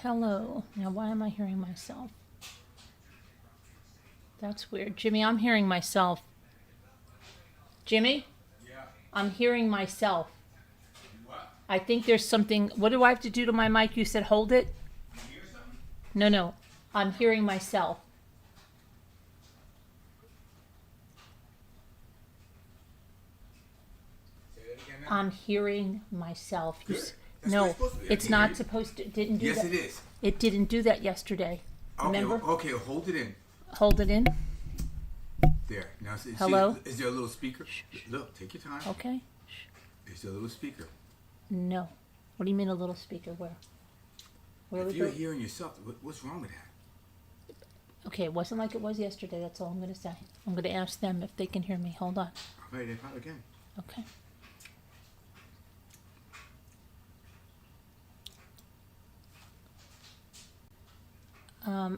Hello. Now, why am I hearing myself? That's weird. Jimmy, I'm hearing myself. Jimmy? Yeah. I'm hearing myself. What? I think there's something. What do I have to do to my mic? You said hold it? You hear something? No. I'm hearing myself. Say that again now. I'm hearing myself. Good. That's what No, it's supposed to be. I it's can not hear you. supposed to. It didn't do Yes, that. it is. It didn't do that yesterday. Remember? Okay, hold it in. Hold it in. There. Now, Hello? Is there a little speaker? Look, take your time. Okay. Is there a little speaker? No. What do you mean a little speaker? Where? Where If we you're go? hearing yourself, what's wrong with that? Okay, it wasn't like it was yesterday. That's all I'm going to say. I'm going to ask them if they can hear me. Hold on. All right, try it again. Okay.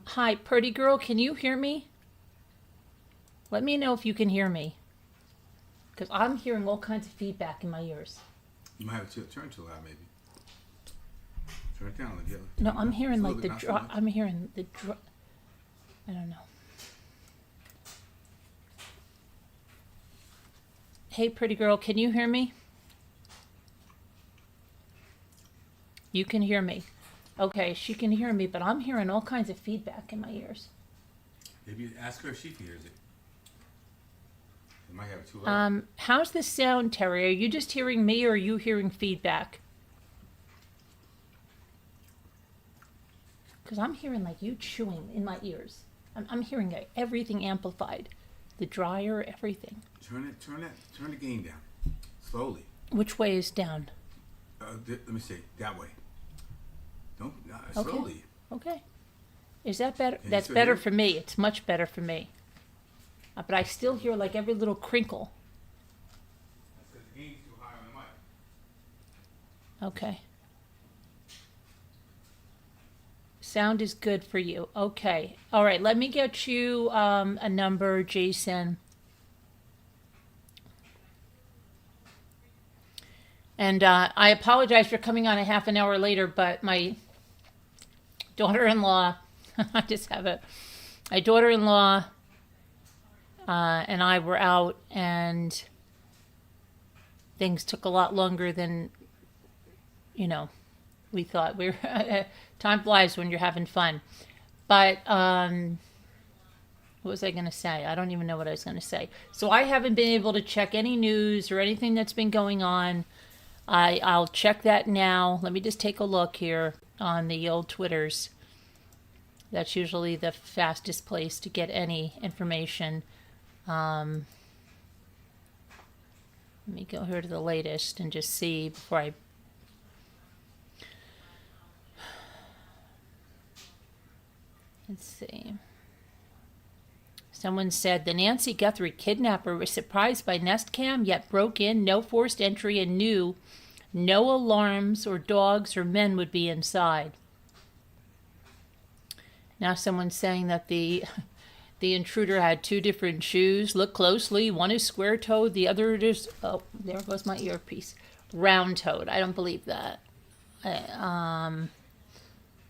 Hi, pretty girl. Can you hear me? Let me know if you can hear me. Because I'm hearing all kinds of feedback in my ears. You might have to turn too loud, maybe. Turn it down. No, I'm hearing Just a like little the bit, not so drop. much. I'm hearing the drop. I don't know. Hey, pretty girl. Can you hear me? You can hear me. Okay, she can hear me, but I'm hearing all kinds of feedback in my ears. Maybe ask her if she hears it. You might have it too loud. How's the sound, Terry? Are you just hearing me or are you hearing feedback? Because I'm hearing like you chewing in my ears. I'm hearing everything amplified. The dryer, everything. Turn the gain down. Slowly. Which way is down? Let me see. That way. Don't, Okay. slowly. Okay. Is that better? Can you That's still better hear? for me. It's much better for me. But I still hear like every little crinkle. That's because the gain's too high on the mic. Okay. Sound is good for you. Okay. All right. Let me get you a number, Jason. And I apologize for coming on a half an hour later, but my daughter-in-law, I just have it. My daughter-in-law and I were out, and things took a lot longer than, we thought. Time flies when you're having fun. But what was I going to say? I don't even know what I was going to say. So I haven't been able to check any news or anything that's been going on. I'll check that now. Let me just take a look here on the old Twitters. That's usually the fastest place to get any information. Let me go here to the latest and just see before I... Let's see. Someone said the Nancy Guthrie kidnapper was surprised by Nest Cam, yet broke in, no forced entry, and knew no alarms or dogs or men would be inside. Now someone's saying that the intruder had two different shoes. Look closely. One is square-toed. The other is... Oh, there goes my earpiece. Round-toed. I don't believe that.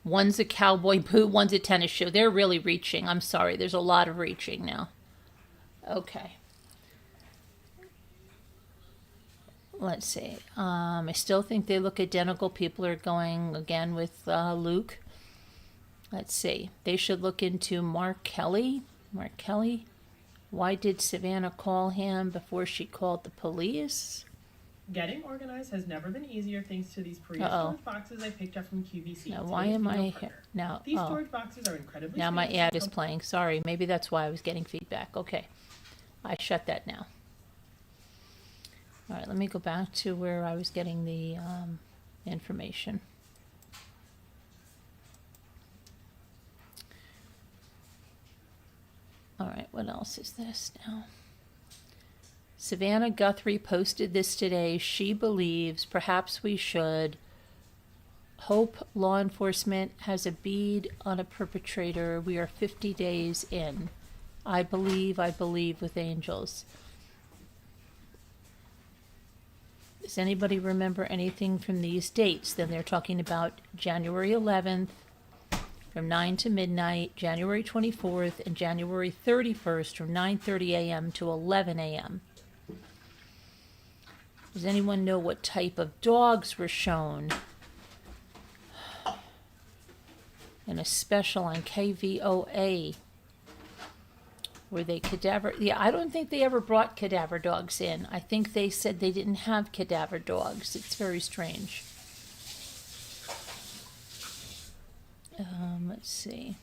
One's a cowboy boot. One's a tennis shoe. They're really reaching. I'm sorry. There's a lot of reaching now. Okay. Let's see. I still think they look identical. People are going again with Luke. Let's see. They should look into Mark Kelly. Mark Kelly. Why did Savannah call him before she called the police? Getting organized has never been easier thanks to these pre-storage boxes I picked up from QVC. Now, why am I here? Now, These storage boxes are incredibly now my spacious ad is and playing. Sorry, maybe that's why I was getting feedback. Okay, I shut that now. All right, let me go back to where I was getting the information. All right, what else is this now? Savannah Guthrie posted this today. She believes perhaps we should hope law enforcement has a bead on a perpetrator. We are 50 days in. I believe with angels. Does anybody remember anything from these dates? Then they're talking about January 11th, from 9 to midnight, January 24th, and January 31st from 9:30 a.m. to 11 a.m. Does anyone know what type of dogs were shown in a special on KVOA? Were they cadaver? Yeah, I don't think they ever brought cadaver dogs in. I think they said they didn't have cadaver dogs. It's very strange. Let's see.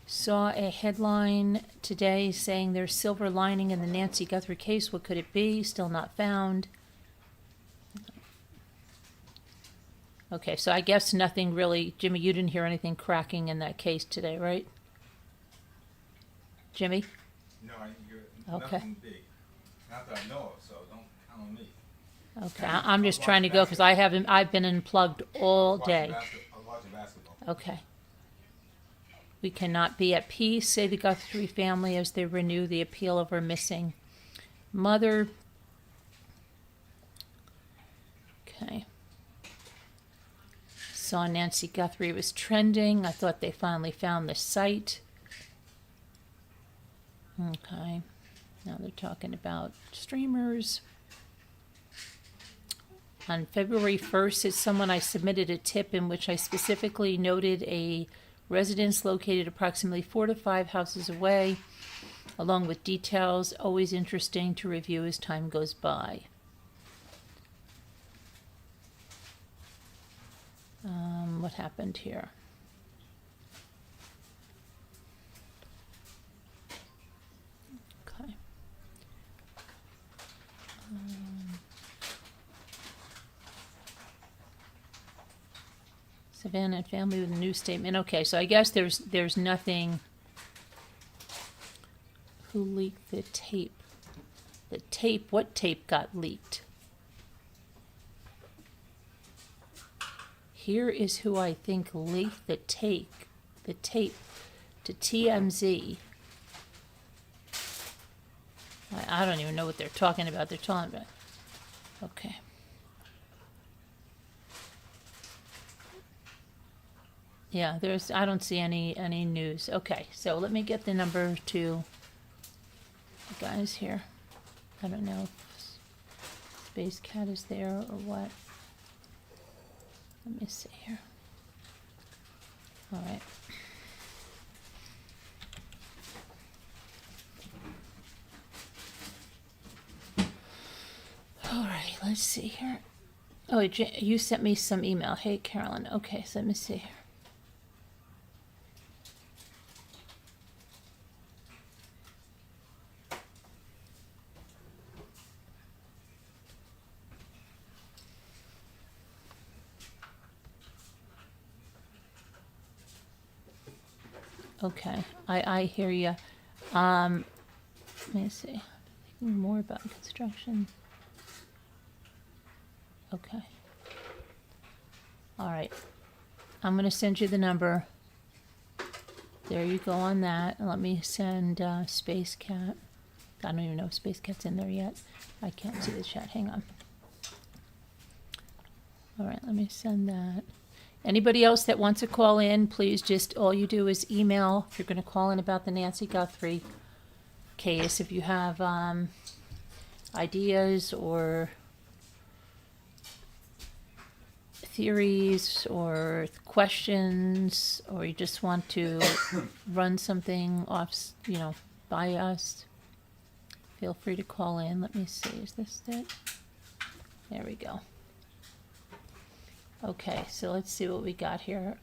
Saw a headline today saying there's silver lining in the Nancy Guthrie case. What could it be? Still not found. Okay, so I guess nothing really. Jimmy, you didn't hear anything cracking in that case today, right? Jimmy? No, I didn't hear Okay. nothing big. Not that I know of, so don't count on me. Okay, I'm just trying to go because I've been unplugged all day. I was watching basketball. Okay. We cannot be at peace, say the Guthrie family as they renew the appeal of her missing mother. Okay. Saw Nancy Guthrie was trending. I thought they finally found the site. Okay. Now they're talking about streamers. On February 1st, it's someone I submitted a tip in which I specifically noted a residence located approximately 4 to 5 houses away, along with details always interesting to review as time goes by. What happened here? Okay. Savannah and family with a new statement. Okay, so I guess there's nothing. Who leaked the tape? The tape, what tape got leaked? Here is who I think leaked the tape to TMZ. I don't even know what they're talking about. They're talking about. Okay. Yeah, I don't see any news. Okay, so let me get the number to the guys here. I don't know if Space Cat is there or what. Let me see here. All right. All right, let's see here. Oh, you sent me some email. Hey, Carolyn. Okay, so let me see here. Okay, I hear you. Let me see. Thinking more about construction. Okay. All right. I'm going to send you the number. There you go on that. And let me send Space Cat. I don't even know if Space Cat's in there yet. I can't see the chat. Hang on. All right, let me send that. Anybody else that wants to call in, please just, all you do is email. If you're going to call in about the Nancy Guthrie case, if you have ideas or theories or questions, or you just want to run something off, by us, feel free to call in. Let me see, is this it? There we go. Okay, so let's see what we got here.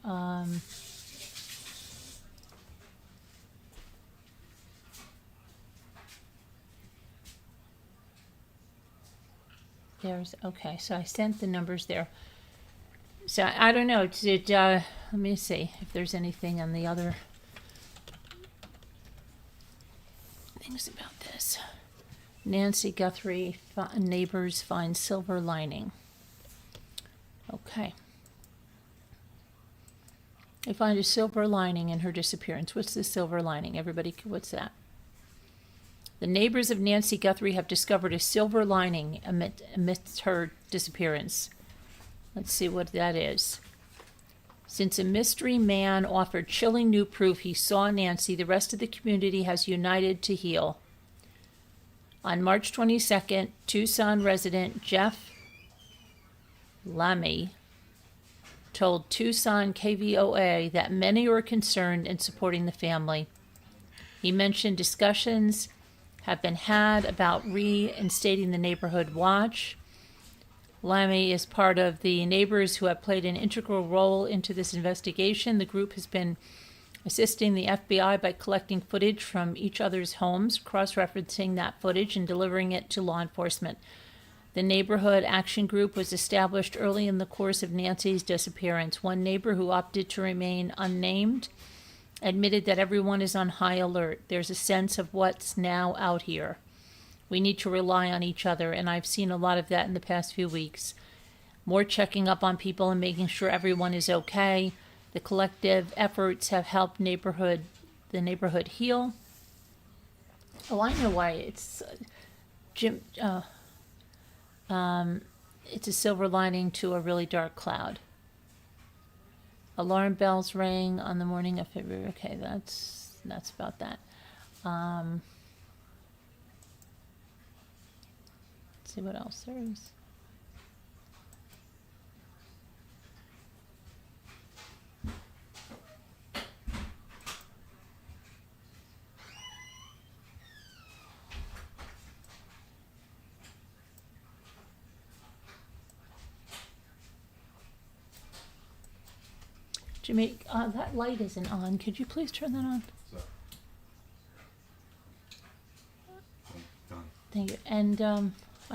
Okay, so I sent the numbers there. So I don't know, let me see if there's anything on the other things about this. Nancy Guthrie, neighbors find silver lining. Okay. They find a silver lining in her disappearance. What's the silver lining? Everybody, what's that? The neighbors of Nancy Guthrie have discovered a silver lining amidst her disappearance. Let's see what that is. Since a mystery man offered chilling new proof he saw Nancy, the rest of the community has united to heal. On March 22nd, Tucson resident Jeff Lamy told Tucson KVOA that many were concerned in supporting the family. He mentioned discussions have been had about reinstating the neighborhood watch. Lamy is part of the neighbors who have played an integral role into this investigation. The group has been assisting the FBI by collecting footage from each other's homes, cross-referencing that footage and delivering it to law enforcement. The Neighborhood Action Group was established early in the course of Nancy's disappearance. One neighbor who opted to remain unnamed admitted that everyone is on high alert. There's a sense of what's now out here. We need to rely on each other, and I've seen a lot of that in the past few weeks. More checking up on people and making sure everyone is okay. The collective efforts have helped the neighborhood heal. Oh, I know why it's it's a silver lining to a really dark cloud. Alarm bells rang on the morning of February. Okay, that's about that. Let's see what else there is. Jimmy, that light isn't on. Could you please turn that on? So. Done. Thank you. And I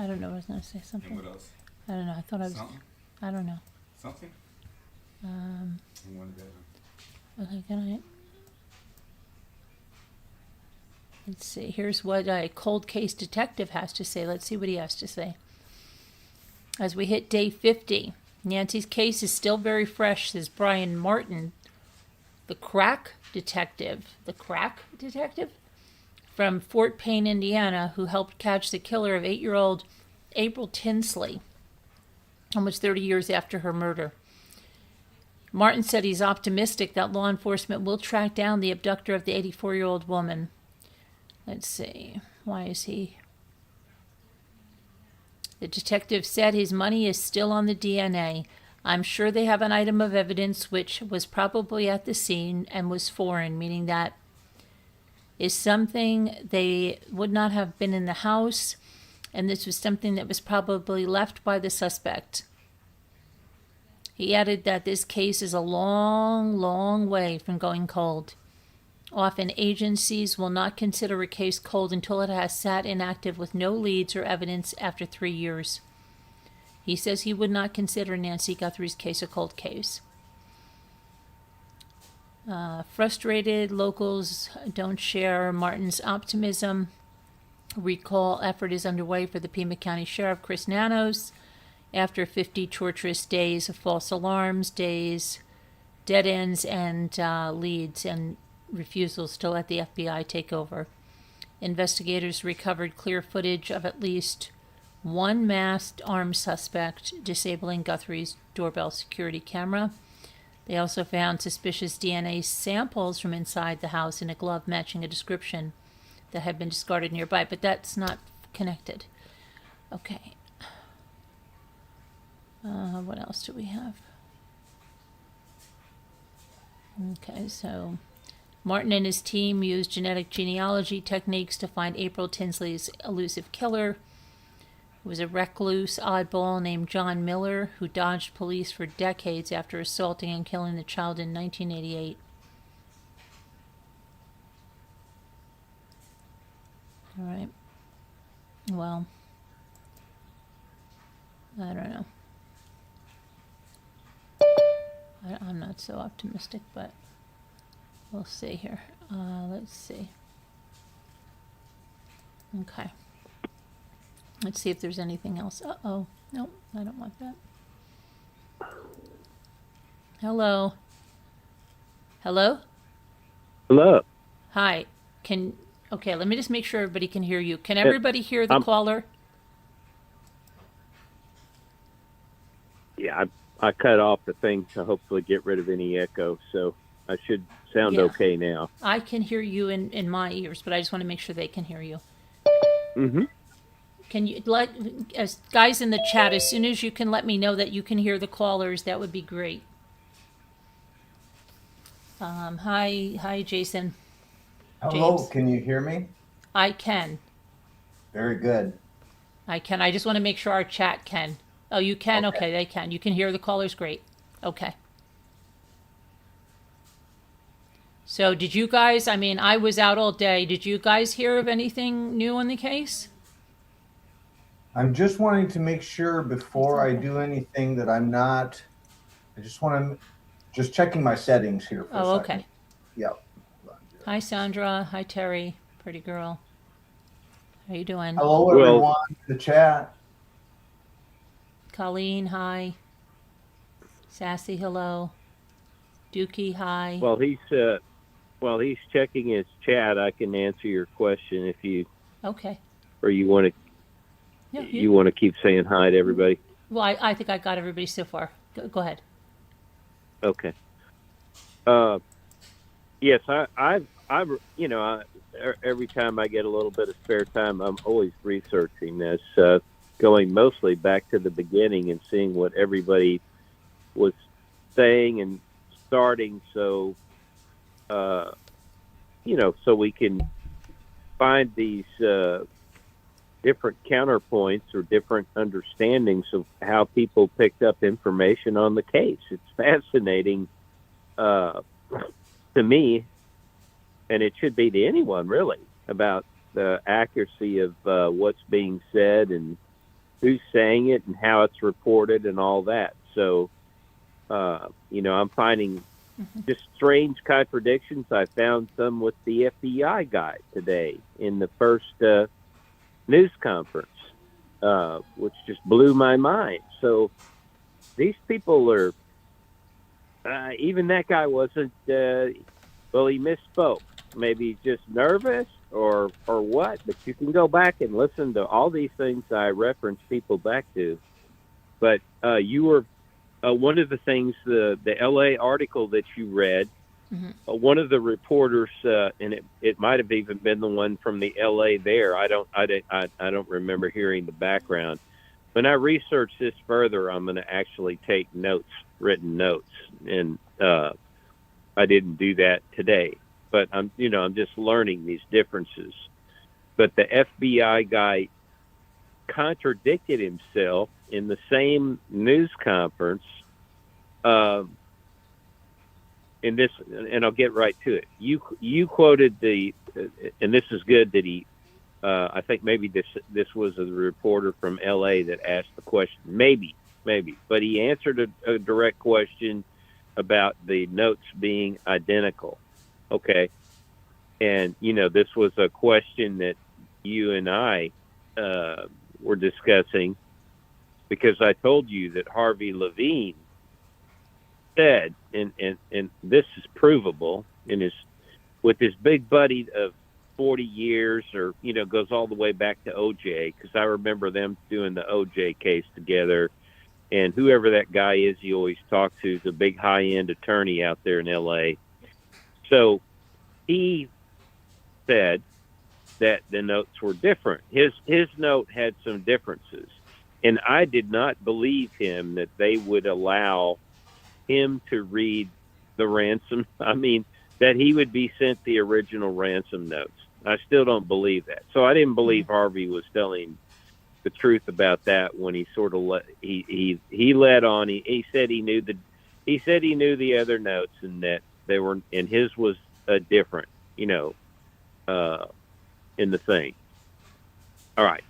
don't know. I was going to say something. And what else? I don't know. I thought I was. Something? I don't know. Something? You wanted that. Okay, good night. Let's see. Here's what a cold case detective has to say. Let's see what he has to say. As we hit day 50, Nancy's case is still very fresh, says Brian Martin, the crack detective from Fort Payne, Indiana, who helped catch the killer of 8-year-old April Tinsley, almost 30 years after her murder. Martin said he's optimistic that law enforcement will track down the abductor of the 84-year-old woman. Let's see. Why is he? The detective said his money is still on the DNA. I'm sure they have an item of evidence which was probably at the scene and was foreign, meaning that is something they would not have been in the house, and this was something that was probably left by the suspect. He added that this case is a long, long way from going cold. Often agencies will not consider a case cold until it has sat inactive with no leads or evidence after 3 years. He says he would not consider Nancy Guthrie's case a cold case. Frustrated locals don't share Martin's optimism. Recall effort is underway for the Pima County Sheriff Chris Nanos after 50 torturous days of false alarms, dead ends, and leads and refusals to let the FBI take over. Investigators recovered clear footage of at least one masked armed suspect disabling Guthrie's doorbell security camera. They also found suspicious DNA samples from inside the house in a glove matching a description that had been discarded nearby, but that's not connected. Okay. What else do we have? Okay, so Martin and his team used genetic genealogy techniques to find April Tinsley's elusive killer. It was a recluse oddball named John Miller who dodged police for decades after assaulting and killing the child in 1988. All right. Well, I don't know. I'm not so optimistic, but we'll see here. Let's see. Okay. Let's see if there's anything else. Uh-oh. Nope, I don't want that. Hello? Hello? Hello. Hi. Okay, let me just make sure everybody can hear you. Can everybody hear the caller? Yeah, I cut off the thing to hopefully get rid of any echo, so I should sound Yeah. okay now. I can hear you in my ears, but I just want to make sure they can hear you. Mm-hmm. Can you as guys in the chat, as soon as you can let me know that you can hear the callers, that would be great. Hi, Jason. Hello, James. can you hear me? I can. Very good. I can. I just want to make sure our chat can. Oh, you can? Okay, they can. You can hear the callers? Great. Okay. So did you guys, I mean, I was out all day. Did you guys hear of anything new on the case? I'm just wanting to make sure before I do anything that I'm not, I just want to, just checking my settings here for a second. Okay. Yep. Hi, Sandra. Hi, Terry. Pretty girl. How you doing? Hello, everyone in the chat. Colleen, hi. Sassy, hello. Dookie, hi. While he's checking his chat, I can answer your question if you. Okay. Or you want to. Yeah, you want to keep saying hi to everybody? Well, I think I got everybody so far. Go ahead. Okay. Yes, I've every time I get a little bit of spare time, I'm always researching this, going mostly back to the beginning and seeing what everybody was saying and starting, so so we can find these different counterpoints or different understandings of how people picked up information on the case. It's fascinating to me, and it should be to anyone really, about the accuracy of what's being said and who's saying it and how it's reported and all that. So, I'm finding just strange contradictions. I found some with the FBI guy today in the first news conference, which just blew my mind. So these people are, even that guy wasn't, he misspoke. Maybe he's just nervous or what, but you can go back and listen to all these things I reference people back to. But you were, one of the things, the LA article that you read, one of the reporters, and it might have even been the one from the LA there. I don't remember hearing the background. When I research this further, I'm going to actually take notes, written notes, and I didn't do that today. But I'm just learning these differences. But the FBI guy contradicted himself in the same news conference. And I'll get right to it. You quoted and this is good that he, I think maybe this was a reporter from LA that asked the question, maybe, but he answered a direct question about the notes being identical. Okay. And, this was a question that you and I were discussing, because I told you that Harvey Levine said, and this is provable, with his big buddy of 40 years, or, goes all the way back to OJ, because I remember them doing the OJ case together. And whoever that guy is you always talk to is a big high-end attorney out there in L.A. So he said that the notes were different. His note had some differences. And I did not believe him that they would allow him to read the ransom. I mean, that he would be sent the original ransom notes. I still don't believe that. So I didn't believe Harvey was telling the truth about that when he sort of he led on. He said he knew the other notes, and that they were, and his was different, in the thing. All right.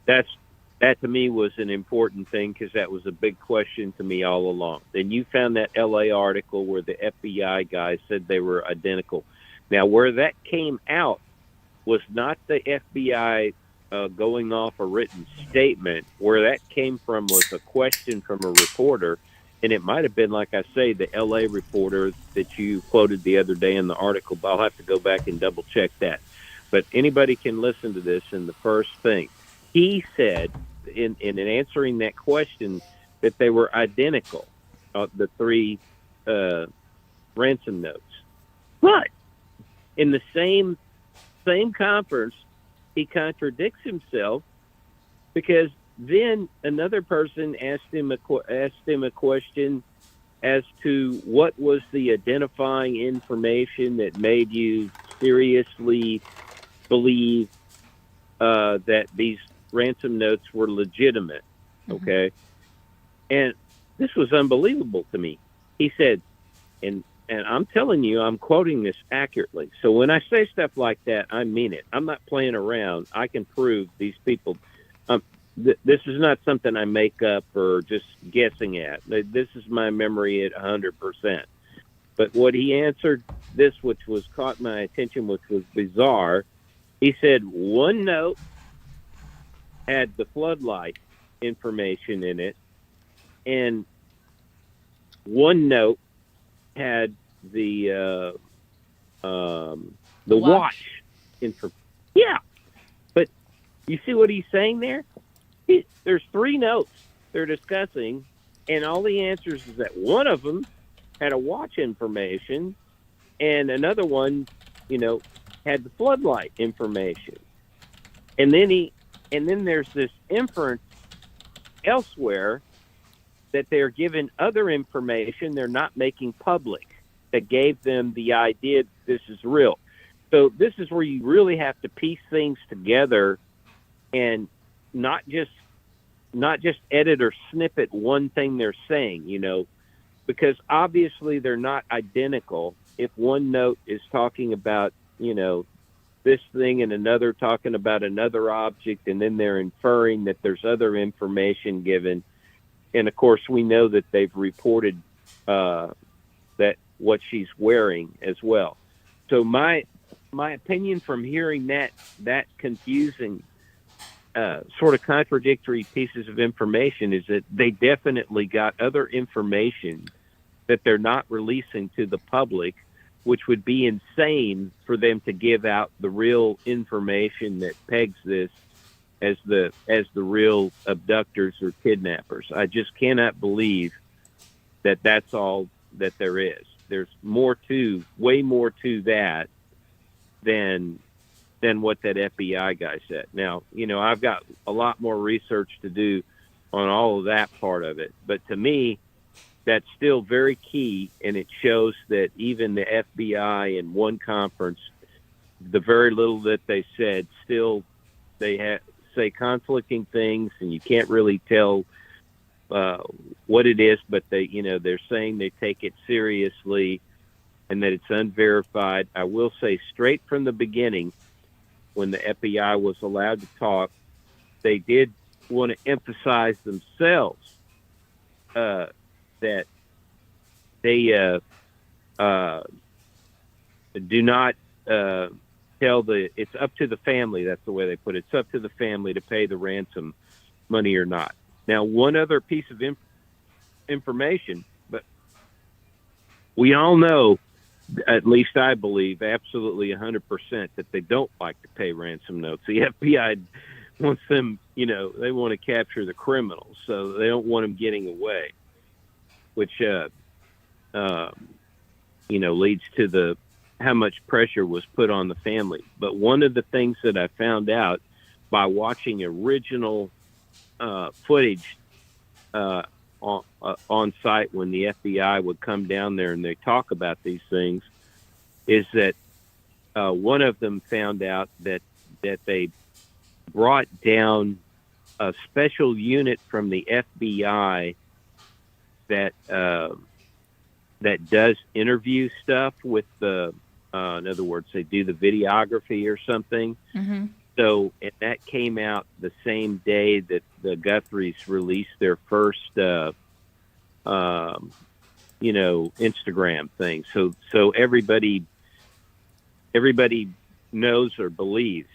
That to me was an important thing, because that was a big question to me all along. Then you found that LA article where the FBI guy said they were identical. Now, where that came out was not the FBI going off a written statement. Where that came from was a question from a reporter, and it might have been, like I say, the LA reporter that you quoted the other day in the article, but I'll have to go back and double check that. But anybody can listen to this. In the first thing, he said in answering that question that they were identical. the 3 ransom notes. But in the same conference, he contradicts himself, because then another person asked him a question as to what was the identifying information that made you seriously believe that these ransom notes were legitimate. Okay. And this was unbelievable to me. He said, and I'm telling you, I'm quoting this accurately. So when I say stuff like that, I mean it. I'm not playing around. I can prove these people. This is not something I make up or just guessing at. This is my memory at 100%. But what he answered this, which was caught my attention, which was bizarre, he said one note had the floodlight information in it, and one note had the watch info. Yeah, but you see what he's saying there? There's 3 notes they're discussing, and all the answers is that one of them had a watch information, and another one, had the floodlight information. And then there's this inference elsewhere that they're given other information they're not making public that gave them the idea this is real. So this is where you really have to piece things together and not just edit or snippet one thing they're saying, because obviously they're not identical. If one note is talking about, this thing and another talking about another object, and then they're inferring that there's other information given. And of course, we know that they've reported that what she's wearing as well. So my opinion from hearing that confusing sort of contradictory pieces of information is that they definitely got other information that they're not releasing to the public, which would be insane for them to give out the real information that pegs this as the real abductors or kidnappers. I just cannot believe that that's all that there is. There's way more to that than what that FBI guy said. Now, I've got a lot more research to do on all of that part of it, but to me, that's still very key, and it shows that even the FBI in one conference, the very little that they said, still they say conflicting things, and you can't really tell what it is, but they're saying they take it seriously and that it's unverified. I will say straight from the beginning, when the FBI was allowed to talk, they did want to emphasize themselves that they do not tell it's up to the family. That's the way they put it. It's up to the family to pay the ransom money or not. Now, one other piece of information, but we all know, at least I believe, absolutely 100% that they don't like to pay ransom notes. The FBI wants them, they want to capture the criminals, so they don't want them getting away, which, leads to how much pressure was put on the family. But one of the things that I found out by watching original footage on site when the FBI would come down there and they talk about these things is that one of them found out that they brought down a special unit from the FBI that does interview stuff with in other words, they do the videography or something. Mm-hmm. So, and that came out the same day that the Guthries released their first, Instagram thing. So everybody knows or believes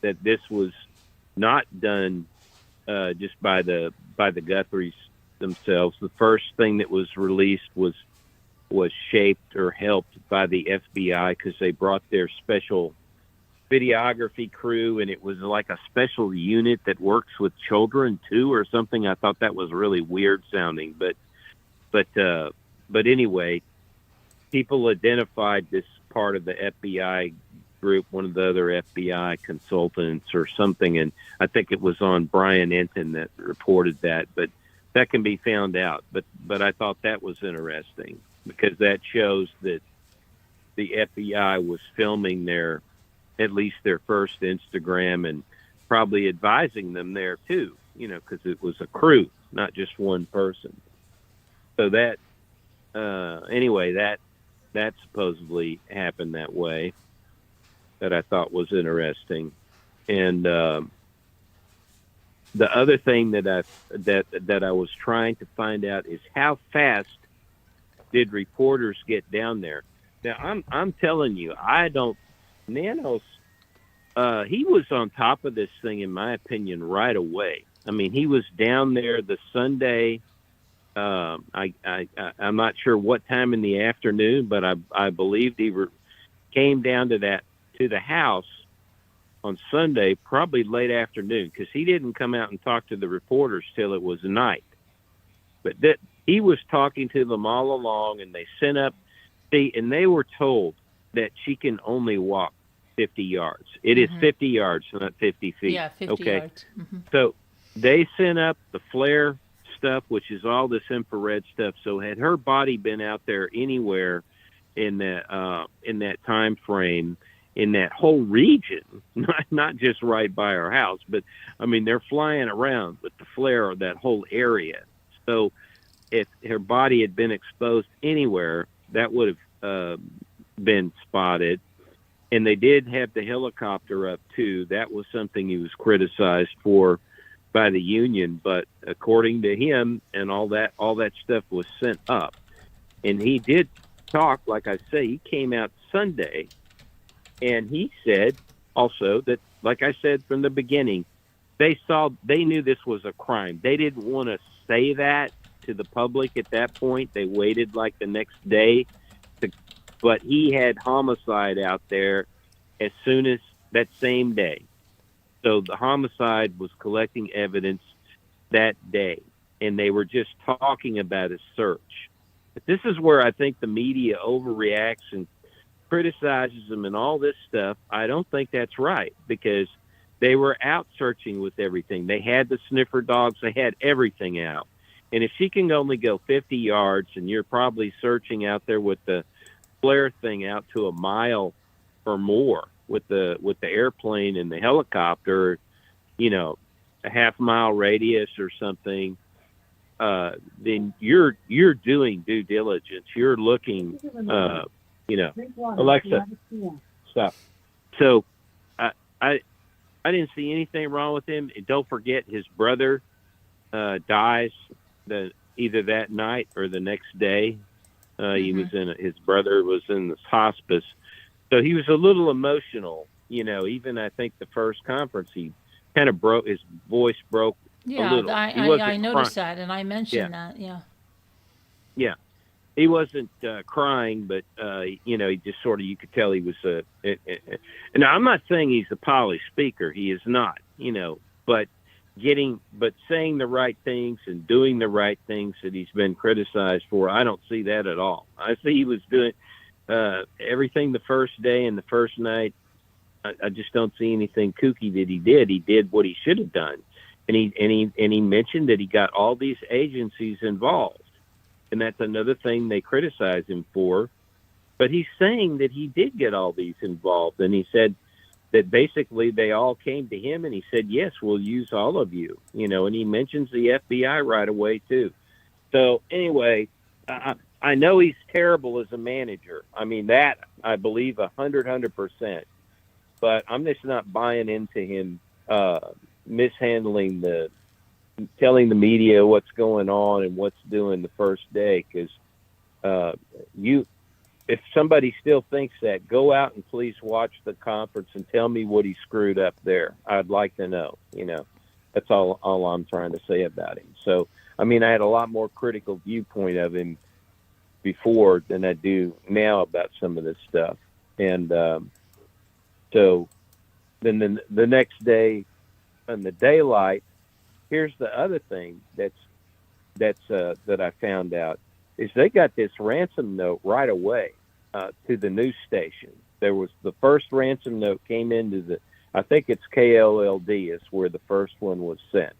that this was not done just by the Guthries themselves. The first thing that was released was shaped or helped by the FBI because they brought their special videography crew, and it was like a special unit that works with children too or something. I thought that was really weird sounding, but but anyway, people identified this part of the FBI group, one of the other FBI consultants or something, and I think it was on Brian Enton that reported that, but that can be found out. But I thought that was interesting because that shows that the FBI was filming at least their first Instagram and probably advising them there too, because it was a crew, not just one person. So that, anyway, that supposedly happened that way, that I thought was interesting. And the other thing that I was trying to find out is how fast did reporters get down there? Now I'm telling you, Nanos, he was on top of this thing, in my opinion, right away. I mean, he was down there the Sunday. I'm not sure what time in the afternoon, but I believed he came down to the house on Sunday, probably late afternoon, because he didn't come out and talk to the reporters till it was night. But that he was talking to them all along, and they sent up, and they were told that she can only walk 50 yards. It is 50 yards, not 50 feet. Yeah, 50 yards. Mm-hmm. So they sent up the flare stuff, which is all this infrared stuff. So had her body been out there anywhere in that time frame, in that whole region, not just right by our house, but I mean, they're flying around with the flare of that whole area. So if her body had been exposed anywhere, that would have been spotted. And they did have the helicopter up too. That was something he was criticized for by the union, but according to him, and all that stuff was sent up. And he did talk, like I say, he came out Sunday, and he said also that, like I said from the beginning, they knew this was a crime. They didn't want to say that to the public at that point. They waited like the next day, but he had homicide out there as soon as that same day. So the homicide was collecting evidence that day, and they were just talking about a search. But this is where I think the media overreacts and criticizes them and all this stuff. I don't think that's right, because they were out searching with everything. They had the sniffer dogs. They had everything out. And if she can only go 50 yards, and you're probably searching out there with the flare thing out to a mile or more with the airplane and the helicopter, a half-mile radius or something, then you're doing due diligence. You're looking, Alexa, stop. So I didn't see anything wrong with him. And don't forget, his brother dies either that night or the next day. He was his brother was in this hospice. So he was a little emotional, even I think the first conference, he kind of his voice broke a little. I noticed that, and I mentioned that, Yeah. He wasn't crying, but, he just sort of, you could tell he was, and I'm not saying he's a polished speaker. He is not, but saying the right things and doing the right things that he's been criticized for, I don't see that at all. I see he was doing everything the first day and the first night. I just don't see anything kooky that he did. He did what he should have done. And he mentioned that he got all these agencies involved. And that's another thing they criticize him for. But he's saying that he did get all these involved. And he said that basically they all came to him, and he said, yes, we'll use all of you, and he mentions the FBI right away too. So anyway, I know he's terrible as a manager. I mean, that I believe 100%, but I'm just not buying into him mishandling telling the media what's going on and what's doing the first day. Because if somebody still thinks that, go out and please watch the conference and tell me what he screwed up there. I'd like to know. That's all I'm trying to say about him. So, I mean, I had a lot more critical viewpoint of him before than I do now about some of this stuff. And so then the next day in the daylight, here's the other thing that I found out. is they got this ransom note right away to the news station. There was the first ransom note came into the, I think it's KLLD is where the first one was sent,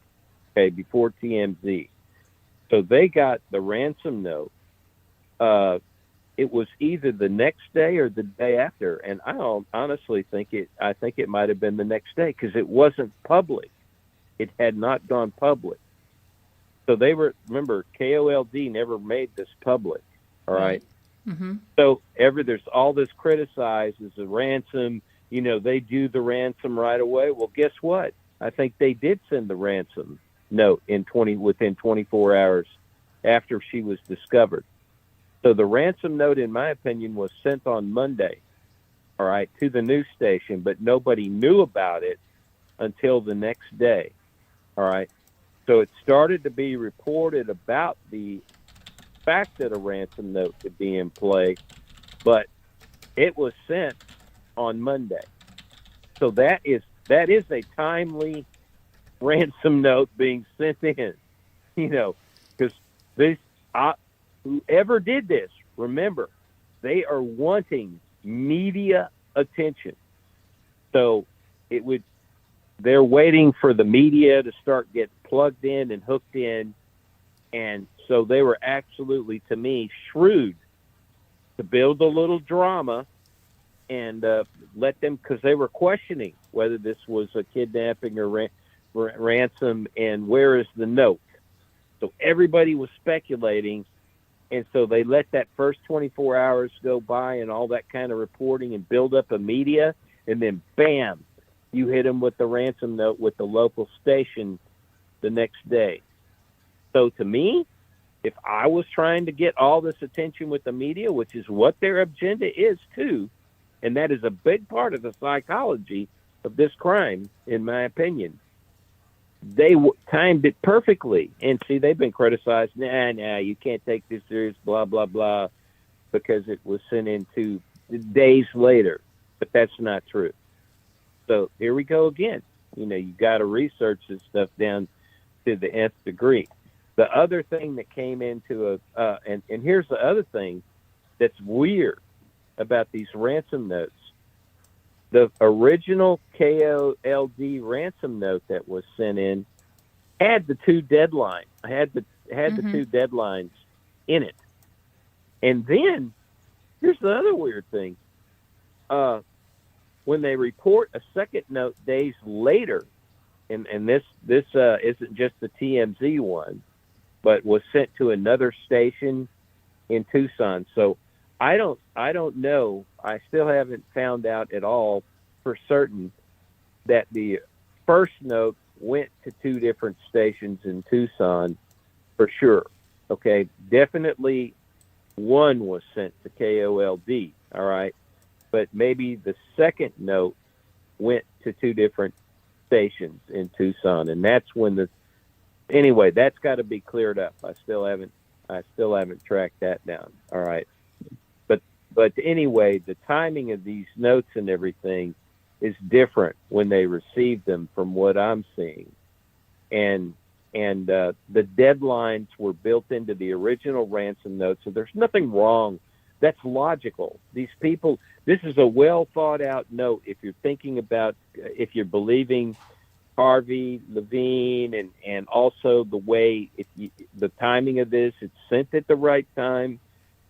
okay, before TMZ. So they got the ransom note. It was either the next day or the day after, and I honestly think it might have been the next day because it wasn't public. It had not gone public. So they were, remember, KOLD never made this public, all right? Mm-hmm. So there's all this criticized as a ransom. You know, they do the ransom right away. Well, guess what? I think they did send the ransom note within 24 hours after she was discovered. So the ransom note, in my opinion, was sent on Monday, all right, to the news station, but nobody knew about it until the next day, all right? So it started to be reported about the fact that a ransom note could be in play, but it was sent on Monday. So that is a timely ransom note being sent in, you know, because whoever did this, remember, they are wanting media attention. So they're waiting for the media to start getting plugged in and hooked in. And so they were absolutely, to me, shrewd to build a little drama and let them, because they were questioning whether this was a kidnapping or ransom and where is the note. So everybody was speculating. And so they let that first 24 hours go by and all that kind of reporting and build up a media. And then, bam, you hit them with the ransom note with the local station the next day. So to me, if I was trying to get all this attention with the media, which is what their agenda is too, and that is a big part of the psychology of this crime, in my opinion, they timed it perfectly. And see, they've been criticized. Nah, you can't take this serious, blah, blah, blah, because it was sent in days later. But that's not true. So here we go again. You know, you got to research this stuff down to the nth degree. The other thing that came into and here's the other thing that's weird about these ransom notes. The original KOLD ransom note that was sent in had the two deadlines, the two deadlines in it. And then here's the other weird thing. When they report a second note days later, and this isn't just the TMZ one, but was sent to another station in Tucson. So I don't know. I still haven't found out at all for certain that the first note went to two different stations in Tucson for sure. Okay. Definitely one was sent to KOLD. All right. But maybe the second note went to two different stations in Tucson. And that's when anyway, that's got to be cleared up. I still haven't tracked that down. All right. But anyway, the timing of these notes and everything is different when they receive them from what I'm seeing. And the deadlines were built into the original ransom note. So there's nothing wrong. That's logical. These people, this is a well thought out note. If you're thinking about, if you're believing Harvey Levine and also the way, the timing of this, it's sent at the right time.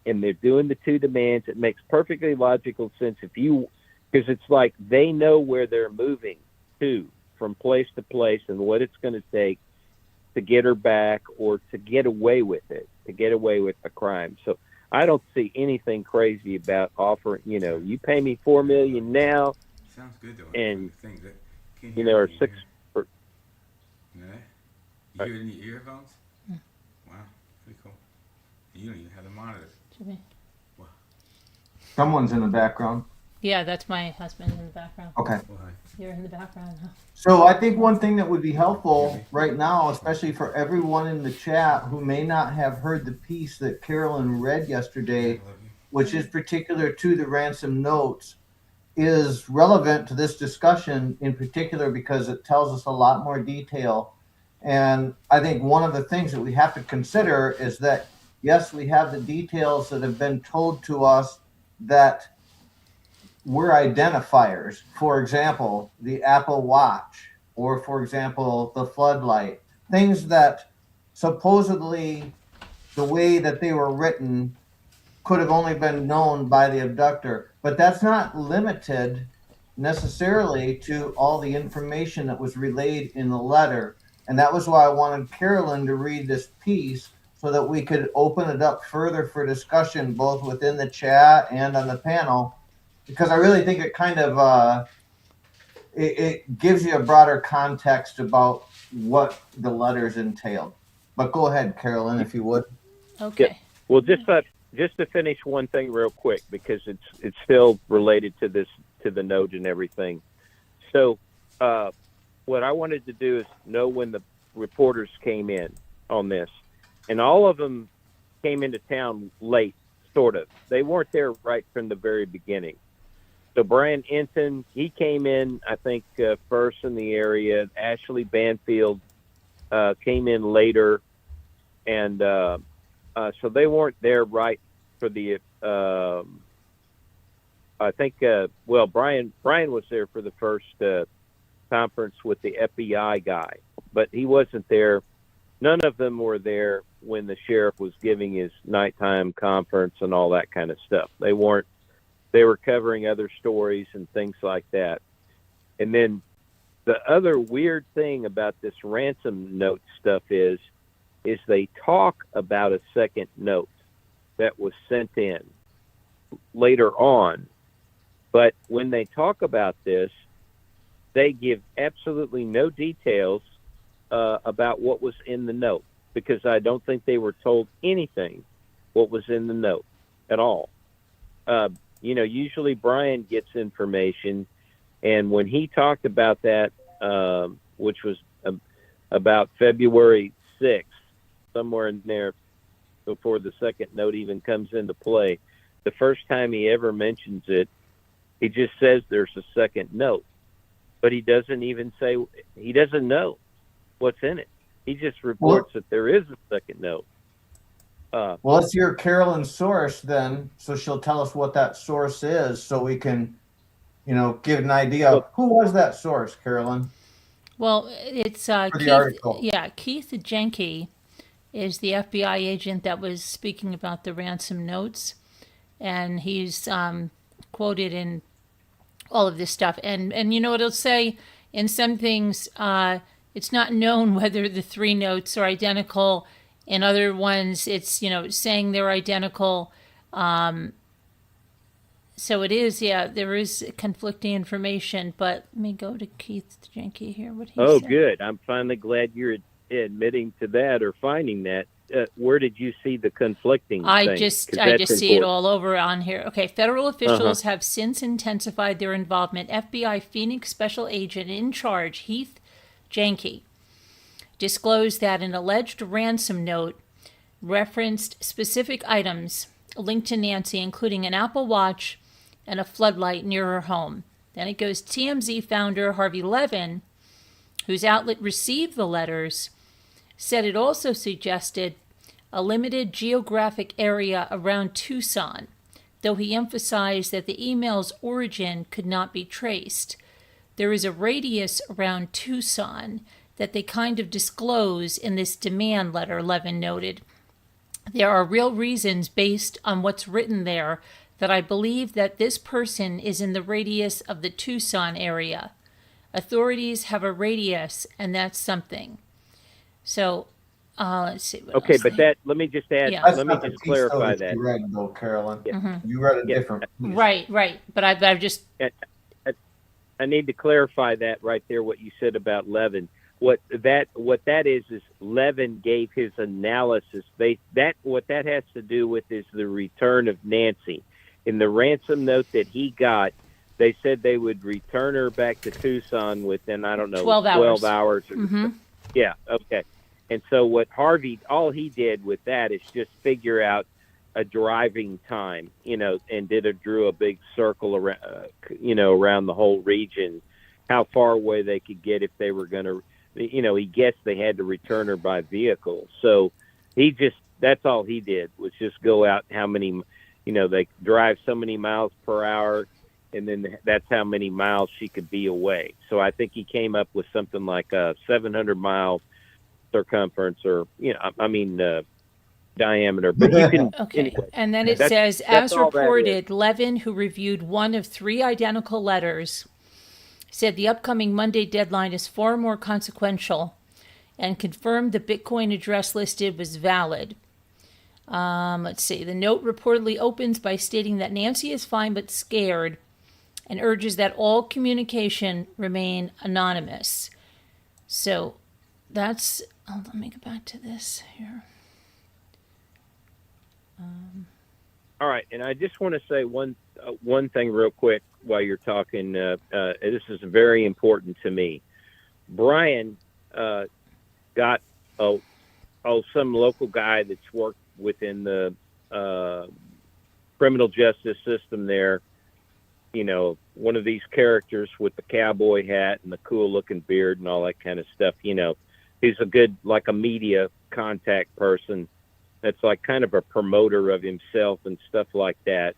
And they're doing the two demands. It makes perfectly logical sense because it's like they know where they're moving to from place to place and what it's going to take to get her back or to get away with it, to get away with the crime. So I don't see anything crazy about offering, you pay me $4 million now. Sounds good though. And, or $6 for. You hear it in your earphones? Wow, pretty cool. You don't even have the monitor. Wow. Someone's in the background. Yeah, that's my husband in the background. Okay. You're in the background now. So I think one thing that would be helpful right now, especially for everyone in the chat who may not have heard the piece that Carolyn read yesterday, which is particular to the ransom notes, is relevant to this discussion in particular because it tells us a lot more detail. And I think one of the things that we have to consider is that yes, we have the details that have been told to us that were identifiers. For example, the Apple Watch, or for example, the floodlight, things that supposedly the way that they were written could have only been known by the abductor. But that's not limited necessarily to all the information that was relayed in the letter. And that was why I wanted Carolyn to read this piece so that we could open it up further for discussion, both within the chat and on the panel, because I really think it kind of it gives you a broader context about what the letters entailed. But go ahead, Carolyn, if you would. Okay. Yeah. Well, just to finish one thing real quick, because it's still related to this, to the note and everything. So what I wanted to do is know when the reporters came in on this, and all of them came into town late, sort of. They weren't there right from the very beginning. So Brian Enton, he came in, I think, first in the area. Ashley Banfield came in later, and so they weren't there right for the. I think. Well, Brian was there for the first conference with the FBI guy, but he wasn't there. None of them were there when the sheriff was giving his nighttime conference and all that kind of stuff. They weren't. They were covering other stories and things like that. And then the other weird thing about this ransom note stuff is they talk about a second note that was sent in later on. But when they talk about this, they give absolutely no details about what was in the note, because I don't think they were told anything what was in the note at all. Usually Brian gets information, and when he talked about that, which was about February 6th, somewhere in there before the second note even comes into play, the first time he ever mentions it, he just says there's a second note, but he doesn't even say, he doesn't know what's in it. He just reports that there is a second note. Well, let's hear Carolyn's source then, so she'll tell us what that source is, so we can, give an idea of who was that source, Carolyn. Well, it's For the Keith. article. Yeah, Keith Jenke is the FBI agent that was speaking about the ransom notes, and he's quoted in all of this stuff. And you know what it'll say in some things, it's not known whether the three notes are identical. In other ones, it's, saying they're identical. So it is, there is conflicting information. But let me go to Keith Jenke here. What he said. Good. I'm finally glad you're admitting to that or finding that. Where did you see the conflicting thing? I just see it all over on here. Okay, federal officials have since intensified their involvement. FBI Phoenix Special Agent in charge, Heath Jenke, disclosed that an alleged ransom note referenced specific items linked to Nancy, including an Apple Watch and a floodlight near her home. Then it goes, TMZ founder Harvey Levin, whose outlet received the letters, said it also suggested a limited geographic area around Tucson, though he emphasized that the email's origin could not be traced. There is a radius around Tucson that they kind of disclose in this demand letter, Levin noted. There are real reasons based on what's written there that I believe that this person is in the radius of the Tucson area. Authorities have a radius, and that's something. So, let's see. Okay, but let me just add, let me just clarify that. You read, though, Carolyn. Yeah. You read a different piece. Right. But I've just... I need to clarify that right there, what you said about Levin. What that is Levin gave his analysis. What that has to do with is the return of Nancy. In the ransom note that he got, they said they would return her back to Tucson within, 12 hours. Yeah, okay. And so what Harvey, all he did with that is just figure out a driving time, and drew a big circle around, around the whole region, how far away they could get if they were going to, he guessed they had to return her by vehicle. So he just that's all he did was just go out how many, they drive so many miles per hour, and then that's how many miles she could be away. So I think he came up with something like a 700-mile circumference, or diameter. But you can Okay. anyway, And then it that's- says, that's as all that is. reported, Levin, who reviewed one of 3 identical letters, said the upcoming Monday deadline is far more consequential and confirmed the Bitcoin address listed was valid. Let's see. The note reportedly opens by stating that Nancy is fine but scared and urges that all communication remain anonymous. So that's... Oh, let me go back to this here. All right, and I just want to say one thing real quick while you're talking. This is very important to me. Brian got some local guy that's worked within the criminal justice system there. One of these characters with the cowboy hat and the cool-looking beard and all that kind of stuff. He's a good, like a media contact person. That's like kind of a promoter of himself and stuff like that.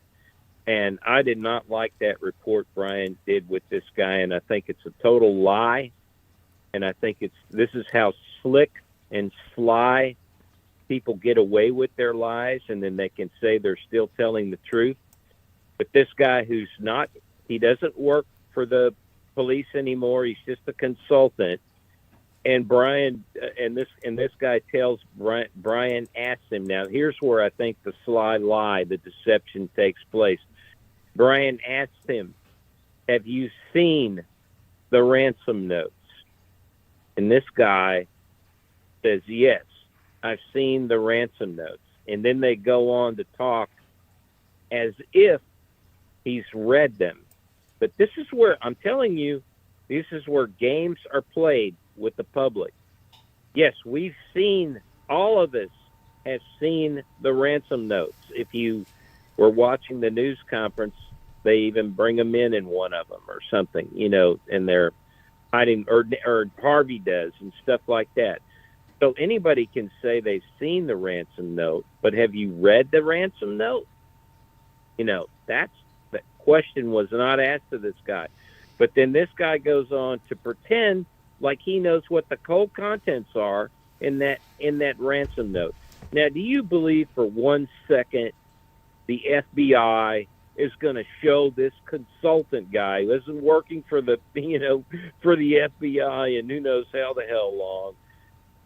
And I did not like that report Brian did with this guy, and I think it's a total lie. And I think this is how slick and sly people get away with their lies, and then they can say they're still telling the truth. But this guy he doesn't work for the police anymore. He's just a consultant. And Brian, and this guy tells Brian asks him, now here's where I think the sly lie, the deception takes place. Brian asks him, have you seen the ransom notes? And this guy says, yes, I've seen the ransom notes. And then they go on to talk as if he's read them. But this is where, I'm telling you, this is where games are played with the public. Yes, we've seen, all of us have seen the ransom notes. If you were watching the news conference, they even bring them in one of them or something, and they're hiding, or Harvey does and stuff like that. So anybody can say they've seen the ransom note, but have you read the ransom note? The question was not asked to this guy. But then this guy goes on to pretend like he knows what the cold contents are in that ransom note. Now, do you believe for 1 second the FBI is going to show this consultant guy who isn't working for the for the FBI and who knows how the hell long,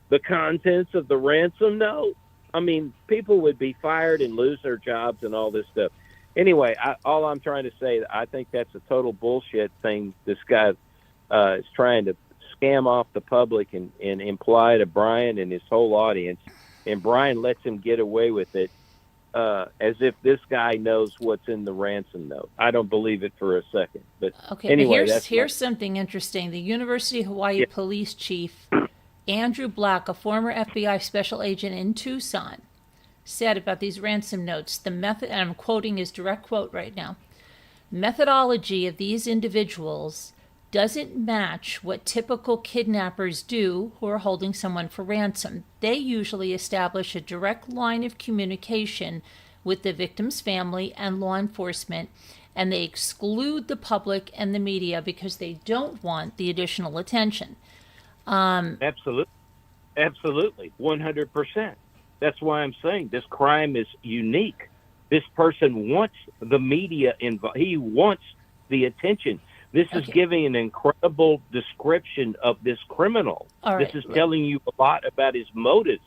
the contents of the ransom note? I mean, people would be fired and lose their jobs and all this stuff. Anyway, all I'm trying to say, I think that's a total bullshit thing. This guy is trying to scam off the public and imply to Brian and his whole audience, and Brian lets him get away with it as if this guy knows what's in the ransom note. I don't believe it for a second. But okay, anyway, but here's something interesting. The University of Hawaii Police Chief Andrew Black, a former FBI special agent in Tucson, said about these ransom notes, the method, and I'm quoting his direct quote right now, methodology of these individuals doesn't match what typical kidnappers do who are holding someone for ransom. They usually establish a direct line of communication with the victim's family and law enforcement, and they exclude the public and the media because they don't want the additional attention. Absolutely, 100%. That's why I'm saying this crime is unique. This person wants the media involved. He wants the attention. This is giving an incredible description of this criminal. This is telling you a lot about his motives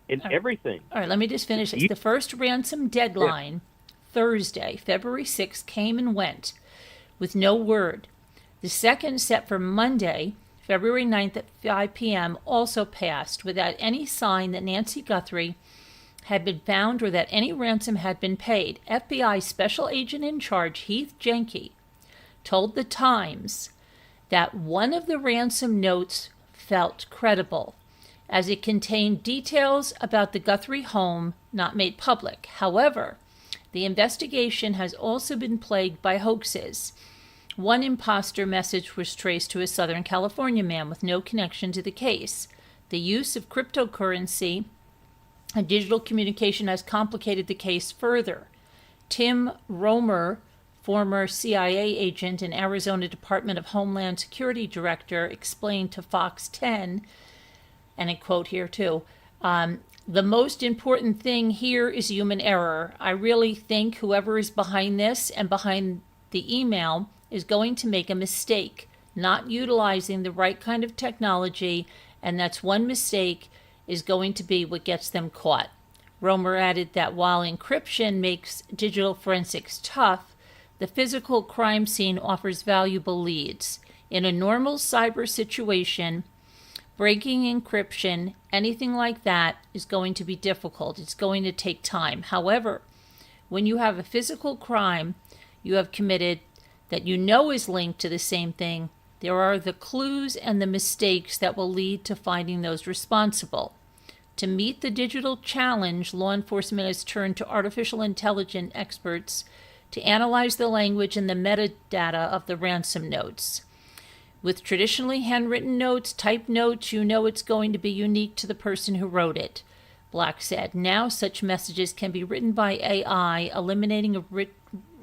and everything. All right, let me just finish this. The first ransom deadline, Thursday, February 6th, came and went with no word. The second set for Monday, February 9th at 5 p.m. also passed without any sign that Nancy Guthrie had been found or that any ransom had been paid. FBI Special Agent in Charge Heath Jenke told the Times that one of the ransom notes felt credible, as it contained details about the Guthrie home not made public. However, the investigation has also been plagued by hoaxes. One imposter message was traced to a Southern California man with no connection to the case. The use of cryptocurrency and digital communication has complicated the case further. Tim Romer, former CIA agent and Arizona Department of Homeland Security director, explained to Fox 10, and I quote here too, the most important thing here is human error. I really think whoever is behind this and behind the email is going to make a mistake, not utilizing the right kind of technology, and that's one mistake is going to be what gets them caught. Romer added that while encryption makes digital forensics tough, the physical crime scene offers valuable leads. In a normal cyber situation, breaking encryption, anything like that, is going to be difficult. It's going to take time. However, when you have a physical crime you have committed that you know is linked to the same thing, there are the clues and the mistakes that will lead to finding those responsible. To meet the digital challenge, law enforcement has turned to artificial intelligence experts to analyze the language and the metadata of the ransom notes. With traditionally handwritten notes, typed notes, you know it's going to be unique to the person who wrote it, Black said. Now such messages can be written by AI, eliminating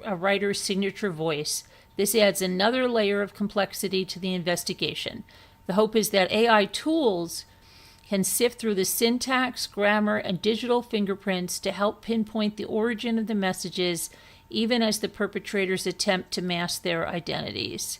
a writer's signature voice. This adds another layer of complexity to the investigation. The hope is that AI tools can sift through the syntax, grammar, and digital fingerprints to help pinpoint the origin of the messages, even as the perpetrators attempt to mask their identities.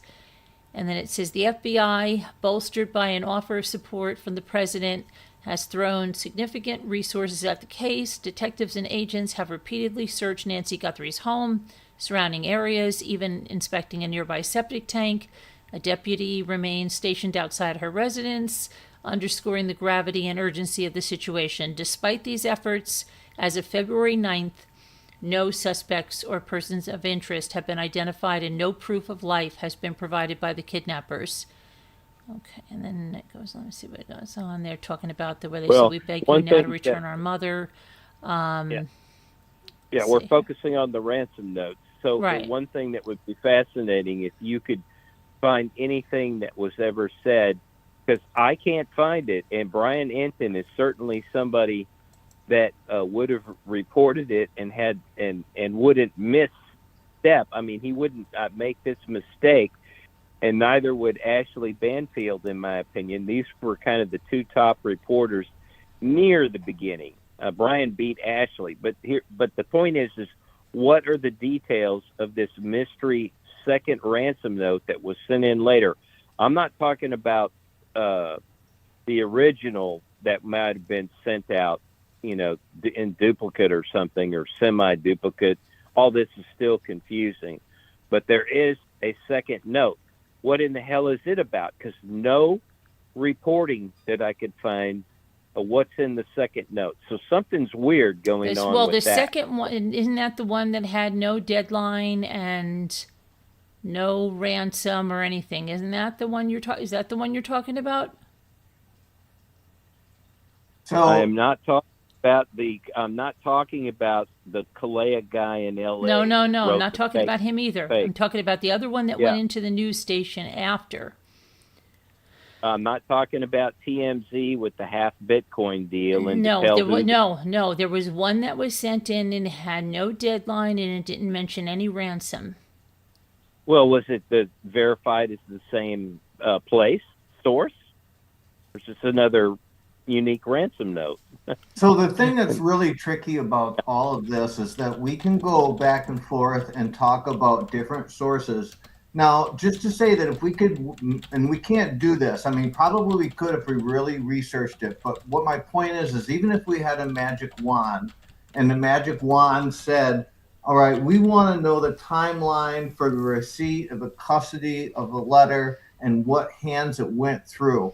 And then it says the FBI, bolstered by an offer of support from the president, has thrown significant resources at the case. Detectives and agents have repeatedly searched Nancy Guthrie's home, surrounding areas, even inspecting a nearby septic tank. A deputy remains stationed outside her residence, underscoring the gravity and urgency of the situation. Despite these efforts, as of February 9th, no suspects or persons of interest have been identified and no proof of life has been provided by the kidnappers. Okay, and then it goes on. Let's see what it goes on. They're talking about the way they say we beg you now to return our mother. Yeah, we're focusing on the ransom notes. So right. One thing that would be fascinating if you could find anything that was ever said, because I can't find it, and Brian Enton is certainly somebody that would have reported it and had and wouldn't misstep. I mean, he wouldn't make this mistake, and neither would Ashley Banfield, in my opinion. These were kind of the two top reporters near the beginning. Brian beat Ashley, but the point is what are the details of this mystery second ransom note that was sent in later? I'm not talking about the original that might have been sent out, in duplicate or something, or semi-duplicate. All this is still confusing. But there is a second note. What in the hell is it about? Because no reporting that I could find what's in the second note. So something's weird going on well, with the that. second one, isn't that the one that had no deadline and no ransom or anything? Isn't that the one you're talking? Is that the one you're talking about? So I am not talking about I'm not talking about the Kalea guy in L.A. No. I'm not talking about him either. fake. I'm talking about the other one that went into the news station after. I'm not talking about TMZ with the half Bitcoin deal. And No, there was one that was sent in and it had no deadline and it didn't mention any ransom. Well, was it the verified as the same place, source? Or is this another unique ransom note? So the thing that's really tricky about all of this is that we can go back and forth and talk about different sources. Now, just to say that if we could, and we can't do this, I mean, probably we could if we really researched it. But what my point is even if we had a magic wand and the magic wand said, all right, we want to know the timeline for the receipt of the custody of the letter and what hands it went through,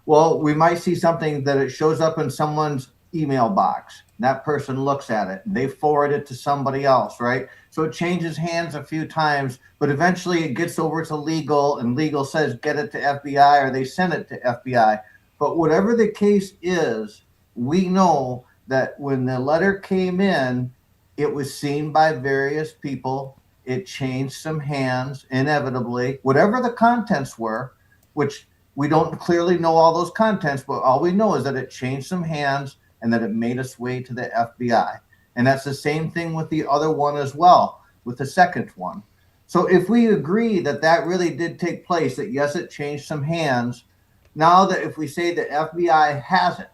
well, we might see something that it shows up in someone's email box. That person looks at it. They forward it to somebody else, right? So it changes hands a few times, but eventually it gets over to legal, and legal says get it to FBI, or they send it to FBI. But whatever the case is, we know that when the letter came in, it was seen by various people. It changed some hands, inevitably. Whatever the contents were, which we don't clearly know all those contents, but all we know is that it changed some hands, and that it made its way to the FBI. And that's the same thing with the other one as well, with the second one. So if we agree that that really did take place, that yes, it changed some hands, now that if we say the FBI has it,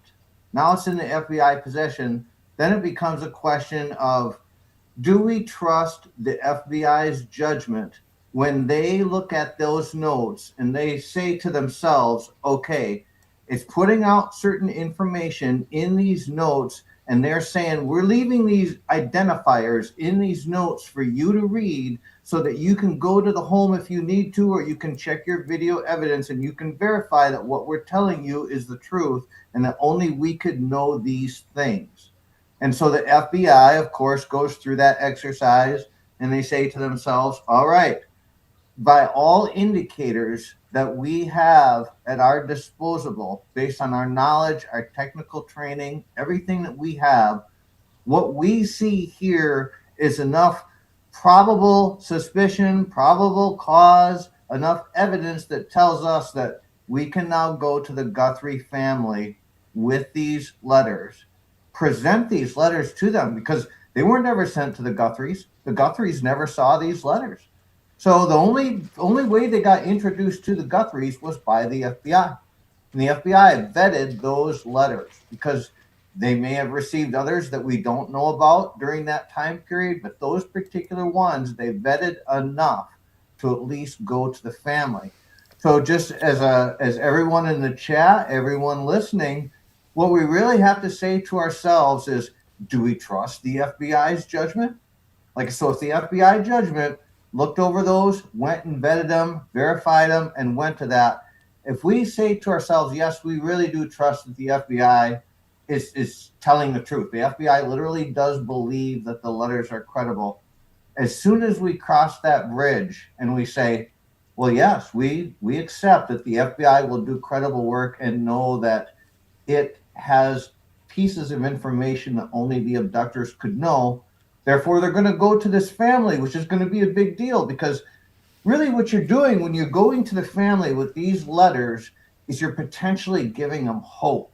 now it's in the FBI possession, then it becomes a question of, do we trust the FBI's judgment when they look at those notes and they say to themselves, okay, it's putting out certain information in these notes, and they're saying, we're leaving these identifiers in these notes for you to read so that you can go to the home if you need to, or you can check your video evidence and you can verify that what we're telling you is the truth and that only we could know these things. And so the FBI, of course, goes through that exercise and they say to themselves, all right, by all indicators that we have at our disposal, based on our knowledge, our technical training, everything that we have, what we see here is enough probable suspicion, probable cause, enough evidence that tells us that we can now go to the Guthrie family with these letters, present these letters to them, because they were never sent to the Guthries. The Guthries never saw these letters. So the only way they got introduced to the Guthries was by the FBI. And the FBI vetted those letters because they may have received others that we don't know about during that time period, but those particular ones, they vetted enough to at least go to the family. So just as everyone in the chat, everyone listening, what we really have to say to ourselves is, do we trust the FBI's judgment? Like, so if the FBI judgment looked over those, went and vetted them, verified them, and went to that, if we say to ourselves, yes, we really do trust that the FBI is telling the truth, the FBI literally does believe that the letters are credible, as soon as we cross that bridge and we say, well, yes, we accept that the FBI will do credible work and know that it has pieces of information that only the abductors could know. Therefore, they're going to go to this family, which is going to be a big deal, because really what you're doing when you're going to the family with these letters is you're potentially giving them hope.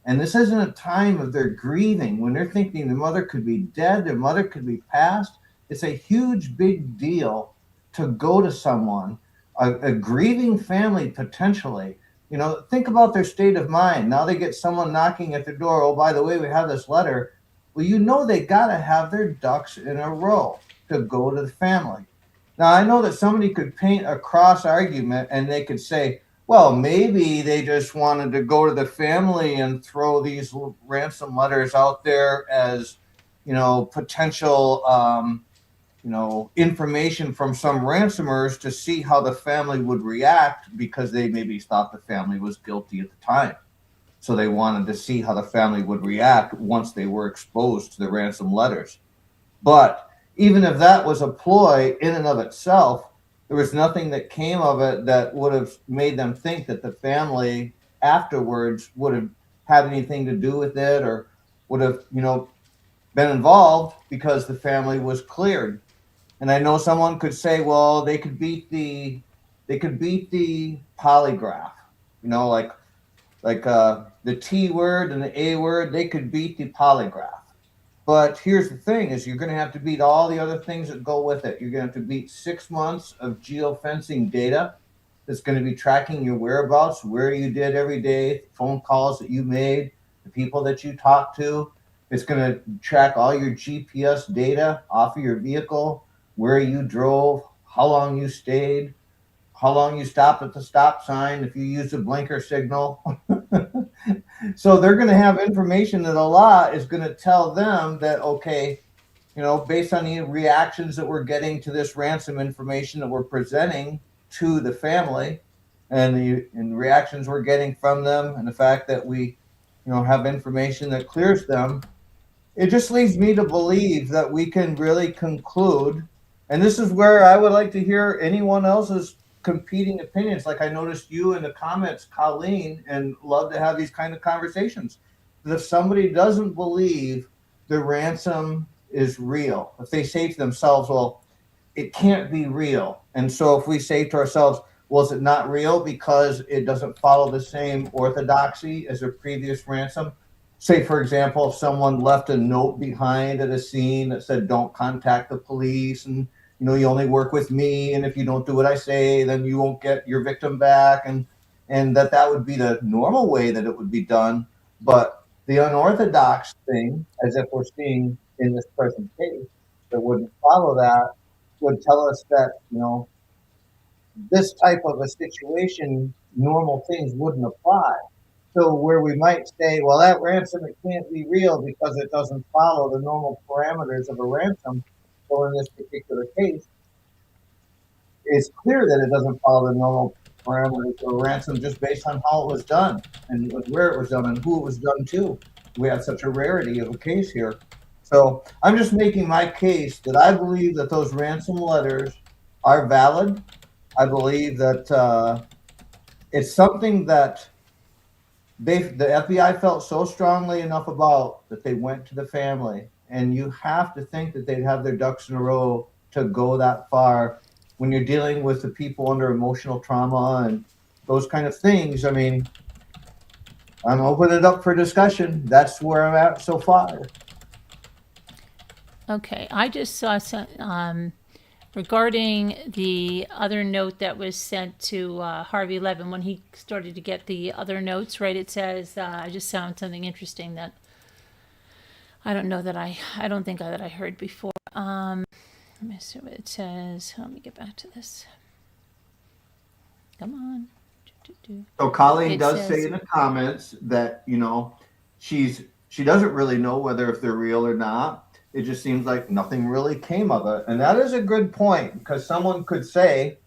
And this isn't a time of their grieving, when they're thinking their mother could be dead, their mother could be passed. It's a huge, big deal to go to someone, a grieving family potentially. You know, think about their state of mind. Now they get someone knocking at their door. Oh, by the way, we have this letter. Well, you know, they got to have their ducks in a row to go to the family. Now, I know that somebody could paint a cross argument and they could say, well, maybe they just wanted to go to the family and throw these ransom letters out there as, you know, potential, information from some ransomers to see how the family would react, because they maybe thought the family was guilty at the time. So they wanted to see how the family would react once they were exposed to the ransom letters. But even if that was a ploy in and of itself, there was nothing that came of it that would have made them think that the family afterwards would have had anything to do with it, or would have, been involved, because the family was cleared. And I know someone could say, well, they could beat the polygraph, like the T word and the A word, they could beat the polygraph. But here's the thing, is you're going to have to beat all the other things that go with it. You're going to have to beat 6 months of geofencing data that's going to be tracking your whereabouts, where you did every day, phone calls that you made, the people that you talked to. It's going to track all your GPS data off of your vehicle, where you drove, how long you stayed, how long you stopped at the stop sign, if you used a blinker signal. So they're going to have information that a lot is going to tell them that, okay, based on the reactions that we're getting to this ransom information that we're presenting to the family, and the reactions we're getting from them, and the fact that we, have information that clears them, it just leads me to believe that we can really conclude. And this is where I would like to hear anyone else's competing opinions. Like I noticed you in the comments, Colleen, and love to have these kind of conversations. That if somebody doesn't believe the ransom is real, if they say to themselves, well, it can't be real. And so if we say to ourselves, well, is it not real because it doesn't follow the same orthodoxy as a previous ransom? say, for example, if someone left a note behind at a scene that said, don't contact the police, and, you know, you only work with me, and if you don't do what I say, then you won't get your victim back, and that would be the normal way that it would be done. But the unorthodox thing, as if we're seeing in this present case, that wouldn't follow that, would tell us that, you know, this type of a situation, normal things wouldn't apply. So where we might say, well, that ransom, it can't be real because it doesn't follow the normal parameters of a ransom. So in this particular case, it's clear that it doesn't follow the normal parameters of a ransom just based on how it was done and where it was done and who it was done to. We have such a rarity of a case here. So I'm just making my case that I believe that those ransom letters are valid. I believe that it's something that the FBI felt so strongly enough about that they went to the family. And you have to think that they'd have their ducks in a row to go that far when you're dealing with the people under emotional trauma and those kind of things. I mean, I'm opening it up for discussion. That's where I'm at so far. Okay, I just saw some regarding the other note that was sent to Harvey Levin when he started to get the other notes. Right, it says I just found something interesting that I don't know that I don't think that I heard before. Let me see what it says. Let me get back to this. Come on. So Colleen It does says- say in the comments that, you know, she doesn't really know whether if they're real or not. It just seems like nothing really came of it. And that is a good point, because someone could say,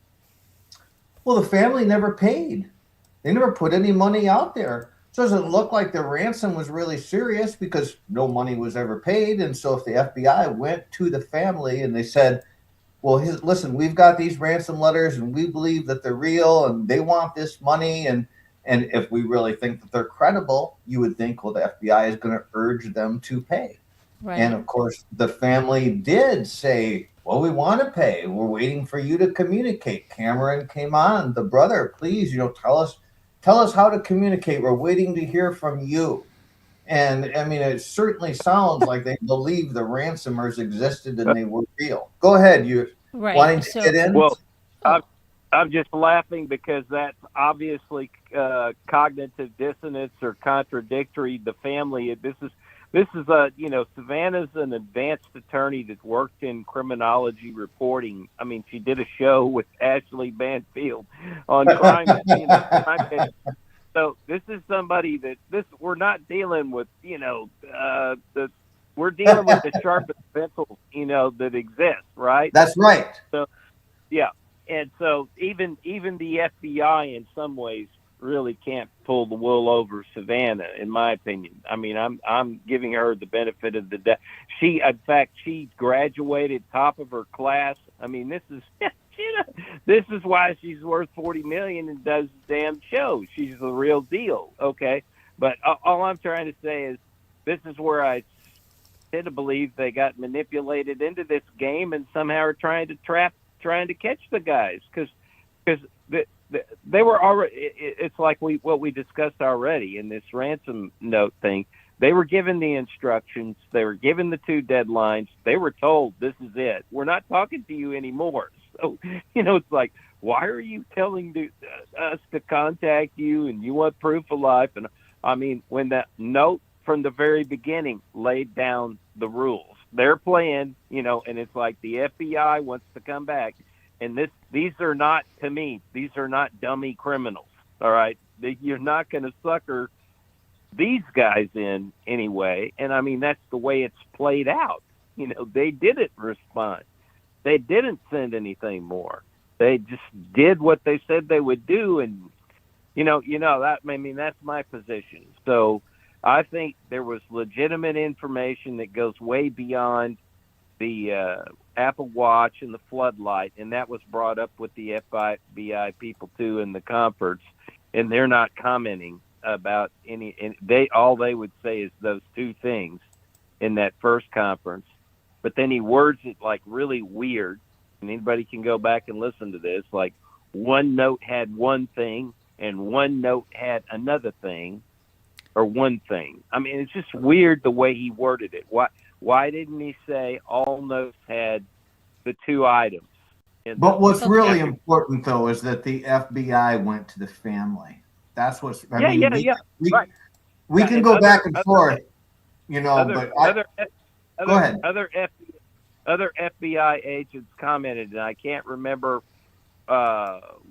well, the family never paid. They never put any money out there. So it doesn't look like the ransom was really serious because no money was ever paid. And so if the FBI went to the family and they said, well, listen, we've got these ransom letters and we believe that they're real and they want this money. And if we really think that they're credible, you would think, well, the FBI is going to urge them to pay. Right. And of course, the family did say, well, we want to pay. We're waiting for you to communicate. Cameron came on, the brother, please, you know, tell us how to communicate. We're waiting to hear from you. And I mean, it certainly sounds like they believe the ransomers existed and they were real. Go ahead, you Right. wanting to get in? Well, I'm just laughing because that's obviously cognitive dissonance or contradictory. The family, this is you know, Savannah's an advanced attorney that worked in criminology reporting. I mean, she did a show with Ashley Banfield on crime. So this is somebody that we're not dealing with, you know, we're dealing with the sharpest pencils, you know, that exist, right? That's right. So, yeah. And so even the FBI in some ways really can't pull the wool over Savannah, in my opinion. I mean, I'm giving her the benefit of the doubt. In fact, she graduated top of her class. I mean, this is why she's worth $40 million and does the damn show. She's the real deal. Okay. But all I'm trying to say is this is where I tend to believe they got manipulated into this game and somehow are trying to catch the guys because they were already. It's like what we discussed already in this ransom note thing. They were given the instructions. They were given the 2 deadlines. They were told, this is it. We're not talking to you anymore. So, you know, it's like, why are you telling us to contact you and you want proof of life? And I mean, when that note from the very beginning laid down the rules, they're playing, you know, and it's like the FBI wants to come back. And these are not, to me, these are not dummy criminals. All right. You're not going to sucker these guys in anyway. And I mean, that's the way it's played out. You know, they didn't respond. They didn't send anything more. They just did what they said they would do. And, you know, that, I mean, that's my position. So I think there was legitimate information that goes way beyond the Apple Watch and the floodlight, and that was brought up with the FBI people too in the conference, and they're not commenting about any. And all they would say is those 2 things in that first conference, but then he words it like really weird, and anybody can go back and listen to this. Like one note had one thing, and one note had another thing, or one thing. I mean, it's just weird the way he worded it. Why didn't he say all notes had the 2 items? But what's really important, though, is that the FBI went to the family. That's what's. I mean, right. We can go back and forth, you know. Go ahead. Other FBI agents commented, and I can't remember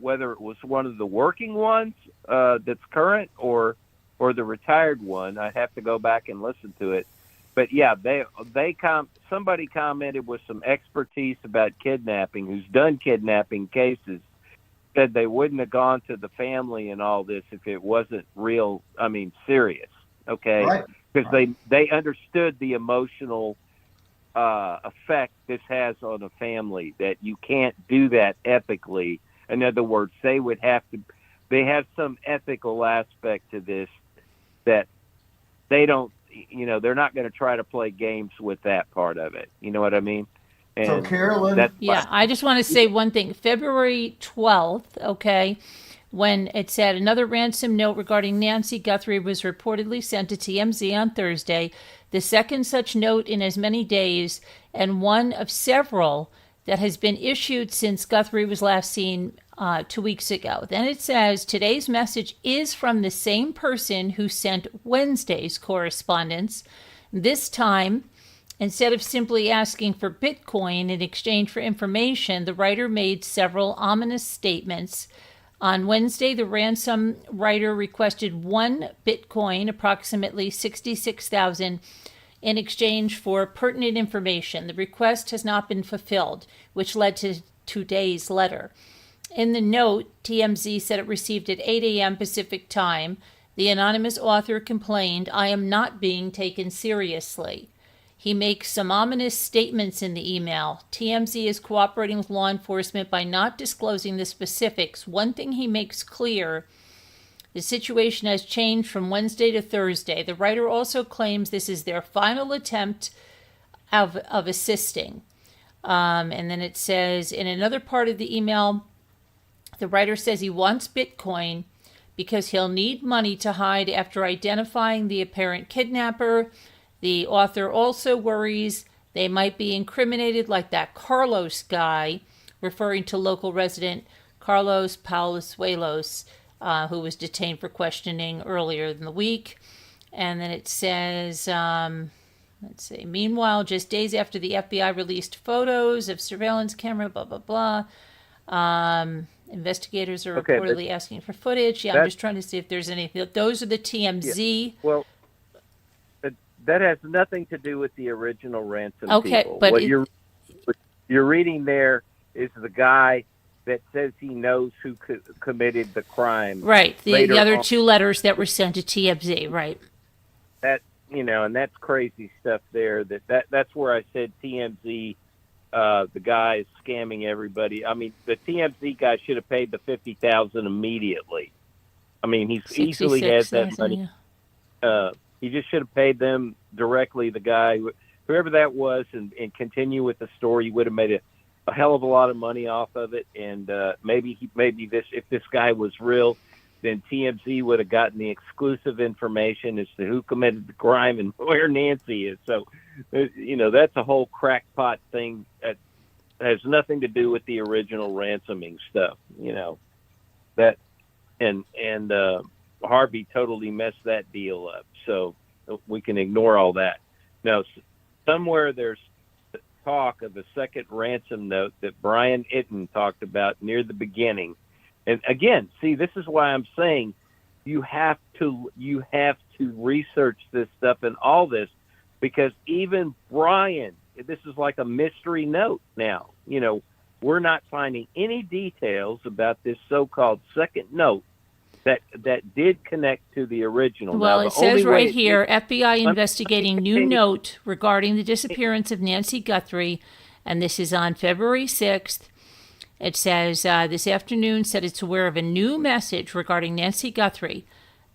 whether it was one of the working ones that's current or the retired one. I'd have to go back and listen to it. But yeah, somebody commented with some expertise about kidnapping, who's done kidnapping cases, said they wouldn't have gone to the family and all this if it wasn't real. I mean, serious. Okay, because they understood the emotional effect this has on a family, that you can't do that ethically. In other words, they have some ethical aspect to this that they don't. You know, they're not going to try to play games with that part of it. You know what I mean? And so, Carolyn. I just want to say one thing. February 12th, okay, when it said another ransom note regarding Nancy Guthrie was reportedly sent to TMZ on Thursday, the second such note in as many days, and one of several that has been issued since Guthrie was last seen 2 weeks ago. Then it says, today's message is from the same person who sent Wednesday's correspondence. This time, instead of simply asking for Bitcoin in exchange for information, the writer made several ominous statements. On Wednesday, the ransom writer requested 1 Bitcoin, approximately 66,000, in exchange for pertinent information. The request has not been fulfilled, which led to today's letter. In the note, TMZ said it received at 8 a.m. Pacific time. The anonymous author complained, "I am not being taken seriously." He makes some ominous statements in the email. TMZ is cooperating with law enforcement by not disclosing the specifics. One thing he makes clear, the situation has changed from Wednesday to Thursday. The writer also claims this is their final attempt of assisting. And then it says, in another part of the email, the writer says he wants Bitcoin because he'll need money to hide after identifying the apparent kidnapper. The author also worries they might be incriminated like that Carlos guy, referring to local resident Carlos Palazuelos, who was detained for questioning earlier in the week. And then it says, let's see, meanwhile, just days after the FBI released photos of surveillance camera, blah, blah, blah. Investigators are reportedly asking for footage. I'm just trying to see if there's anything. Those are the TMZ. Yeah, well, that has nothing to do with the original ransom people. But what you're reading there is the guy that says he knows who committed the crime. Right. The other 2 letters that were sent to TMZ. Right. That, you know, and that's crazy stuff there. That's where I said TMZ. The guy is scamming everybody. I mean, the TMZ guy should have paid the $50,000 immediately. I mean, he's easily has that money. Yeah. He just should have paid them directly. The guy, whoever that was, and continue with the story. He would have made a hell of a lot of money off of it. And maybe if this guy was real, then TMZ would have gotten the exclusive information as to who committed the crime and where Nancy is. So, you know, that's a whole crackpot thing that has nothing to do with the original ransoming stuff. You know, that and Harvey totally messed that deal up. So we can ignore all that. Now, somewhere there's talk of a second ransom note that Brian Itten talked about near the beginning. And again, see, this is why I'm saying you have to research this stuff and all this, because even Brian, this is like a mystery note now. You know, we're not finding any details about this so-called second note that did connect to the original. Well, now, it says right here, FBI investigating new note regarding the disappearance of Nancy Guthrie, and this is on February 6th. It says, this afternoon said it's aware of a new message regarding Nancy Guthrie,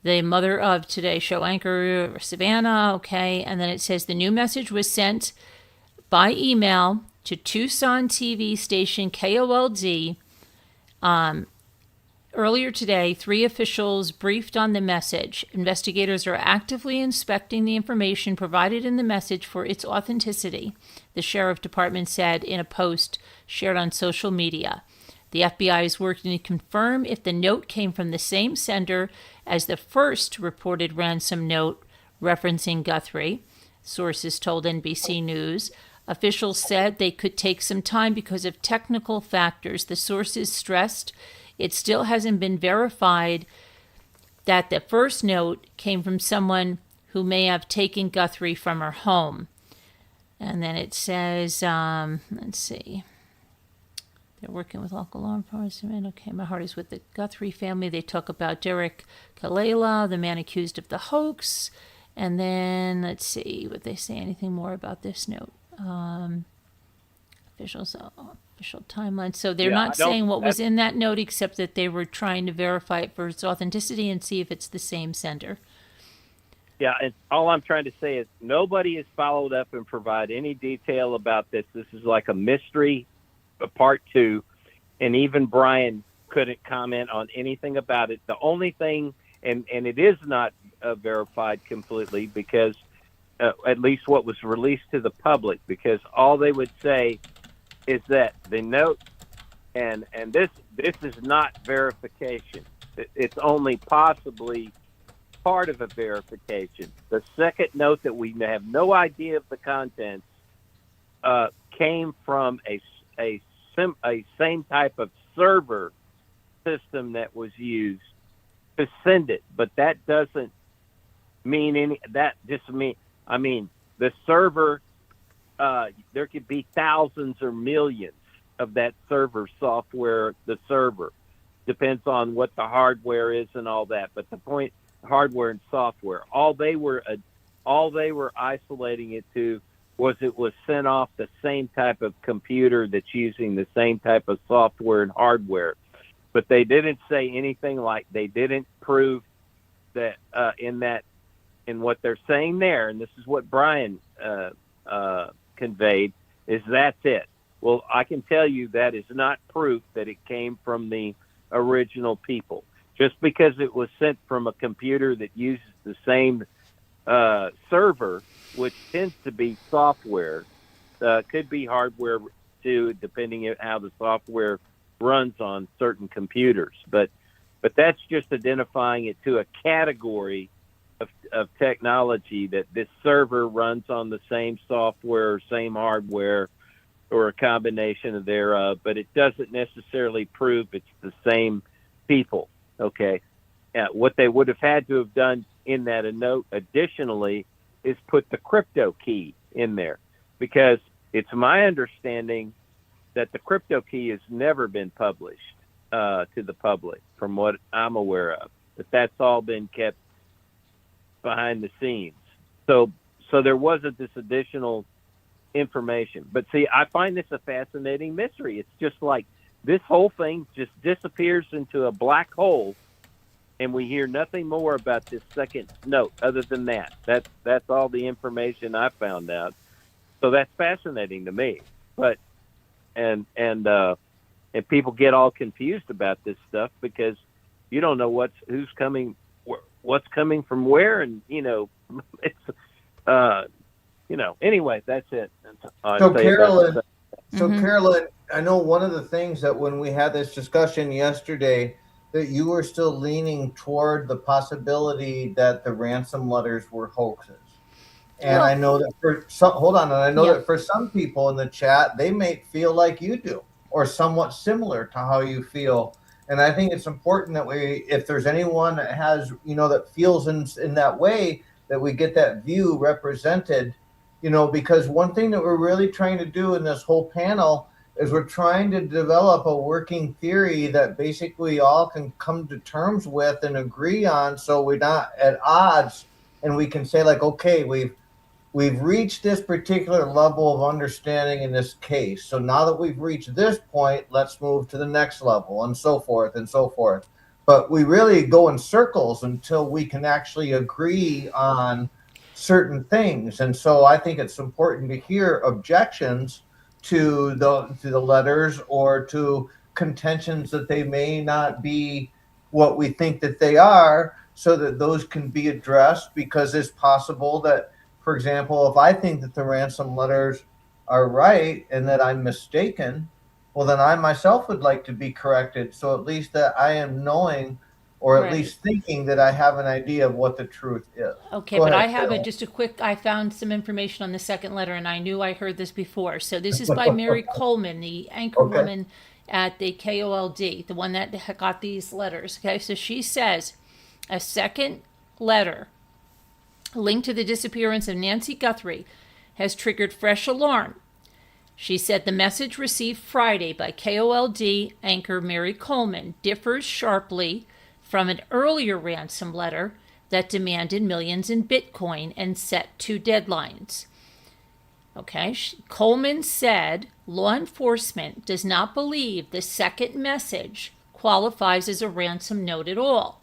the mother of Today Show anchor Savannah, okay, and then it says the new message was sent by email to Tucson TV station KOLD, earlier today, 3 officials briefed on the message. Investigators are actively inspecting the information provided in the message for its authenticity, the sheriff department said in a post shared on social media. The FBI is working to confirm if the note came from the same sender as the first reported ransom note referencing Guthrie, sources told NBC News. Officials said they could take some time because of technical factors. The sources stressed it still hasn't been verified that the first note came from someone who may have taken Guthrie from her home. And then it says, let's see. They're working with local law enforcement. Okay, my heart is with the Guthrie family. They talk about Derek Kalela, the man accused of the hoax. And then, let's see, would they say anything more about this note? Official timeline. So they're not saying what was in that note, except that they were trying to verify it for its authenticity and see if it's the same sender. Yeah, and all I'm trying to say is nobody has followed up and provide any detail about this. This is like a mystery, part 2, and even Brian couldn't comment on anything about it. The only thing, and it is not verified completely, because at least what was released to the public, because all they would say is that the note, and this is not verification. It's only possibly part of a verification. The second note that we have no idea of the contents came from a same type of server system that was used to send it, but that doesn't mean any. That just mean the server. There could be thousands or millions of that server software. The server depends on what the hardware is and all that. But the point, hardware and software, all they were isolating it to was it was sent off the same type of computer that's using the same type of software and hardware. But they didn't say anything like, they didn't prove that in what they're saying there, and this is what Brian conveyed, is that's it. Well, I can tell you that is not proof that it came from the original people. Just because it was sent from a computer that uses the same server, which tends to be software, could be hardware too, depending on how the software runs on certain computers. But that's just identifying it to a category of technology, that this server runs on the same software or same hardware or a combination of thereof, but it doesn't necessarily prove it's the same people. Okay. What they would have had to have done in that note additionally is put the crypto key in there, because it's my understanding that the crypto key has never been published to the public, from what I'm aware of. But that's all been kept behind the scenes. So there wasn't this additional information. But see, I find this a fascinating mystery. It's just like this whole thing just disappears into a black hole, and we hear nothing more about this second note other than that. That's all the information I found out. So that's fascinating to me. But and people get all confused about this stuff because you don't know what's coming from where, and it's anyway, that's it. So Carolyn, Carolyn, I know one of the things that when we had this discussion yesterday, that you were still leaning toward the possibility that the ransom letters were hoaxes. And I know that for some people in the chat, they may feel like you do, or somewhat similar to how you feel. And I think it's important that if there's anyone that has, that feels in that way, that we get that view represented, because one thing that we're really trying to do in this whole panel is we're trying to develop a working theory that basically all can come to terms with and agree on, so we're not at odds, and we can say, like, okay, we've reached this particular level of understanding in this case. So now that we've reached this point, let's move to the next level, and so forth and so forth. But we really go in circles until we can actually agree on certain things. And so I think it's important to hear objections to the letters, or to contentions that they may not be what we think that they are so that those can be addressed, because it's possible that, for example, if I think that the ransom letters are right and that I'm mistaken, well, then I myself would like to be corrected. So at least that I am knowing, or at Right. least thinking that I have an idea of what the truth is. Okay, Go but ahead, I have Carol. just a quick, I found some information on the second letter and I knew I heard this before. So this is by Mary Coleman, the anchor Okay. woman at the KOLD, the one that got these letters. Okay, so she says a second letter linked to the disappearance of Nancy Guthrie has triggered fresh alarm. She said the message received Friday by KOLD anchor Mary Coleman differs sharply from an earlier ransom letter that demanded millions in Bitcoin and set 2 deadlines. Okay, Coleman said law enforcement does not believe the second message qualifies as a ransom note at all.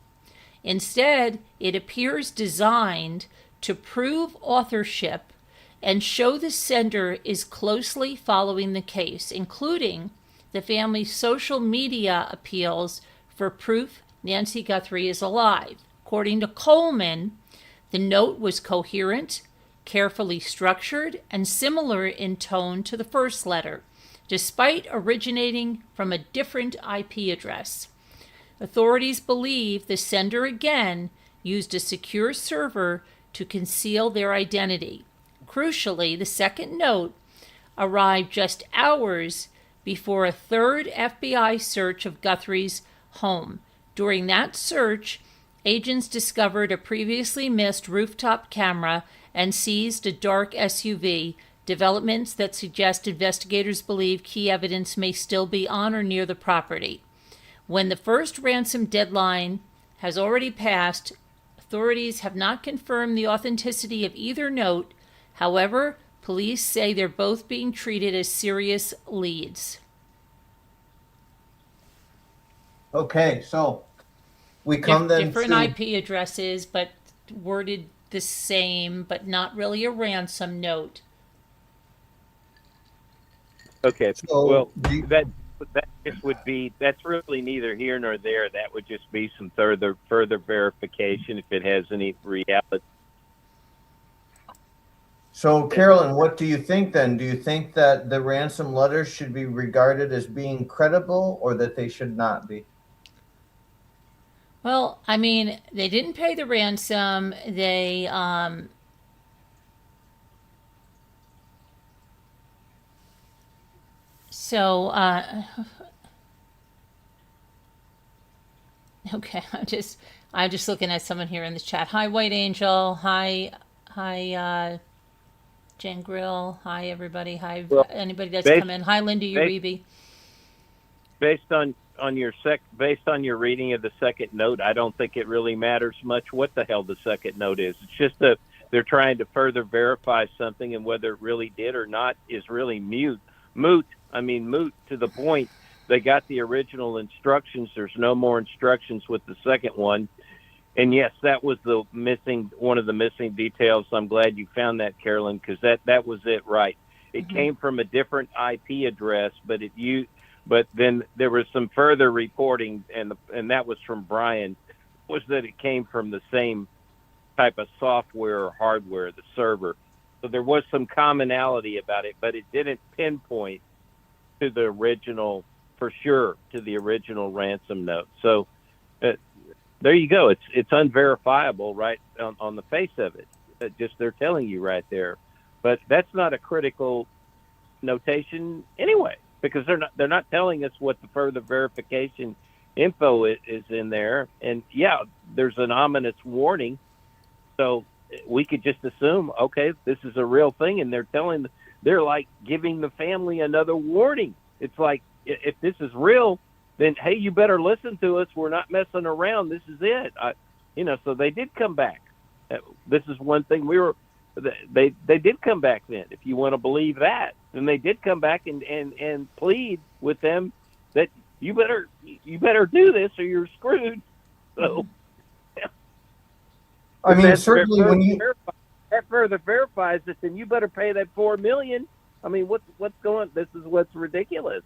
Instead, it appears designed to prove authorship and show the sender is closely following the case, including the family's social media appeals for proof Nancy Guthrie is alive. According to Coleman, the note was coherent, carefully structured, and similar in tone to the first letter, despite originating from a different IP address. Authorities believe the sender again used a secure server to conceal their identity. Crucially, the second note arrived just hours before a third FBI search of Guthrie's home. During that search, agents discovered a previously missed rooftop camera and seized a dark SUV, developments that suggest investigators believe key evidence may still be on or near the property. When the first ransom deadline has already passed, authorities have not confirmed the authenticity of either note. However, police say they're both being treated as serious leads. Okay, so we come then Different to IP addresses, but worded the same, but not really a ransom note. Okay. So Well, the- that just would be, that's really neither here nor there. That would just be some further verification if it has any reality. So, Carolyn, what do you think then? Do you think that the ransom letters should be regarded as being credible, or that they should not be? Well, I mean, they didn't pay the ransom. They so okay, I'm just looking at someone here in the chat. Hi, White Angel. Hi, Jen Grill. Hi, everybody. Hi, Well, anybody that's based- come in. Hi, Linda Uribe. Based on your reading of the second note, I don't think it really matters much what the hell the second note is. It's just that they're trying to further verify something, and whether it really did or not is really moot. I mean, moot to the point. They got the original instructions. There's no more instructions with the second one. And yes, that was one of the missing details. I'm glad you found that, Carolyn, because that was it, right? It came from a different IP address, but then there was some further reporting, and that was from Brian, was that it came from the same type of software or hardware, the server. So there was some commonality about it, but it didn't pinpoint to the original, for sure, to the original ransom note. So there you go. It's unverifiable, right, on the face of it. Just they're telling you right there. But that's not a critical notation anyway, because they're not telling us what the further verification info is in there. And yeah, there's an ominous warning, so we could just assume, okay, this is a real thing, and they're like giving the family another warning. It's like, if this is real, then hey, you better listen to us. We're not messing around. This is it. So they did come back. This is one thing they did come back then. If you want to believe that, then they did come back and plead with them that you better do this or you're screwed. So, I mean, certainly when that further verifies it, then you better pay that $4 million. I mean, what's going? This is what's ridiculous,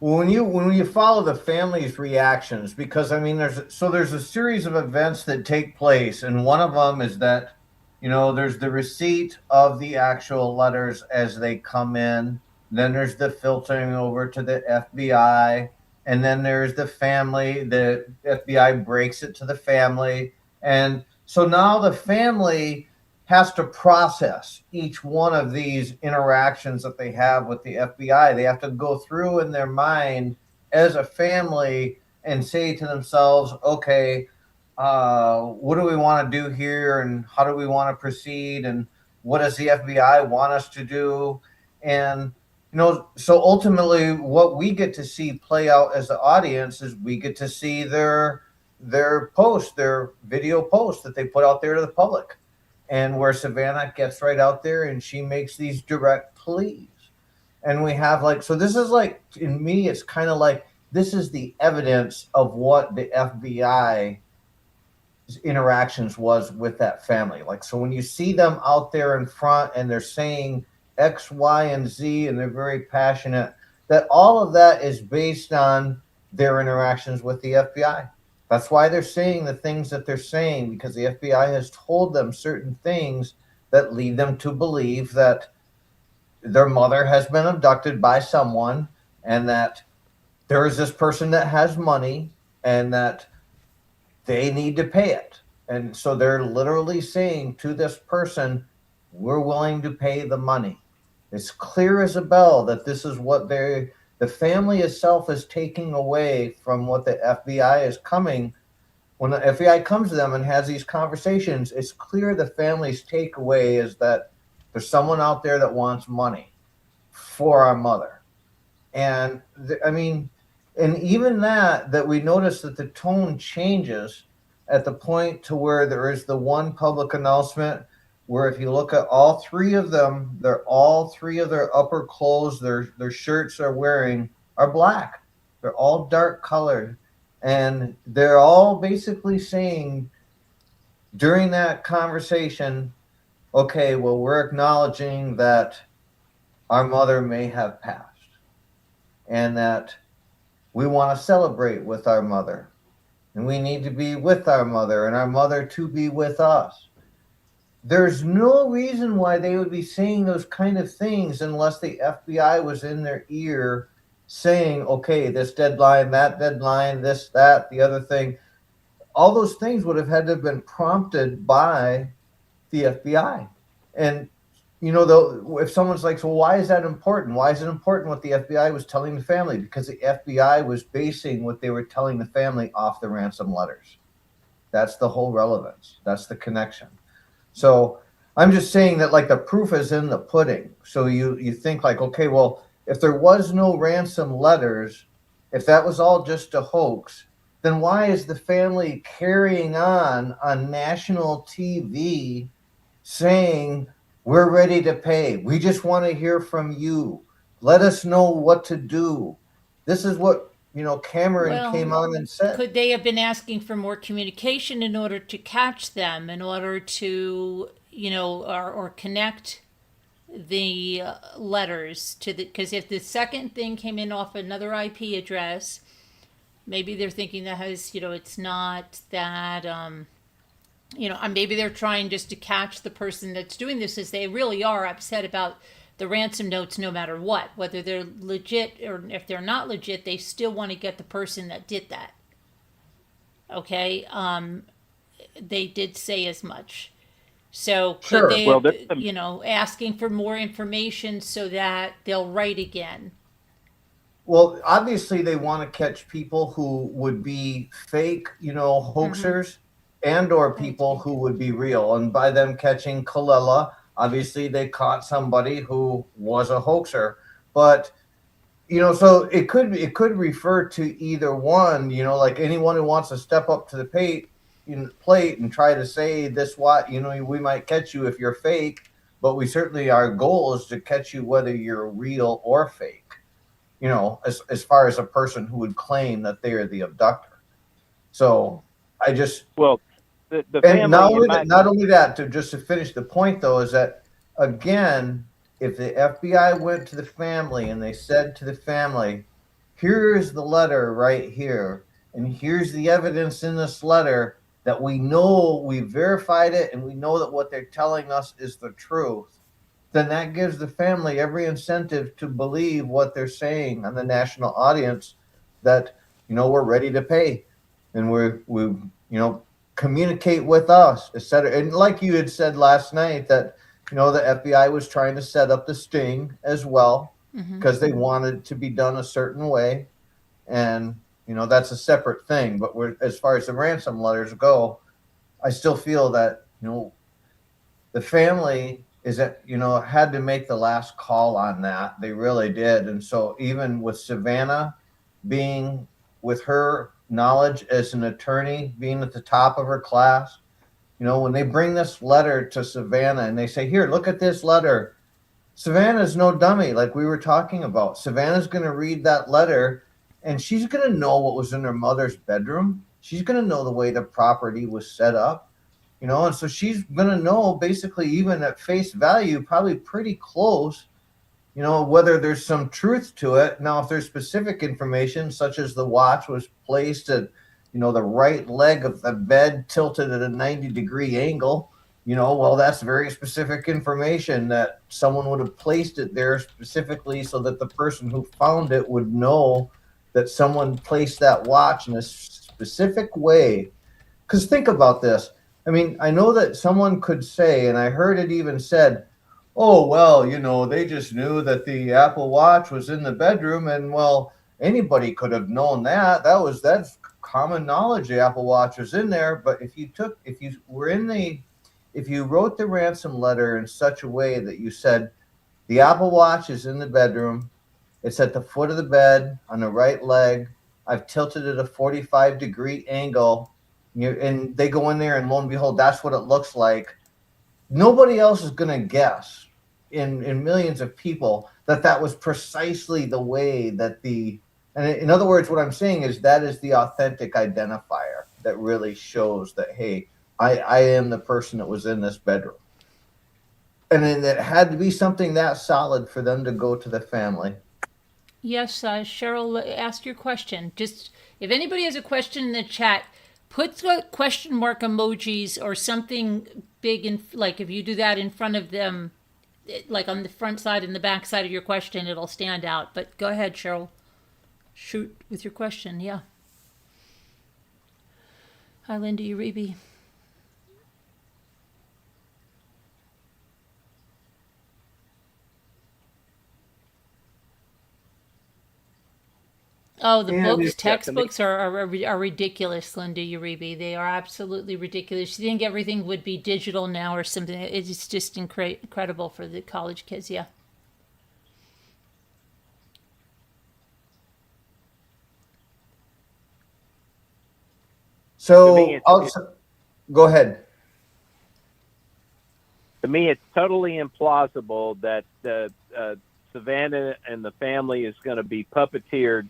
Well, when you follow the family's reactions, because I mean, there's a series of events that take place, and one of them is that, there's the receipt of the actual letters as they come in. Then there's the filtering over to the FBI, and then there's the family. The FBI breaks it to the family, and so now the family has to process each one of these interactions that they have with the FBI. They have to go through in their mind as a family and say to themselves, okay, what do we want to do here, and how do we want to proceed, and what does the FBI want us to do? And so ultimately what we get to see play out as the audience is we get to see their post, their video post that they put out there to the public, and where Savannah gets right out there and she makes these direct pleas. And we have so this is in me, it's kind of like this is the evidence of what the FBI interactions was with that family. So when you see them out there in front and they're saying X, Y, and Z, and they're very passionate, that all of that is based on their interactions with the FBI. That's why they're saying the things that they're saying, because the FBI has told them certain things that lead them to believe that their mother has been abducted by someone, and that there is this person that has money and that they need to pay it. And so they're literally saying to this person, we're willing to pay the money. It's clear as a bell that this is what the family itself is taking away from what the FBI is coming. When the FBI comes to them and has these conversations, it's clear the family's takeaway is that there's someone out there that wants money for our mother. And I mean, and even that we notice that the tone changes at the point to where there is the one public announcement where if you look at all three of them, all three of their upper clothes, their shirts are wearing are black. They're all dark colored. And they're all basically saying during that conversation, okay, well, we're acknowledging that our mother may have passed and that we want to celebrate with our mother, and we need to be with our mother and our mother to be with us. There's no reason why they would be saying those kind of things unless the FBI was in their ear saying, okay, this deadline, that deadline, this, that, the other thing. All those things would have had to have been prompted by the FBI. And, if someone's like, so why is that important? Why is it important what the FBI was telling the family? Because the FBI was basing what they were telling the family off the ransom letters. That's the whole relevance. That's the connection. So I'm just saying that the proof is in the pudding. So you think okay, well, if there was no ransom letters, if that was all just a hoax, then why is the family carrying on national TV saying, we're ready to pay. We just want to hear from you. Let us know what to do. This is what, Cameron came on and said. Could they have been asking for more communication in order to catch them, in order to, or connect the letters to because if the second thing came in off another IP address, maybe they're thinking that has, it's not that, maybe they're trying just to catch the person that's doing this, as they really are upset about the ransom notes no matter what. Whether they're legit or if they're not legit, they still want to get the person that did that. Okay? They did say as much. So could they, asking for more information so that they'll write again? Well, obviously they want to catch people who would be fake, hoaxers, and or people who would be real. And by them catching Kalila, obviously they caught somebody who was a hoaxer. But so it could refer to either one. Anyone who wants to step up to the plate and try to say this, we might catch you if you're fake, but we certainly, our goal is to catch you whether you're real or fake. As far as a person who would claim that they are the abductor. So I just the family, and not only that, to finish the point though, is that again, if the FBI went to the family and they said to the family, here is the letter right here, and here's the evidence in this letter that we know we verified it and we know that what they're telling us is the truth, then that gives the family every incentive to believe what they're saying on the national audience, that, you know, we're ready to pay and we you know, communicate with us, etc. And like you had said last night, that, you know, the FBI was trying to set up the sting as well because they wanted it to be done a certain way. And, you know, that's a separate thing. But as far as the ransom letters go, I still feel that, you know, the family is that, you know, had to make the last call on that. They really did. And so even with Savannah being, with her knowledge as an attorney, being at the top of her class, you know, when they bring this letter to Savannah and they say, here, look at this letter. Savannah's no dummy, like we were talking about. Savannah's going to read that letter and she's going to know what was in her mother's bedroom. She's going to know the way the property was set up, you know, and so she's going to know basically, even at face value, probably pretty close, you know, whether there's some truth to it. Now, if there's specific information, such as the watch was placed at, you know, the right leg of the bed tilted at a 90-degree angle, you know, well, that's very specific information that someone would have placed it there specifically so that the person who found it would know that someone placed that watch in a specific way. Because think about this. I mean, I know that someone could say, and I heard it even said, oh, well, you know, they just knew that the Apple Watch was in the bedroom, and well, anybody could have known that. That's common knowledge. The Apple Watch was in there. But if you wrote the ransom letter in such a way that you said the Apple Watch is in the bedroom, it's at the foot of the bed on the right leg, I've tilted it at a 45-degree angle, and they go in there and lo and behold, that's what it looks like. Nobody else is going to guess in millions of people that was precisely the way that and in other words, what I'm saying is that is the authentic identifier that really shows that, hey, I am the person that was in this bedroom. And then it had to be something that solid for them to go to the family. Yes, Cheryl, ask your question. Just if anybody has a question in the chat, put the question mark emojis or something big, in, like if you do that in front of them, like on the front side and the back side of your question, it'll stand out. But go ahead, Cheryl. Shoot with your question, yeah. Hi, Linda Uribe. Oh, the books, textbooks are ridiculous, Linda Uribe. They are absolutely ridiculous. You think everything would be digital now or something? It's just incredible for the college kids, yeah. So, go ahead. To me, it's totally implausible that Savannah and the family is going to be puppeteered,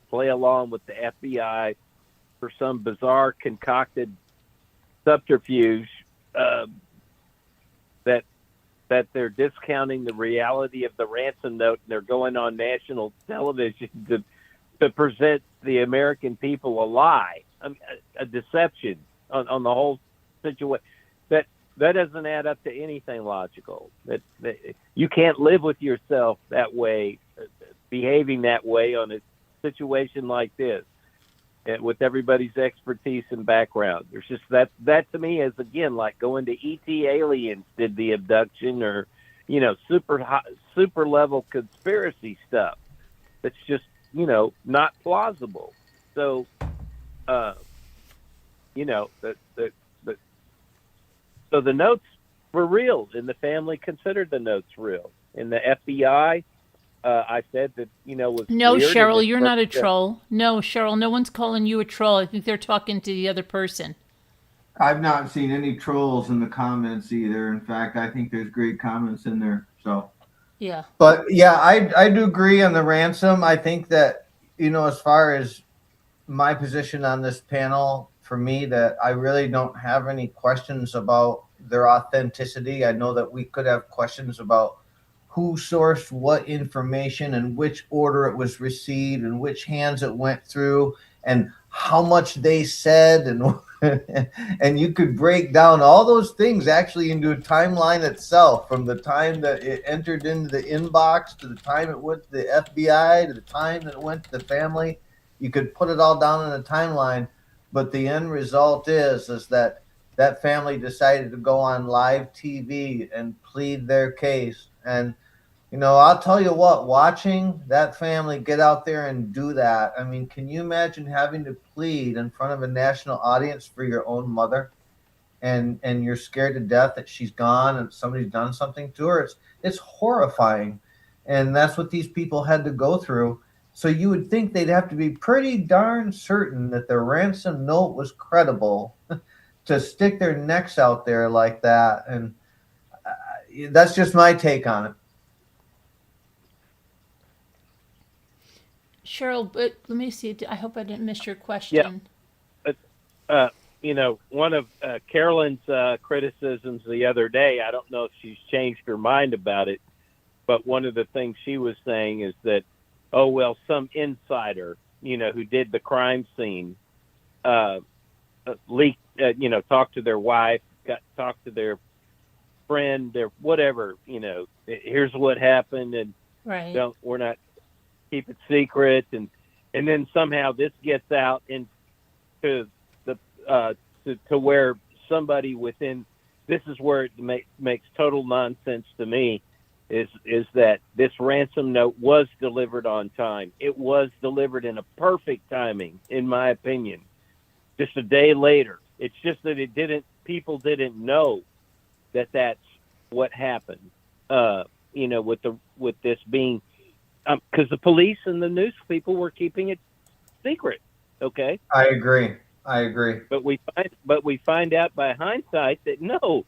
play along with the FBI for some bizarre concocted subterfuge that they're discounting the reality of the ransom note, and they're going on national television to present the American people a lie, a deception on the whole situation. That doesn't add up to anything logical. That you can't live with yourself that way, behaving that way on a situation like this, with everybody's expertise and background. There's just that to me is, again, like going to ET aliens did the abduction, or, you know, super level conspiracy stuff. That's just, you know, not plausible. So, you know, so the notes were real, and the family considered the notes real. And the FBI, I said that, you know, was no, weird, Cheryl, you're not a troll. No, Cheryl, no one's calling you a troll. I think they're talking to the other person. I've not seen any trolls in the comments either. In fact, I think there's great comments in there. So, yeah. But yeah, I do agree on the ransom. I think that, you know, as far as my position on this panel, for me, that I really don't have any questions about their authenticity. I know that we could have questions about who sourced what information and which order it was received and which hands it went through and how much they said, and and you could break down all those things actually into a timeline itself, from the time that it entered into the inbox to the time it went to the FBI to the time that it went to the family. You could put it all down in a timeline, but the end result is that that family decided to go on live TV and plead their case. And I'll tell you what, watching that family get out there and do that, I mean, can you imagine having to plead in front of a national audience for your own mother, and you're scared to death that she's gone and somebody's done something to her? It's horrifying. And that's what these people had to go through. So you would think they'd have to be pretty darn certain that the ransom note was credible to stick their necks out there like that. And that's just my take on it. Cheryl, but let me see. I hope I didn't miss your question. Yeah. One of Carolyn's criticisms the other day, I don't know if she's changed her mind about it, but one of the things she was saying is that, oh, well, some insider, who did the crime scene, leaked, talked to their wife, talked to their friend, their whatever, here's what happened, and right. we're not, keep it secret, and then somehow this gets out into the to where somebody within, this is where it makes total nonsense to me, is that this ransom note was delivered on time. It was delivered in a perfect timing, in my opinion, just a day later. It's just that people didn't know that that's what happened, with this being, because the police and the news people were keeping it secret. Okay. I agree. But we find out by hindsight that no,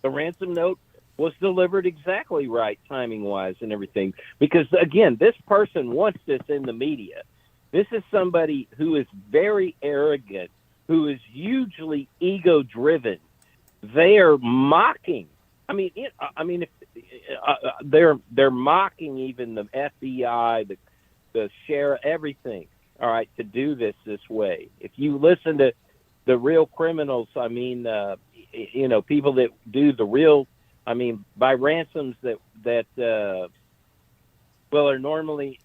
the ransom note was delivered exactly right, timing wise and everything. Because again, this person wants this in the media. This is somebody who is very arrogant, who is hugely ego driven. They are mocking. They're mocking even the FBI, the sheriff, everything. All right, to do this way. If you listen to the real criminals, people that do the real, by ransoms that are normally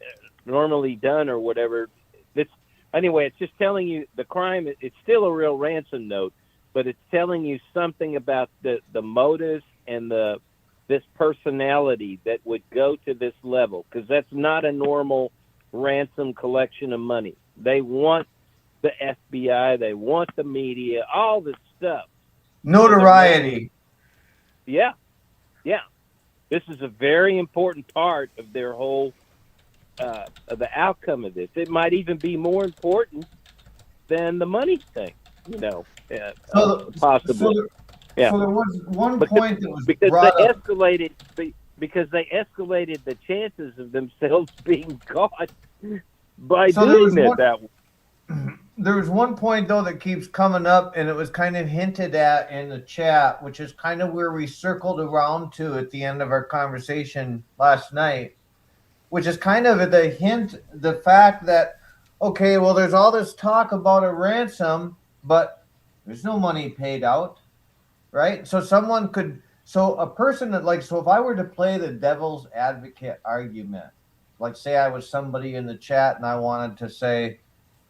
done or whatever. It's just telling you the crime. It's still a real ransom note, but it's telling you something about the motives and this personality that would go to this level, because that's not a normal ransom collection of money. They want the FBI, they want the media, all this stuff. Notoriety. Yeah. This is a very important part of their whole, of the outcome of this. It might even be more important than the money thing, possibly. So there was one point that was because brought they up. escalated the chances of themselves being caught by doing it that way. There was one point though that keeps coming up, and it was kind of hinted at in the chat, which is kind of where we circled around to at the end of our conversation last night, which is kind of the hint, the fact that, okay, well, there's all this talk about a ransom, but there's no money paid out. Right? So a person that so if I were to play the devil's advocate argument, like say I was somebody in the chat and I wanted to say,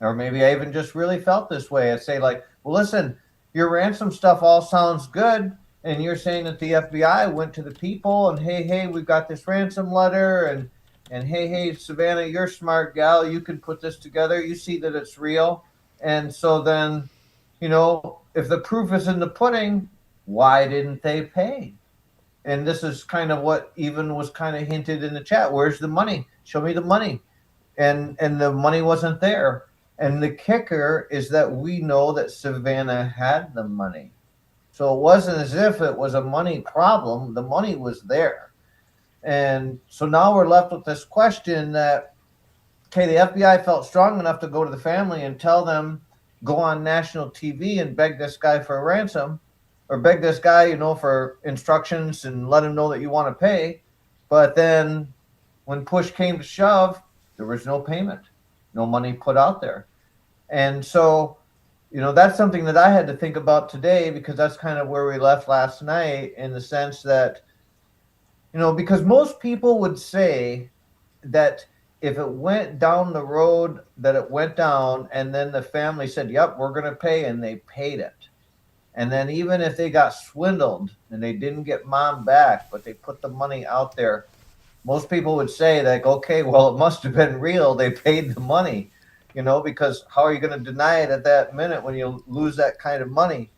or maybe I even just really felt this way, I'd say well, listen, your ransom stuff all sounds good. And you're saying that the FBI went to the people and, hey, we've got this ransom letter, and hey, Savannah, you're a smart gal. You can put this together. You see that it's real. And so then, if the proof is in the pudding, why didn't they pay? And this is kind of what even was kind of hinted in the chat. Where's the money? Show me the money. And the money wasn't there. And the kicker is that we know that Savannah had the money. So it wasn't as if it was a money problem. The money was there. And so now we're left with this question that, okay, the FBI felt strong enough to go to the family and tell them, go on national TV and beg this guy for a ransom, or beg this guy, for instructions and let him know that you want to pay. But then when push came to shove, there was no payment, no money put out there. And so, that's something that I had to think about today, because that's kind of where we left last night, in the sense that, because most people would say that if it went down the road that it went down, and then the family said, yep, we're going to pay, and they paid it. And then even if they got swindled and they didn't get mom back, but they put the money out there, most people would say, like, okay, well, it must have been real. They paid the money, because how are you going to deny it at that minute when you lose that kind of money?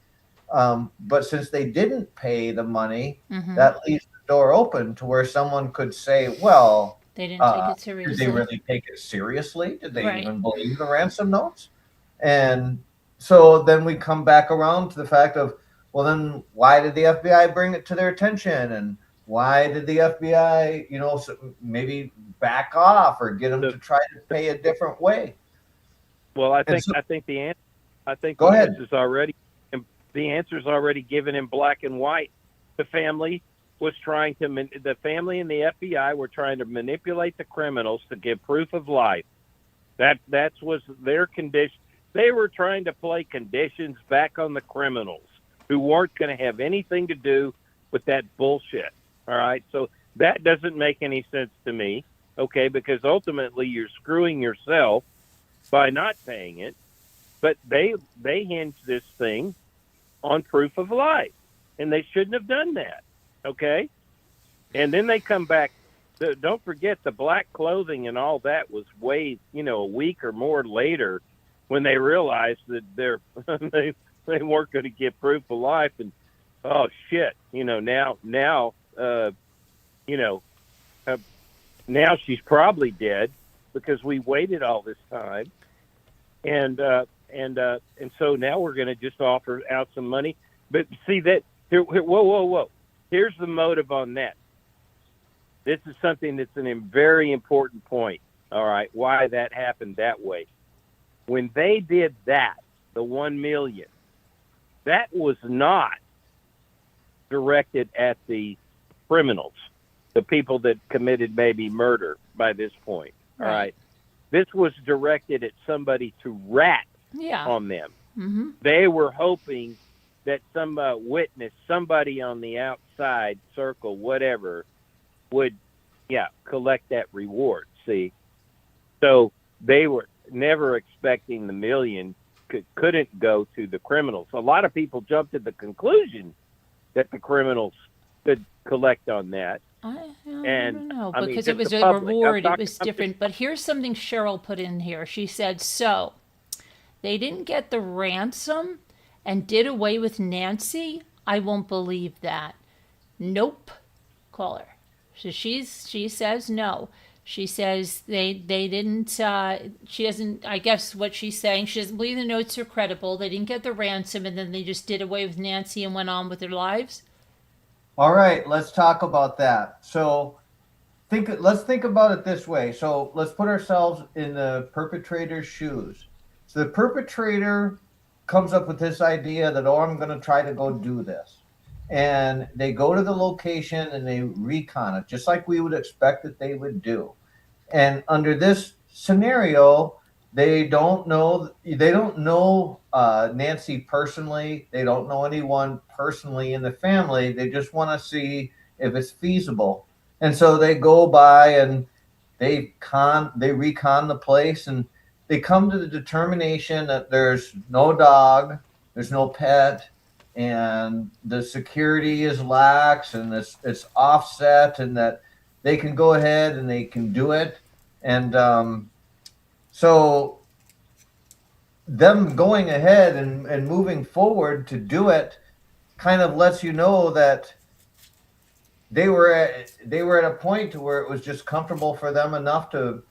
But since they didn't pay the money, that leaves the door open to where someone could say, well, They didn't take it seriously. did they really take it seriously? Did they Right. even believe the ransom notes? And so then we come back around to the fact of, well, then why did the FBI bring it to their attention? And why did the FBI, maybe back off or get them to try to pay a different way? Well, I think the answer. I think Go ahead. The answer's already given in black and white. The family was trying to. The family and the FBI were trying to manipulate the criminals to give proof of life. That was their condition. They were trying to play conditions back on the criminals who weren't going to have anything to do with that bullshit. All right, so that doesn't make any sense to me. Okay, because ultimately you're screwing yourself by not paying it. But they hinge this thing on proof of life, and they shouldn't have done that. Okay, and then they come back. Don't forget the black clothing and all that was way, a week or more later, when they realized that they weren't going to get proof of life, and oh shit, now she's probably dead because we waited all this time, and so now we're going to just offer out some money. But see that here, whoa, here's the motive on that. This is something that's a very important point. All right, why that happened that way. When they did that, the 1 million, that was not directed at the criminals, the people that committed maybe murder by this point. All right. This was directed at somebody to rat on them. Mm-hmm. They were hoping that some witness, somebody on the outside circle, whatever, would, collect that reward. See? So they were never expecting the million couldn't go to the criminals. A lot of people jumped to the conclusion that the criminals could collect on that. I don't know, because it was a public. reward. It was different. But here's something Cheryl put in here. She said, so they didn't get the ransom and did away with Nancy? I won't believe that. Nope. Call her. So she says no. She says they didn't, she doesn't, I guess what she's saying, she doesn't believe the notes are credible. They didn't get the ransom, and then they just did away with Nancy and went on with their lives. All right, let's talk about that. So let's think about it this way. So let's put ourselves in the perpetrator's shoes. So the perpetrator comes up with this idea that, I'm going to try to go do this. And they go to the location and they recon it, just like we would expect that they would do. And under this scenario, they don't know Nancy personally. They don't know anyone personally in the family. They just want to see if it's feasible. And so they go by and they recon the place, and they come to the determination that there's no dog, there's no pet, and the security is lax, and it's offset, and that they can go ahead and they can do it. And so them going ahead and moving forward to do it kind of lets you know that they were at a point to where it was just comfortable for them enough to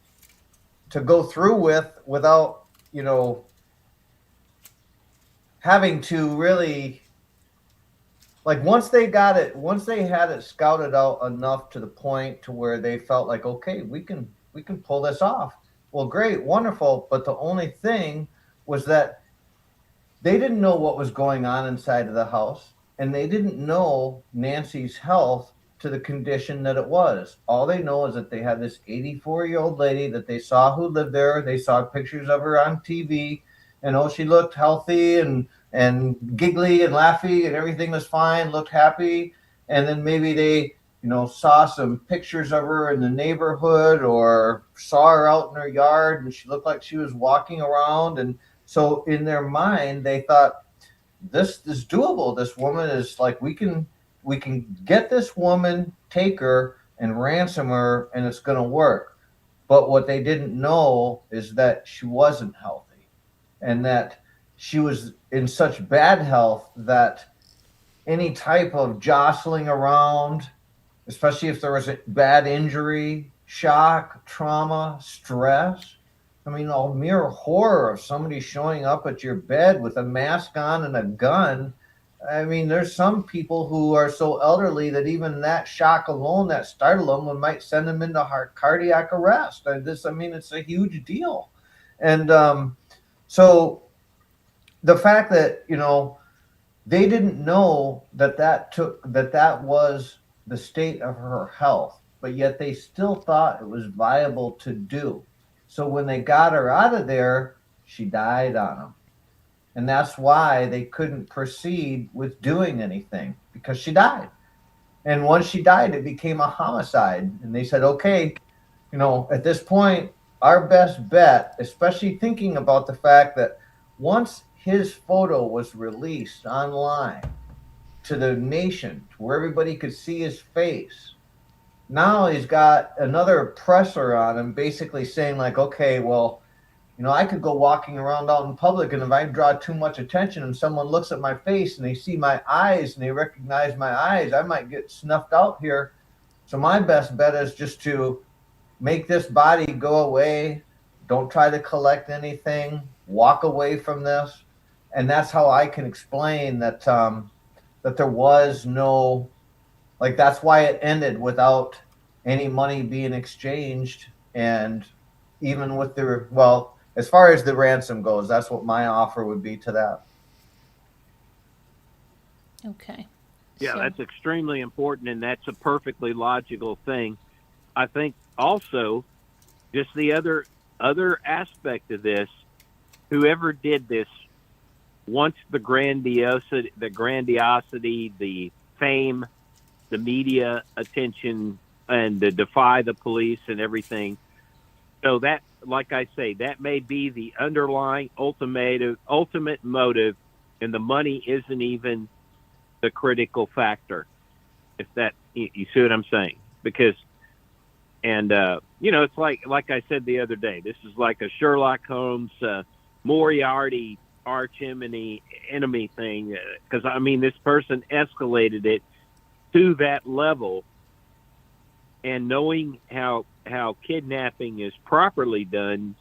go through without having to really, like, once they had it scouted out enough to the point to where they felt like, okay, we can pull this off. Well, great, wonderful. But the only thing was that they didn't know what was going on inside of the house, and they didn't know Nancy's health to the condition that it was. All they know is that they had this 84-year-old lady that they saw who lived there. They saw pictures of her on TV, and she looked healthy and giggly and laughy, and everything was fine, looked happy. And then maybe they, saw some pictures of her in the neighborhood or saw her out in her yard, and she looked like she was walking around. And so in their mind, they thought, this is doable. This woman is like, we can get this woman, take her and ransom her, and it's going to work. But what they didn't know is that she wasn't healthy, and that she was in such bad health that any type of jostling around, especially if there was a bad injury, shock, trauma, stress. I mean, a mere horror of somebody showing up at your bed with a mask on and a gun. I mean, there's some people who are so elderly that even that shock alone, that startle them, might send them into cardiac arrest. It's a huge deal. And so the fact that, they didn't know that was the state of her health, but yet they still thought it was viable to do. So when they got her out of there, she died on them. And that's why they couldn't proceed with doing anything, because she died. And once she died, it became a homicide. And they said, okay, at this point, our best bet, especially thinking about the fact that once his photo was released online to the nation, to where everybody could see his face, now he's got another presser on him, basically saying like, okay, well, I could go walking around out in public, and if I draw too much attention and someone looks at my face and they see my eyes and they recognize my eyes, I might get snuffed out here. So my best bet is just to make this body go away. Don't try to collect anything. Walk away from this. And that's how I can explain that that there was no, like, that's why it ended without any money being exchanged. And even with as far as the ransom goes, that's what my offer would be to that. Okay. Yeah, that's extremely important, and that's a perfectly logical thing. I think also, just the other aspect of this, whoever did this wants the grandiosity, the fame, the media attention, and to defy the police and everything. So that, like I say, that may be the underlying ultimate motive, and the money isn't even the critical factor. If that, you see what I'm saying? Because, and it's like I said the other day, this is like a Sherlock Holmes, Moriarty arch enemy thing. Because this person escalated it to that level, and knowing how kidnapping is properly done,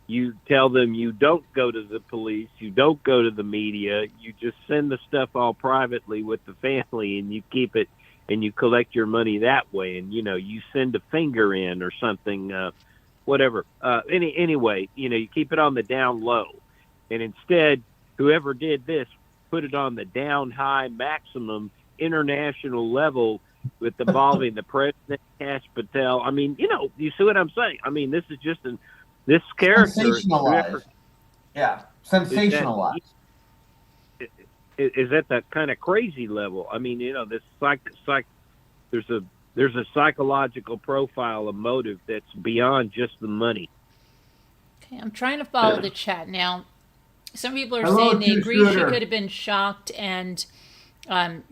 you tell them you don't go to the police, you don't go to the media, you just send the stuff all privately with the family, and you keep it, and you collect your money that way, and you send a finger in or something, whatever. Anyway, you keep it on the down low, and instead, whoever did this put it on the down high maximum international level, with involving the president, Cash Patel. You see what I'm saying? This is just this character. Sensationalized. Yeah, sensationalized. Is at that kind of crazy level. This there's a psychological profile of motive that's beyond just the money. Okay, I'm trying to follow the chat now. Some people are saying they agree she could have been shocked and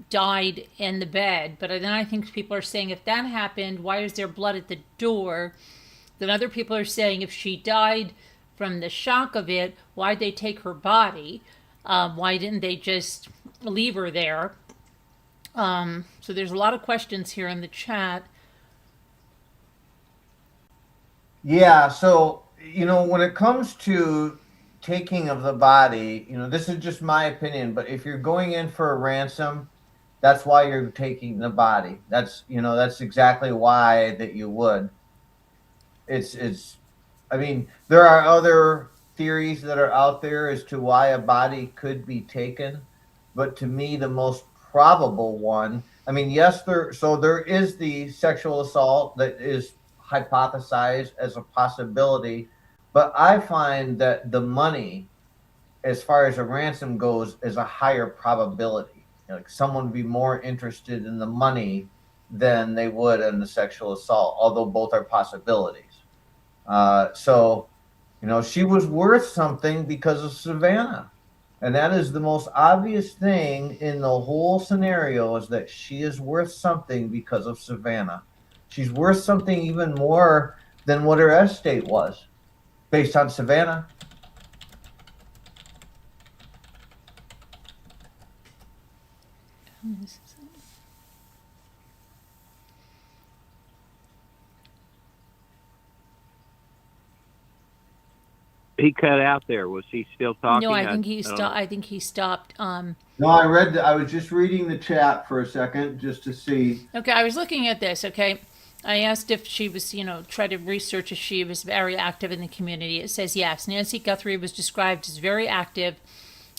died in the bed, but then I think people are saying, if that happened, why is there blood at the door? Then other people are saying, if she died from the shock of it, why'd they take her body? Why didn't they just leave her there? So there's a lot of questions here in the chat. Yeah, so when it comes to taking of the body, this is just my opinion, but if you're going in for a ransom, that's why you're taking the body. That's exactly why that you would. There are other theories that are out there as to why a body could be taken, but to me, the most probable one I mean, yes, there is the sexual assault that is hypothesized as a possibility, but I find that the money, as far as a ransom goes, is a higher probability. Like someone would be more interested in the money than they would in the sexual assault, although both are possibilities. So, she was worth something because of Savannah. And that is the most obvious thing in the whole scenario, is that she is worth something because of Savannah. She's worth something even more than what her estate was based on Savannah. He cut out there. Was he still talking? No, I think he stopped. I think he stopped. No, I was just reading the chat for a second just to see. Okay, I was looking at this. Okay, I asked if she was, try to research if she was very active in the community. It says yes. Nancy Guthrie was described as very active,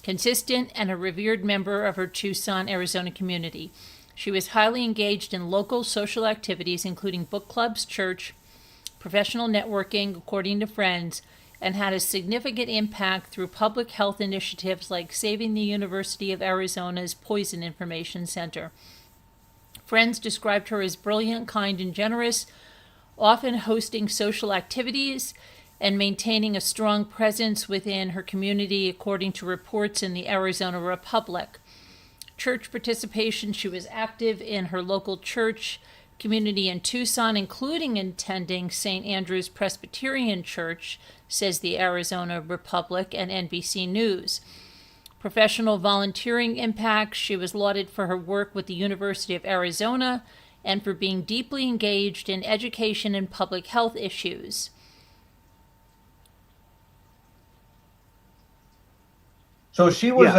consistent, and a revered member of her Tucson, Arizona community. She was highly engaged in local social activities, including book clubs, church, professional networking, according to friends, and had a significant impact through public health initiatives like saving the University of Arizona's Poison Information Center. Friends described her as brilliant, kind, and generous, often hosting social activities and maintaining a strong presence within her community, according to reports in the Arizona Republic. Church participation: she was active in her local church community in Tucson, including attending St. Andrew's Presbyterian Church, says the Arizona Republic and NBC News. Professional volunteering impact: she was lauded for her work with the University of Arizona and for being deeply engaged in education and public health issues. So she was.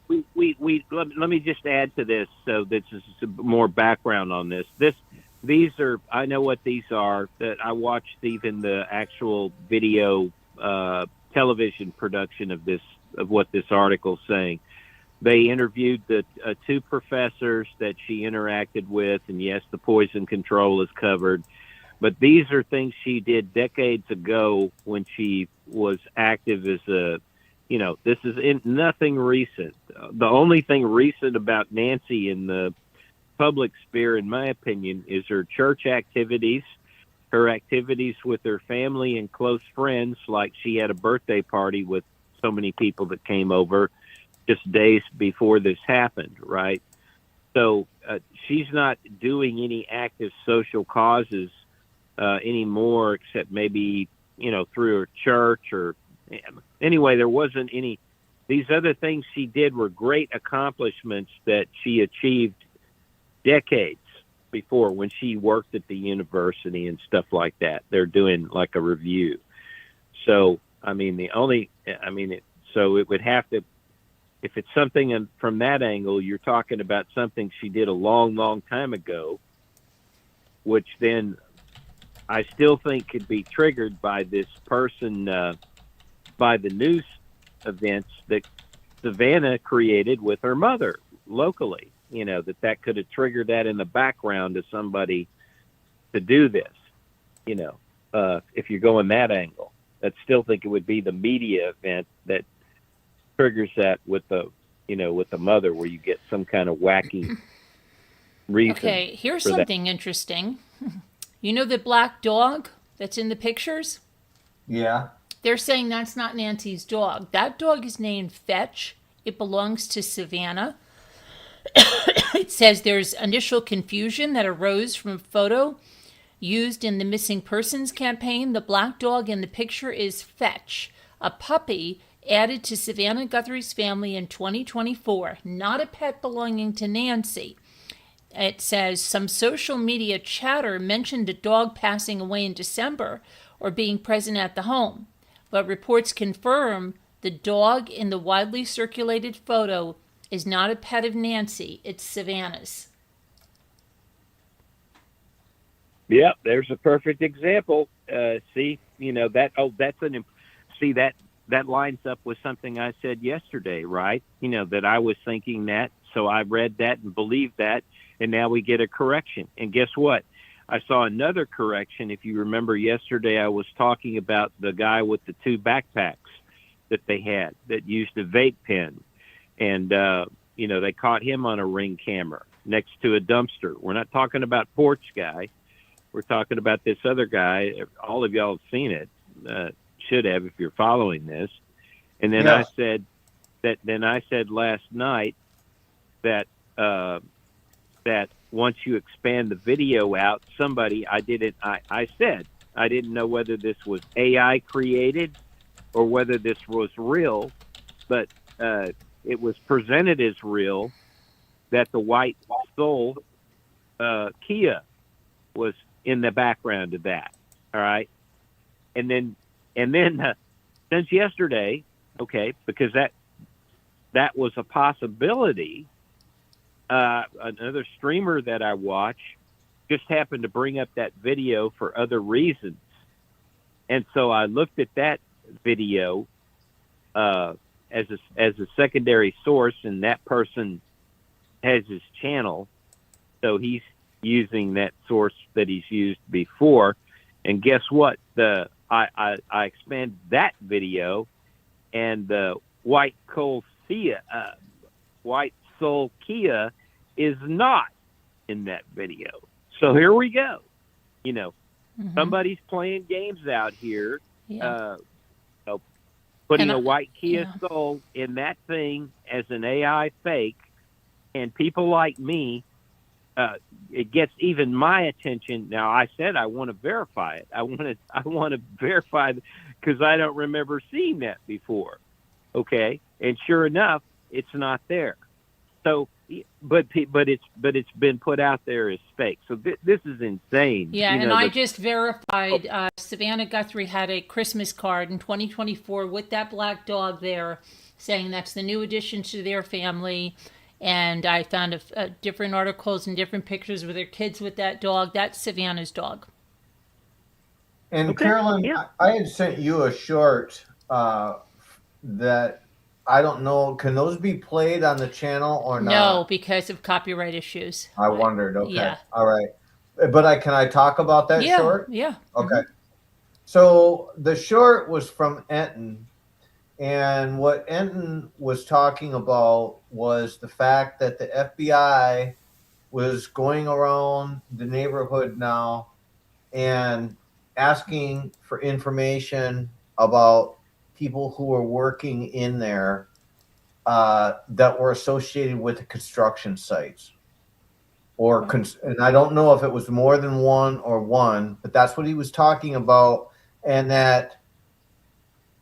Let me just add to this, so this is more background on this. These are, I know what these are. That I watched even the actual video television production of what this article's saying. They interviewed the two professors that she interacted with, and yes, the poison control is covered. But these are things she did decades ago when she was active as a, this is nothing recent. The only thing recent about Nancy in the public sphere, in my opinion, is her church activities, her activities with her family and close friends. Like she had a birthday party with so many people that came over just days before this happened, right? So she's not doing any active social causes anymore, except maybe, through her church or anyway, there wasn't any. These other things she did were great accomplishments that she achieved decades before when she worked at the university and stuff like that. They're doing like a review. So, so it would have to, if it's something from that angle, you're talking about something she did a long, long time ago, which then I still think could be triggered by this person, by the news events that Savannah created with her mother locally. That could have triggered that in the background of somebody to do this, if you're going that angle. I still think it would be the media event that triggers that with the mother, where you get some kind of wacky reason. Okay, here's something interesting. You know the black dog that's in the pictures? Yeah. They're saying that's not Nancy's dog. That dog is named Fetch. It belongs to Savannah. It says there's initial confusion that arose from a photo used in the missing persons campaign. The black dog in the picture is Fetch, a puppy added to Savannah Guthrie's family in 2024, not a pet belonging to Nancy. It says some social media chatter mentioned a dog passing away in December or being present at the home, but reports confirm the dog in the widely circulated photo is not a pet of Nancy, it's Savannah's. Yep, there's a perfect example. See, that lines up with something I said yesterday, right? That I was thinking that, so I read that and believed that. And now we get a correction. And guess what? I saw another correction. If you remember yesterday, I was talking about the guy with the 2 backpacks that they had that used a vape pen. And, they caught him on a Ring camera next to a dumpster. We're not talking about Porch Guy. We're talking about this other guy. All of y'all have seen it, should have if you're following this. And then Yes. I said last night that that once you expand the video out, I said I didn't know whether this was AI created or whether this was real, but it was presented as real, that the white Soul Kia was in the background of that. All right. And then since yesterday, okay, because that was a possibility, another streamer that I watch just happened to bring up that video for other reasons. And so I looked at that video as a secondary source, and that person has his channel, so he's using that source that he's used before. And guess what? I expanded that video, and the White Soul Kia is not in that video. So here we go. Somebody's playing games out here. Yeah. Putting a white Kia Soul in that thing as an AI fake, and people like me, it gets even my attention. Now, I said I want to verify it. I want to verify because I don't remember seeing that before. Okay, and sure enough, it's not there. So, but it's been put out there as fake. So this is insane. Yeah, I just verified. Savannah Guthrie had a Christmas card in 2024 with that black dog there, saying that's the new addition to their family. And I found different articles and different pictures with their kids with that dog. That's Savannah's dog. And Okay. Carolyn, Yeah. I had sent you a short that I don't know. Can those be played on the channel or not? No, because of copyright issues. I wondered. Okay. Yeah. All right. But can I talk about that short? Yeah. Okay. So the short was from Enton. And what Enton was talking about was the fact that the FBI was going around the neighborhood now and asking for information about people who were working in there that were associated with the construction sites. And I don't know if it was more than one, but that's what he was talking about. And that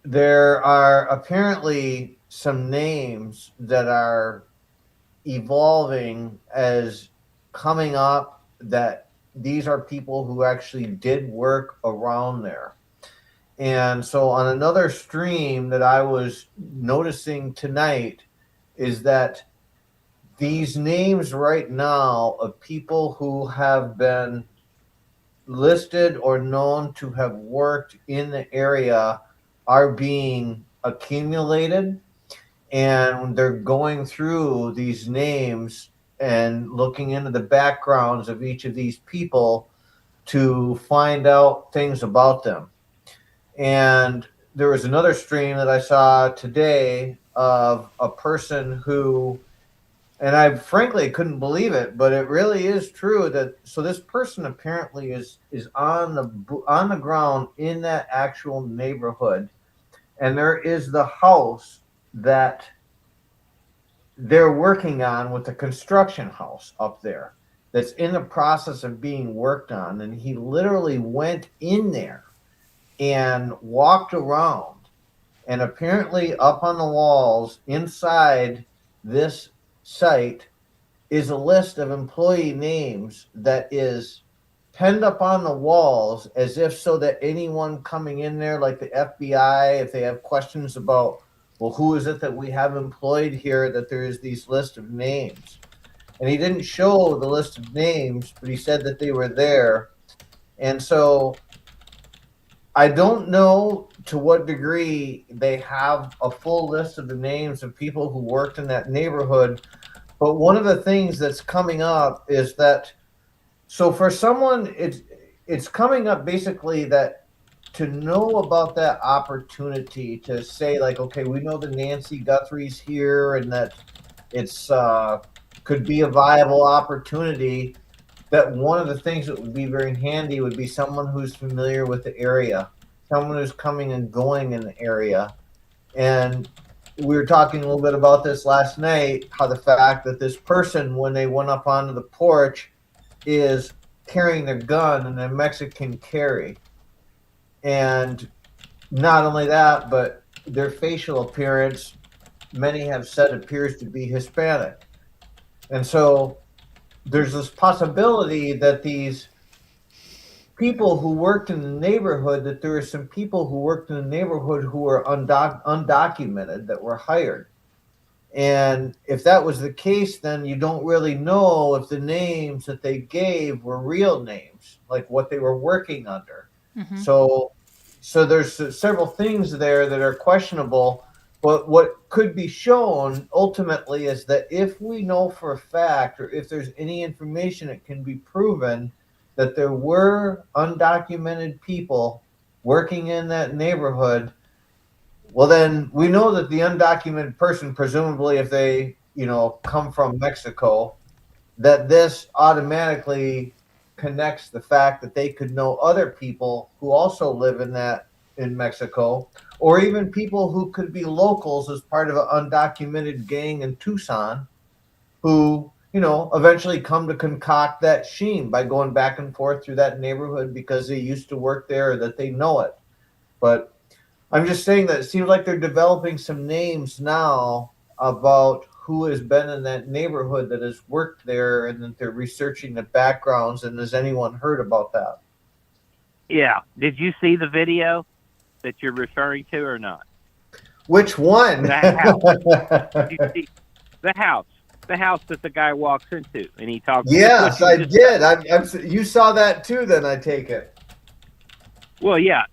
there are apparently some names that are evolving as coming up, that these are people who actually did work around there. And so on another stream that I was noticing tonight is that these names right now of people who have been listed or known to have worked in the area are being accumulated, and they're going through these names and looking into the backgrounds of each of these people to find out things about them. And there was another stream that I saw today of a person who, and I frankly couldn't believe it, but it really is true that, so this person apparently is on the ground in that actual neighborhood, and there is the house that they're working on with the construction house up there that's in the process of being worked on. And he literally went in there and walked around, and apparently up on the walls inside this site is a list of employee names that is penned up on the walls, as if so that anyone coming in there, like the FBI, if they have questions about, well, who is it that we have employed here, that there is these list of names. And he didn't show the list of names, but he said that they were there. And so I don't know to what degree they have a full list of the names of people who worked in that neighborhood, But one of the things that's coming up is that, so for someone, it's coming up basically that to know about that opportunity to say like, okay, we know the Nancy Guthrie's here and that it's could be a viable opportunity. That one of the things that would be very handy would be someone who's familiar with the area, someone who's coming and going in the area. And we were talking a little bit about this last night, how the fact that this person, when they went up onto the porch, is carrying their gun and a Mexican carry. And not only that, but their facial appearance, many have said, appears to be Hispanic. And so there's this possibility that these people who worked in the neighborhood, that there are some people who worked in the neighborhood who were undocumented that were hired. And if that was the case, then you don't really know if the names that they gave were real names, like what they were working under. Mm-hmm. So there's several things there that are questionable. But what could be shown ultimately is that if we know for a fact, or if there's any information that can be proven that there were undocumented people working in that neighborhood, well, then we know that the undocumented person, presumably if they, come from Mexico, that this automatically connects the fact that they could know other people who also live in Mexico, or even people who could be locals as part of an undocumented gang in Tucson who, eventually come to concoct that scheme by going back and forth through that neighborhood because they used to work there or that they know it. But I'm just saying that it seems like they're developing some names now about who has been in that neighborhood that has worked there, and that they're researching the backgrounds. And has anyone heard about that? Yeah. Did you see the video that you're referring to or not? Which one? The house. You see, the house that the guy walks into and he talks. Yes, I did. You saw that too, then I take it. Well, yeah.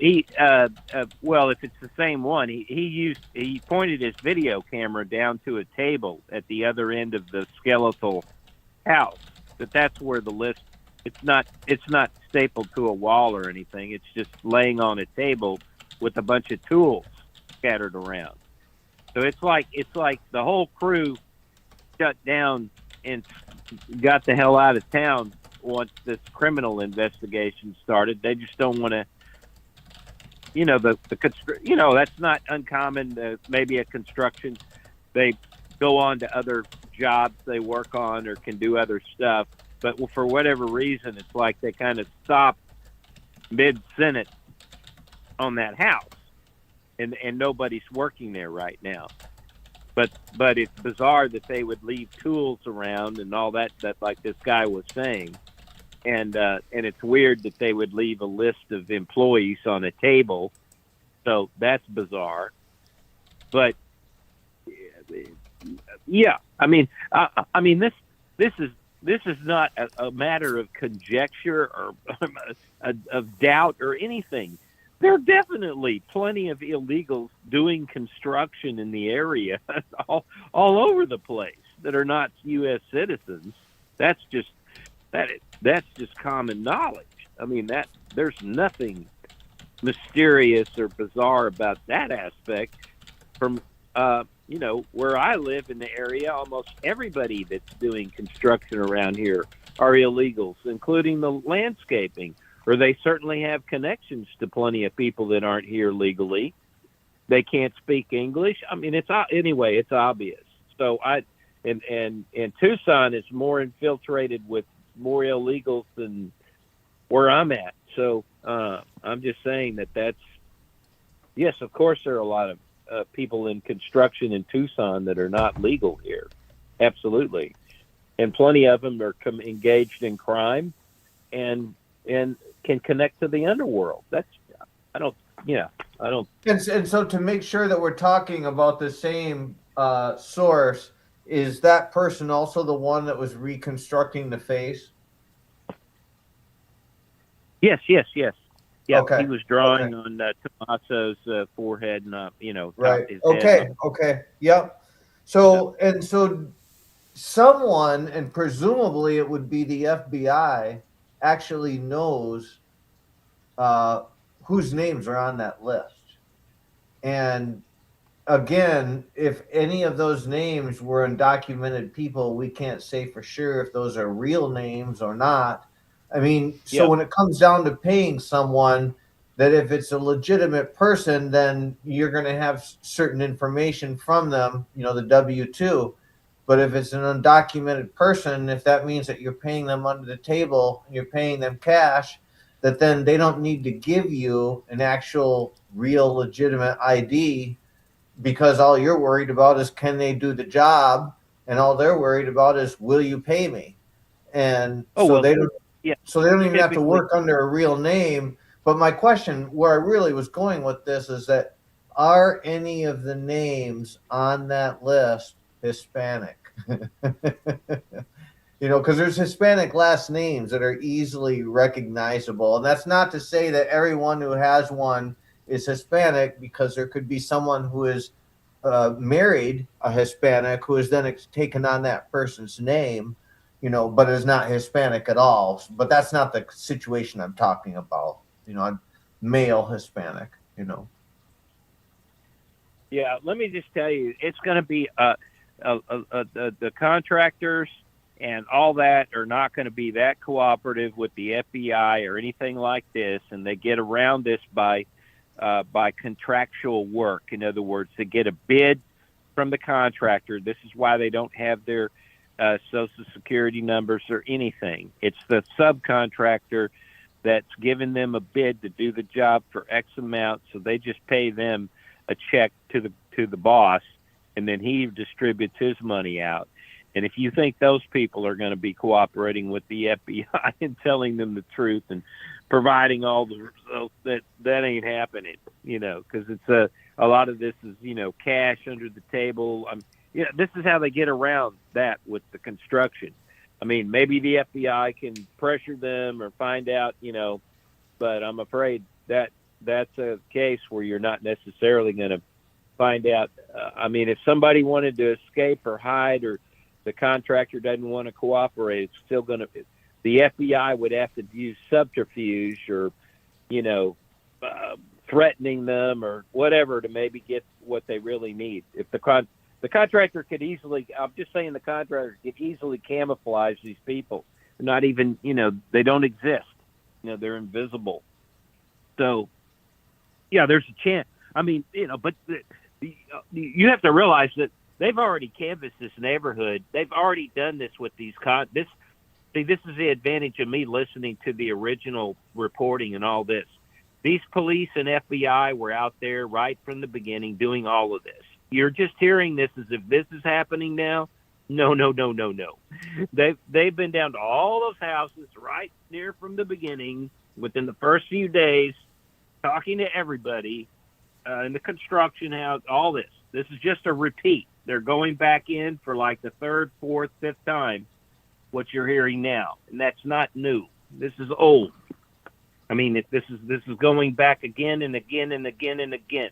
Well, if it's the same one, he pointed his video camera down to a table at the other end of the skeletal house. That's where the list. It's not stapled to a wall or anything. It's just laying on a table with a bunch of tools scattered around. So it's like the whole crew shut down and got the hell out of town once this criminal investigation started. They just don't want to, that's not uncommon. Maybe a construction, they go on to other jobs they work on or can do other stuff. But for whatever reason, it's like they kind of stopped mid-sentence on that house, and nobody's working there right now. But it's bizarre that they would leave tools around and all that like this guy was saying, and it's weird that they would leave a list of employees on a table. So that's bizarre. But yeah, I mean this is not a matter of conjecture or of doubt or anything. There are definitely plenty of illegals doing construction in the area all over the place that are not U.S. citizens. That's just common knowledge. I mean, there's nothing mysterious or bizarre about that aspect. From where I live in the area, almost everybody that's doing construction around here are illegals, including the landscaping. Or they certainly have connections to plenty of people that aren't here legally. They can't speak English. I mean, it's obvious. So and Tucson is more infiltrated with more illegals than where I'm at. So I'm just saying that's yes, of course there are a lot of people in construction in Tucson that are not legal here. Absolutely, and plenty of them are engaged in crime and can connect to the underworld. I don't. And so to make sure that we're talking about the same source, is that person also the one that was reconstructing the face? Yes. Yeah, okay. He was drawing on Tommaso's forehead, and right. his head. Okay. Yep. So someone, and presumably it would be the FBI, actually knows whose names are on that list. And again, if any of those names were undocumented people, we can't say for sure if those are real names or not. I mean, so Yeah. when it comes down to paying someone, that if it's a legitimate person, then you're going to have certain information from them, you know, the W-2. But if it's an undocumented person, if that means that you're paying them under the table, you're paying them cash, that then they don't need to give you an actual real legitimate ID, because all you're worried about is can they do the job, and all they're worried about is will you pay me. And Oh so well. they don't, Yeah. so they don't even have to Typically. work under a real name. But my question, where I really was going with this, is that are any of the names on that list Hispanic? You know, because there's Hispanic last names that are easily recognizable. And that's not to say that everyone who has one is Hispanic, because there could be someone who is married a Hispanic who has then taken on that person's name, you know, but is not Hispanic at all. But that's not the situation I'm talking about. You know, I'm male Hispanic, you know. Yeah. Let me just tell you, it's going to be the contractors and all that are not going to be that cooperative with the FBI or anything like this, and they get around this by contractual work. In other words, they get a bid from the contractor. This is why they don't have their social security numbers or anything. It's the subcontractor that's giving them a bid to do the job for X amount, so they just pay them a check to the boss, and then he distributes his money out. And if you think those people are going to be cooperating with the FBI and telling them the truth and providing all the results, that ain't happening, you know, because it's a lot of this is, you know, cash under the table. You know, this is how they get around that with the construction. I mean, maybe the FBI can pressure them or find out, you know, but I'm afraid that that's a case where you're not necessarily going to find out. I mean, if somebody wanted to escape or hide, or the contractor doesn't want to cooperate, it's still going to, the FBI would have to use subterfuge or, you know, threatening them or whatever to maybe get what they really need. If the contractor could easily, I'm just saying the contractor could easily camouflage these people. They're not even, you know, they don't exist. You know, they're invisible. So, yeah, there's a chance. I mean, you know, but you have to realize that they've already canvassed this neighborhood. They've already done this with these this is the advantage of me listening to the original reporting and all this. These police and FBI were out there right from the beginning doing all of this. You're just hearing this as if this is happening now. No. They've been down to all those houses right near from the beginning within the first few days, talking to everybody in the construction house, all this. This is just a repeat. They're going back in for like the third, fourth, fifth time what you're hearing now. And that's not new. This is old. I mean, this is going back again and again and again and again.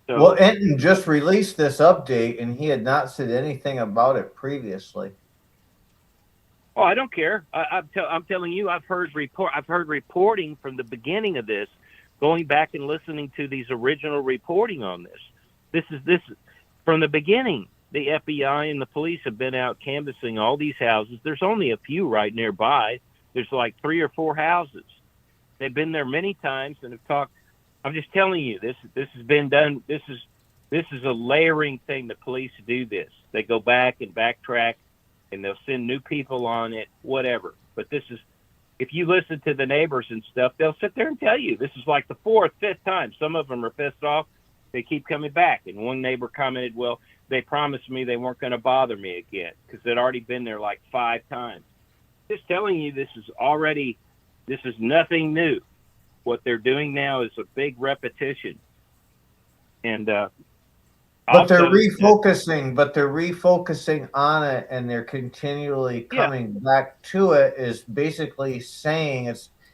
So, Well, Enton just released this update, and he had not said anything about it previously. Oh, I don't care. I'm telling you, I've heard reporting from the beginning of this, going back and listening to these original reporting on this. This is from the beginning. The FBI and the police have been out canvassing all these houses. There's only a few right nearby. There's like 3 or 4 houses. They've been there many times and have talked. I'm just telling you, this has been done. This is a layering thing. The police do this. They go back and backtrack, and they'll send new people on it, whatever. But this is, if you listen to the neighbors and stuff, they'll sit there and tell you this is like the 4th, 5th time. Some of them are pissed off. They keep coming back. And one neighbor commented, well, they promised me they weren't going to bother me again because they'd already been there like 5 times. Just telling you, this is nothing new. What they're doing now is a big repetition. And but they're refocusing. But they're refocusing on it, and they're continually coming back to it. Is basically saying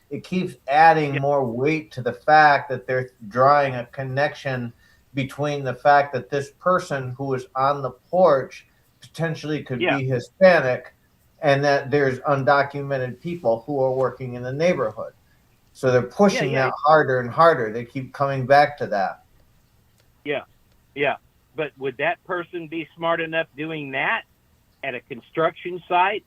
it keeps adding more weight to the fact that they're drawing a connection between the fact that this person who was on the porch potentially could Yeah. be Hispanic, and that there's undocumented people who are working in the neighborhood. So they're pushing Yeah. that harder and harder. They keep coming back to that. Yeah. But would that person be smart enough doing that at a construction site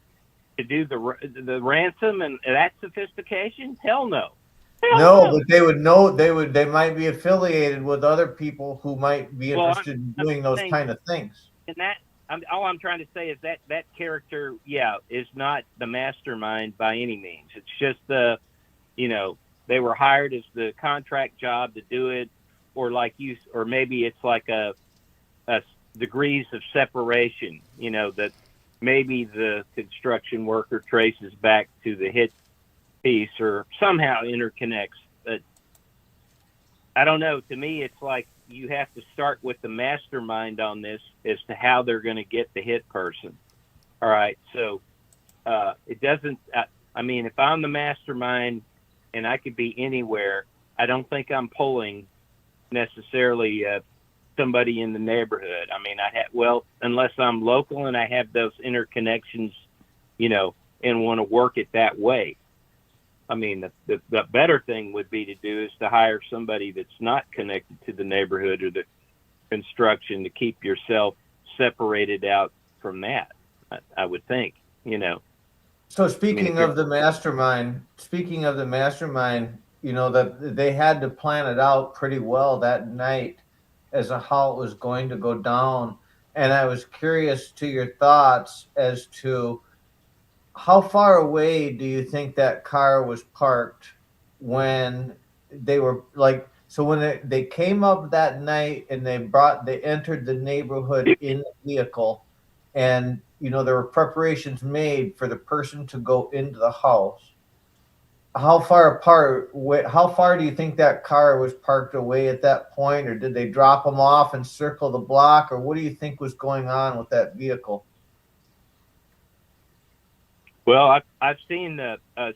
to do the ransom and that sophistication? Hell no. No, but they would know. They might be affiliated with other people who might be Well, interested in doing those saying, kind of things. and that all I'm trying to say is that character, is not the mastermind by any means. It's just they were hired as the contract job to do it, or or maybe it's like a degrees of separation. That maybe the construction worker traces back to the hit piece or somehow interconnects. But I don't know. To me, it's like you have to start with the mastermind on this as to how they're going to get the hit person. All right. So it doesn't, I mean, if I'm the mastermind and I could be anywhere, I don't think I'm pulling necessarily somebody in the neighborhood. I mean, unless I'm local and I have those interconnections, and want to work it that way. I mean, the better thing would be to do is to hire somebody that's not connected to the neighborhood or the construction to keep yourself separated out from that. I would think, So speaking of the mastermind, that they had to plan it out pretty well that night as to how it was going to go down. And I was curious to your thoughts as to how far away do you think that car was parked when they were so when they came up that night and they entered the neighborhood in the vehicle, and there were preparations made for the person to go into the house. How far do you think that car was parked away at that point, or did they drop them off and circle the block, or what do you think was going on with that vehicle? Well, I've seen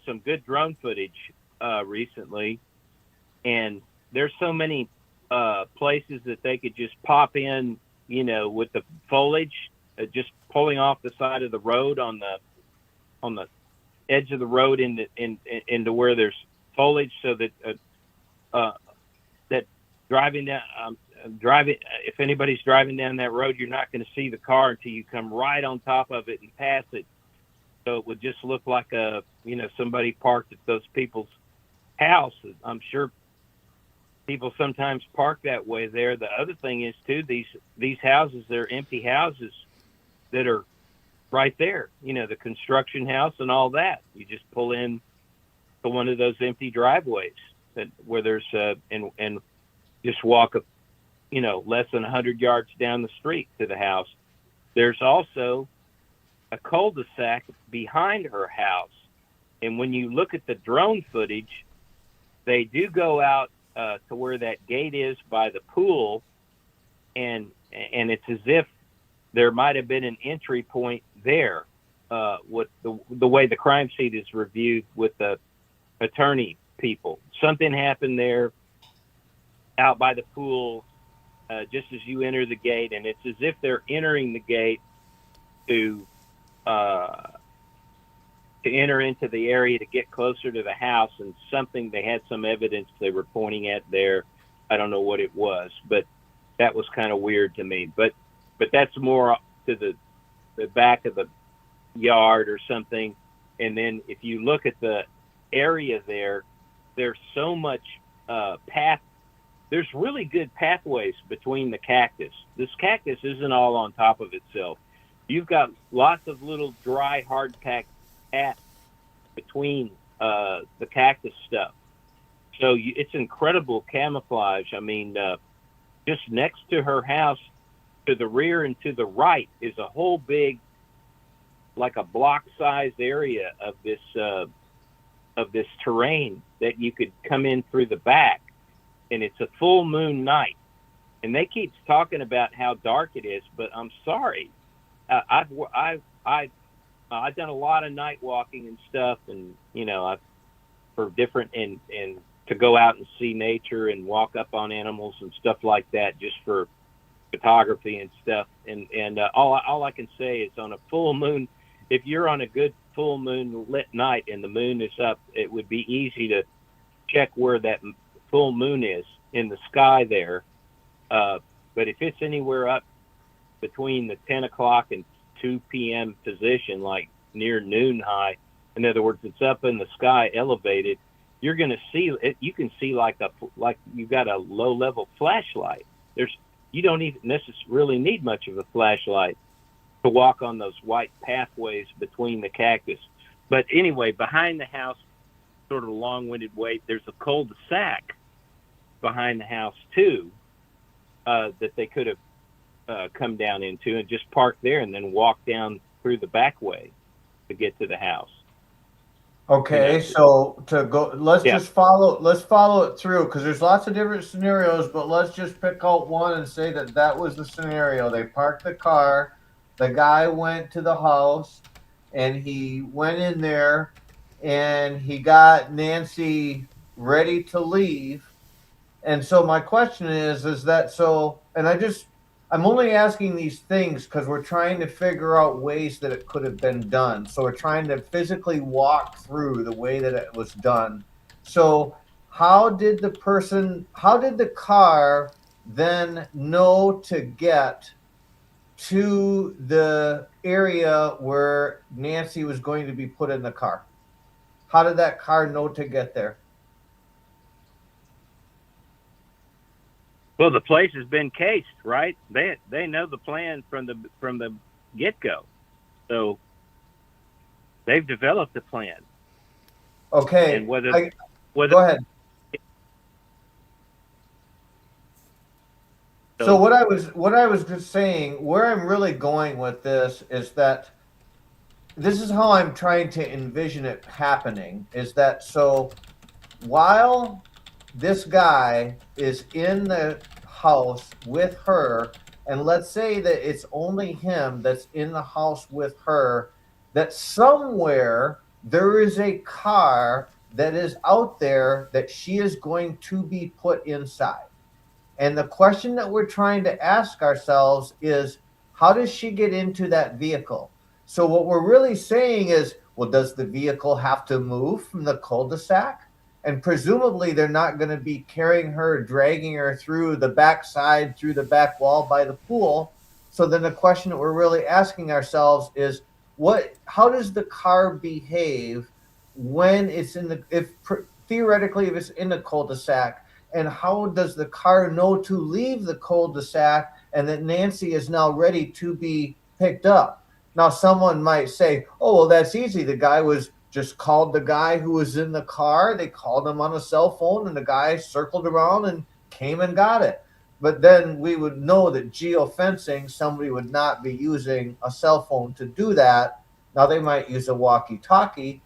some good drone footage recently, and there's so many places that they could just pop in, with the foliage, just pulling off the side of the road on the edge of the road into where there's foliage, so that that if anybody's driving down that road, you're not going to see the car until you come right on top of it and pass it. So it would just look like somebody parked at those people's house. I'm sure people sometimes park that way there. The other thing is too, these houses, they're empty houses that are right there, the construction house and all that. You just pull in to one of those empty driveways where there's and just walk less than 100 yards down the street to the house. There's also a cul-de-sac behind her house, and when you look at the drone footage, they do go out to where that gate is by the pool, and it's as if there might have been an entry point there. With the way the crime scene is reviewed with the attorney people, something happened there out by the pool just as you enter the gate, and it's as if they're entering the gate to enter into the area to get closer to the house, and they had some evidence they were pointing at there. I don't know what it was, but that was kind of weird to me. But that's more to the back of the yard or something. And then if you look at the area there's so much path. There's really good pathways between the cactus. This cactus isn't all on top of itself. You've got lots of little dry, hard-packed paths between the cactus stuff. So it's incredible camouflage. I mean, just next to her house, to the rear and to the right, is a whole big, like a block-sized area of this terrain that you could come in through the back, and it's a full moon night. And they keep talking about how dark it is, but I'm sorry. I've done a lot of night walking and stuff, and for different and to go out and see nature and walk up on animals and stuff like that, just for photography and stuff. And all I can say is on a full moon, if you're on a good full moon lit night and the moon is up, it would be easy to check where that full moon is in the sky there. But if it's anywhere up between the 10 o'clock and 2 p.m. position, like near noon high, in other words, it's up in the sky, elevated, you're going to see it. You can see like you've got a low level flashlight. You don't even necessarily need much of a flashlight to walk on those white pathways between the cactus. But anyway, behind the house, sort of a long-winded way, there's a cul-de-sac behind the house too, that they could have come down into and just park there and then walk down through the back way to get to the house. Okay, so let's follow it through, because there's lots of different scenarios, but let's just pick out one and say that was the scenario. They parked the car, the guy went to the house, and he went in there, and he got Nancy ready to leave. And so my question is that so, and I'm only asking these things because we're trying to figure out ways that it could have been done. So we're trying to physically walk through the way that it was done. So how did the car then know to get to the area where Nancy was going to be put in the car? How did that car know to get there? Well, the place has been cased, right? They know the plan from the get-go, so they've developed a plan. Okay. And whether go ahead. So what I was just saying, where I'm really going with this is that this is how I'm trying to envision it happening. Is that so? While this guy is in the house with her, and let's say that it's only him that's in the house with her, that somewhere there is a car that is out there that she is going to be put inside. And the question that we're trying to ask ourselves is, how does she get into that vehicle? So what we're really saying is, well, does the vehicle have to move from the cul-de-sac? And presumably they're not going to be carrying her, dragging her through the backside, through the back wall by the pool. So then the question that we're really asking ourselves is, how does the car behave when it's theoretically, if it's in the cul-de-sac, and how does the car know to leave the cul-de-sac and that Nancy is now ready to be picked up? Now, someone might say, oh, well, that's easy. The guy just called the guy who was in the car. They called him on a cell phone, and the guy circled around and came and got it. But then we would know that geofencing, somebody would not be using a cell phone to do that. Now, they might use a walkie-talkie.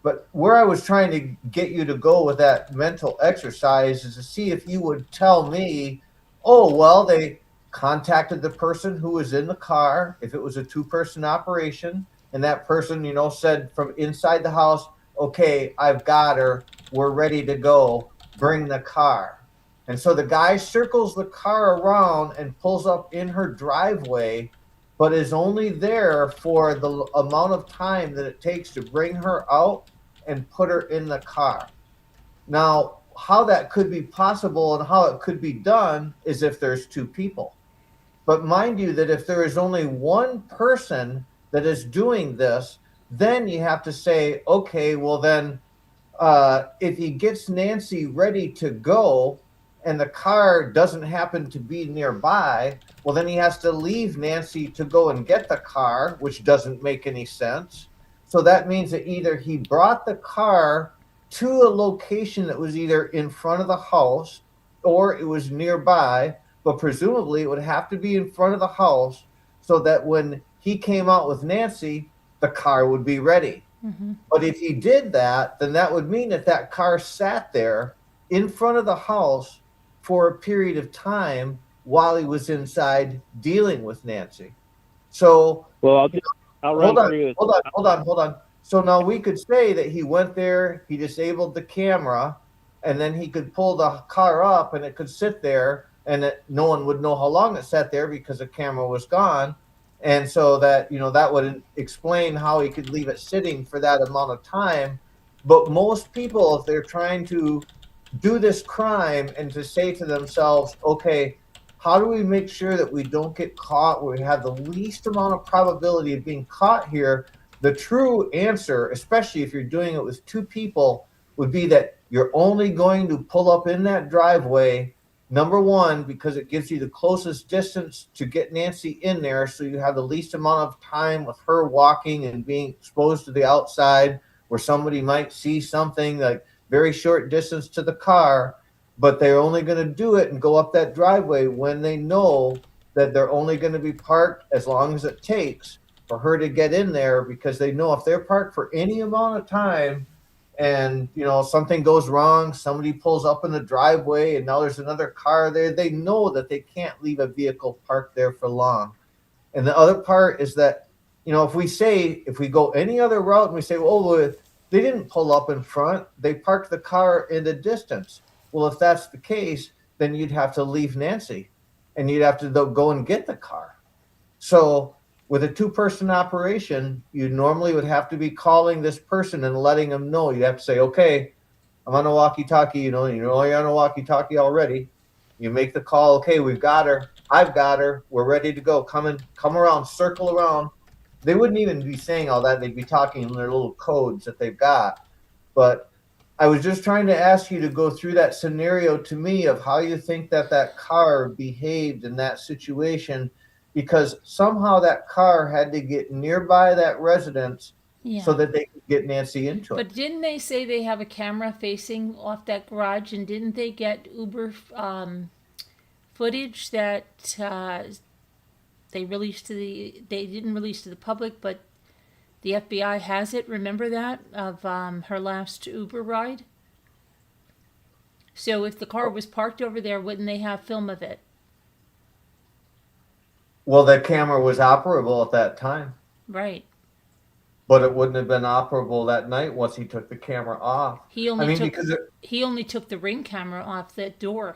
But where I was trying to get you to go with that mental exercise is to see if you would tell me, oh, well, they contacted the person who was in the car, if it was a two-person operation, and that person, said from inside the house, okay, I've got her, we're ready to go, bring the car. And so the guy circles the car around and pulls up in her driveway, but is only there for the amount of time that it takes to bring her out and put her in the car. Now, how that could be possible and how it could be done is if there's two people. But mind you that if there is only one person that is doing this, then you have to say, okay, well then, if he gets Nancy ready to go and the car doesn't happen to be nearby, well then he has to leave Nancy to go and get the car, which doesn't make any sense. So that means that either he brought the car to a location that was either in front of the house or it was nearby, but presumably it would have to be in front of the house so that when he came out with Nancy, the car would be ready. Mm-hmm. But if he did that, then that would mean that car sat there in front of the house for a period of time while he was inside dealing with Nancy. So, well, I'll run through it. Hold on. So now we could say that he went there, he disabled the camera, and then he could pull the car up and it could sit there. and that no one would know how long it sat there because the camera was gone. And so that, that would explain how he could leave it sitting for that amount of time. But most people, if they're trying to do this crime and to say to themselves, okay, how do we make sure that we don't get caught, where we have the least amount of probability of being caught here? The true answer, especially if you're doing it with two people, would be that you're only going to pull up in that driveway, number one, because it gives you the closest distance to get Nancy in there, so you have the least amount of time with her walking and being exposed to the outside, where somebody might see something like very short distance to the car, but they're only going to do it and go up that driveway when they know that they're only going to be parked as long as it takes for her to get in there, because they know if they're parked for any amount of time and something goes wrong, somebody pulls up in the driveway and now there's another car there, they know that they can't leave a vehicle parked there for long. And the other part is that, if we go any other route and we say, well, they didn't pull up in front, they parked the car in the distance. Well, if that's the case, then you'd have to leave Nancy and you'd have to go and get the car. So with a two-person operation, you normally would have to be calling this person and letting them know. You'd have to say, okay, I'm on a walkie-talkie, you're on a walkie-talkie already. You make the call, okay, we've got her, I've got her, we're ready to go. Come around, circle around. They wouldn't even be saying all that. They'd be talking in their little codes that they've got. But I was just trying to ask you to go through that scenario to me of how you think that car behaved in that situation, because somehow that car had to get nearby that residence so that they could get Nancy into it. But didn't they say they have a camera facing off that garage, and didn't they get Uber footage that they didn't release to the public, but the FBI has it? Remember that, of her last Uber ride? So if the car was parked over there, wouldn't they have film of it? Well, the camera was operable at that time. Right. But it wouldn't have been operable that night once he took the camera off. He only took the Ring camera off the door.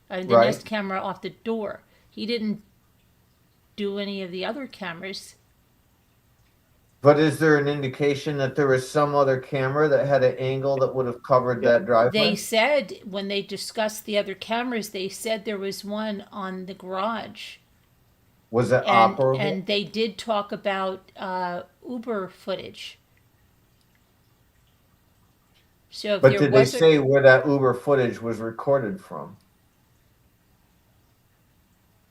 The Nest camera off the door. He didn't do any of the other cameras. But is there an indication that there was some other camera that had an angle that would have covered that driveway? They said, when they discussed the other cameras, they said there was one on the garage. Was it operable? And they did talk about Uber footage. So but did they say where that Uber footage was recorded from?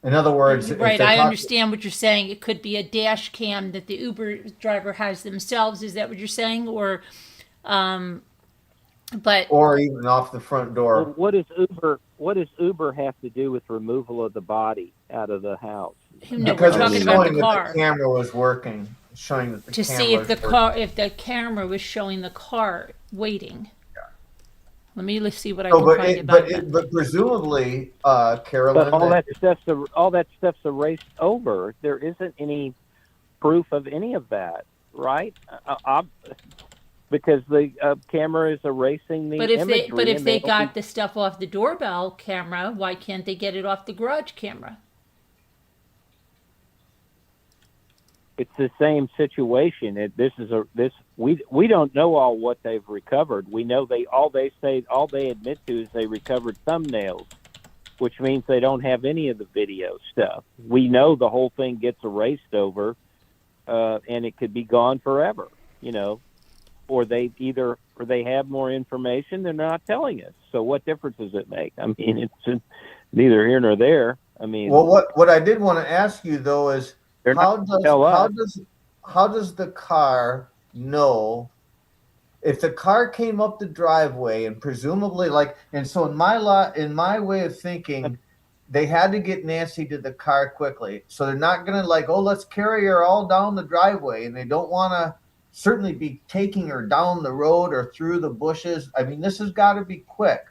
In other words, right, I understand what you're saying. It could be a dash cam that the Uber driver has themselves. Is that what you're saying? Or, or even off the front door. Well, what does Uber have to do with removal of the body out of the house? No, we're talking about the car. That the camera was working, showing that the to see if the camera was showing the car waiting. Let me see what I can find about that. But presumably, Carolyn. But all that stuff's erased over. There isn't any proof of any of that, right? Because the camera is erasing the imagery. But if they got the stuff off the doorbell camera, why can't they get it off the garage camera? It's the same situation. We don't know all what they've recovered. We know all they admit to is they recovered thumbnails, which means they don't have any of the video stuff. We know the whole thing gets erased over, and it could be gone forever. Or they have more information they're not telling us. So what difference does it make? I mean, it's neither here nor there. I mean, well, what I did want to ask you though is, how does the car know if the car came up the driveway and presumably so in my way of thinking, they had to get Nancy to the car quickly. So they're not going to let's carry her all down the driveway, and they don't want to certainly be taking her down the road or through the bushes. I mean, this has got to be quick.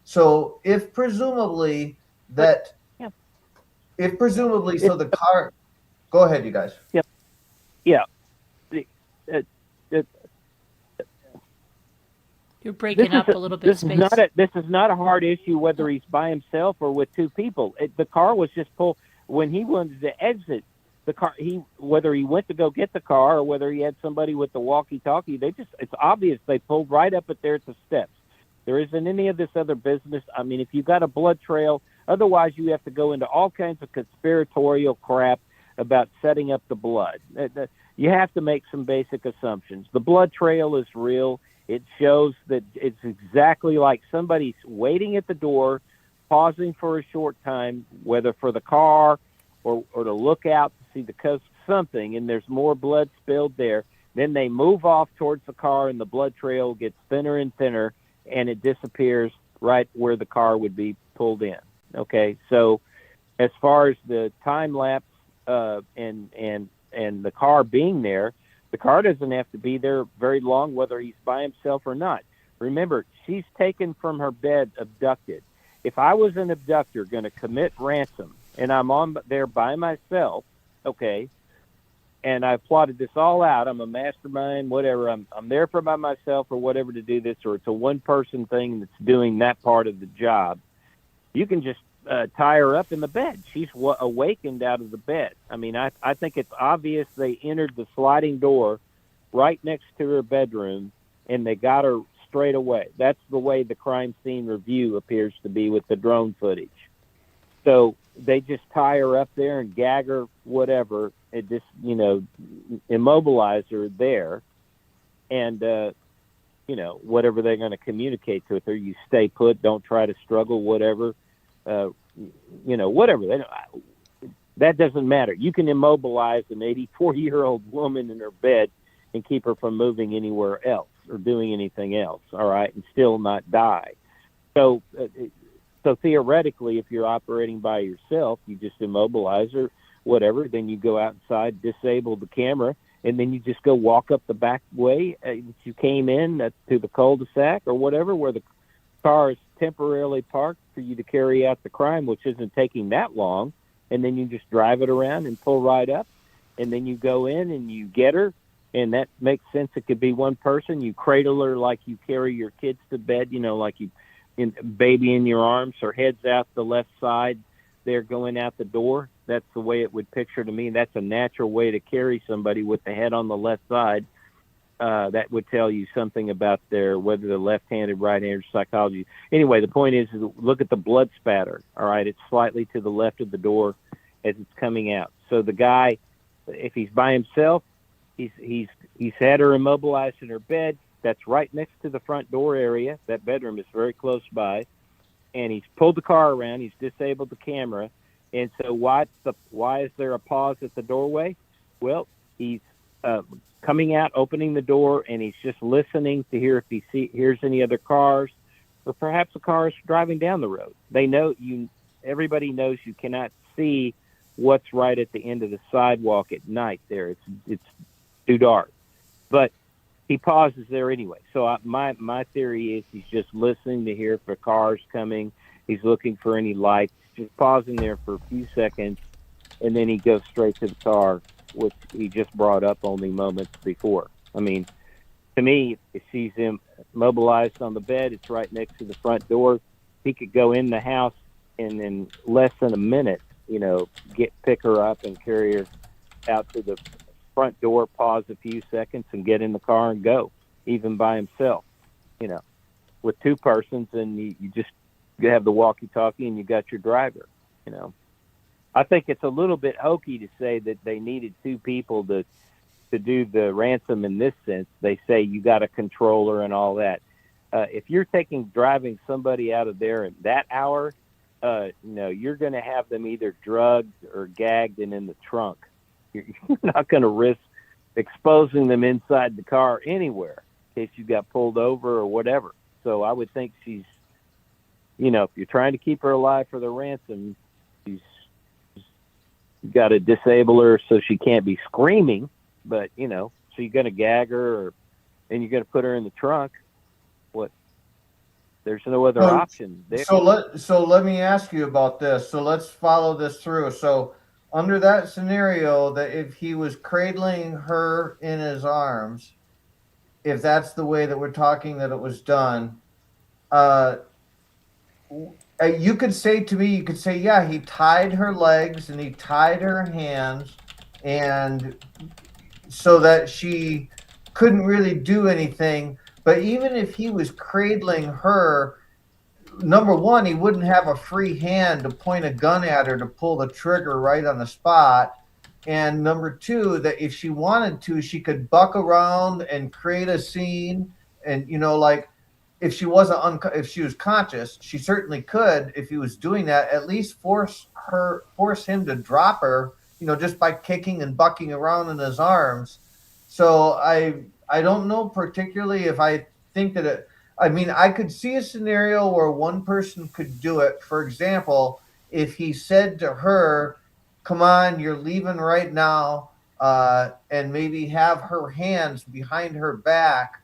So if presumably so the car. Go ahead, you guys. Yep. Yeah. Do You're breaking up a little bit, this Space. this is not a hard issue whether he's by himself or with two people. The car was just pulled when he wanted to exit the car. Whether he went to go get the car or whether he had somebody with the walkie-talkie, it's obvious they pulled right up at the steps. There isn't any of this other business. I mean, if you've got a blood trail, otherwise you have to go into all kinds of conspiratorial crap about setting up the blood. You have to make some basic assumptions. The blood trail is real. It shows that it's exactly like somebody's waiting at the door, pausing for a short time, whether for the car or to look out to see the coast, something, and there's more blood spilled there. Then they move off towards the car, and the blood trail gets thinner and thinner, and it disappears right where the car would be pulled in. Okay, so as far as the time lapse and the car being there, the car doesn't have to be there very long, whether he's by himself or not. Remember, she's taken from her bed, abducted. If I was an abductor going to commit ransom and I'm on there by myself, okay, and I plotted this all out, I'm a mastermind, whatever, I'm there by myself or whatever to do this, or it's a one-person thing that's doing that part of the job, you can just tie her up in the bed. She's awakened out of the bed. I mean, I think it's obvious they entered the sliding door right next to her bedroom, and they got her straight away. That's the way the crime scene review appears to be with the drone footage. So they just tie her up there and gag her, whatever, and just, immobilize her there. And, whatever they're going to communicate to her, you stay put, don't try to struggle, whatever. Whatever. That doesn't matter. You can immobilize an 84-year-old woman in her bed and keep her from moving anywhere else or doing anything else, all right, and still not die. So theoretically, if you're operating by yourself, you just immobilize her, whatever, then you go outside, disable the camera, and then you just go walk up the back way that you came in to the cul-de-sac or whatever, where the car is temporarily parked for you to carry out the crime, which isn't taking that long, and then you just drive it around and pull right up, and then you go in and you get her, and that makes sense. It could be one person. You cradle her like you carry your kids to bed, like you baby in your arms. Her head's out the left side. They're going out the door. That's the way it would picture to me. That's a natural way to carry somebody with the head on the left side. That would tell you something about whether they're left-handed, right-handed psychology. Anyway, the point is look at the blood spatter. All right, it's slightly to the left of the door as it's coming out. So the guy, if he's by himself, he's had her immobilized in her bed. That's right next to the front door area. That bedroom is very close by, and he's pulled the car around. He's disabled the camera, and so why is there a pause at the doorway? Well, he's coming out, opening the door, and he's just listening to hear if he hears any other cars, or perhaps a car is driving down the road. Everybody knows you cannot see what's right at the end of the sidewalk at night there. It's too dark. But he pauses there anyway. So my theory is he's just listening to hear if a car's coming. He's looking for any lights, just pausing there for a few seconds, and then he goes straight to the car, which he just brought up only moments before. I mean, to me, it sees him mobilized on the bed. It's right next to the front door. He could go in the house and in less than a minute, pick her up and carry her out to the front door, pause a few seconds, and get in the car and go, even by himself. With two persons, and you just have the walkie-talkie and you got your driver. I think it's a little bit hokey to say that they needed two people to do the ransom in this sense. They say you got a controller and all that. If you're driving somebody out of there at that hour, you're going to have them either drugged or gagged and in the trunk. You're not going to risk exposing them inside the car anywhere in case you got pulled over or whatever. So I would think she's, if you're trying to keep her alive for the ransom, you got to disable her so she can't be screaming, but, so you're going to gag her and you're going to put her in the trunk. There's no other option there. So let me ask you about this. So let's follow this through. So under that scenario, that if he was cradling her in his arms, if that's the way that we're talking that it was done, you could say to me, you could say, yeah, he tied her legs and he tied her hands, and so that she couldn't really do anything. But even if he was cradling her, number one, he wouldn't have a free hand to point a gun at her to pull the trigger right on the spot. And number two, that if she wanted to, she could buck around and create a scene. And, like if she wasn't, if she was conscious, she certainly could, if he was doing that, at least force him to drop her, just by kicking and bucking around in his arms. So I don't know particularly if I think that I could see a scenario where one person could do it. For example, if he said to her, come on, you're leaving right now, and maybe have her hands behind her back,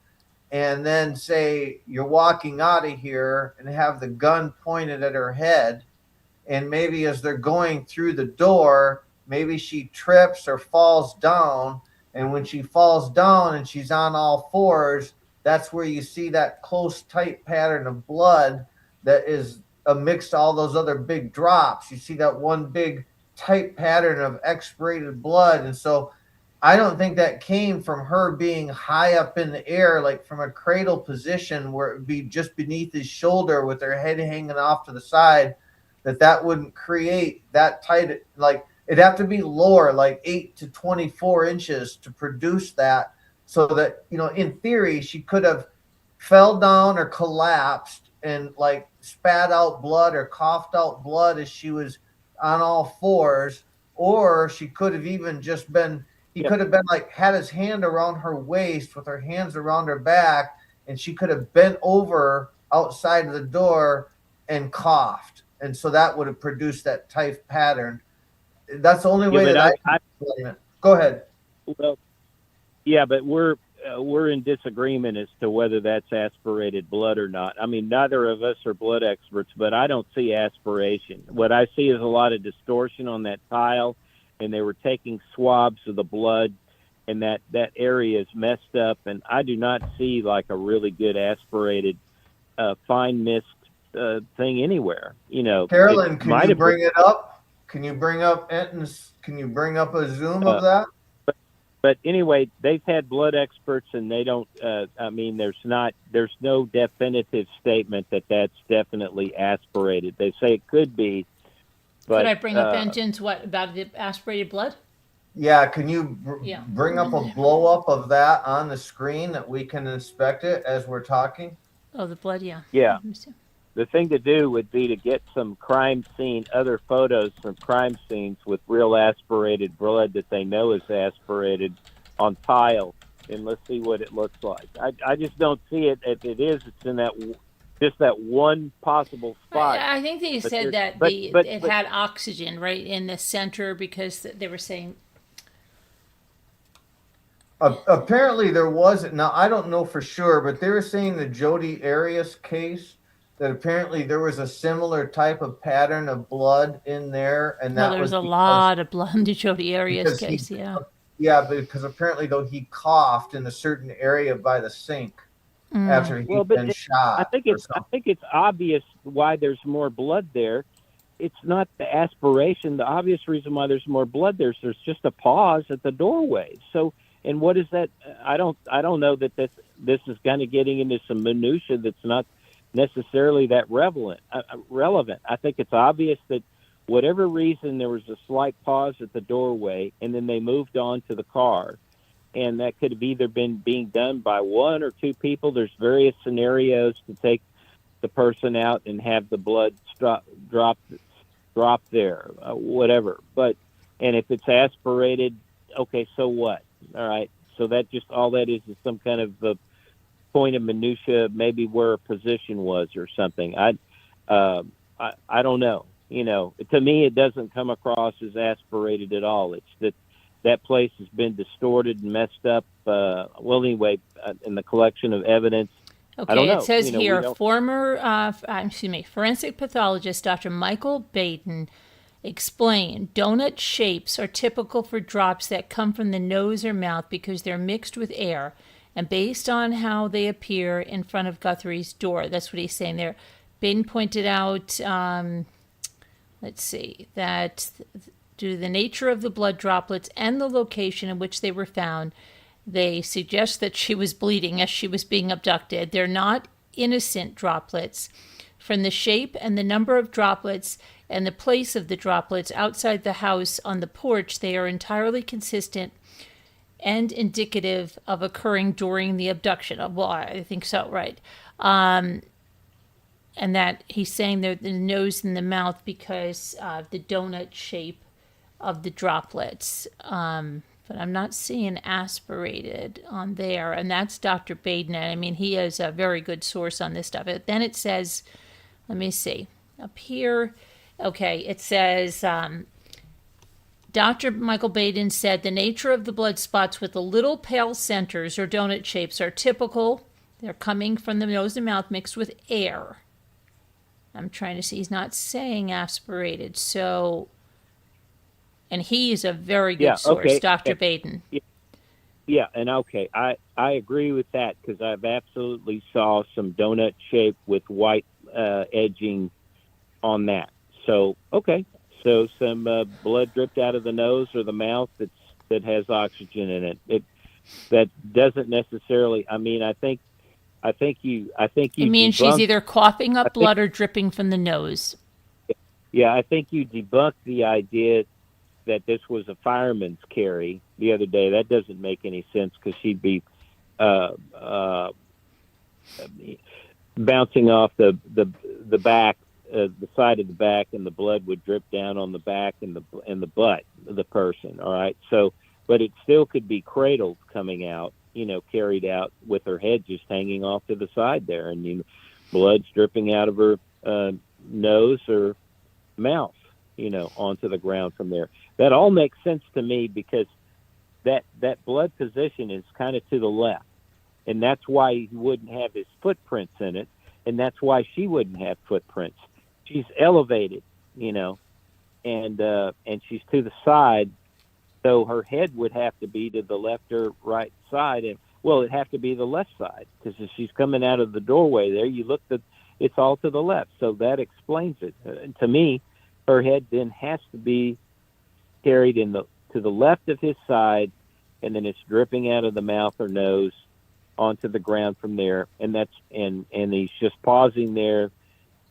and then say, you're walking out of here, and have the gun pointed at her head. And maybe as they're going through the door, maybe she trips or falls down. And when she falls down and she's on all fours, that's where you see that close, tight pattern of blood that is amidst all those other big drops. You see that one big tight pattern of expirated blood. And so I don't think that came from her being high up in the air, like from a cradle position where it would be just beneath his shoulder with her head hanging off to the side, that wouldn't create that tight, like it'd have to be lower, like 8 to 24 inches to produce that. So that, in theory, she could have fell down or collapsed and like spat out blood or coughed out blood as she was on all fours. Or she could have even just been, he could have been like, had his hand around her waist with her hands around her back, and she could have bent over outside of the door and coughed. And so that would have produced that tight pattern. That's the only way that I can explain it. Go ahead. Well, yeah, but we're in disagreement as to whether that's aspirated blood or not. I mean, neither of us are blood experts, but I don't see aspiration. What I see is a lot of distortion on that tile, and they were taking swabs of the blood, and that area is messed up, and I do not see like a really good aspirated fine mist thing anywhere. Carolyn, can you bring it up? Can you bring up Can you bring up a zoom of that? But anyway, they've had blood experts, and they don't. There's no definitive statement that that's definitely aspirated. They say it could be. But, could I bring up engines? What about the aspirated blood? Yeah, can you bring up a blow up of that on the screen that we can inspect it as we're talking? Oh, the blood, yeah. Yeah. The thing to do would be to get some other photos from crime scenes with real aspirated blood that they know is aspirated on tile, and let's see what it looks like. I just don't see it. If it is, it's in that one possible spot. I think they said that it had oxygen right in the center because they were saying. Apparently there wasn't. Now, I don't know for sure, but they were saying the Jodi Arias case, that apparently there was a similar type of pattern of blood in there, and that there was a lot of blood in the Jodi Arias case. Yeah, because apparently though he coughed in a certain area by the sink after he'd been shot. I think it's obvious why there's more blood there. It's not the aspiration. The obvious reason why there's more blood there's just a pause at the doorway. So, and what is that? I don't know that this is kind of getting into some minutia that's not necessarily that relevant. I think it's obvious that whatever reason there was a slight pause at the doorway, and then they moved on to the car, and that could have either been being done by one or two people. There's various scenarios to take the person out and have the blood drop there, whatever. And if it's aspirated, okay, so what? All right, so that just all that is some kind of point of minutia, maybe where a position was or something. I don't know. To me, it doesn't come across as aspirated at all. It's that place has been distorted and messed up. Anyway, in the collection of evidence. Okay, I don't know. It says here, forensic pathologist Dr. Michael Baden explained, donut shapes are typical for drops that come from the nose or mouth because they're mixed with air, and based on how they appear in front of Guthrie's door. That's what he's saying there. Baden pointed out, let's see, that due to the nature of the blood droplets and the location in which they were found, they suggest that she was bleeding as she was being abducted. They're not innocent droplets. From the shape and the number of droplets and the place of the droplets outside the house on the porch, they are entirely consistent and indicative of occurring during the abduction. Well, I think so, right? And that he's saying they're the nose and the mouth because of the donut shape of the droplets. But I'm not seeing aspirated on there. And that's Dr. Baden. I mean, he is a very good source on this stuff. Then it says, let me see, up here, okay, it says, Dr. Michael Baden said the nature of the blood spots with the little pale centers or donut shapes are typical. They're coming from the nose and mouth mixed with air. I'm trying to see, he's not saying aspirated. So, and he is a very good source, okay. Dr. Baden. Yeah, and okay, I agree with that because I've absolutely saw some donut shape with white edging on that. So, okay. So some blood dripped out of the nose or the mouth that has oxygen in it. That doesn't necessarily. I mean, I think you. You mean she's either coughing up blood or dripping from the nose? Yeah, I think you debunked the idea that this was a fireman's carry the other day. That doesn't make any sense because she'd be bouncing off the back. The side of the back, and the blood would drip down on the back and the butt of the person. All right. So, but it still could be cradled coming out, carried out with her head just hanging off to the side there, and blood's dripping out of her nose or mouth, onto the ground from there. That all makes sense to me because that blood position is kind of to the left, and that's why he wouldn't have his footprints in it, and that's why she wouldn't have footprints. She's elevated, and she's to the side, so her head would have to be to the left or right side, and it'd have to be the left side because if she's coming out of the doorway there, you look it's all to the left, so that explains it. To me, her head then has to be carried to the left of his side, and then it's dripping out of the mouth or nose onto the ground from there, and he's just pausing there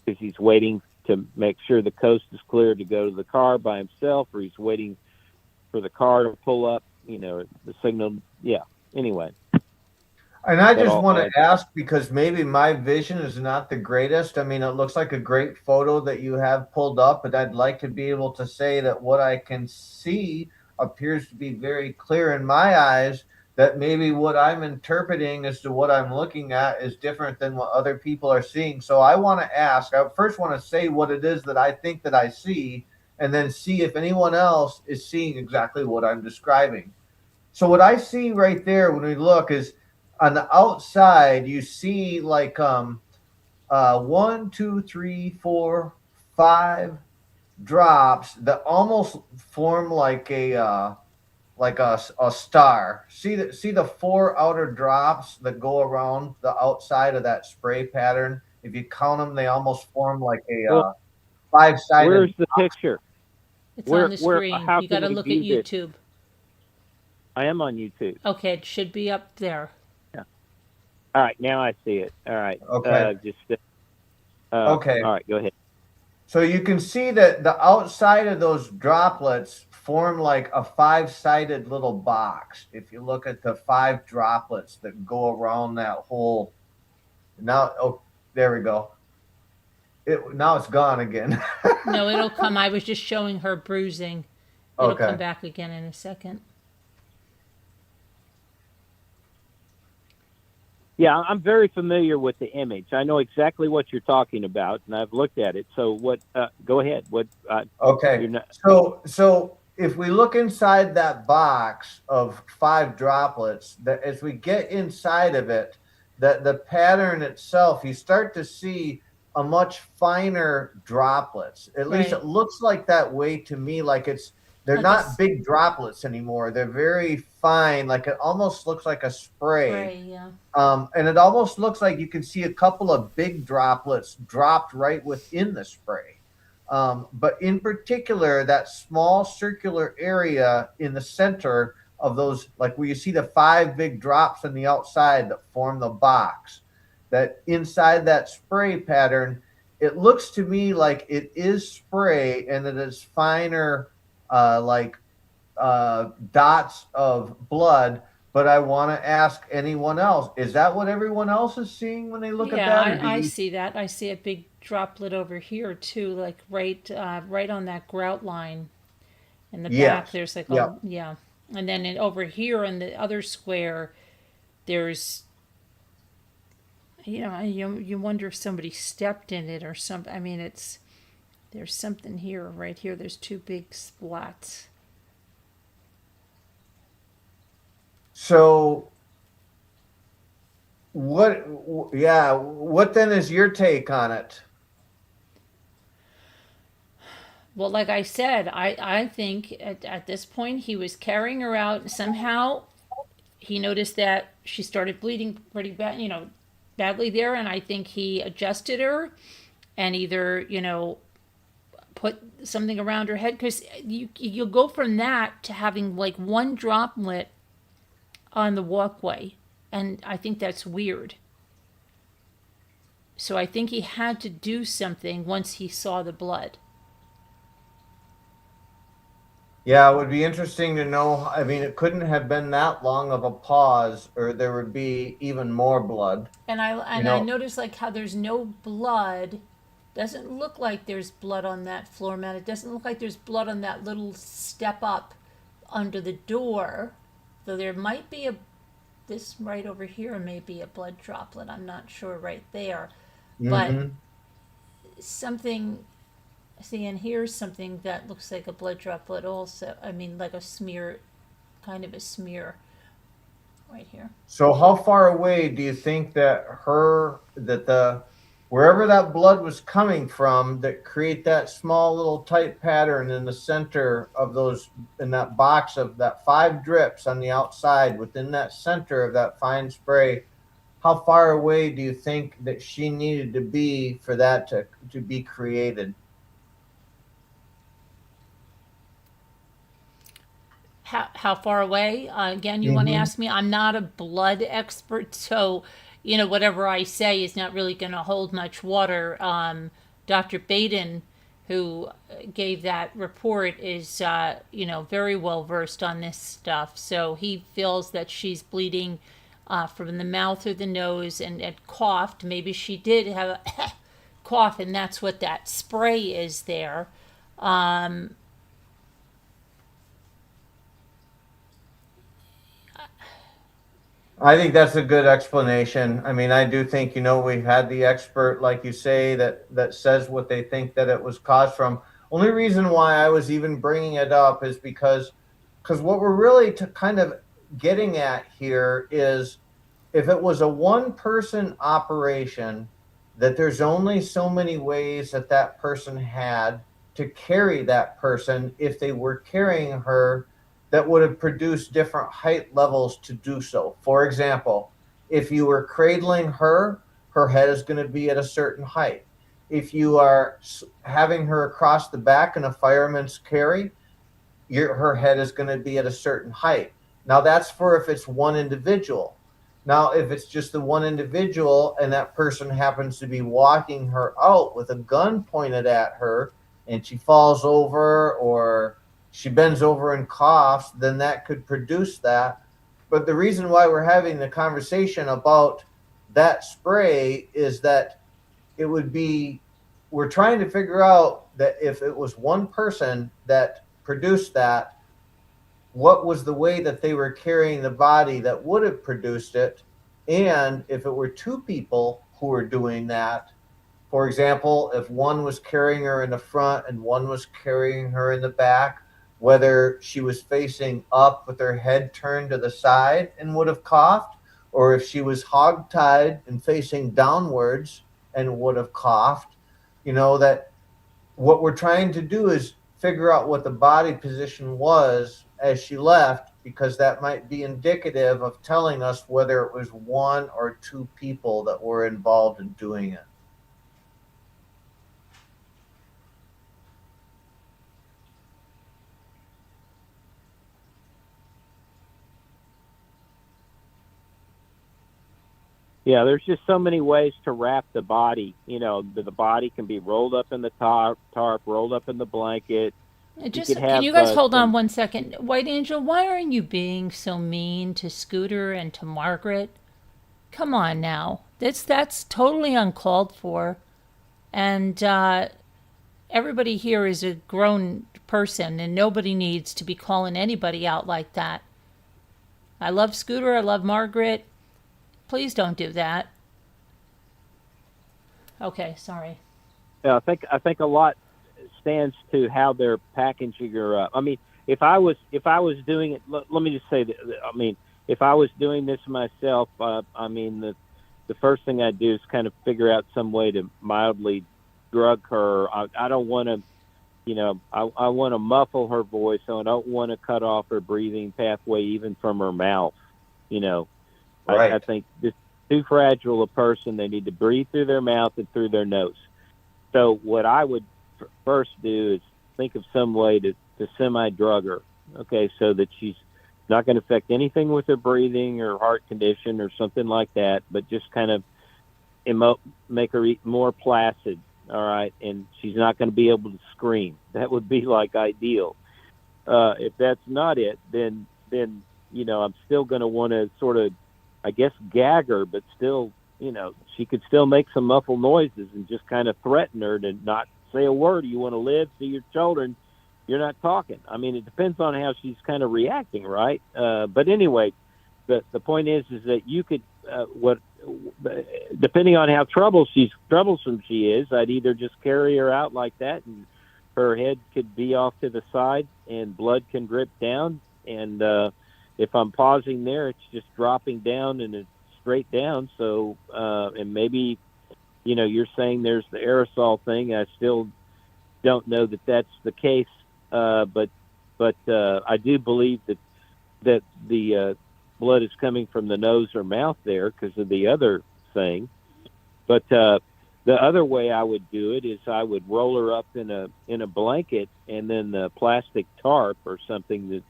because he's waiting to make sure the coast is clear to go to the car by himself, or he's waiting for the car to pull up, the signal. Yeah. Anyway. And I just want to ask, because maybe my vision is not the greatest. I mean, it looks like a great photo that you have pulled up, but I'd like to be able to say that what I can see appears to be very clear in my eyes, that maybe what I'm interpreting as to what I'm looking at is different than what other people are seeing. So I want to ask, I first want to say what it is that I think that I see, and then see if anyone else is seeing exactly what I'm describing. So what I see right there when we look is on the outside, you see like 1, 2, 3, 4, 5 drops that almost form like a star. See the 4 outer drops that go around the outside of that spray pattern. If you count them, they almost form like a 5-sided. Where's the picture? It's on the screen. You got to look at YouTube. I am on YouTube. Okay, it should be up there. Yeah. All right, now I see it. All right. Okay. Okay. All right, go ahead. So you can see that the outside of those droplets form like a 5-sided little box. If you look at the 5 droplets that go around that whole, there we go. Now it's gone again. No, it'll come. I was just showing her bruising. It'll come back again in a second. Yeah, I'm very familiar with the image. I know exactly what you're talking about, and I've looked at it. So what? Go ahead. What? Okay. So if we look inside that box of 5 droplets, that as we get inside of it, that the pattern itself, you start to see a much finer droplets. At least it looks like that way to me. Like it's they're Like not big droplets anymore. They're very fine, like it almost looks like a spray. yeah. And it almost looks like you can see a couple of big droplets dropped right within the spray. But in particular, that small circular area in the center of those, like where you see the 5 big drops on the outside that form the box, that inside that spray pattern, it looks to me like it is spray and that it's finer, like dots of blood. But I want to ask anyone else, is that what everyone else is seeing when they look at Yeah, that? Or do I you? see that. I see a big droplet over here too, like right on that grout line in the back. Yes. There's like Yep. yeah, and then over here in the other square, there's you wonder if somebody stepped in it or something. I mean, there's something here, right here. There's 2 big splats. So what? Yeah. What then is your take on it? Well, like I said, I think at this point he was carrying her out. Somehow he noticed that she started bleeding pretty bad, badly there, and I think he adjusted her and either, put something around her head, because you'll go from that to having like 1 droplet on the walkway, and I think that's weird. So I think he had to do something once he saw the blood. Yeah, it would be interesting to know. I mean, it couldn't have been that long of a pause, or there would be even more blood. And I noticed like how there's no blood. Doesn't look like there's blood on that floor mat. It doesn't look like there's blood on that little step up under the door. Though there might be this right over here may be a blood droplet. I'm not sure right there. But Mm-hmm. something, see, and here's something that looks like a blood droplet also. I mean, like a smear, kind of a smear right here. So how far away do you think that wherever that blood was coming from that create that small little tight pattern in the center of those, in that box of that 5 drips on the outside within that center of that fine spray, how far away do you think that she needed to be for that to be created? How far away? Again, you want to ask me? I'm not a blood expert, so whatever I say is not really going to hold much water. Dr. Baden, who gave that report, is very well versed on this stuff. So he feels that she's bleeding from the mouth or the nose and coughed. Maybe she did have a cough, and that's what that spray is there. I think that's a good explanation. I mean, I do think, we've had the expert, like you say, that says what they think that it was caused from. Only reason why I was even bringing it up is because what we're really kind of getting at here is, if it was a 1-person operation, that there's only so many ways that person had to carry that person if they were carrying her, that would have produced different height levels to do so. For example, if you were cradling her, her head is going to be at a certain height. If you are having her across the back in a fireman's carry, her head is going to be at a certain height. Now that's for if it's 1 individual. Now, if it's just the 1 individual and that person happens to be walking her out with a gun pointed at her and she falls over or she bends over and coughs, then that could produce that. But the reason why we're having the conversation about that spray is that we're trying to figure out that if it was 1 person that produced that, what was the way that they were carrying the body that would have produced it? And if it were 2 people who were doing that, for example, if 1 was carrying her in the front and 1 was carrying her in the back, whether she was facing up with her head turned to the side and would have coughed, or if she was hog-tied and facing downwards and would have coughed, that what we're trying to do is figure out what the body position was as she left, because that might be indicative of telling us whether it was one or two people that were involved in doing it. Yeah, there's just so many ways to wrap the body. You know, the body can be rolled up in the tarp, rolled up in the blanket. Can you guys hold on 1 second? White Angel, why are you being so mean to Scooter and to Margaret? Come on now. That's totally uncalled for. And everybody here is a grown person, and nobody needs to be calling anybody out like that. I love Scooter. I love Margaret. Please don't do that. Okay, sorry. Yeah, I think a lot stands to how they're packaging her up. I mean, if I was doing it, let me just say that. I mean, if I was doing this myself, I mean, the first thing I'd do is kind of figure out some way to mildly drug her. I don't want to, you know, I want to muffle her voice, so I don't want to cut off her breathing pathway even from her mouth. You know, right. I think this too fragile a person. They need to breathe through their mouth and through their nose. So what I would first do is think of some way to semi-drug her, okay, so that she's not going to affect anything with her breathing or heart condition or something like that, but just kind of make her more placid, all right, and she's not going to be able to scream. That would be like ideal. If that's not it, then you know, I'm still going to want to sort of, I guess, gag her, but still, you know, she could still make some muffled noises and just kind of threaten her to not say a word. You want to live, see your children, you're not talking. I mean, it depends on how she's kind of reacting, right? But anyway, the point is that you could, depending on how troublesome she is, I'd either just carry her out like that, and her head could be off to the side and blood can drip down. And if I'm pausing there, it's just dropping down and it's straight down. So, and maybe, you know, you're saying there's the aerosol thing. I still don't know that that's the case. But I do believe that the blood is coming from the nose or mouth there because of the other thing. But the other way I would do it is I would roll her up in a blanket and then a plastic tarp or something that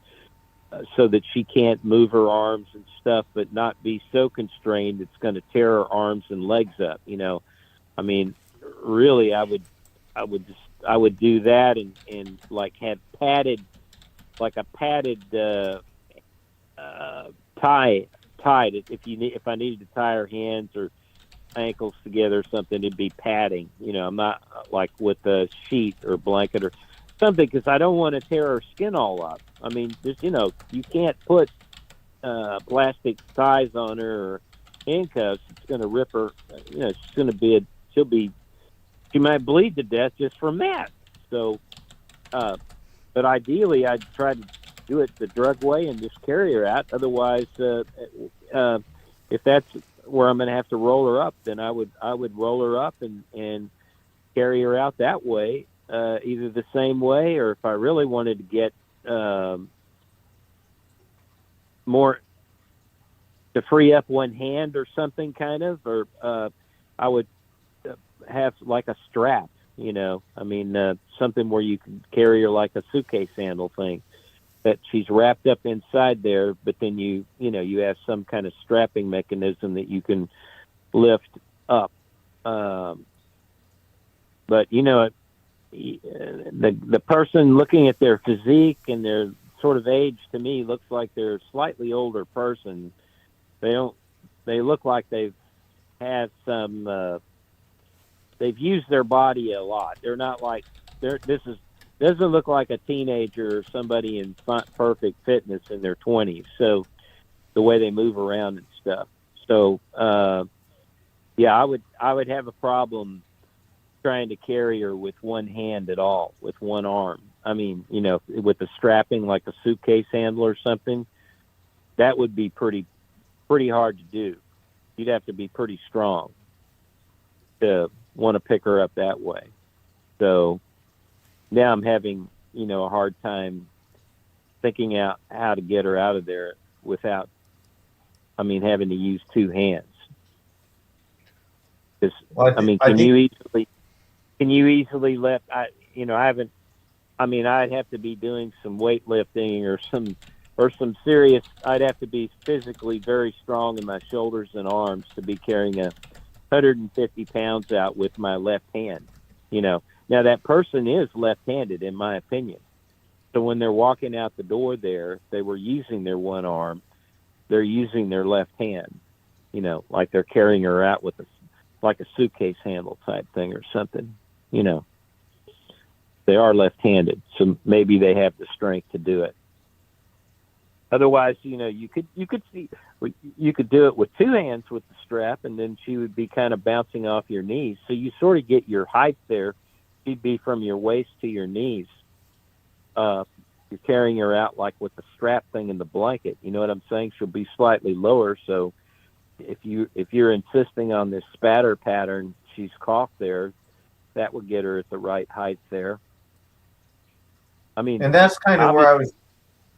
so that she can't move her arms and stuff, but not be so constrained it's going to tear her arms and legs up. You know, I mean, really, I would do that and like have padded, like a padded tied. If I needed to tie her hands or ankles together or something, it'd be padding. You know, I'm not like with a sheet or blanket or something, because I don't want to tear her skin all up. I mean, just, you know, you can't put plastic ties on her or handcuffs. It's going to rip her. You know, it's going to be she might bleed to death just from that. So, but ideally, I'd try to do it the drug way and just carry her out. Otherwise, if that's where I'm going to have to roll her up, then I would roll her up and carry her out that way, either the same way, or if I really wanted to get more to free up one hand or something kind of, or I would have like a strap, you know, I mean, something where you can carry her like a suitcase handle thing that she's wrapped up inside there, but then you have some kind of strapping mechanism that you can lift up. But, you know, the person looking at their physique and their sort of age, to me, looks like they're a slightly older person. They look like they've had some, they've used their body a lot. They're not like, doesn't look like a teenager or somebody in perfect fitness in their 20s. So the way they move around and stuff. So, yeah, I would have a problem trying to carry her with one hand at all, with one arm. I mean, you know, with the strapping like a suitcase handle or something, that would be pretty hard to do. You'd have to be pretty strong to want to pick her up that way. So now I'm having a hard time thinking out how to get her out of there without, having to use two hands. Because Well, can you easily lift? I haven't. I'd have to be doing some weightlifting or some serious. I'd have to be physically very strong in my shoulders and arms to be carrying 150 pounds out with my left hand. Now that person is left-handed, in my opinion. So when they're walking out the door there, they were using their one arm. They're using their left hand, like they're carrying her out with like a suitcase handle type thing or something, They are left-handed, so maybe they have the strength to do it. Otherwise, you could do it with two hands with the strap, and then she would be kind of bouncing off your knees. So you sort of get your height there. She'd be from your waist to your knees. You're carrying her out like with the strap thing in the blanket. You know what I'm saying? She'll be slightly lower. So if you're insisting on this spatter pattern, she's coughed there, that would get her at the right height there. And that's kind of where I was.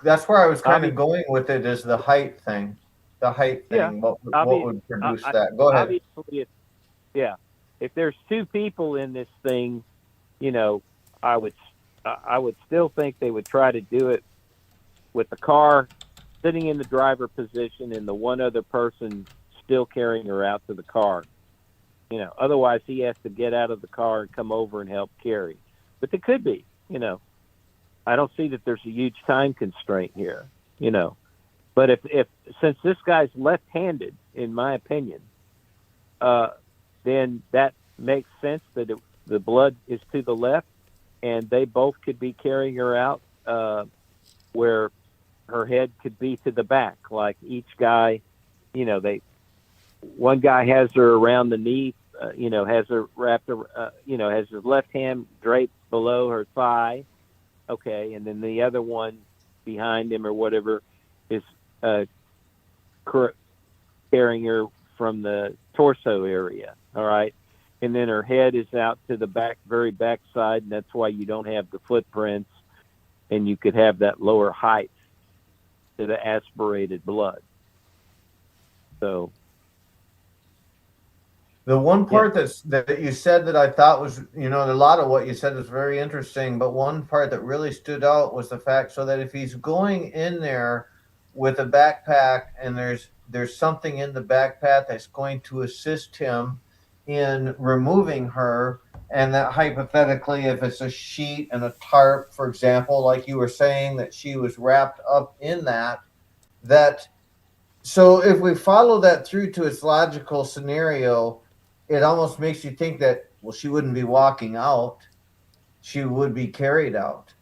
That's where I was kind of going with it, is the height thing. The height thing. Yeah, what would produce that? Go ahead. Obviously, if there's two people in this thing, I would still think they would try to do it with the car sitting in the driver position and the one other person still carrying her out to the car. Otherwise he has to get out of the car and come over and help carry. But there could be, I don't see that there's a huge time constraint here, But if since this guy's left-handed, in my opinion, then that makes sense that the blood is to the left, and they both could be carrying her out where her head could be to the back. Like each guy, one guy has her around the knee, has her wrapped, has his left hand draped below her thigh. Okay, and then the other one behind him or whatever is carrying her from the torso area. All right, and then her head is out to the back, very back side, and that's why you don't have the footprints, and you could have that lower height to the aspirated blood. So the one part that you said that I thought was, a lot of what you said was very interesting, but one part that really stood out was the fact, so that if he's going in there with a backpack and there's something in the backpack that's going to assist him in removing her, and that hypothetically, if it's a sheet and a tarp, for example, like you were saying, that she was wrapped up in that, so if we follow that through to its logical scenario, it almost makes you think that, well, she wouldn't be walking out. She would be carried out.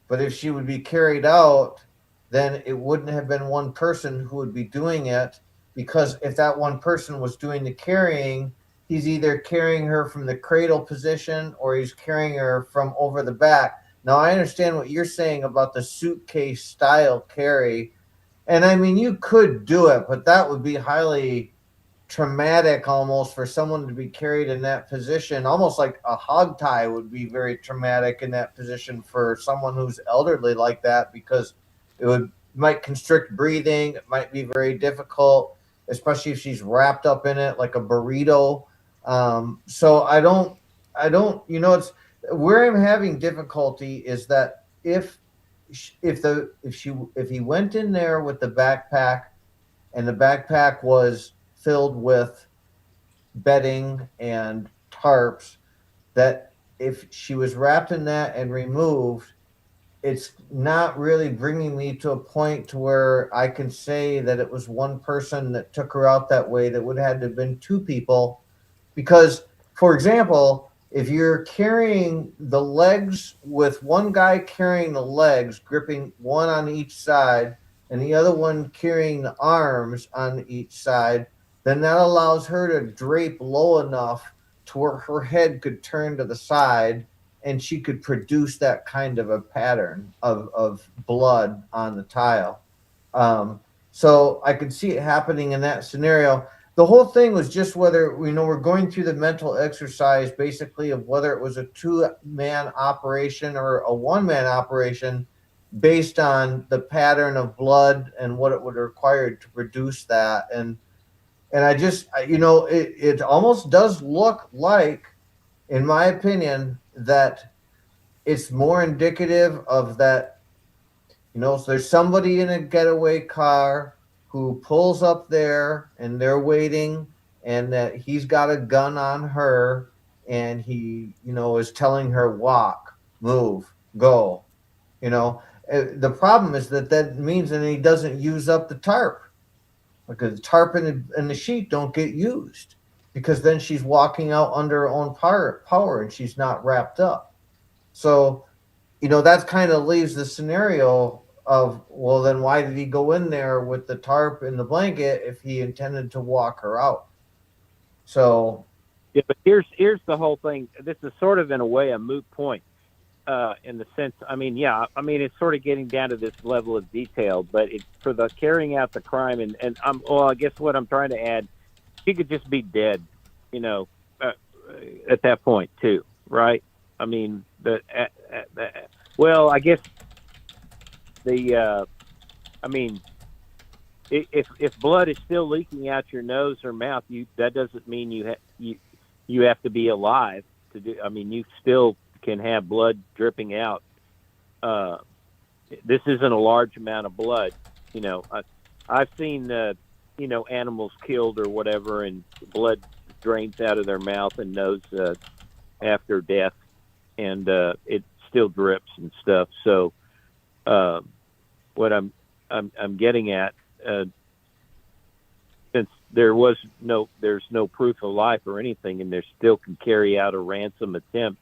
But if she would be carried out, then it wouldn't have been one person who would be doing it, because if that one person was doing the carrying, he's either carrying her from the cradle position or he's carrying her from over the back. Now, I understand what you're saying about the suitcase style carry. And you could do it, but that would be highly traumatic almost for someone to be carried in that position. Almost like a hog tie would be very traumatic in that position for someone who's elderly like that, because might constrict breathing. It might be very difficult, especially if she's wrapped up in it like a burrito. So I don't, it's where I'm having difficulty is that if he went in there with the backpack, and the backpack was filled with bedding and tarps, that if she was wrapped in that and removed, it's not really bringing me to a point to where I can say that it was one person that took her out that way. That would have had to have been two people, because, for example, if you're carrying the legs with one guy carrying the legs, gripping one on each side, and the other one carrying the arms on each side, then that allows her to drape low enough to where her head could turn to the side and she could produce that kind of a pattern of blood on the tile. So I could see it happening in that scenario. the whole thing was just whether, we're going through the mental exercise basically of whether it was a 2-man operation or a 1-man operation based on the pattern of blood and what it would require to produce that. And I just, it almost does look like, in my opinion, that it's more indicative of that, so there's somebody in a getaway car who pulls up there and they're waiting, and that he's got a gun on her, and he, is telling her walk, move, go. The problem is that means that he doesn't use up the tarp, because the tarp and the sheet don't get used, because then she's walking out under her own power and she's not wrapped up. So, that kind of leaves the scenario of, well, then why did he go in there with the tarp and the blanket if he intended to walk her out? So, yeah, but here's the whole thing. This is sort of in a way a moot point, in the sense, it's sort of getting down to this level of detail, but it's for the carrying out the crime, and I guess what I'm trying to add, she could just be dead, at that point too, right? I mean, well, I guess if blood is still leaking out your nose or mouth, that doesn't mean you have to be alive to do. I mean, you still can have blood dripping out. This isn't a large amount of blood. I've seen animals killed or whatever, and blood drains out of their mouth and nose after death, and it still drips and stuff. So what I'm getting at, since there's no proof of life or anything, and they still can carry out a ransom attempt,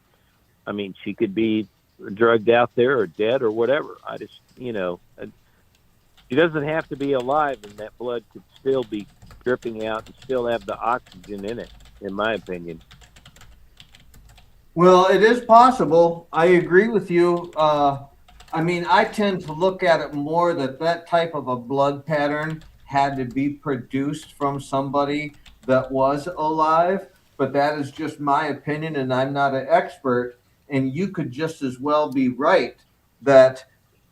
I mean, she could be drugged out there or dead or whatever. I just, she doesn't have to be alive, and that blood could still be dripping out and still have the oxygen in it, in my opinion. Well, it is possible. I agree with you. I tend to look at it more that type of a blood pattern had to be produced from somebody that was alive, but that is just my opinion, and I'm not an expert. And you could just as well be right that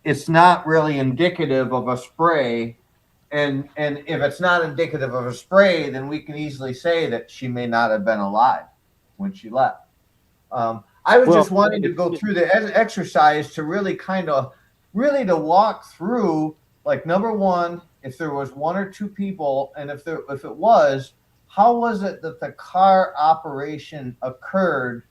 it's not really indicative of a spray. And if it's not indicative of a spray, then we can easily say that she may not have been alive when she left. I was just wanting to go through the exercise to really to walk through, like, number one, if there was 1 or 2 people, and if it was, how was it that the car operation occurred?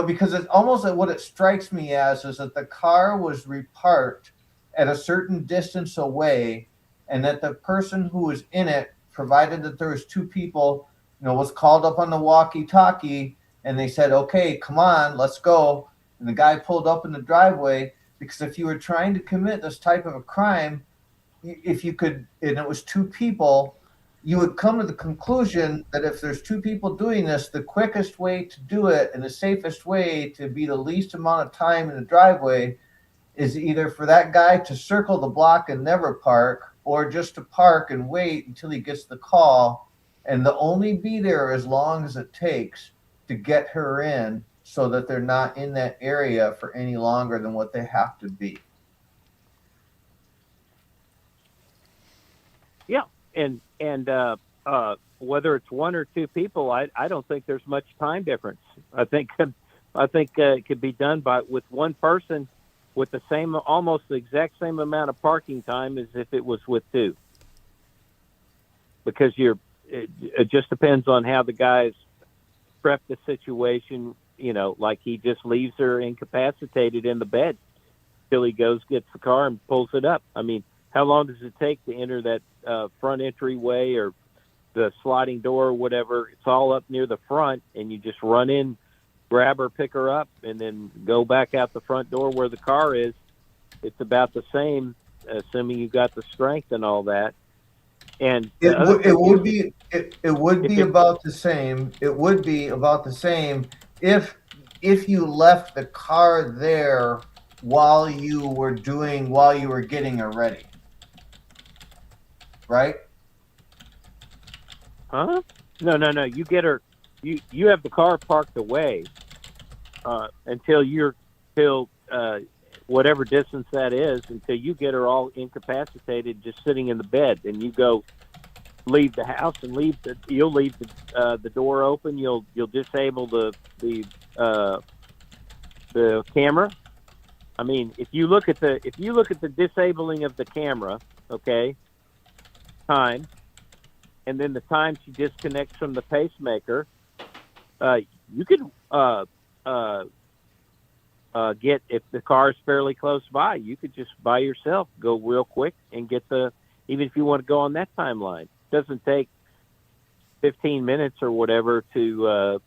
Because it's almost like what it strikes me as is that the car was reparked at a certain distance away, and that the person who was in it, provided that there was 2 people, was called up on the walkie-talkie, and they said, okay, come on, let's go. And the guy pulled up in the driveway, because if you were trying to commit this type of a crime, if you could, and it was 2 people, you would come to the conclusion that if there's 2 people doing this, the quickest way to do it and the safest way to be the least amount of time in the driveway is either for that guy to circle the block and never park, or just to park and wait until he gets the call, and to only be there as long as it takes to get her in, so that they're not in that area for any longer than what they have to be. Yeah. And whether it's 1 or 2 people, I don't think there's much time difference. I think it could be done with one person with the same, almost the exact same amount of parking time as if it was with 2. Because it just depends on how the guys prep the situation. Like he just leaves her incapacitated in the bed till he goes, gets the car and pulls it up. I mean, how long does it take to enter that front entryway or the sliding door or whatever? It's all up near the front, and you just run in, grab her, pick her up, and then go back out the front door where the car is. It's about the same, assuming you got the strength and all that. And it would be about the same. It would be about the same if you left the car there while you were getting her ready. Right? Huh? No. You get her. You have the car parked away till whatever distance that is, until you get her all incapacitated, just sitting in the bed. Then you go leave the house and you'll leave the door open. You'll disable the camera. I mean, if you look at the disabling of the camera, okay, time, and then the time she disconnects from the pacemaker, you could get, if the car is fairly close by, you could just by yourself go real quick and get even if you want to go on that timeline. It doesn't take 15 minutes or whatever to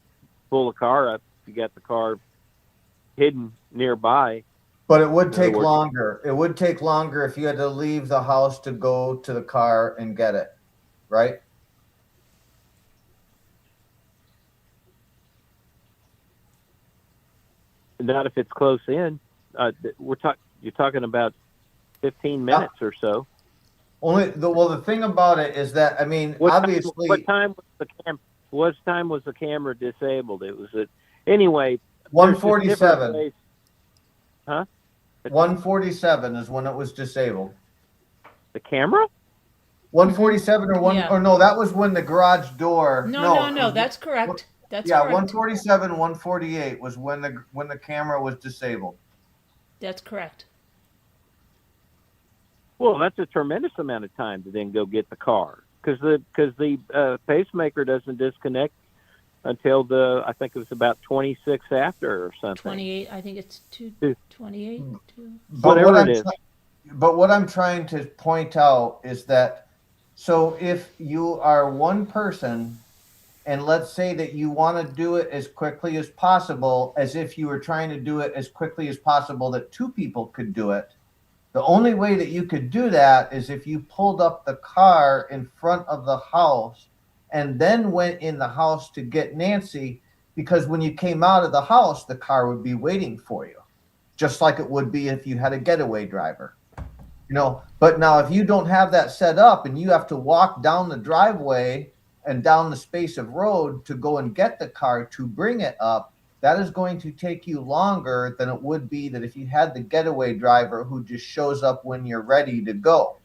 pull a car up. You got the car hidden nearby. But it would take longer. It would take longer if you had to leave the house to go to the car and get it, right? Not if it's close in. You're talking about 15 minutes or so. The thing about it is that, I mean, obviously. What time was the camera disabled? It was anyway. 147. Huh? 147 is when it was disabled. The camera? 147 or one, Yeah. or no, that was when the garage door. No, that's correct. That's correct. 147, 148 was when the camera was disabled. That's correct. Well, that's a tremendous amount of time to then go get the car, because the pacemaker doesn't disconnect until I think it was about 26 after or something. 28. I think it's 28. But what I'm trying to point out is that, so if you are one person, and let's say that you want to do it as quickly as possible, as if you were trying to do it as quickly as possible that two people could do it, the only way that you could do that is if you pulled up the car in front of the house and then went in the house to get Nancy, because when you came out of the house, the car would be waiting for you, just like it would be if you had a getaway driver. But now if you don't have that set up and you have to walk down the driveway and down the space of road to go and get the car to bring it up, that is going to take you longer than it would be that if you had the getaway driver who just shows up when you're ready to go.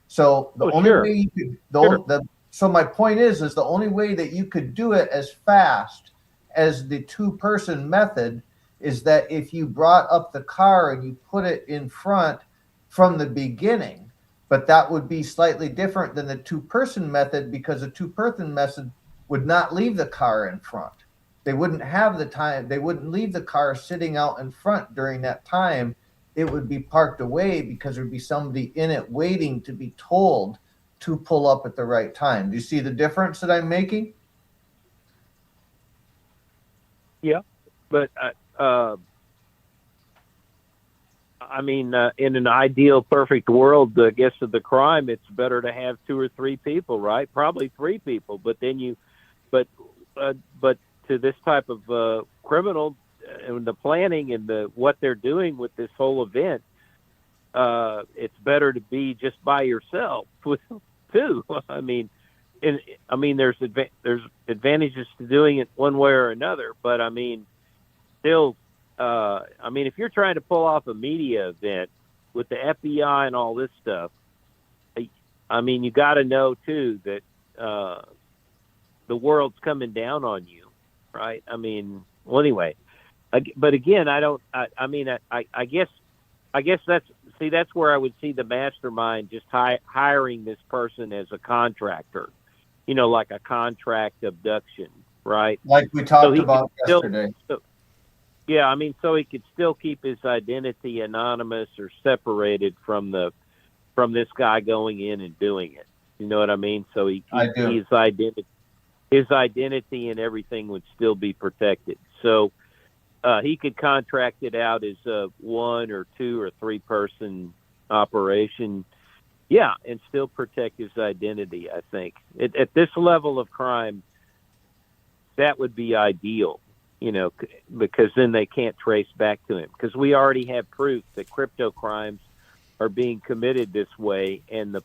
So the only way you could, so my point is the only way that you could do it as fast as the two-person method is that if you brought up the car and you put it in front from the beginning. But that would be slightly different than the two-person method, because a two-person method would not leave the car in front. They wouldn't have the time. They wouldn't leave the car sitting out in front during that time. It would be parked away because there'd be somebody in it waiting to be told to pull up at the right time. Do you see the difference that I'm making? Yeah, but I mean, in an ideal, perfect world, I guess of the crime, it's better to have 2 or 3 people, right? Probably 3 people. But then but to this type of criminal, and the planning and what they're doing with this whole event, it's better to be just by yourself too. I mean, there's advantages to doing it one way or another, but I mean, still. If you're trying to pull off a media event with the FBI and all this stuff, I mean, you got to know too that the world's coming down on you, right? I mean, well, anyway, but again, I guess that's where I would see the mastermind just hiring this person as a contractor, like a contract abduction, right? Like we talked about yesterday. Yeah, I mean, so he could still keep his identity anonymous or separated from this guy going in and doing it. You know what I mean? So his identity and everything would still be protected. So he could contract it out as a 1 or 2 or 3 person operation. Yeah, and still protect his identity. I think at this level of crime, that would be ideal. Because then they can't trace back to him. Because we already have proof that crypto crimes are being committed this way, and the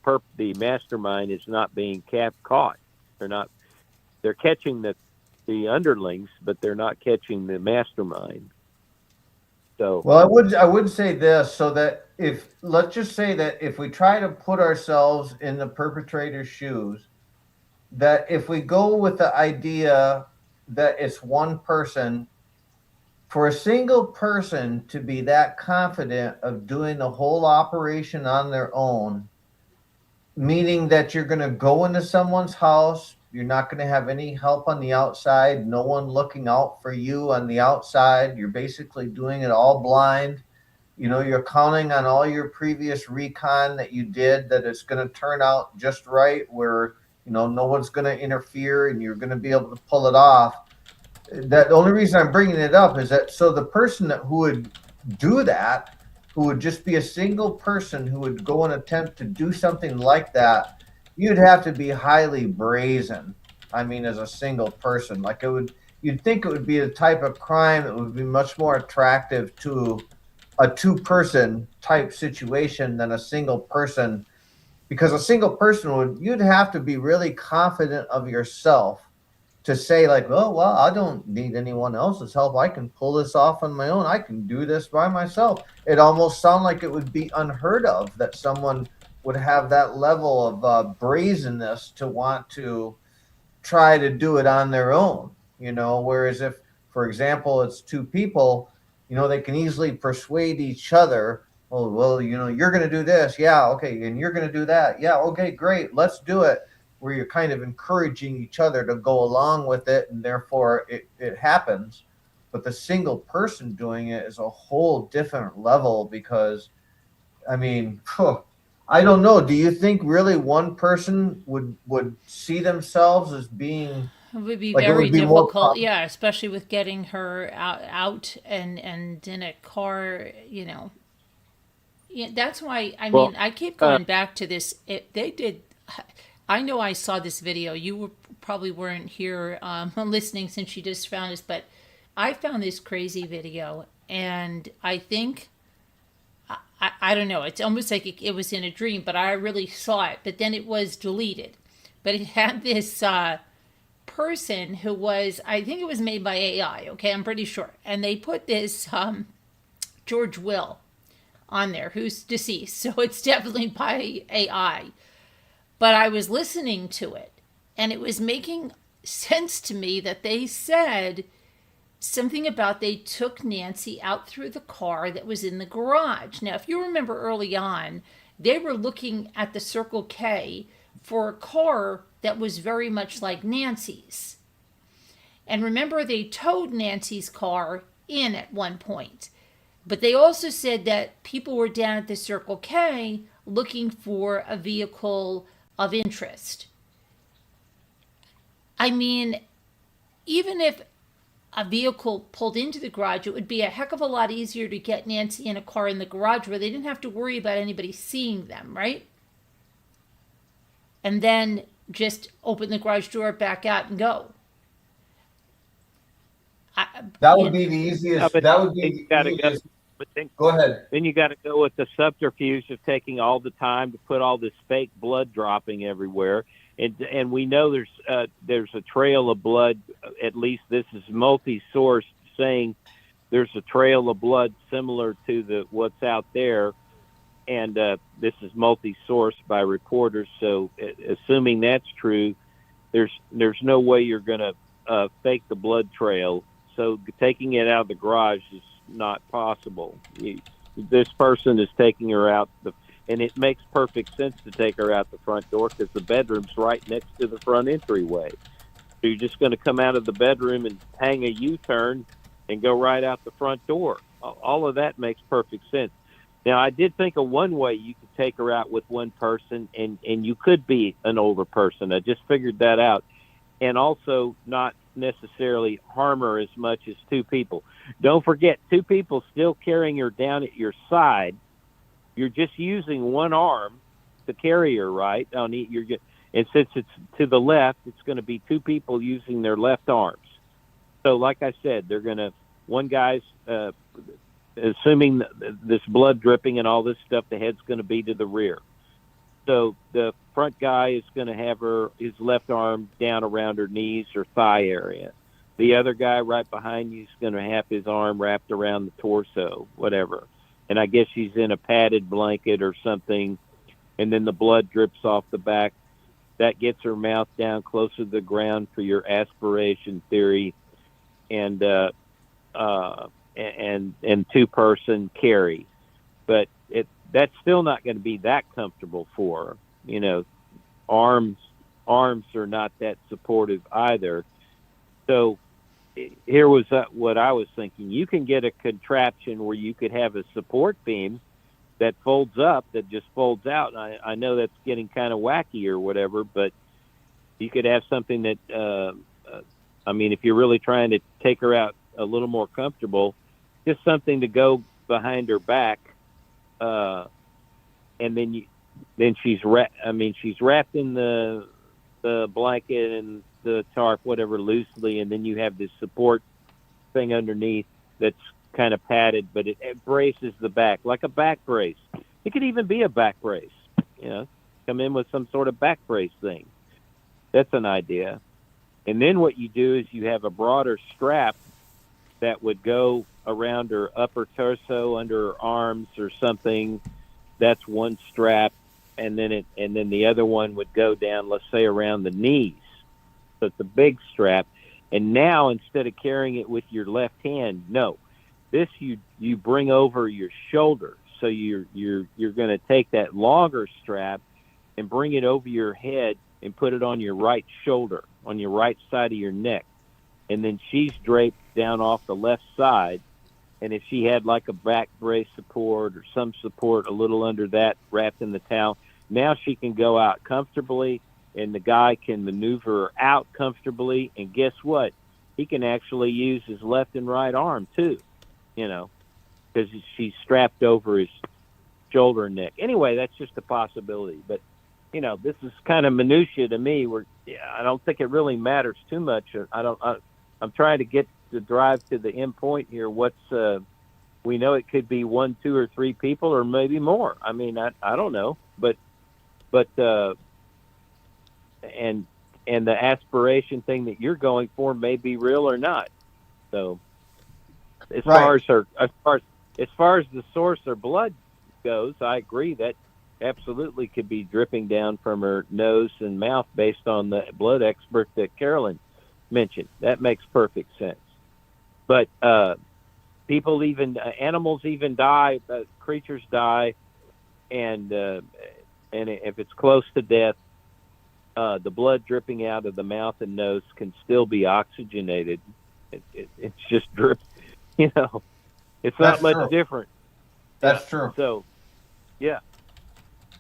mastermind is not being caught. They're not. they're catching the underlings, but they're not catching the mastermind. So, well, I would say this, so that let's just say that if we try to put ourselves in the perpetrator's shoes, that if we go with the idea that it's one person, for a single person to be that confident of doing the whole operation on their own, meaning that you're going to go into someone's house, you're not going to have any help on the outside, no one looking out for you on the outside, you're basically doing it all blind. You're counting on all your previous recon that you did, that it's going to turn out just right, where no one's going to interfere and you're going to be able to pull it off. That the only reason I'm bringing it up is that so the person who would do that, who would just be a single person who would go and attempt to do something like that, you'd have to be highly brazen. I mean, as a single person, like you'd think it would be the type of crime that would be much more attractive to a two-person type situation than a single person, because a single person you'd have to be really confident of yourself to say, like, oh, well, I don't need anyone else's help. I can pull this off on my own. I can do this by myself. It almost sounds like it would be unheard of that someone would have that level of brazenness to want to try to do it on their own. Whereas if, for example, it's two people, they can easily persuade each other. Oh, well, you're going to do this. Yeah. Okay. And you're going to do that. Yeah. Okay, great. Let's do it. Where you're kind of encouraging each other to go along with it, and therefore it happens. But the single person doing it is a whole different level, because, I mean, I don't know. Do you think really one person would see themselves as being... It would be like, very it would be difficult, yeah, especially with getting her out and in a car, Yeah, that's why, I keep going back to this. I know I saw this video. You probably weren't here listening, since you just found this, but I found this crazy video, and I think, I don't know, it's almost like it was in a dream, but I really saw it, but then it was deleted. But it had this person who was, I think it was made by AI, okay, I'm pretty sure, and they put this George Will on there, who's deceased, so it's definitely by AI. But I was listening to it, and it was making sense to me that they said something about they took Nancy out through the car that was in the garage. Now, if you remember early on, they were looking at the Circle K for a car that was very much like Nancy's. And remember, they towed Nancy's car in at one point. But they also said that people were down at the Circle K looking for a vehicle of interest. I mean, even if a vehicle pulled into the garage, it would be a heck of a lot easier to get Nancy in a car in the garage where they didn't have to worry about anybody seeing them, right? And then just open the garage door, back out, and go. That would be the easiest. That would be the easiest. Go ahead. Then you got to go with the subterfuge of taking all the time to put all this fake blood dropping everywhere, and we know there's a trail of blood. At least this is multi-sourced, saying there's a trail of blood similar to what's out there, and this is multi-sourced by reporters. So, assuming that's true, there's no way you're going to fake the blood trail. So taking it out of the garage is not possible. This person is taking her out, and it makes perfect sense to take her out the front door because the bedroom's right next to the front entryway. So you're just going to come out of the bedroom and hang a U-turn and go right out the front door. All of that makes perfect sense. Now, I did think of one way you could take her out with one person, and you could be an older person. I just figured that out. And also not necessarily harm her as much as two people. Don't forget, two people still carrying her down at your side. You're just using one arm to carry her, right? And since it's to the left, it's going to be two people using their left arms. So like I said, one guy's, assuming this blood dripping and all this stuff, the head's going to be to the rear. So the front guy is going to have his left arm down around her knees or thigh area. The other guy right behind you is going to have his arm wrapped around the torso, whatever. And I guess she's in a padded blanket or something, and then the blood drips off the back. That gets her mouth down closer to the ground for your aspiration theory, and two-person carry. But that's still not going to be that comfortable for her. You know, arms are not that supportive either. So here was what I was thinking. You can get a contraption where you could have a support beam that folds up, that just folds out. I know that's getting kind of wacky or whatever, but you could have something that, I mean, if you're really trying to take her out a little more comfortable, just something to go behind her back, and then she's wrapped in the blanket and the tarp, whatever, loosely, and then you have this support thing underneath that's kind of padded, but it braces the back like a back brace. It could even be a back brace, you know, come in with some sort of back brace thing. That's an idea. And then what you do is you have a broader strap that would go around her upper torso, under her arms or something. That's one strap, and then the other one would go down, let's say, around the knees. So it's a big strap. And now, instead of carrying it with your left hand, no, this you bring over your shoulder. So you're going to take that longer strap and bring it over your head and put it on your right shoulder, on your right side of your neck. And then she's draped down off the left side. And if she had like a back brace support or some support a little under that wrapped in the towel, now she can go out comfortably, and the guy can maneuver her out comfortably. And guess what? He can actually use his left and right arm too, you know, because she's strapped over his shoulder and neck. Anyway, that's just a possibility. But, you know, this is kind of minutia to me, where I don't think it really matters too much. I'm trying to get the drive to the end point here. We know it could be 1, 2, or 3 people, or maybe more. I mean, I don't know, but and the aspiration thing that you're going for may be real or not. So as far as the source of blood goes, I agree that absolutely could be dripping down from her nose and mouth based on the blood expert that Carolyn mentioned. That makes perfect sense. But people, animals even die, creatures die, and if it's close to death, the blood dripping out of the mouth and nose can still be oxygenated. It's just drip, you know. It's not much different. That's true. So, yeah,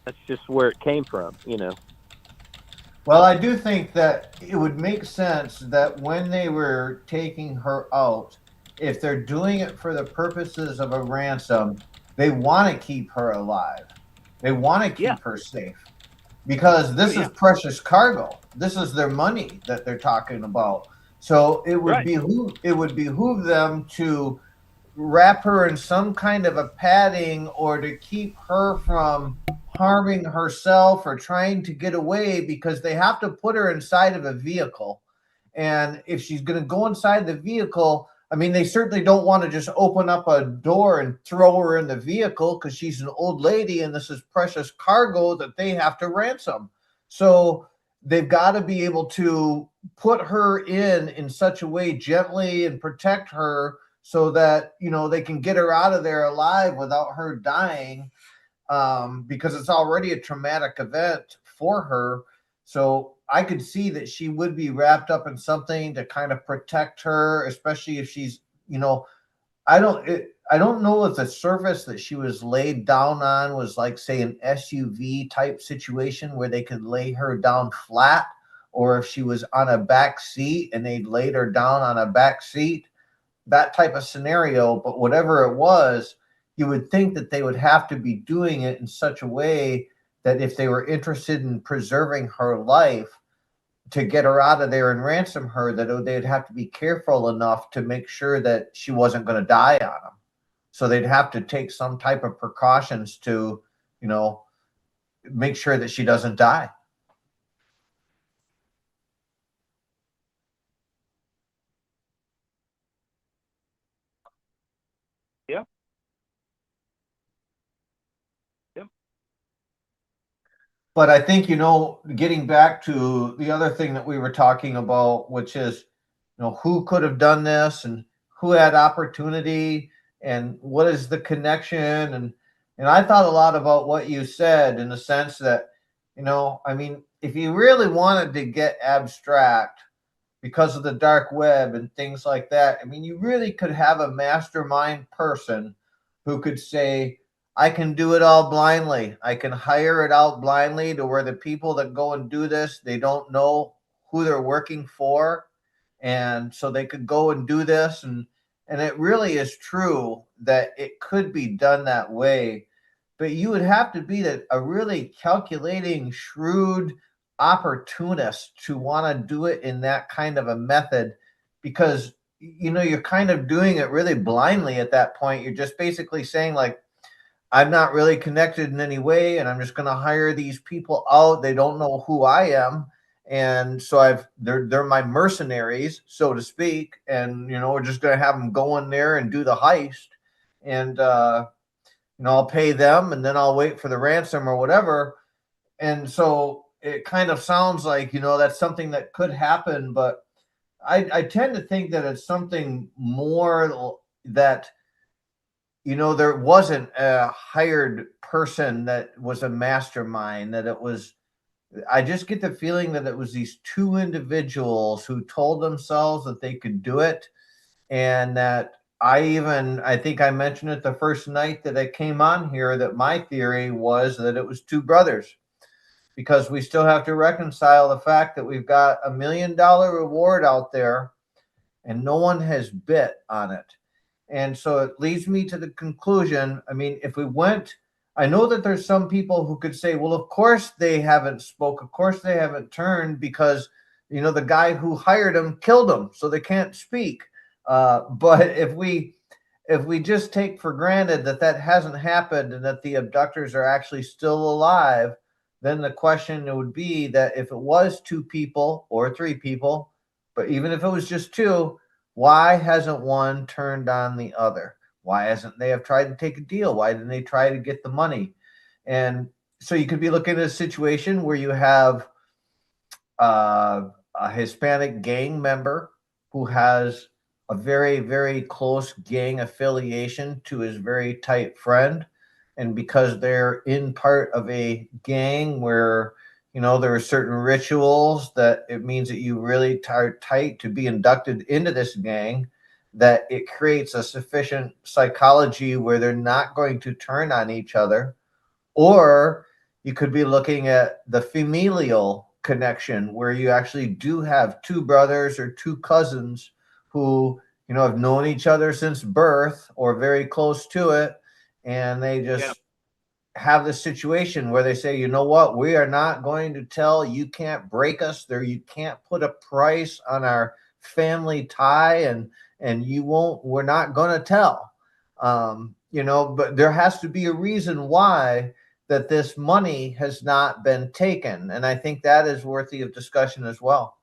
that's just where it came from, you know. Well, I do think that it would make sense that when they were taking her out, if they're doing it for the purposes of a ransom, they want to keep her alive. They want to keep her safe, because this is precious cargo. This is their money that they're talking about. So it would behoove them to wrap her in some kind of a padding, or to keep her from harming herself or trying to get away, because they have to put her inside of a vehicle. And if she's going to go inside the vehicle, I mean, they certainly don't want to just open up a door and throw her in the vehicle, because she's an old lady and this is precious cargo that they have to ransom. So they've got to be able to put her in such a way, gently, and protect her, so that, you know, they can get her out of there alive without her dying, because it's already a traumatic event for her. So I could see that she would be wrapped up in something to kind of protect her, especially if she's, you know, I don't know if the surface that she was laid down on was like, say, an SUV type situation where they could lay her down flat, or if she was on a back seat and they'd laid her down on a back seat, that type of scenario. But whatever it was, you would think that they would have to be doing it in such a way that if they were interested in preserving her life, to get her out of there and ransom her, that they'd have to be careful enough to make sure that she wasn't going to die on them. So they'd have to take some type of precautions to, you know, make sure that she doesn't die. Yep. Yep. But I think, getting back to the other thing that we were talking about, which is, who could have done this and who had opportunity and what is the connection. And I thought a lot about what you said, in the sense that, if you really wanted to get abstract because of the dark web and things like that, you really could have a mastermind person who could say, I can do it all blindly. I can hire it out blindly to where the people that go and do this, they don't know who they're working for. And so they could go and do this. And it really is true that it could be done that way. But you would have to be a really calculating, shrewd opportunist to want to do it in that kind of a method, because, you're kind of doing it really blindly at that point. You're just basically saying, like, I'm not really connected in any way, and I'm just going to hire these people out. They don't know who I am. And so they're my mercenaries, so to speak. And, we're just going to have them go in there and do the heist. And, I'll pay them, and then I'll wait for the ransom or whatever. And so it kind of sounds like, that's something that could happen. But I tend to think that it's something more that, there wasn't a hired person that was a mastermind, that it was, I just get the feeling that it was these two individuals who told themselves that they could do it. And that I think I mentioned it the first night that I came on here, that my theory was that it was two brothers, because we still have to reconcile the fact that we've got $1 million reward out there and no one has bit on it. And so it leads me to the conclusion. If we went, I know that there's some people who could say, well, of course they haven't spoke. Of course they haven't turned, because, the guy who hired them killed them, so they can't speak. But if we just take for granted that hasn't happened and that the abductors are actually still alive, then the question would be that if it was two people or three people, but even if it was just two, why hasn't one turned on the other? Why hasn't they have tried to take a deal? Why didn't they try to get the money? And so you could be looking at a situation where you have a Hispanic gang member who has a very, very close gang affiliation to his very tight friend. And because they're in part of a gang where, there are certain rituals that it means that you really are tight to be inducted into this gang, that it creates a sufficient psychology where they're not going to turn on each other. Or you could be looking at the familial connection, where you actually do have two brothers or two cousins who, have known each other since birth or very close to it. And they just have this situation where they say, you know what, we are not going to tell. You can't break us there. You can't put a price on our family tie, and we're not going to tell. But there has to be a reason why that this money has not been taken. And I think that is worthy of discussion as well.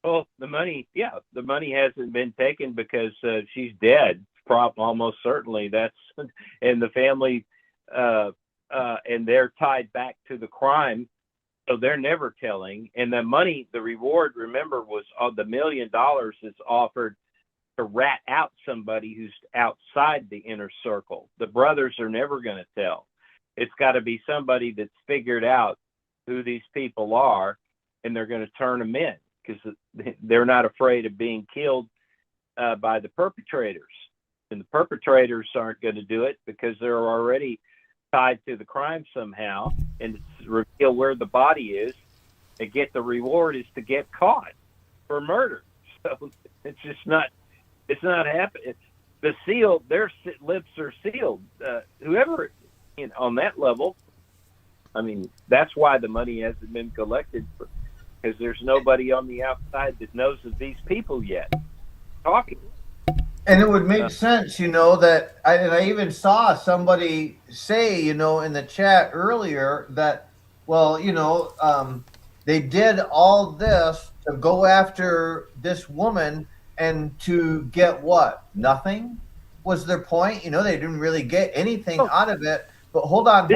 Well, the money hasn't been taken because she's dead. Almost certainly. That's, and the family, and they're tied back to the crime, so they're never telling. And the money, the reward, remember, was the $1 million is offered to rat out somebody who's outside the inner circle. The brothers are never going to tell. It's got to be somebody that's figured out who these people are, and they're going to turn them in, because they're not afraid of being killed by the perpetrators. And the perpetrators aren't going to do it because they're already tied to the crime somehow, and to reveal where the body is and get the reward is to get caught for murder. So it's just not, it's not happening. The seal, their lips are sealed. Whoever, on that level, that's why the money hasn't been collected, because there's nobody on the outside that knows of these people yet talking. And it would make sense, that I even saw somebody say, in the chat earlier that, well, they did all this to go after this woman and to get what? Nothing was their point. They didn't really get anything out of it. But hold on.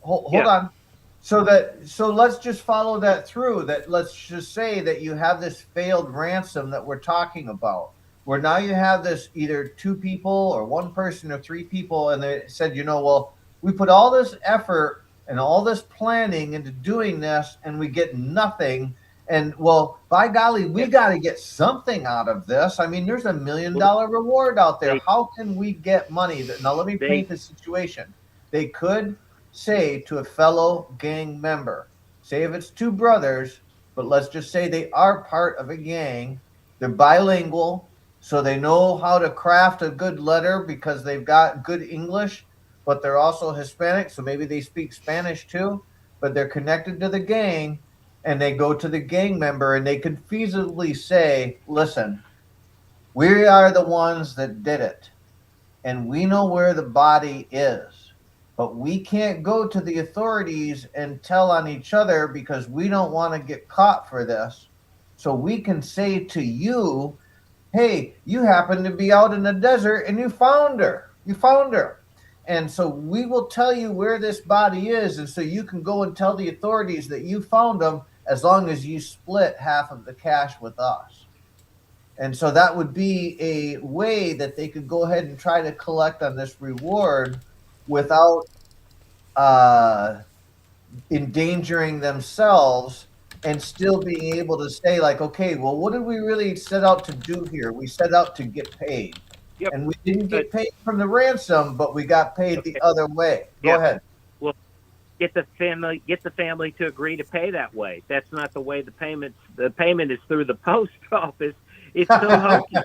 Hold on. So let's just follow that through. That let's just say that you have this failed ransom that we're talking about, where now you have this either two people or one person or three people, and they said, well, we put all this effort and all this planning into doing this, and we get nothing. And well, by golly, we got to get something out of this. I mean, there's $1 million reward out there. How can we get money? Now, let me paint the situation. They could say to a fellow gang member, say if it's two brothers, but let's just say they are part of a gang, they're bilingual, so they know how to craft a good letter because they've got good English, but they're also Hispanic, so maybe they speak Spanish too, but they're connected to the gang, and they go to the gang member and they could feasibly say, listen, we are the ones that did it, and we know where the body is. But we can't go to the authorities and tell on each other because we don't want to get caught for this. So we can say to you, hey, you happen to be out in the desert and you found her. And so we will tell you where this body is. And so you can go and tell the authorities that you found them as long as you split half of the cash with us. And so that would be a way that they could go ahead and try to collect on this reward without endangering themselves and still being able to say like, okay, well, what did we really set out to do here? We set out to get paid. Yep. And we didn't get paid from the ransom, but we got paid the other way. Go ahead. Well, get the family to agree to pay that way. That's not the way the payment is through the post office. It's so hokey.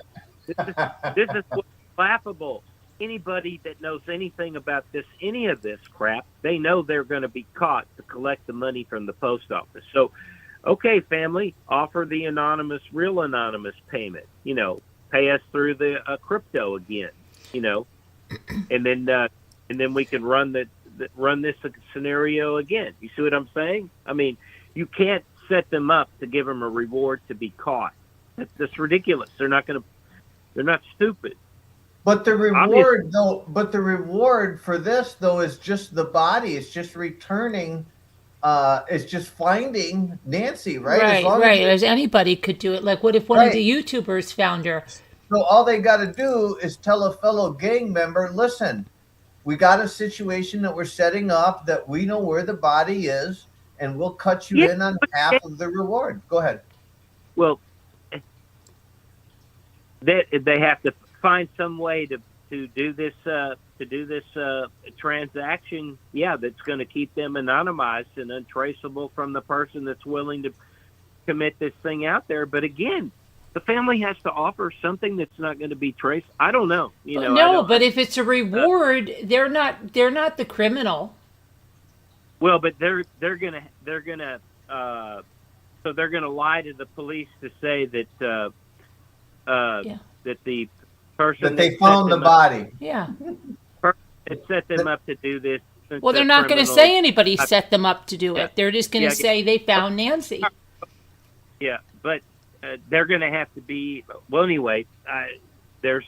This is what's laughable. Anybody that knows anything about any of this crap, they know they're going to be caught to collect the money from the post office. So, okay, family, offer the real anonymous payment. Pay us through the crypto again. And then we can run this scenario again. You see what I'm saying? I mean, you can't set them up to give them a reward to be caught. That's ridiculous. They're not stupid. But the reward for this though is just the body. It's just returning. It's just finding Nancy, right? Right. As anybody could do it. Like, what if one of the YouTubers found her? So all they got to do is tell a fellow gang member, listen, we got a situation that we're setting up that we know where the body is, and we'll cut you in on half of the reward. Go ahead. Well, they have to find some way to do this transaction, that's going to keep them anonymized and untraceable from the person that's willing to commit this thing out there. But again, the family has to offer something that's not going to be traced. I don't know. But if it's a reward, they're not the criminal. Well, but they're gonna lie to the police to say that that the person that they found the body. It set them up to do this. Well, they're not going to say anybody set them up to do it. They're just going to say they found Nancy. Yeah, but they're going to have to be. Well, anyway, there's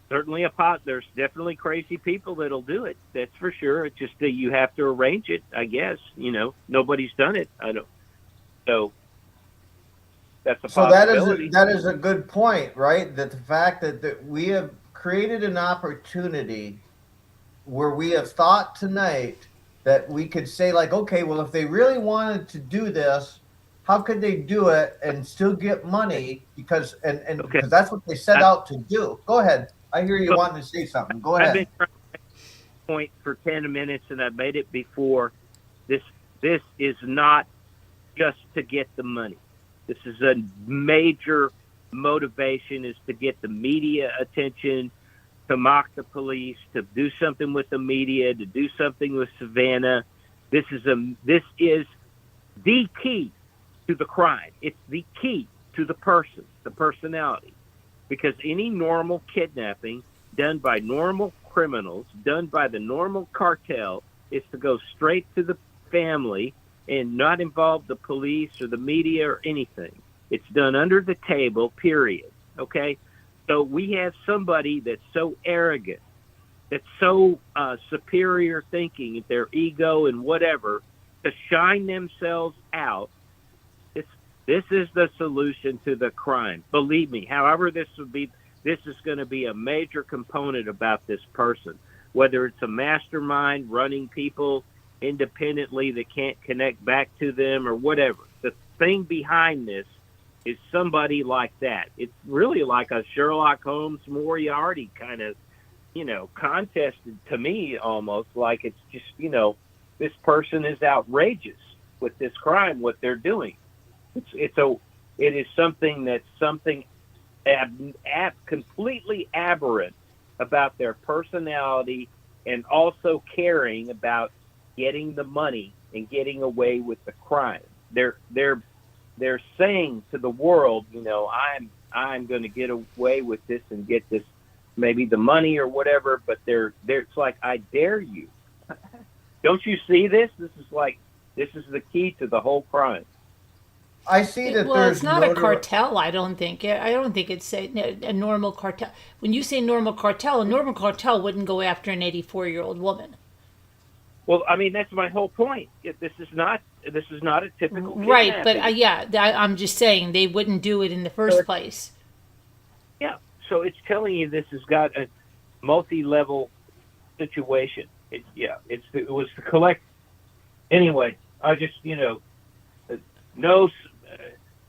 certainly there's definitely crazy people that'll do it. That's for sure. It's just that you have to arrange it. I guess nobody's done it. I don't. So. That's a possibility. That is a good point, right? That the fact that we have created an opportunity where we have thought tonight that we could say like, okay, well, if they really wanted to do this, how could they do it and still get money? Because because that's what they set out to do. Go ahead. I hear you wanting to say something. Go ahead. I've been trying to make a point for 10 minutes, and I've made it before. This is not just to get the money. This is a major motivation, is to get the media attention, to mock the police, to do something with the media, to do something with Savannah. This is the key to the crime. It's the key to the person, the personality. because any normal kidnapping done by normal criminals, done by the normal cartel, is to go straight to the family and not involve the police or the media or anything. It's done under the table, period. Okay? So we have somebody that's so arrogant, that's so superior thinking, their ego and whatever, to shine themselves out. This is the solution to the crime. Believe me, however this is going to be a major component about this person, whether it's a mastermind running people independently that can't connect back to them or whatever. The thing behind this is somebody like that. It's really like a Sherlock Holmes Moriarty kind of, contested to me, almost like it's just, this person is outrageous with this crime, what they're doing. It is something that's completely aberrant about their personality, and also caring about getting the money and getting away with the crime. They're saying to the world, I'm going to get away with this and get this, maybe the money or whatever, but it's like, I dare you. Don't you see this? This is the key to the whole crime. I see that Well, there's it's not a cartel, I don't think. I don't think it's a normal cartel. When you say normal cartel, a normal cartel wouldn't go after an 84-year-old woman. Well, I mean, that's my whole point. This is not a typical kidnapping. Right, but I'm just saying they wouldn't do it in the first place. Yeah, so it's telling you this has got a multi-level situation. It was to collect. Anyway, I just,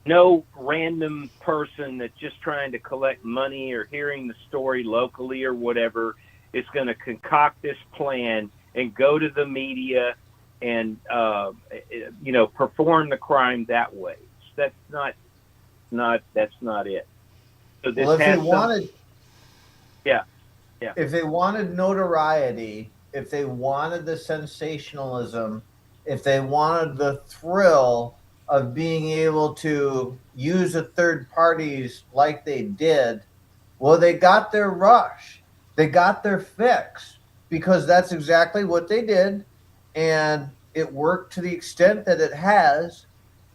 no random person that's just trying to collect money or hearing the story locally or whatever is going to concoct this plan and go to the media and perform the crime that way. That's not it. So this well, if they wanted notoriety, if they wanted the sensationalism, if they wanted the thrill of being able to use a third parties like they did, well, they got their rush. They got their fix, because that's exactly what they did. And it worked to the extent that it has.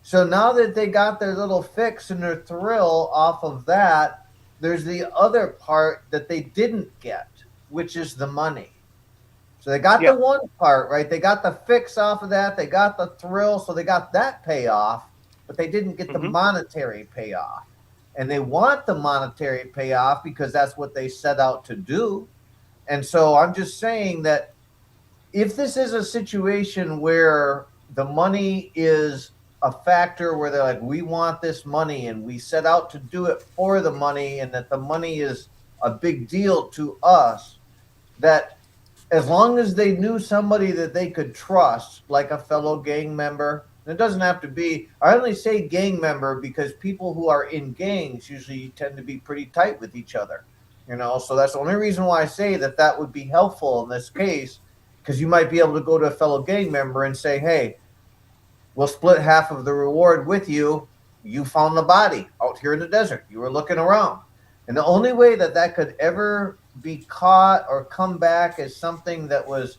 So now that they got their little fix and their thrill off of that, there's the other part that they didn't get, which is the money. So they got the one part, right? They got the fix off of that. They got the thrill. So they got that payoff, but they didn't get the monetary payoff. And they want the monetary payoff because that's what they set out to do. And so I'm just saying that if this is a situation where the money is a factor, where they're like, we want this money and we set out to do it for the money, and that the money is a big deal to us, that as long as they knew somebody that they could trust, like a fellow gang member, and it doesn't have to be, I only say gang member because people who are in gangs usually tend to be pretty tight with each other, so that's the only reason why I say that would be helpful in this case, because you might be able to go to a fellow gang member and say, hey, we'll split half of the reward with you. You found the body out here in the desert. You were looking around. And the only way that could ever be caught or come back as something that was,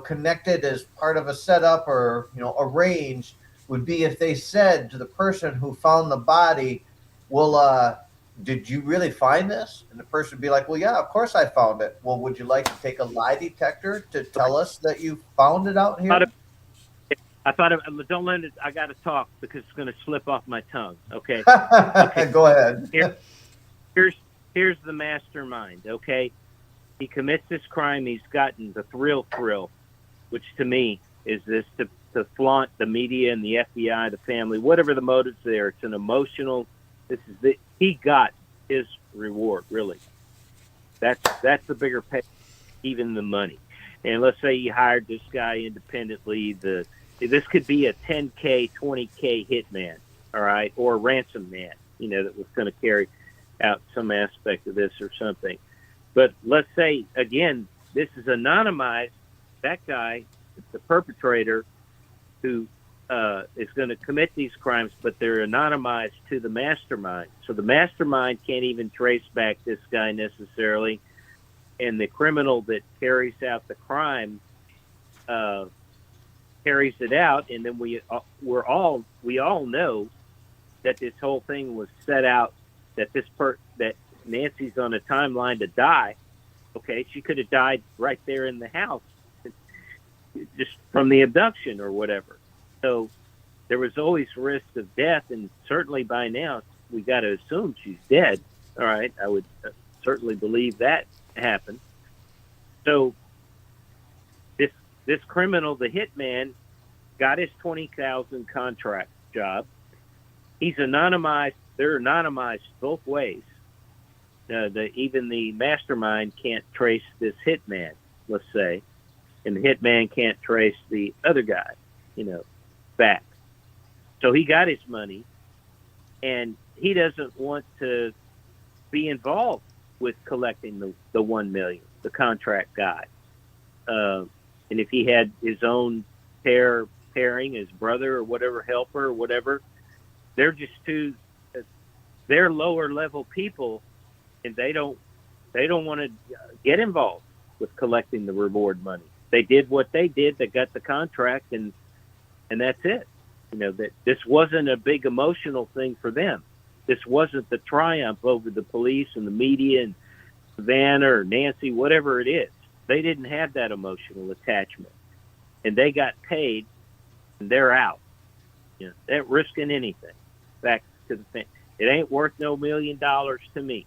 connected as part of a setup or, arranged, would be if they said to the person who found the body, well, did you really find this? And the person would be like, well, yeah, of course I found it. Well, would you like to take a lie detector to tell us that you found it out here? I thought, don't let it, I got to talk because it's going to slip off my tongue. Okay. Go ahead. Here's the mastermind. Okay. He commits this crime. He's gotten the thrill, which to me is this to flaunt the media and the FBI, the family, whatever the motives there. It's an emotional, he got his reward, really. That's the bigger pay, even the money. And let's say he hired this guy independently. This could be a 10K, 20K hitman, all right, or a ransom man, that was going to carry out some aspect of this or something. But let's say, again, this is anonymized. That guy, the perpetrator, who is going to commit these crimes, but they're anonymized to the mastermind. So the mastermind can't even trace back this guy necessarily, and the criminal that carries out the crime carries it out, and then we all know that this whole thing was set out, that that Nancy's on a timeline to die. Okay, she could have died right there in the house, just from the abduction or whatever. So there was always risk of death, and certainly by now we got to assume she's dead. All right, I would certainly believe that happened. So this criminal, the hitman, got his 20,000 contract job. He's anonymized. They're anonymized both ways. Even the mastermind can't trace this hitman, let's say, and the hitman can't trace the other guy, back. So he got his money, and he doesn't want to be involved with collecting the 1 million, the contract guy. And if he had his own pairing, his brother or whatever, helper or whatever, they're just they're lower level people, and they don't want to get involved with collecting the reward money. They did what they did. They got the contract, and that's it. That this wasn't a big emotional thing for them. This wasn't the triumph over the police and the media and Savannah or Nancy, whatever it is. They didn't have that emotional attachment, and they got paid, and they're out. They're risking anything. Back to the thing, it ain't worth no $1 million to me.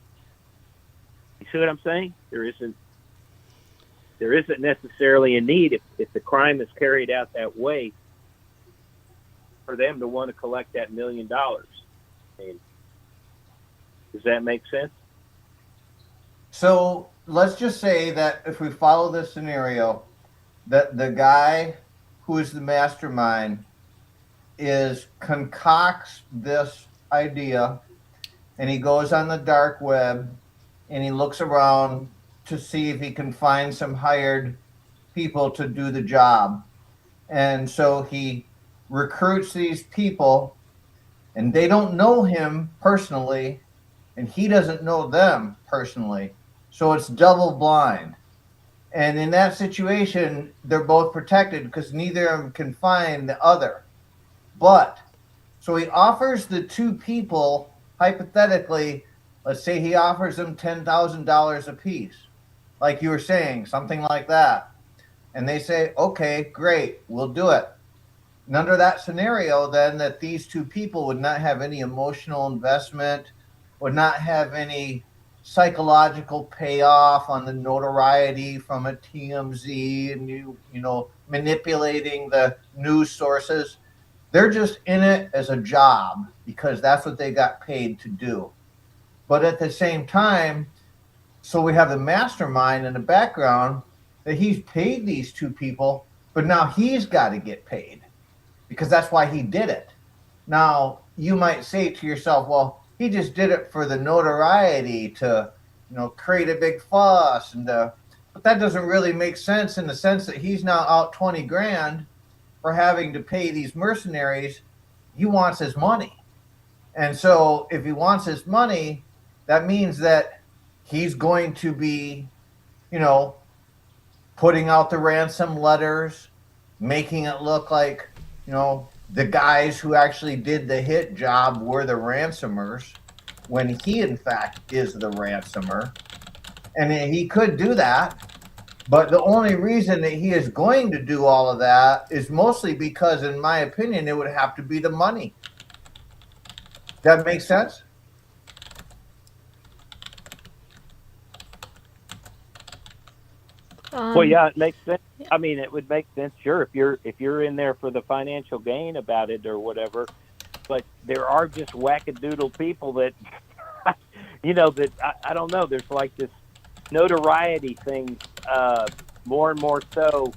You see what I'm saying? There isn't necessarily a need if the crime is carried out that way for them to want to collect that $1 million. I mean, does that make sense? So let's just say that if we follow this scenario, that the guy who is the mastermind concocts this idea, and he goes on the dark web and he looks around to see if he can find some hired people to do the job. And so he recruits these people, and they don't know him personally, and he doesn't know them personally. So it's double blind. And in that situation, they're both protected because neither of them can find the other. But so he offers the two people, hypothetically, let's say he offers them $10,000 a piece, like you were saying, something like that. And they say, okay, great, we'll do it. And under that scenario, then, that these two people would not have any emotional investment, would not have any psychological payoff on the notoriety from a TMZ and you manipulating the news sources. They're just in it as a job because that's what they got paid to do. But at the same time, so we have the mastermind in the background that he's paid these two people, but now he's got to get paid because that's why he did it. Now, you might say to yourself, well, he just did it for the notoriety to, create a big fuss, but that doesn't really make sense in the sense that he's now out 20 grand for having to pay these mercenaries. He wants his money. And so if he wants his money, that means that he's going to be, putting out the ransom letters, making it look like, the guys who actually did the hit job were the ransomers when he, in fact, is the ransomer. And he could do that. But the only reason that he is going to do all of that is mostly because, in my opinion, it would have to be the money. That makes sense? Well, yeah, it makes sense. I mean, it would make sense, sure, if you're in there for the financial gain about it or whatever. But there are just wackadoodle people that, that I don't know. There's like this notoriety thing, more and more so.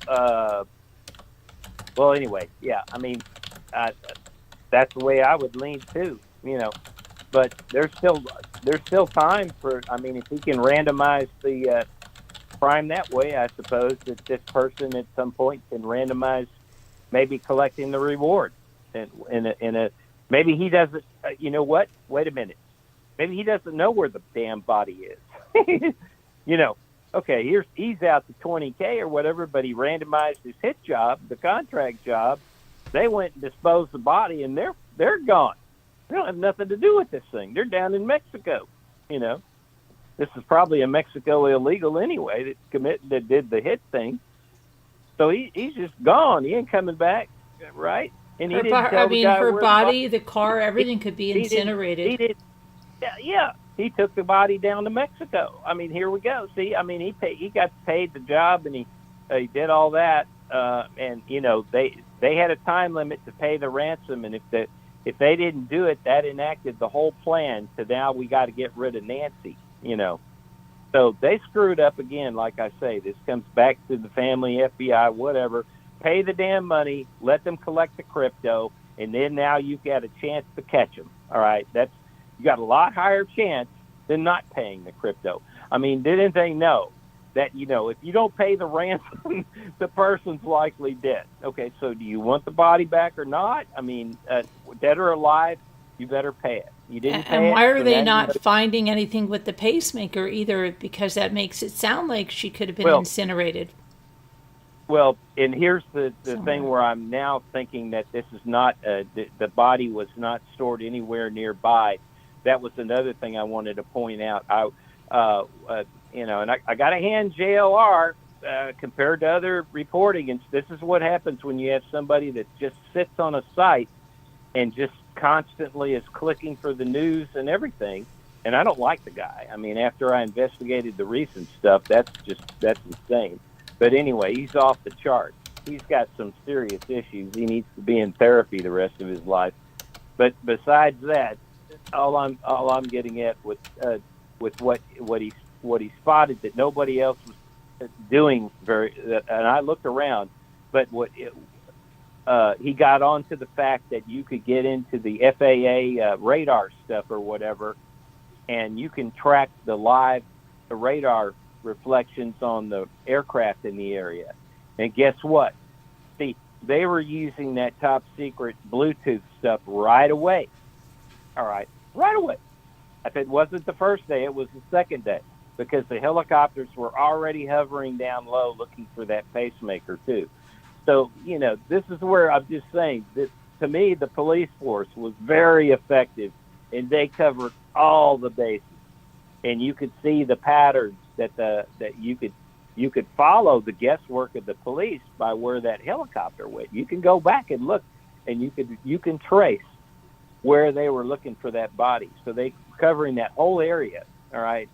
Well, anyway, yeah. I mean, that's the way I would lean too. But there's still time for. I mean, if he can randomize the crime that way, I suppose that this person at some point can randomize maybe collecting the reward. And maybe he doesn't. You know what? Wait a minute. Maybe he doesn't know where the damn body is. Okay, he's out to $20K or whatever, but he randomized his hit job, the contract job. They went and disposed the body, and they're gone. They don't have nothing to do with this thing. They're down in Mexico. This is probably a Mexico illegal anyway that did the hit thing. So he's just gone. He ain't coming back, right? And he didn't tell the guy her where body, the car, everything could be incinerated. He did. Yeah. He took the body down to Mexico. I mean, here we go. See, I mean, he got paid the job, and he did all that. And they had a time limit to pay the ransom, and if they didn't do it, that enacted the whole plan to now we got to get rid of Nancy. So they screwed up again. Like I say, this comes back to the family, FBI, whatever. Pay the damn money, let them collect the crypto, and then now you've got a chance to catch them. All right, you got a lot higher chance than not paying the crypto. I mean, didn't they know that, if you don't pay the ransom, the person's likely dead? Okay, so do you want the body back or not? I mean, dead or alive, you better pay it. You didn't pay it. And why are they not finding anything with the pacemaker either? Because that makes it sound like she could have been incinerated. Well, and here's the thing where I'm now thinking that this is not, the body was not stored anywhere nearby. That was another thing I wanted to point out. And I got to hand JLR compared to other reporting. And this is what happens when you have somebody that just sits on a site and just constantly is clicking for the news and everything. And I don't like the guy. I mean, after I investigated the recent stuff, that's insane. But anyway, he's off the charts. He's got some serious issues. He needs to be in therapy the rest of his life. But besides that, all I'm getting at with what he spotted that nobody else was doing and I looked around, but he got onto the fact that you could get into the FAA radar stuff or whatever, and you can track the radar reflections on the aircraft in the area. And guess what? See, they were using that top secret Bluetooth stuff right away. All right, right away. If it wasn't the first day, it was the second day, because the helicopters were already hovering down low looking for that pacemaker too. So, this is where I'm just saying that, to me, the police force was very effective, and they covered all the bases. And you could see the patterns that you could follow the guesswork of the police by where that helicopter went. You can go back and look, and you can trace where they were looking for that body. So they covering that whole area, all right,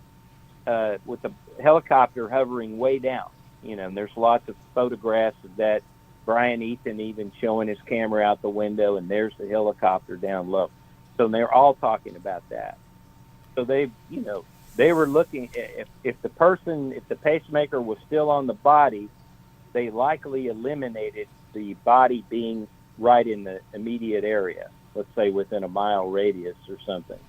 with the helicopter hovering way down. And there's lots of photographs of that. Brian Ethan even showing his camera out the window, and there's the helicopter down low. So they're all talking about that. So they were looking, if the pacemaker was still on the body, they likely eliminated the body being right in the immediate area, let's say within a mile radius or something,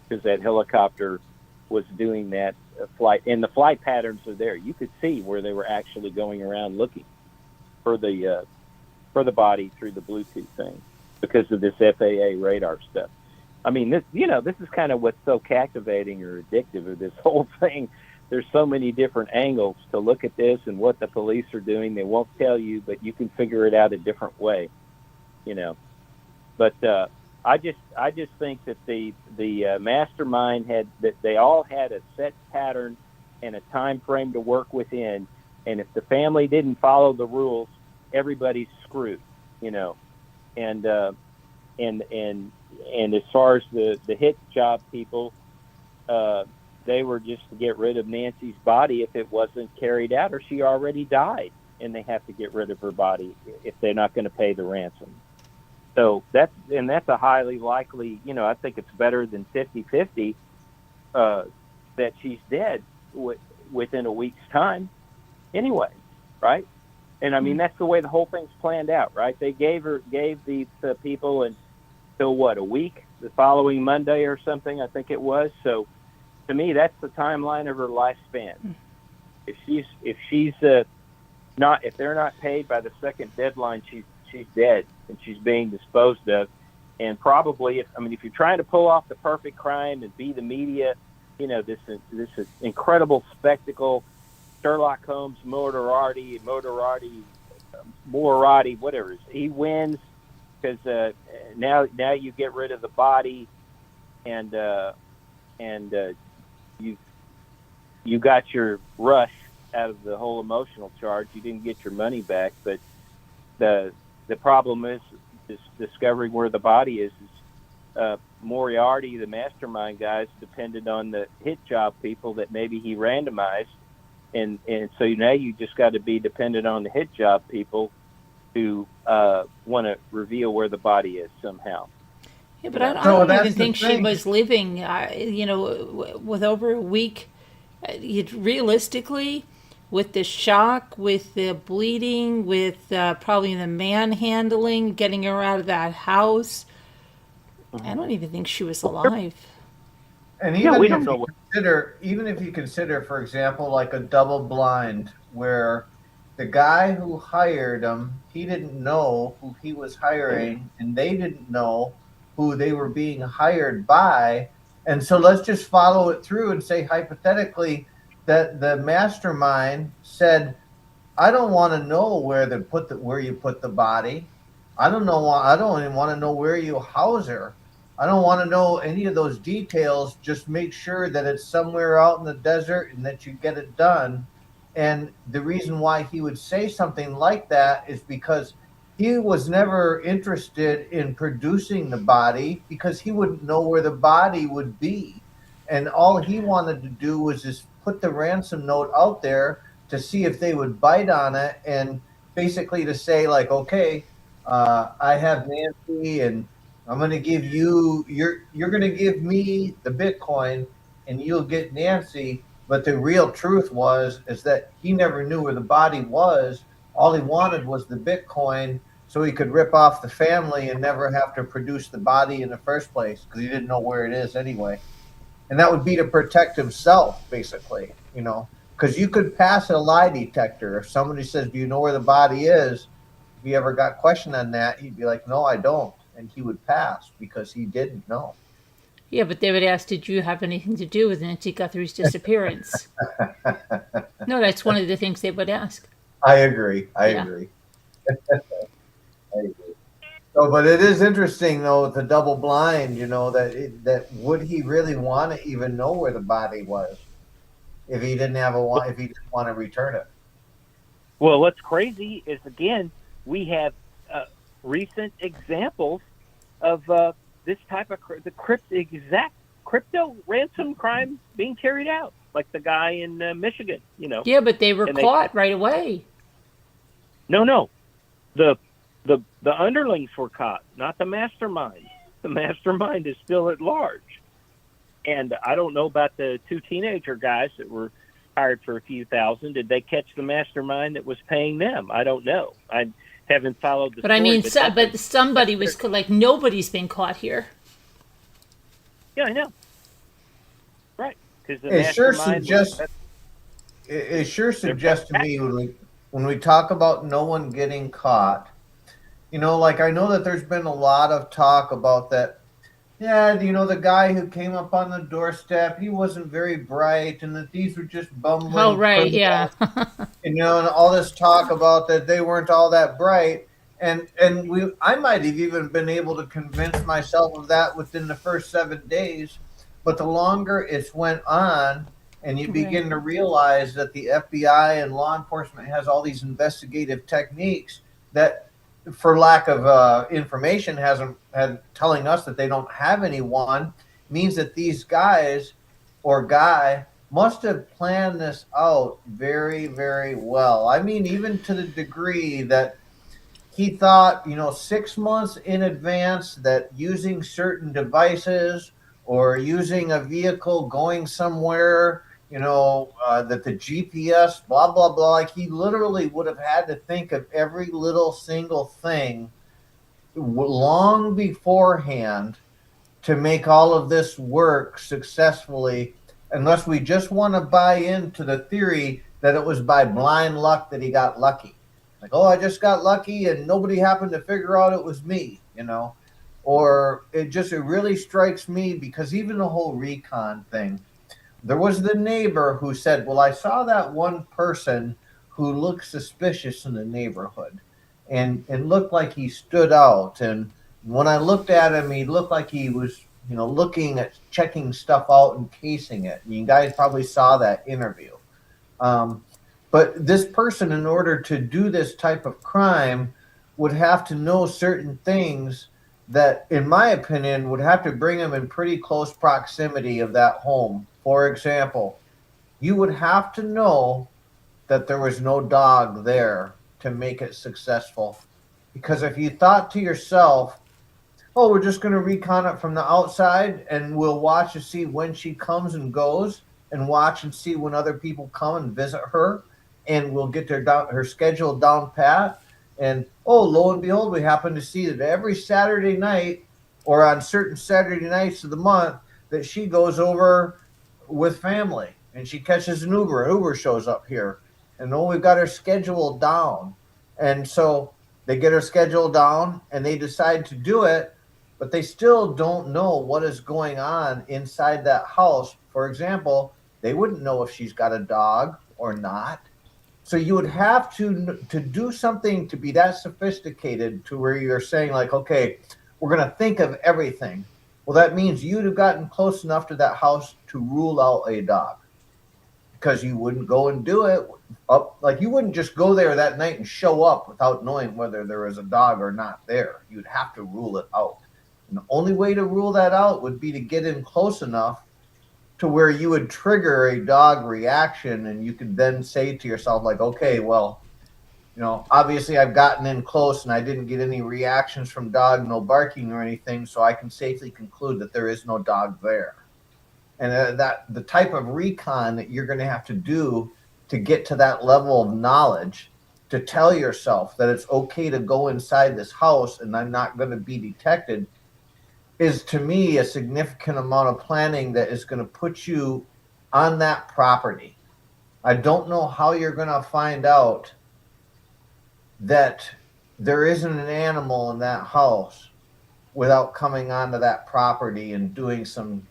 because that helicopter was doing that flight, and the flight patterns are there. You could see where they were actually going around looking for the body through the Bluetooth thing because of this FAA radar stuff. I mean, this is kind of what's so captivating or addictive of this whole thing. There's so many different angles to look at this and what the police are doing. They won't tell you, but you can figure it out a different way, But I just think that the mastermind they all had a set pattern and a time frame to work within, and if the family didn't follow the rules, everybody's screwed, And as far as the hit job people, they were just to get rid of Nancy's body if it wasn't carried out, or she already died, and they have to get rid of her body if they're not going to pay the ransom. So that's a highly likely, I think it's better than 50-50 that she's dead within a week's time anyway, right? And I mean, that's the way the whole thing's planned out, right? They gave these people until a week, the following Monday or something, I think it was. So to me, that's the timeline of her lifespan. If they're not paid by the second deadline, she's dead and she's being disposed of. And probably, if you're trying to pull off the perfect crime and be the media, this incredible spectacle, Sherlock Holmes, Moriarty, whatever it is, he wins because now you get rid of the body, and you got your rush out of the whole emotional charge. You didn't get your money back, but the problem is discovering where the body is. Moriarty, the mastermind guys, depended on the hit job people that maybe he randomized, and so now you just got to be dependent on the hit job people who want to reveal where the body is somehow. Yeah, but I don't even think she was living, with over a week. Realistically, with the shock, with the bleeding, with probably the manhandling, getting her out of that house, I don't even think she was alive. And even if you consider, for example, like a double blind, where the guy who hired him, he didn't know who he was hiring, and they didn't know who they were being hired by. And so let's just follow it through and say hypothetically that the mastermind said, I don't want to know where you put the body. I don't even want to know where you house her. I don't want to know any of those details. Just make sure that it's somewhere out in the desert and that you get it done. And the reason why he would say something like that is because he was never interested in producing the body, because he wouldn't know where the body would be. And all he wanted to do was just put the ransom note out there to see if they would bite on it, and basically to say, like, okay, I have Nancy, and I'm going to give you're going to give me the Bitcoin and you'll get Nancy. But the real truth is that he never knew where the body was. All he wanted was the Bitcoin so he could rip off the family and never have to produce the body in the first place, because he didn't know where it is anyway. And that would be to protect himself, basically, because you could pass a lie detector. If somebody says, do you know where the body is? If you ever got questioned on that, he'd be like, no, I don't. And he would pass because he didn't know. Yeah, but they would ask, did you have anything to do with Nancy Guthrie's disappearance? No, that's one of the things they would ask. I agree. I agree. So, but it is interesting, though, the double blind, that would he really want to even know where the body was if he didn't want to return it? Well, what's crazy is, again, we have recent examples of this type of exact crypto ransom crime being carried out, like the guy in Michigan. Yeah, but they were caught right away. No, the underlings were caught, not the mastermind. The mastermind is still at large, and I don't know about the two teenager guys that were hired for a few thousand. Did they catch the mastermind that was paying them? I don't know. I haven't followed the story. But somebody was, like, nobody's been caught here. Yeah, I know. Right. Because it sure suggests to me when we talk about no one getting caught, like, I know that there's been a lot of talk about that. Yeah, the guy who came up on the doorstep, he wasn't very bright, and that these were just bumbling. Oh, right, yeah. And all this talk about that they weren't all that bright, and I might have even been able to convince myself of that within the first 7 days. But the longer it's went on, and you begin to realize that the FBI and law enforcement has all these investigative techniques that, for lack of information, hasn't had telling us that they don't have anyone, means that these guys or guy must have planned this out very, very well. I mean, even to the degree that he thought, 6 months in advance, that using certain devices or using a vehicle going somewhere, that the GPS, blah, blah, blah, like he literally would have had to think of every little single thing long beforehand to make all of this work successfully, unless we just want to buy into the theory that it was by blind luck that he got lucky. Like, oh, I just got lucky and nobody happened to figure out it was me, you know? Or it really strikes me because even the whole recon thing, there was the neighbor who said, well, I saw that one person who looked suspicious in the neighborhood and looked like he stood out. And when I looked at him, he looked like he was, looking at checking stuff out and casing it. And you guys probably saw that interview. But this person, in order to do this type of crime, would have to know certain things that, in my opinion, would have to bring him in pretty close proximity of that home. For example, you would have to know that there was no dog there to make it successful. Because if you thought to yourself, oh, we're just going to recon it from the outside and we'll watch to see when she comes and goes and watch and see when other people come and visit her and we'll get her schedule down pat. And, oh, lo and behold, we happen to see that every Saturday night or on certain Saturday nights of the month that she goes over with family and she catches an Uber shows up here. And oh, we've got her schedule down. And so they get her schedule down and they decide to do it, but they still don't know what is going on inside that house. For example, they wouldn't know if she's got a dog or not. So you would have to do something to be that sophisticated to where you're saying like, okay, we're going to think of everything. Well, that means you'd have gotten close enough to that house to rule out a dog, because you wouldn't go and do it up. Like you wouldn't just go there that night and show up without knowing whether there was a dog or not there. You'd have to rule it out. And the only way to rule that out would be to get in close enough to where you would trigger a dog reaction, and you could then say to yourself like, okay, well, obviously I've gotten in close and I didn't get any reactions from dog, no barking or anything, so I can safely conclude that there is no dog there. And that the type of recon that you're going to have to do to get to that level of knowledge to tell yourself that it's okay to go inside this house and I'm not going to be detected is, to me, a significant amount of planning that is going to put you on that property. I don't know how you're going to find out that there isn't an animal in that house without coming onto that property and doing some.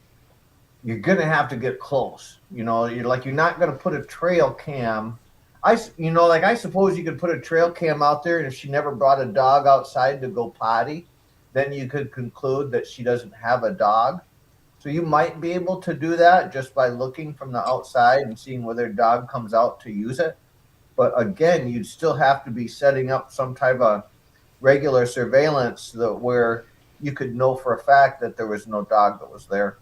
You're going to have to get close. You're not going to put a trail cam. I suppose you could put a trail cam out there, and if she never brought a dog outside to go potty, then you could conclude that she doesn't have a dog. So you might be able to do that just by looking from the outside and seeing whether a dog comes out to use it. But again, you'd still have to be setting up some type of regular surveillance where you could know for a fact that there was no dog that was there.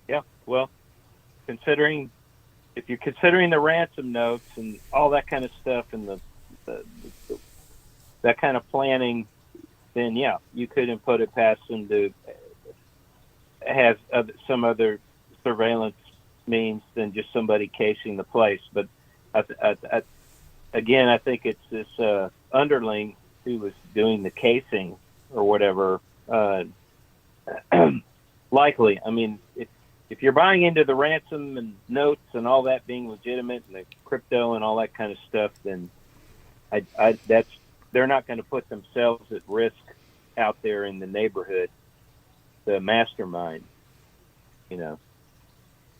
Yeah, well, if you're considering the ransom notes and all that kind of stuff and that kind of planning, then yeah, you couldn't put it past them to have some other surveillance means than just somebody casing the place. But again, I think it's this underling who was doing the casing or whatever. Likely, I mean, if you're buying into the ransom and notes and all that being legitimate and the crypto and all that kind of stuff, then they're not going to put themselves at risk out there in the neighborhood, the mastermind,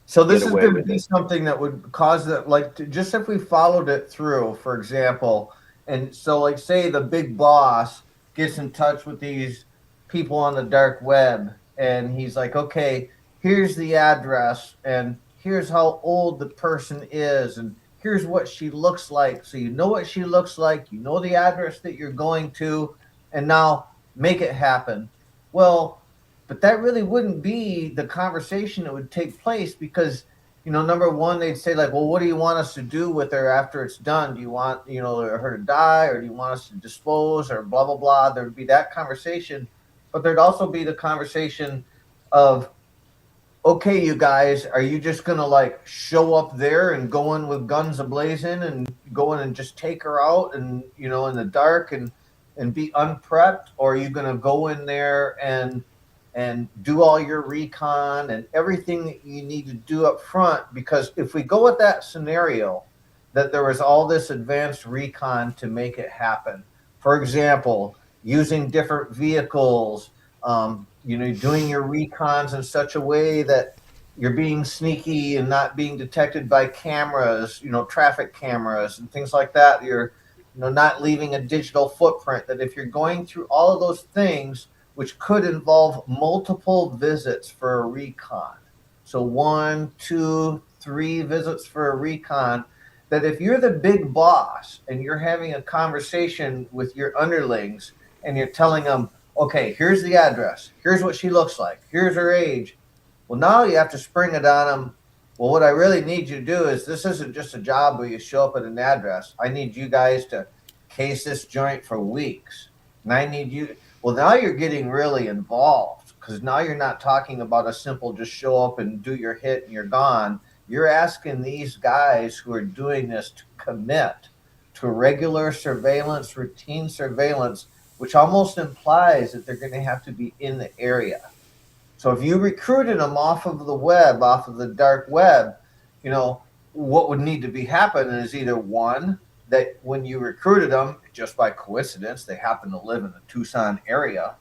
So this is going to be something that would cause that, just if we followed it through, for example, and so say the big boss gets in touch with these people on the dark web and he's like, okay, here's the address and here's how old the person is and here's what she looks like. So you know what she looks like, you know the address that you're going to, and now make it happen. Well, but that really wouldn't be the conversation that would take place because, number one, they'd say like, well, what do you want us to do with her after it's done? Do you want, her to die, or do you want us to dispose, or blah, blah, blah? There'd be that conversation, but there'd also be the conversation of, okay, you guys, are you just going to show up there and go in with guns ablazing and go in and just take her out and, in the dark and be unprepped? Or are you going to go in there and and do all your recon and everything that you need to do up front. Because if we go with that scenario, that there was all this advanced recon to make it happen, for example, using different vehicles, doing your recons in such a way that you're being sneaky and not being detected by cameras, traffic cameras and things like that. You're, not leaving a digital footprint. That if you're going through all of those things, which could involve multiple visits for a recon, so 1, 2, 3 visits for a recon, that if you're the big boss and you're having a conversation with your underlings and you're telling them, okay, here's the address, here's what she looks like, here's her age. Well, now you have to spring it on them. Well, what I really need you to do is, this isn't just a job where you show up at an address. I need you guys to case this joint for weeks. And I need you. Well, now you're getting really involved, because now you're not talking about a simple just show up and do your hit and you're gone. You're asking these guys who are doing this to commit to regular surveillance, routine surveillance, which almost implies that they're going to have to be in the area. So if you recruited them off of the web, off of the dark web, what would need to be happening is either one, that when you recruited them, just by coincidence, they happen to live in the Tucson area,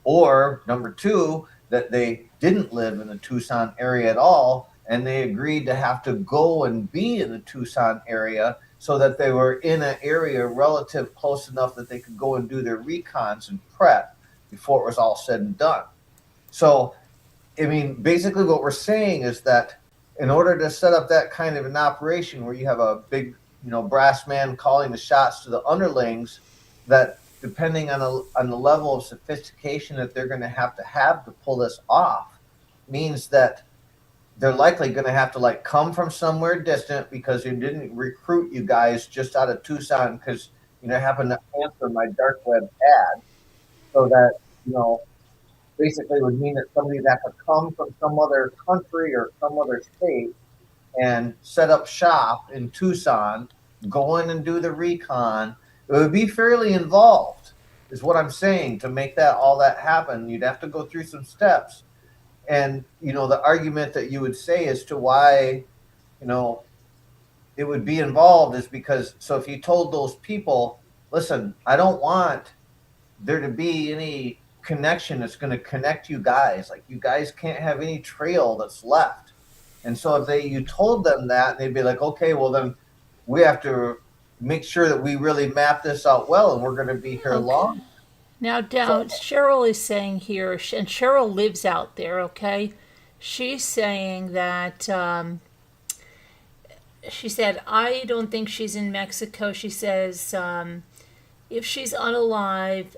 or number two, that they didn't live in the Tucson area at all, and they agreed to have to go and be in the Tucson area so that they were in an area relative close enough that they could go and do their recons and prep before it was all said and done. So, I mean, basically what we're saying is that in order to set up that kind of an operation where you have a big, brass man calling the shots to the underlings, that depending on the level of sophistication that they're going to have to pull this off, means that they're likely going to have to come from somewhere distant, because you didn't recruit you guys just out of Tucson because happened to answer my dark web ad. So that basically would mean that somebody that could come from some other country or some other state and set up shop in Tucson, go in and do the recon. It would be fairly involved, is what I'm saying. To make all that happen, you'd have to go through some steps. And, the argument that you would say as to why, it would be involved is because, so if you told those people, listen, I don't want there to be any connection that's going to connect you guys. You guys can't have any trail that's left. And so if you told them that, they'd be like, okay, well then we have to make sure that we really map this out well, and we're going to be here long. Now, Cheryl is saying here, and Cheryl lives out there, okay? She's saying that, she said, I don't think she's in Mexico. She says, if she's unalive,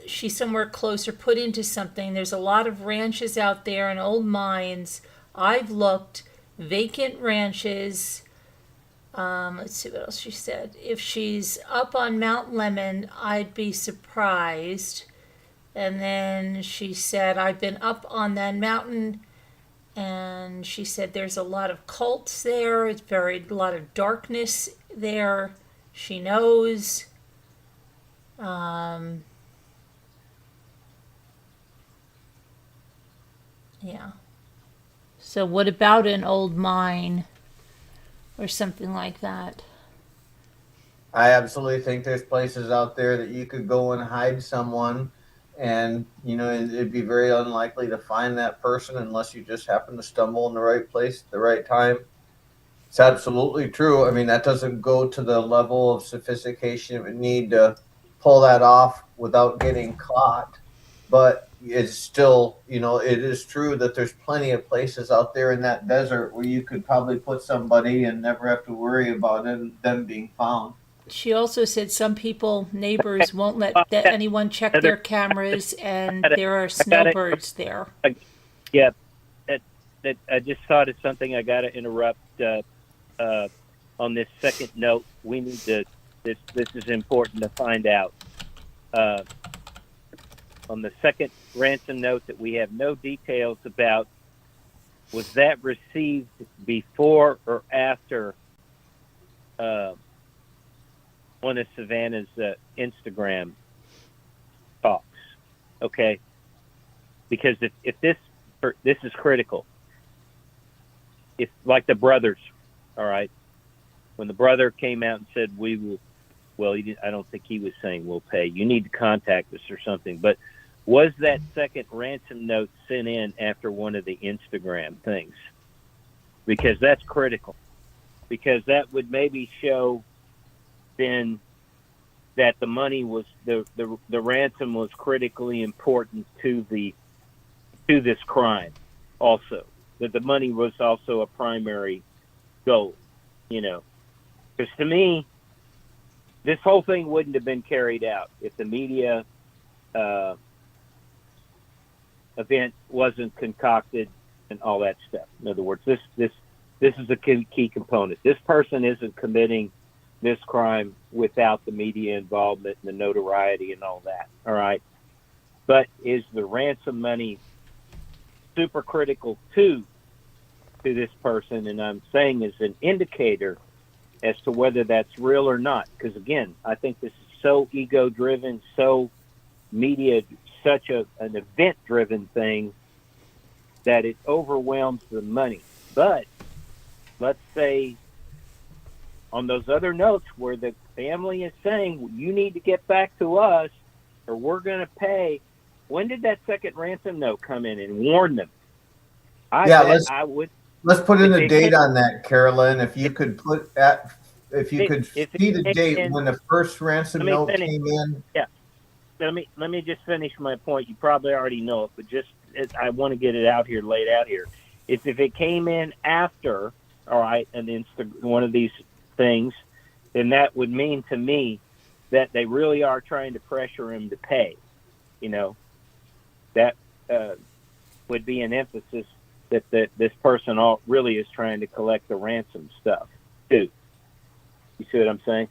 she's somewhere closer, put into something. There's a lot of ranches out there and old mines. I've looked, vacant ranches. Let's see what else she said. If she's up on Mount Lemon, I'd be surprised. And then she said, I've been up on that mountain, and she said there's a lot of cults there. It's a lot of darkness there. She knows. Yeah. So what about an old mine or something like that? I absolutely think there's places out there that you could go and hide someone, and it'd be very unlikely to find that person unless you just happen to stumble in the right place at the right time. It's absolutely true. I mean, that doesn't go to the level of sophistication it would need to pull that off without getting caught. But it's still, it is true that there's plenty of places out there in that desert where you could probably put somebody and never have to worry about them being found. She also said some people, neighbors, won't let anyone check their cameras, and there are snowbirds there. Yeah, that I just thought of something. I got to interrupt on this second note. We need to. This is important to find out. On the second ransom note that we have no details about, was that received before or after one of Savannah's Instagram talks? Okay. because if this is critical. If like the brothers, all right, when the brother came out and said we will, well, I don't think he was saying we'll pay. You need to contact us or something. But was that second ransom note sent in after one of the Instagram things? Because that's critical. Because that would maybe show then that the money was the ransom was critically important to this crime also. That the money was also a primary goal, because to me, this whole thing wouldn't have been carried out if the media event wasn't concocted and all that stuff. In other words, this is a key component. This person isn't committing this crime without the media involvement and the notoriety and all that. All right, but is the ransom money super critical to this person? And I'm saying is an indicator as to whether that's real or not. Because again, I think this is so ego driven, so media, such an event driven thing that it overwhelms the money. But let's say on those other notes where the family is saying you need to get back to us or we're going to pay, when did that second ransom note come in and warn them? Let's put in a date on that, Carolyn. If you could see the date when the first ransom note came in. Yeah. Let me just finish my point. You probably already know it, but I want to get it out here, laid out here. If it came in after, all right, one of these things, then that would mean to me that they really are trying to pressure him to pay. That would be an emphasis that this person really is trying to collect the ransom stuff too. You see what I'm saying?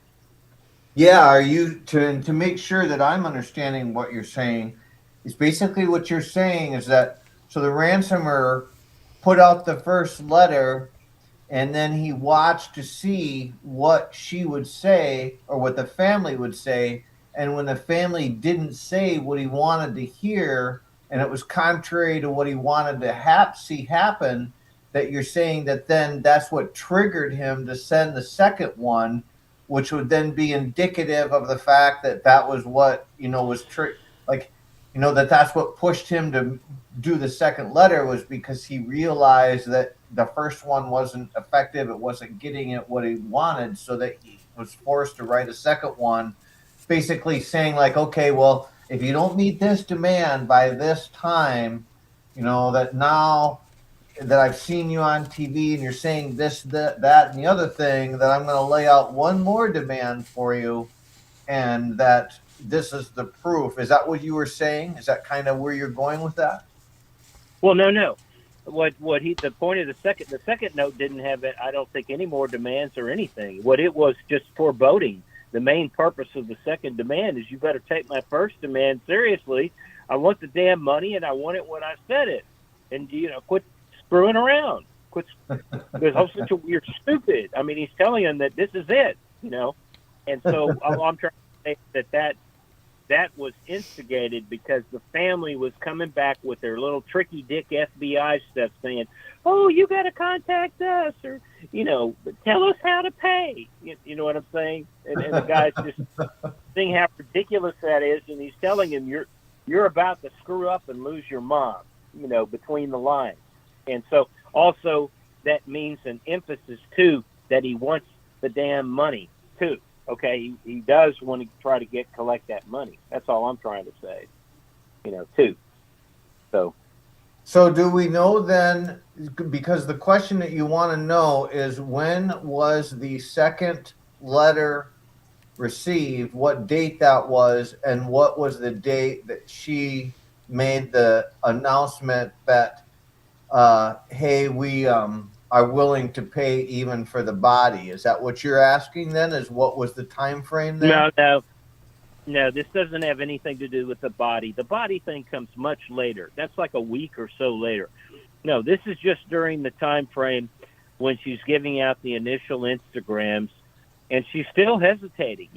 Yeah. Are you to make sure that I'm understanding what you're saying? Is basically what you're saying is that so the ransomer put out the first letter, and then he watched to see what she would say or what the family would say, and when the family didn't say what he wanted to hear, and it was contrary to what he wanted to see happen, that you're saying that then that's what triggered him to send the second one, which would then be indicative of the fact that was what, that's what pushed him to do the second letter, was because he realized that the first one wasn't effective. It wasn't getting at what he wanted, so that he was forced to write a second one, basically saying like, okay, well, if you don't meet this demand by this time, that now that I've seen you on TV and you're saying this, that, and the other thing, that I'm going to lay out one more demand for you, and that this is the proof. Is that what you were saying? Is that kind of where you're going with that? Well, no. The point of the second note didn't have it. I don't think any more demands or anything. What it was just foreboding. The main purpose of the second demand is you better take my first demand seriously. I want the damn money, and I want it when I said it. And quit screwing around. Because you're stupid. I mean, he's telling him that this is it. And so I'm trying to say that was instigated because the family was coming back with their little tricky dick FBI stuff saying, oh, you got to contact us, or, tell us how to pay. You know what I'm saying? And the guy's just seeing how ridiculous that is. And he's telling him you're about to screw up and lose your mom, between the lines. And so also that means an emphasis too, that he wants the damn money too. Okay, he does want to try to collect that money. That's all I'm trying to say, too. So do we know then, because the question that you want to know is when was the second letter received, what date that was, and what was the date that she made the announcement that, hey, we are willing to pay even for the body. Is that what you're asking then? Is what was the time frame there? No, this doesn't have anything to do with the body. The body thing comes much later. That's like a week or so later. No, this is just during the time frame when she's giving out the initial Instagrams, and she's still hesitating.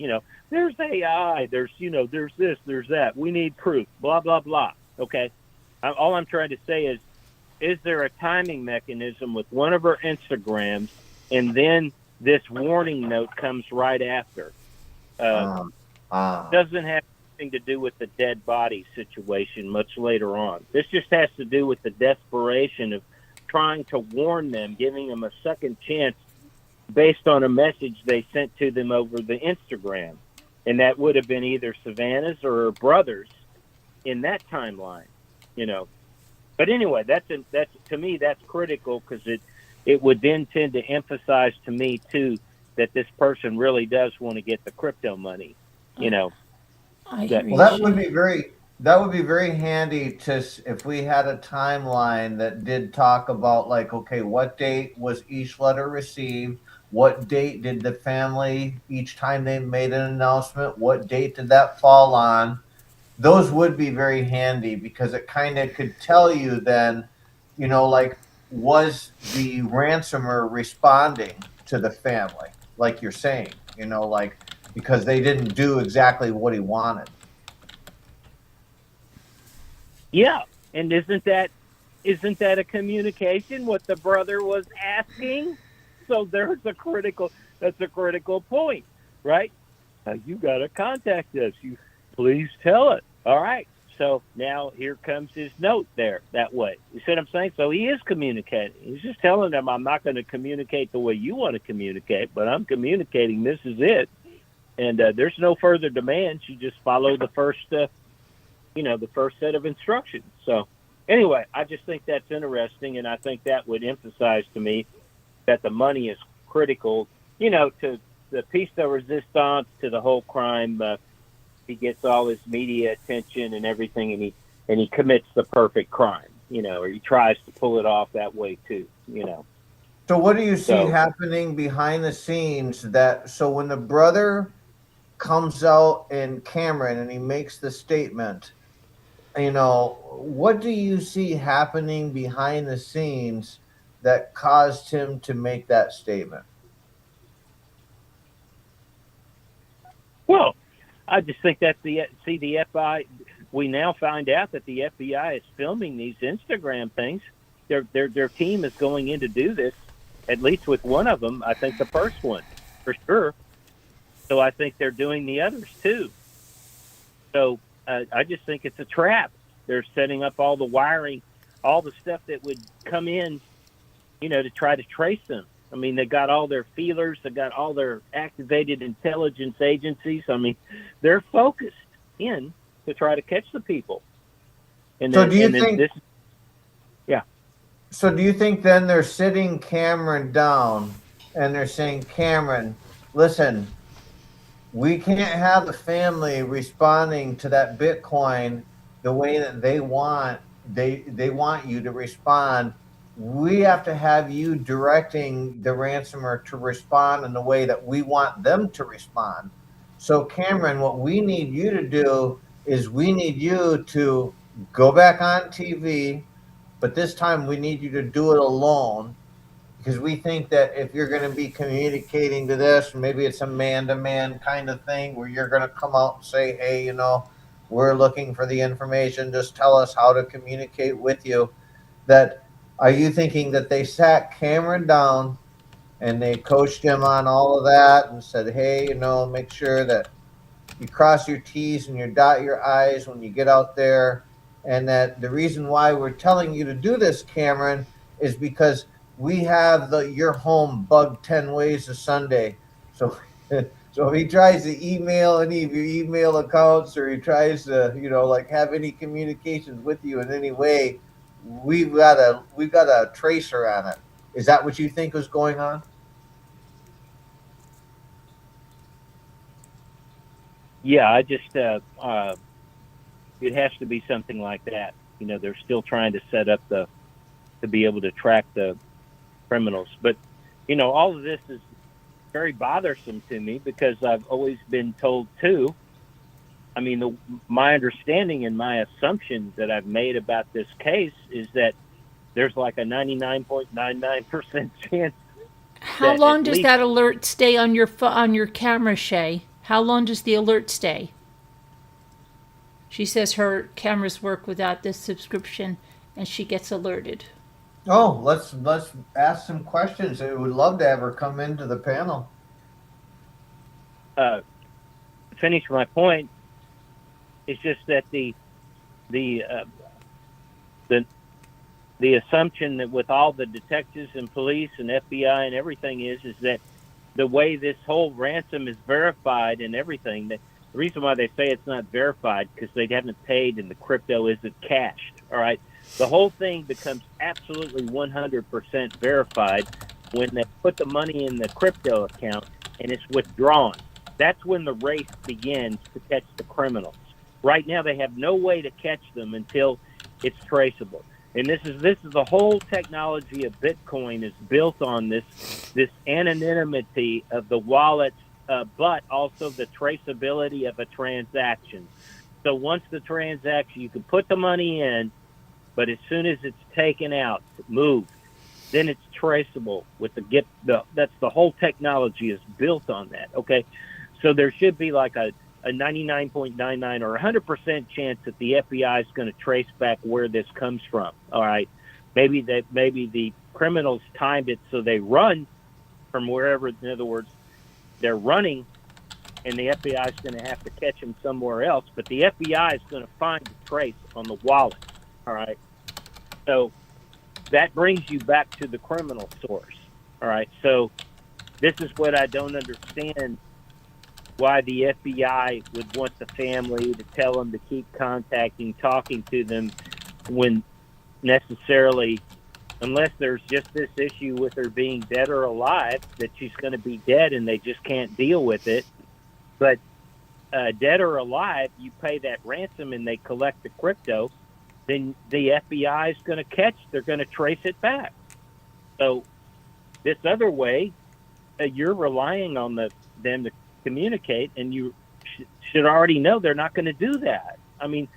There's AI, there's this, there's that. We need proof, blah, blah, blah. Okay. All I'm trying to say is there a timing mechanism with one of her Instagrams, and then this warning note comes right after? Doesn't have anything to do with the dead body situation much later on. This just has to do with the desperation of trying to warn them, giving them a second chance based on a message they sent to them over the Instagram. And that would have been either Savannah's or her brother's in that timeline, you know. But anyway, that's to me, that's critical, because it would then tend to emphasize to me too that this person really does want to get the crypto money, you know. Well, that would be very handy if we had a timeline that did talk about, like, okay, what date was each letter received? What date did the family, each time they made an announcement, what date did that fall on? Those would be very handy, because it kind of could tell you then, you know, like, was the ransomer responding to the family, like you're saying, you know, like, because they didn't do exactly what he wanted. Yeah, and isn't that a communication, what the brother was asking? So that's a critical point, right? You got to contact us. You please tell it. All right. So now here comes his note there that way. You see what I'm saying? So he is communicating. He's just telling them, I'm not going to communicate the way you want to communicate, but I'm communicating. This is it. And there's no further demands. You just follow the first set of instructions. So anyway, I just think that's interesting. And I think that would emphasize to me that the money is critical, you know, to the piece de resistance, to the whole crime. He gets all his media attention and everything, and he commits the perfect crime, you know, or he tries to pull it off that way too, you know. So what do you see happening behind the scenes? So when the brother comes out in Cameron and he makes the statement, you know, what do you see happening behind the scenes that caused him to make that statement? Well, I just think that's the FBI. We now find out that the FBI is filming these Instagram things. Their team is going in to do this, at least with one of them. I think the first one, for sure. So I think they're doing the others too. So I just think it's a trap. They're setting up all the wiring, all the stuff that would come in, you know, to try to trace them. I mean, they got all their feelers. They got all their activated intelligence agencies. I mean, they're focused in to try to catch the people. And so then, do you think? Yeah. So do you think then they're sitting Cameron down and they're saying, Cameron, listen, we can't have the family responding to that Bitcoin the way that they want. They want you to respond. We have to have you directing the ransomer to respond in the way that we want them to respond. So Cameron, what we need you to do is we need you to go back on TV, but this time we need you to do it alone, because we think that if you're going to be communicating to this, maybe it's a man-to-man kind of thing where you're going to come out and say, hey, you know, we're looking for the information. Just tell us how to communicate with you. Are you thinking that they sat Cameron down and they coached him on all of that and said, hey, you know, make sure that you cross your T's and you dot your I's when you get out there, and that the reason why we're telling you to do this, Cameron, is because we have your home bugged 10 ways a Sunday. So if he tries to email any of your email accounts, or he tries to, you know, like, have any communications with you in any way, we've got a tracer on it. Is that what you think was going on? Yeah, I just it has to be something like that. You know, they're still trying to set up to be able to track the criminals. But, you know, all of this is very bothersome to me, because I've always been told too. I mean, my understanding and my assumption that I've made about this case is that there's like a 99.99% chance. How long does that alert stay on your camera, Shay? How long does the alert stay? She says her cameras work without this subscription, and she gets alerted. Oh, let's ask some questions. I would love to have her come into the panel. Finish my point. It's just that the assumption that with all the detectives and police and FBI and everything is that the way this whole ransom is verified and everything, that the reason why they say it's not verified because they haven't paid and the crypto isn't cashed. All right. The whole thing becomes absolutely 100% verified when they put the money in the crypto account and it's withdrawn. That's when the race begins to catch the criminals. Right now, they have no way to catch them until it's traceable. And this is the whole technology of Bitcoin is built on this anonymity of the wallets, but also the traceability of a transaction. So once the transaction, you can put the money in, but as soon as it's taken out, moved, then it's traceable with that's the whole technology is built on that. Okay. So there should be like a 99.99 or 100% chance that the FBI is going to trace back where this comes from. All right. Maybe the criminals timed it so they run from wherever. In other words, they're running and the FBI is going to have to catch them somewhere else. But the FBI is going to find the trace on the wallet. All right. So that brings you back to the criminal source. All right. So this is what I don't understand, why the FBI would want the family to tell them to keep talking to them when necessarily, unless there's just this issue with her being dead or alive, that she's going to be dead and they just can't deal with it. But dead or alive, you pay that ransom and they collect the crypto, then the FBI is going to they're going to trace it back. So this other way, you're relying on them to communicate, and you should already know they're not going to do that. I mean,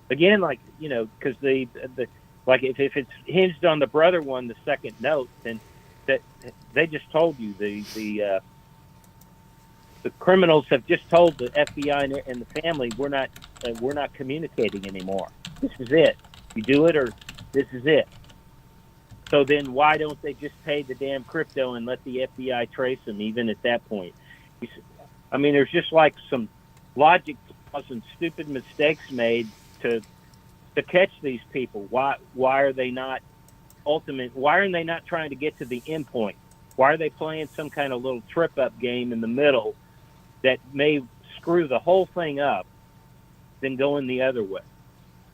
again, like, because like if it's hinged on the brother one, the second note, then that they just told you the criminals have just told the FBI and the family we're not communicating anymore. This is it. You do it, or this is it. So then why don't they just pay the damn crypto and let the FBI trace them even at that point? I mean, there's just like some logic flaws and stupid mistakes made to catch these people. Why are they not why are they not trying to get to the end point? Why are they playing some kind of little trip up game in the middle that may screw the whole thing up than going the other way?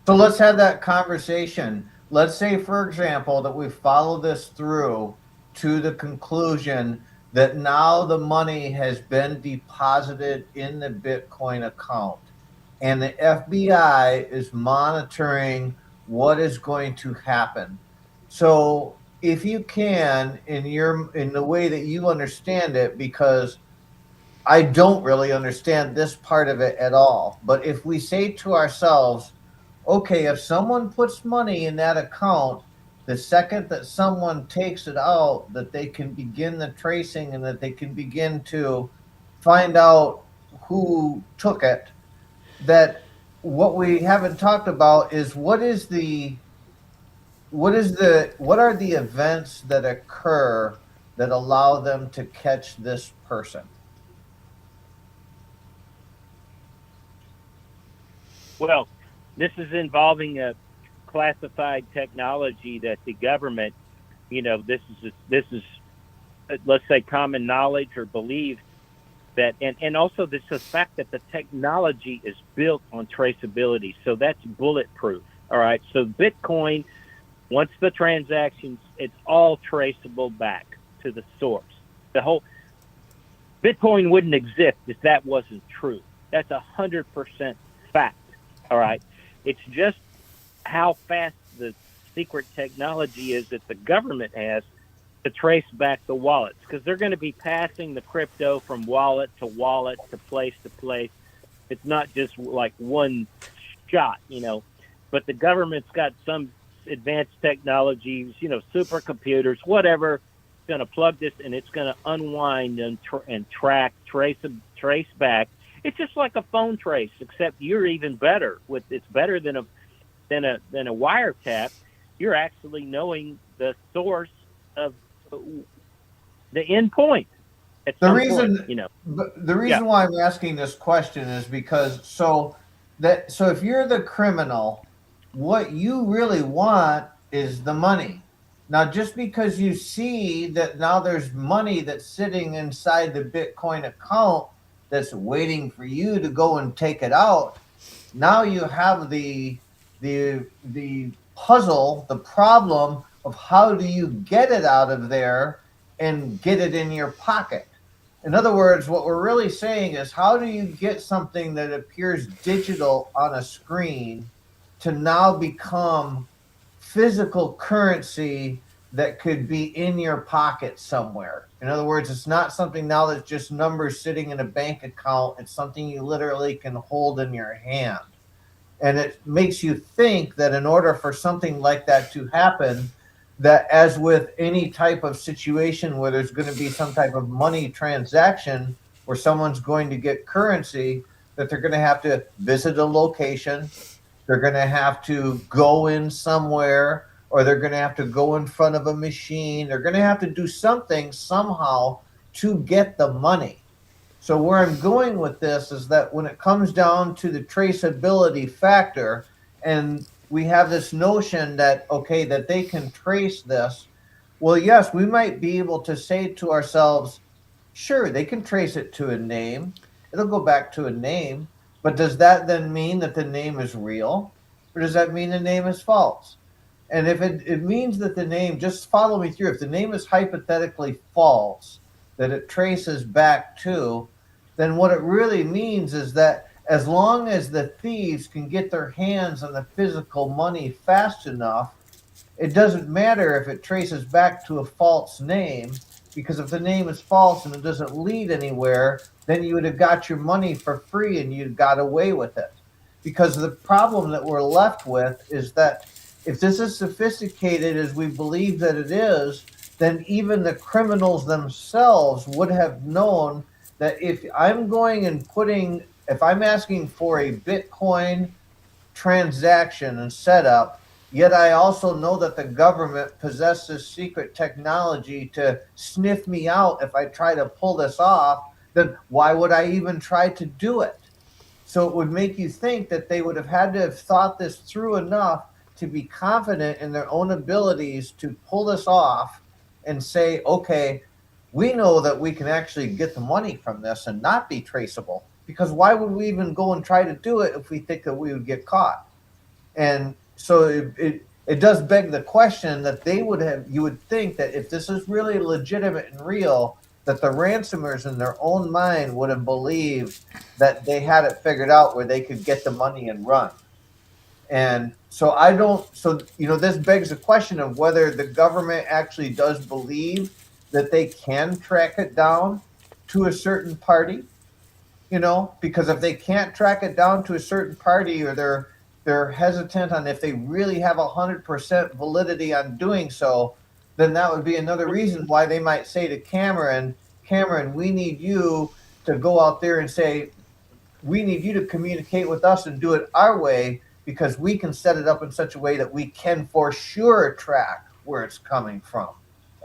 So let's have that conversation. Let's say, for example, that we follow this through to the conclusion that now the money has been deposited in the Bitcoin account and the FBI is monitoring what is going to happen. So if you can, in the way that you understand it, because I don't really understand this part of it at all, but if we say to ourselves, okay, if someone puts money in that account, the second that someone takes it out, that they can begin the tracing and that they can begin to find out who took it, that what we haven't talked about is what are the events that occur that allow them to catch this person? Well, this is involving a classified technology that the government, this is let's say common knowledge or believed that, and also this is the fact that the technology is built on traceability. So that's bulletproof. All right. So Bitcoin, once the transactions, it's all traceable back to the source. The whole Bitcoin wouldn't exist if that wasn't true. That's 100% fact. All right. It's just how fast the secret technology is that the government has to trace back the wallets, because they're going to be passing the crypto from wallet to place to place. It's not just like one shot, but the government's got some advanced technologies, supercomputers, whatever. It's going to plug this and it's going to unwind and trace back. It's just like a phone trace, except you're even better. It's better than a wiretap. You're actually knowing the source of the end point. At The some reason, point, the reason why I'm asking this question is because so if you're the criminal, what you really want is the money. Now, just because you see that now there's money that's sitting inside the Bitcoin account that's waiting for you to go and take it out, now you have the puzzle, the problem of how do you get it out of there and get it in your pocket. In other words, what we're really saying is how do you get something that appears digital on a screen to now become physical currency that could be in your pocket somewhere? In other words, it's not something now that's just numbers sitting in a bank account. It's something you literally can hold in your hand. And it makes you think that in order for something like that to happen, that as with any type of situation where there's going to be some type of money transaction where someone's going to get currency, that they're going to have to visit a location, they're going to have to go in somewhere, or they're going to have to go in front of a machine. They're going to have to do something somehow to get the money. So where I'm going with this is that when it comes down to the traceability factor, and we have this notion that, okay, that they can trace this, well, yes, we might be able to say to ourselves, sure, they can trace it to a name. It'll go back to a name. But does that then mean that the name is real? Or does that mean the name is false? And if it means that the name, just follow me through, if the name is hypothetically false, that it traces back to, then what it really means is that as long as the thieves can get their hands on the physical money fast enough, it doesn't matter if it traces back to a false name, because if the name is false and it doesn't lead anywhere, then you would have got your money for free and you got away with it. Because the problem that we're left with is that if this is sophisticated as we believe that it is, then even the criminals themselves would have known that if I'm going and if I'm asking for a Bitcoin transaction and setup, yet I also know that the government possesses secret technology to sniff me out if I try to pull this off, then why would I even try to do it? So it would make you think that they would have had to have thought this through enough to be confident in their own abilities to pull this off and say, okay, we know that we can actually get the money from this and not be traceable, because why would we even go and try to do it if we think that we would get caught? And so it does beg the question that you would think that if this is really legitimate and real, that the ransomers in their own mind would have believed that they had it figured out where they could get the money and run. And so this begs the question of whether the government actually does believe that they can track it down to a certain party, because if they can't track it down to a certain party, or they're hesitant on if they really have 100% validity on doing so, then that would be another reason why they might say to Cameron, we need you to go out there and say, we need you to communicate with us and do it our way, because we can set it up in such a way that we can for sure track where it's coming from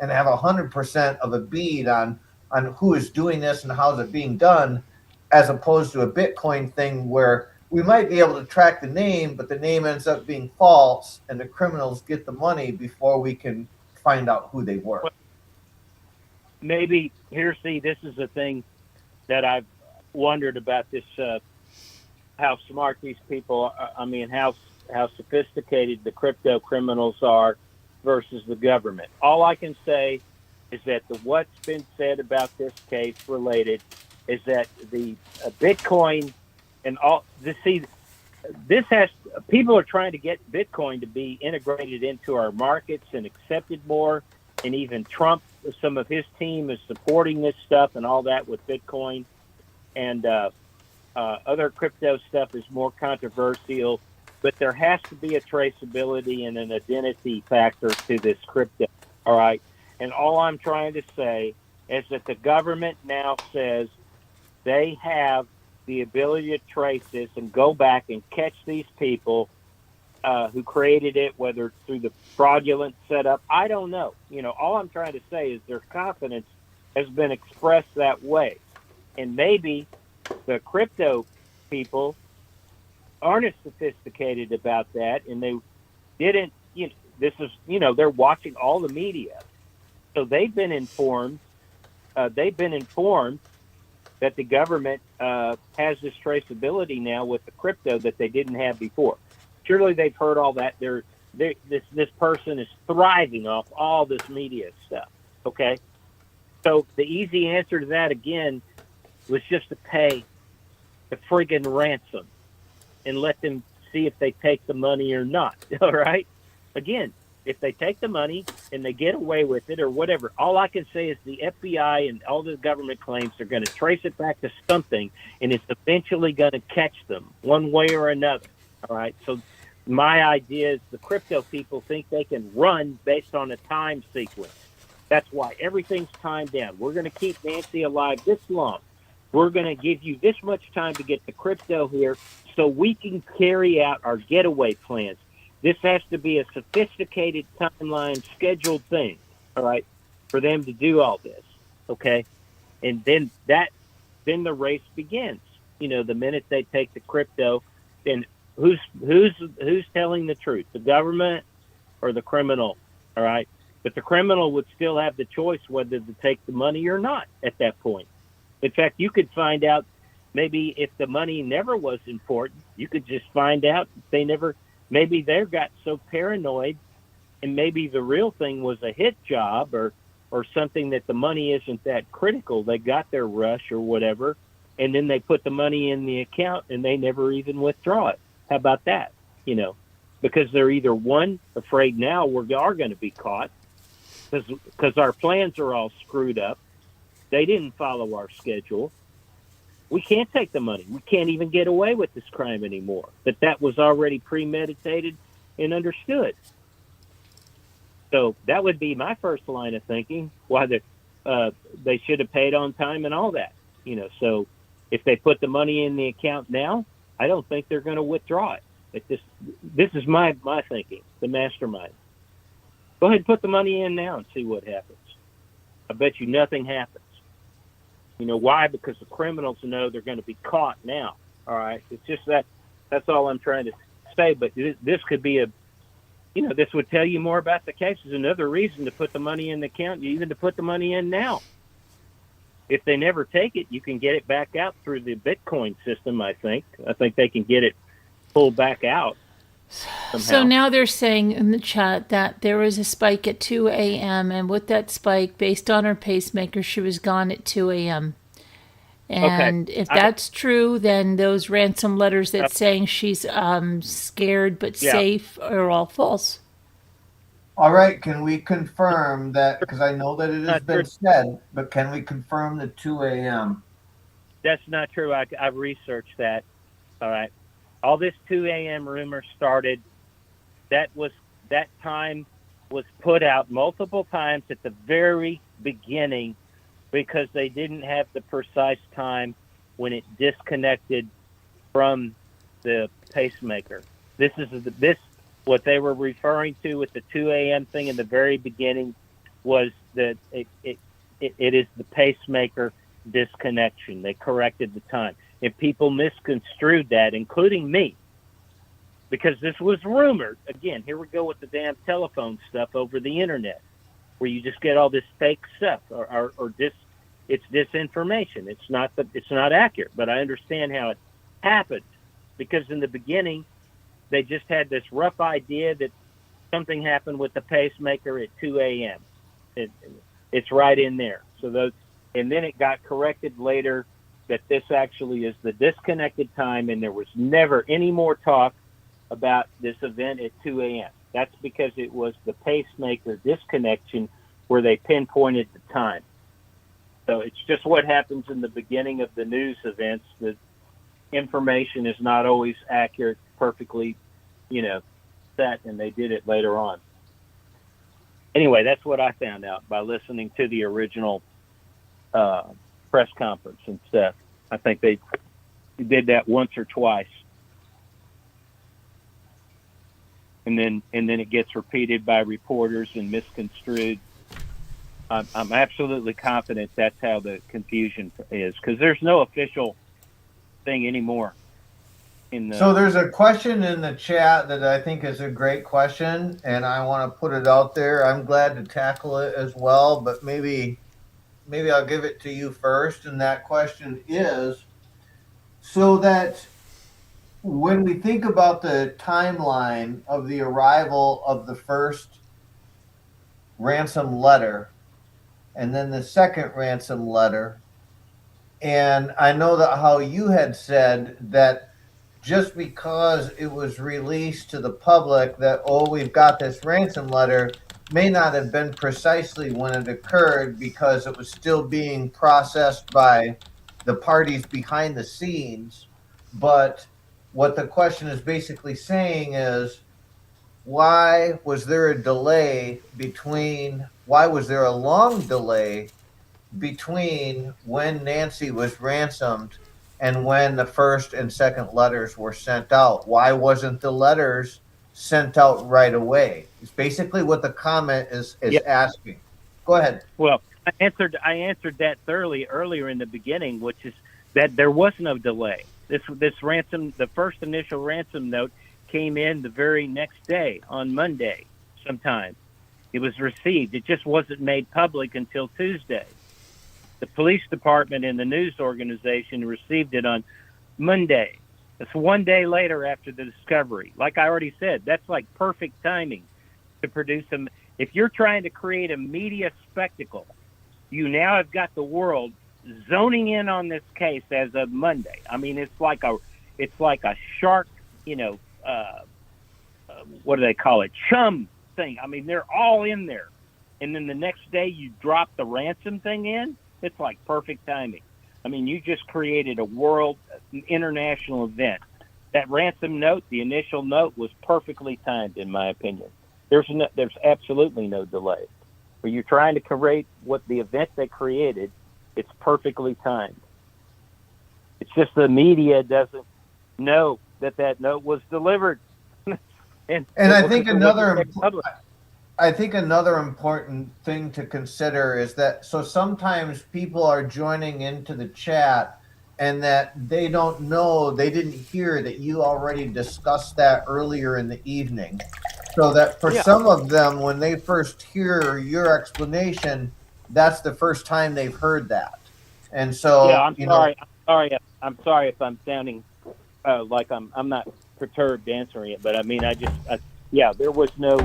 and have 100% of a bead on who is doing this and how is it being done, as opposed to a Bitcoin thing where we might be able to track the name, but the name ends up being false and the criminals get the money before we can find out who they were. Maybe this is the thing that I've wondered about this, how smart these people are. I mean, how sophisticated the crypto criminals are versus the government. All I can say is that what's been said about this case related is that the Bitcoin and all this. See, people are trying to get Bitcoin to be integrated into our markets and accepted more, and even Trump, some of his team is supporting this stuff and all that with Bitcoin, and other crypto stuff is more controversial, but there has to be a traceability and an identity factor to this crypto. All right. And all I'm trying to say is that the government now says they have the ability to trace this and go back and catch these people who created it, whether through the fraudulent setup. I don't know. All I'm trying to say is their confidence has been expressed that way. And maybe the crypto people aren't as sophisticated about that, and they didn't, they're watching all the media. So they've been informed that the government has this traceability now with the crypto that they didn't have before. Surely they've heard all that. This person is thriving off all this media stuff. Okay, so the easy answer to that again was just to pay the friggin' ransom and let them see if they take the money or not. All right. Again, if they take the money and they get away with it or whatever, all I can say is the FBI and all the government claims they're going to trace it back to something, and it's eventually going to catch them one way or another. All right. So my idea is the crypto people think they can run based on a time sequence. That's why everything's timed down. We're going to keep Nancy alive this long. We're going to give you this much time to get the crypto here so we can carry out our getaway plans. This has to be a sophisticated timeline, scheduled thing, all right, for them to do all this, okay? And then the race begins. The minute they take the crypto, then who's telling the truth, the government or the criminal, all right? But the criminal would still have the choice whether to take the money or not at that point. In fact, you could find out maybe if the money never was important, you could just find out maybe they got so paranoid, and maybe the real thing was a hit job or something that the money isn't that critical. They got their rush or whatever, and then they put the money in the account and they never even withdraw it. How about that? Because they're either afraid now we are going to be caught because our plans are all screwed up. They didn't follow our schedule. We can't take the money. We can't even get away with this crime anymore. But that was already premeditated and understood. So that would be my first line of thinking, why they should have paid on time and all that. So if they put the money in the account now, I don't think they're going to withdraw it. This is my thinking, the mastermind. Go ahead and put the money in now and see what happens. I bet you nothing happens. Why? Because the criminals know they're going to be caught now. All right. It's just that's all I'm trying to say. But this could be this would tell you more about the case. Is another reason to put the money in the account, even to put the money in now. If they never take it, you can get it back out through the Bitcoin system, I think. I think they can get it pulled back out somehow. So now they're saying in the chat that there was a spike at 2 a.m. and with that spike, based on her pacemaker, she was gone at 2 a.m. And if that's true, then those ransom letters that saying she's scared but safe are all false. All right, can we confirm that, because I know that it has been said, but can we confirm the 2 a.m.? That's not true. I've researched that. All right. All this 2 a.m. rumor started. That time was put out multiple times at the very beginning because they didn't have the precise time when it disconnected from the pacemaker. This what they were referring to with the 2 a.m. thing in the very beginning was that it is the pacemaker disconnection. They corrected the time. And people misconstrued that, including me, because this was rumored. Again, here we go with the damn telephone stuff over the internet, where you just get all this fake stuff or it's disinformation. It's not accurate, but I understand how it happened, because in the beginning, they just had this rough idea that something happened with the pacemaker at 2 a.m. It's right in there. And then it got corrected later that this actually is the disconnected time, and there was never any more talk about this event at 2 a.m. That's because it was the pacemaker disconnection where they pinpointed the time. So it's just what happens in the beginning of the news events. The information is not always accurate, perfectly, set, and they did it later on. Anyway, that's what I found out by listening to the original press conference and stuff. I think they did that once or twice. And then it gets repeated by reporters and misconstrued. I'm absolutely confident that's how the confusion is, because there's no official thing anymore. So there's a question in the chat that I think is a great question, and I want to put it out there. I'm glad to tackle it as well, but maybe I'll give it to you first. And that question is, so that when we think about the timeline of the arrival of the first ransom letter and then the second ransom letter, and I know that how you had said that just because it was released to the public that, oh, we've got this ransom letter, may not have been precisely when it occurred, because it was still being processed by the parties behind the scenes. But what the question is basically saying is, why was there a long delay between when Nancy was ransomed and when the first and second letters were sent out? Why wasn't the letters sent out right away? It's basically what the comment is asking. Go ahead. Well, I answered that thoroughly earlier in the beginning, which is that there was no delay. This ransom, the first initial ransom note, came in the very next day, on Monday sometime. It was received. It just wasn't made public until Tuesday. The police department and the news organization received it on Monday. It's one day later after the discovery. Like I already said, that's like perfect timing to produce them. If you're trying to create a media spectacle, you now have got the world zoning in on this case as of Monday. I mean, it's like a shark, what do they call it? Chum thing. I mean, they're all in there. And then the next day you drop the ransom thing in. It's like perfect timing. I mean, you just created a world, international event. That ransom note, the initial note, was perfectly timed, in my opinion. There's absolutely no delay. When you're trying to create what the event they created, it's perfectly timed. It's just the media doesn't know that note was delivered. and I think another important thing to consider is that, so sometimes people are joining into the chat and that they don't know, they didn't hear that you already discussed that earlier in the evening. So that for some of them, when they first hear your explanation, that's the first time they've heard that. And so, I'm sorry if I'm sounding like I'm not perturbed answering it, but I mean, there was no,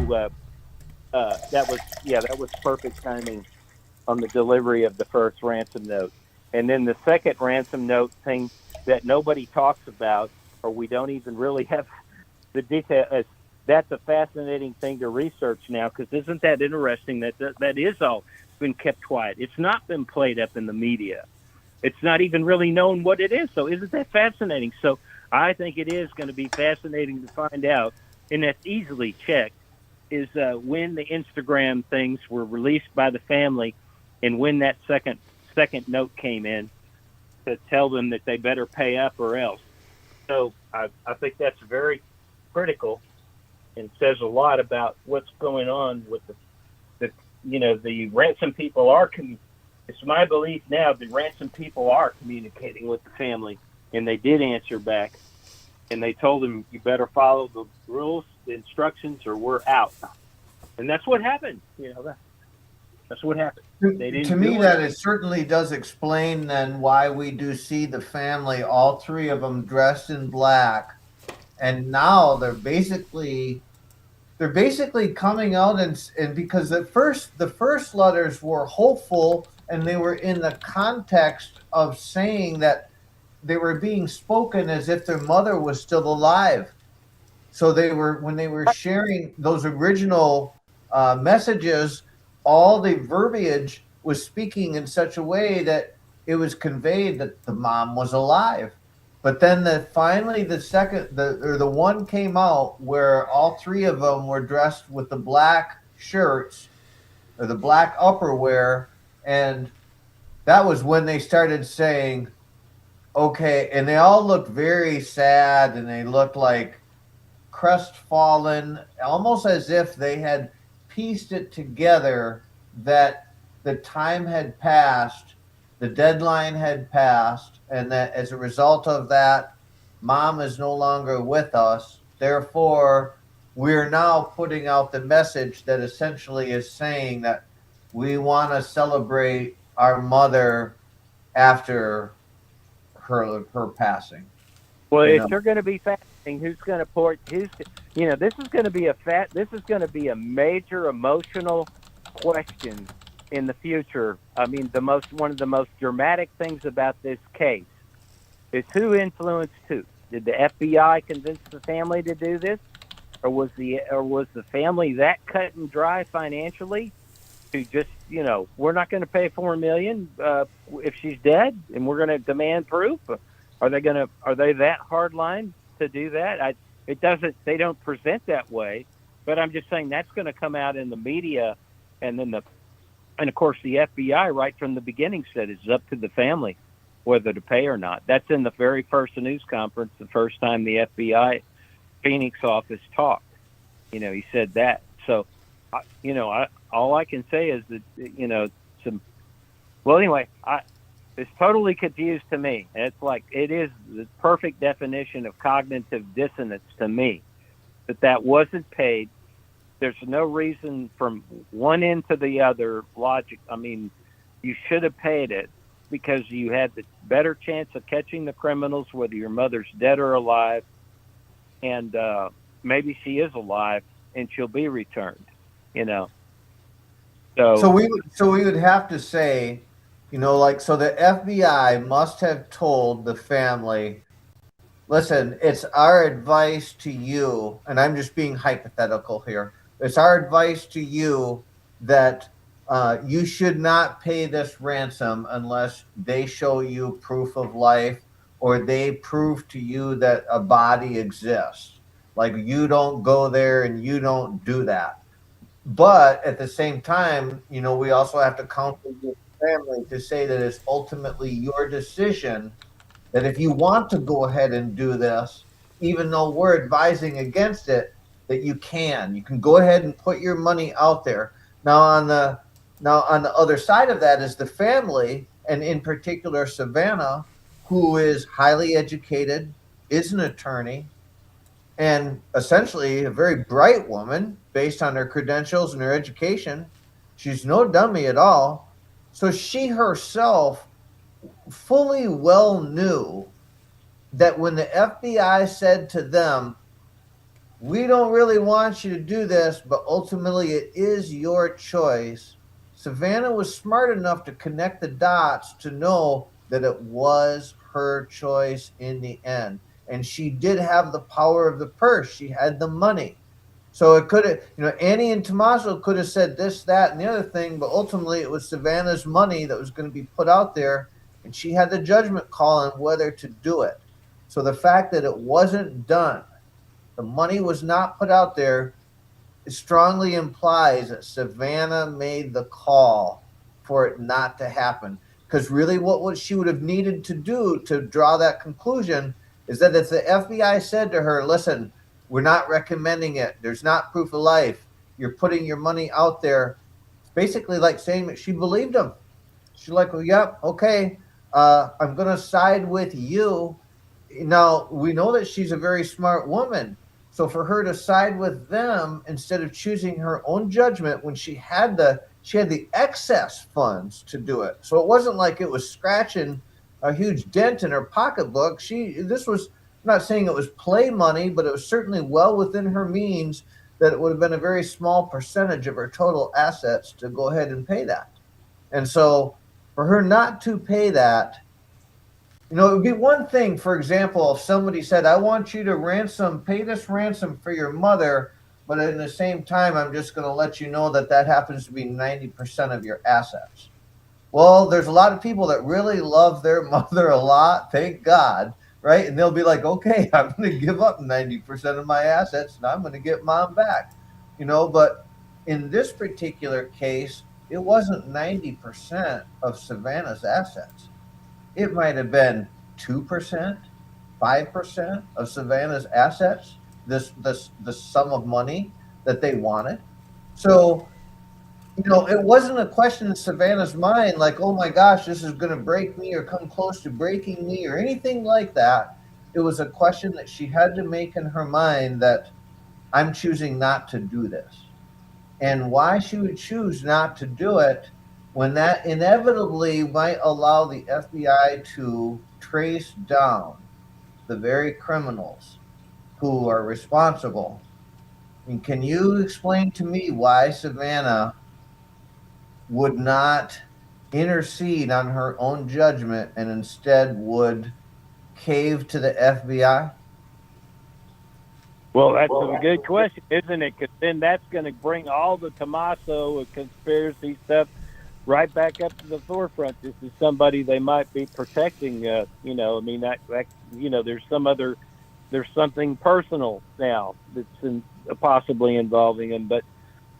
that was perfect timing on the delivery of the first ransom note. And then the second ransom note thing that nobody talks about, or we don't even really have the detail, that's a fascinating thing to research now, because isn't that interesting that is all been kept quiet? It's not been played up in the media. It's not even really known what it is. So isn't that fascinating? So I think it is going to be fascinating to find out, and that's easily checked, is when the Instagram things were released by the family and when that second note came in to tell them that they better pay up or else. So I think that's very critical and says a lot about what's going on with the ransom people are it's my belief now the ransom people are communicating with the family, and they did answer back, and they told them, you better follow the rules, the instructions, or we're out. And that's what happened. That's what happened. To me, that it certainly does explain then why we do see the family, all three of them dressed in black, and now they're basically coming out and because the first letters were hopeful, and they were in the context of saying that they were being spoken as if their mother was still alive. So when they were sharing those original messages, all the verbiage was speaking in such a way that it was conveyed that the mom was alive. But then finally the one came out where all three of them were dressed with the black shirts or the black upperwear, and that was when they started saying, okay, and they all looked very sad, and they looked like crestfallen, almost as if they had pieced it together that the time had passed, the deadline had passed, and that as a result of that, mom is no longer with us. Therefore, we're now putting out the message that essentially is saying that we want to celebrate our mother after her passing. Well, You if know, they're going to be fasting, who's going to port? Who's, this is going to be This is going to be a major emotional question in the future. I mean, one of the most dramatic things about this case is who influenced who. Did the FBI convince the family to do this, or was the family that cut and dry financially to just, we're not going to pay $4 million if she's dead, and we're going to demand proof? Are they that hardline to do that? They don't present that way, but I'm just saying that's going to come out in the media, and of course the FBI right from the beginning said it's up to the family whether to pay or not. That's in the very first news conference, the first time the FBI Phoenix office talked. He said that. So, all I can say is that, anyway, it's totally confused to me. It's like, it is the perfect definition of cognitive dissonance to me that wasn't paid. There's no reason from one end to the other logic. I mean, you should have paid it because you had the better chance of catching the criminals, whether your mother's dead or alive. And maybe she is alive and she'll be returned, So we would have to say, so the FBI must have told the family, listen, it's our advice to you, and I'm just being hypothetical here. It's our advice to you that you should not pay this ransom unless they show you proof of life or they prove to you that a body exists. Like, you don't go there and you don't do that. But at the same time, we also have to counsel your family to say that it's ultimately your decision, that if you want to go ahead and do this, even though we're advising against it, that you can go ahead and put your money out there. Now on the other side of that is the family, and in particular Savannah, who is highly educated, is an attorney, and essentially a very bright woman based on her credentials and her education. She's no dummy at all. So she herself fully well knew that when the FBI said to them, we don't really want you to do this, but ultimately it is your choice, Savannah was smart enough to connect the dots to know that it was her choice in the end. And she did have the power of the purse. She had the money. So it could have, Annie and Tommaso could have said this, that, and the other thing, but ultimately it was Savannah's money that was going to be put out there, and she had the judgment call on whether to do it. So the fact that it wasn't done, the money was not put out there, it strongly implies that Savannah made the call for it not to happen. Because really what she would have needed to do to draw that conclusion is that if the FBI said to her, listen, we're not recommending it, there's not proof of life, you're putting your money out there, it's basically like saying that she believed them. She's like, well, yep, okay, I'm going to side with you. Now, we know that she's a very smart woman. So for her to side with them instead of choosing her own judgment when she had the excess funds to do it. So it wasn't like it was scratching a huge dent in her pocketbook. I'm not saying it was play money, but it was certainly well within her means that it would have been a very small percentage of her total assets to go ahead and pay that. And so for her not to pay that, it would be one thing, for example, if somebody said, I want you to pay this ransom for your mother, but at the same time, I'm just going to let you know that happens to be 90% of your assets. Well, there's a lot of people that really love their mother a lot, thank God, right? And they'll be like, okay, I'm going to give up 90% of my assets and I'm going to get mom back. But in this particular case, it wasn't 90% of Savannah's assets. It might have been 2%, 5% of Savannah's assets, this sum of money that they wanted. So, it wasn't a question in Savannah's mind like, oh my gosh, this is going to break me or come close to breaking me or anything like that. It was a question that she had to make in her mind that I'm choosing not to do this. And why she would choose not to do it when that inevitably might allow the FBI to trace down the very criminals who are responsible. I mean, can you explain to me why Savannah would not intercede on her own judgment and instead would cave to the FBI? Well, that's a good question, isn't it? Because then that's going to bring all the Tommaso and conspiracy stuff right back up to the forefront. This is somebody they might be protecting. I mean, that there's something personal now that's possibly involving them. But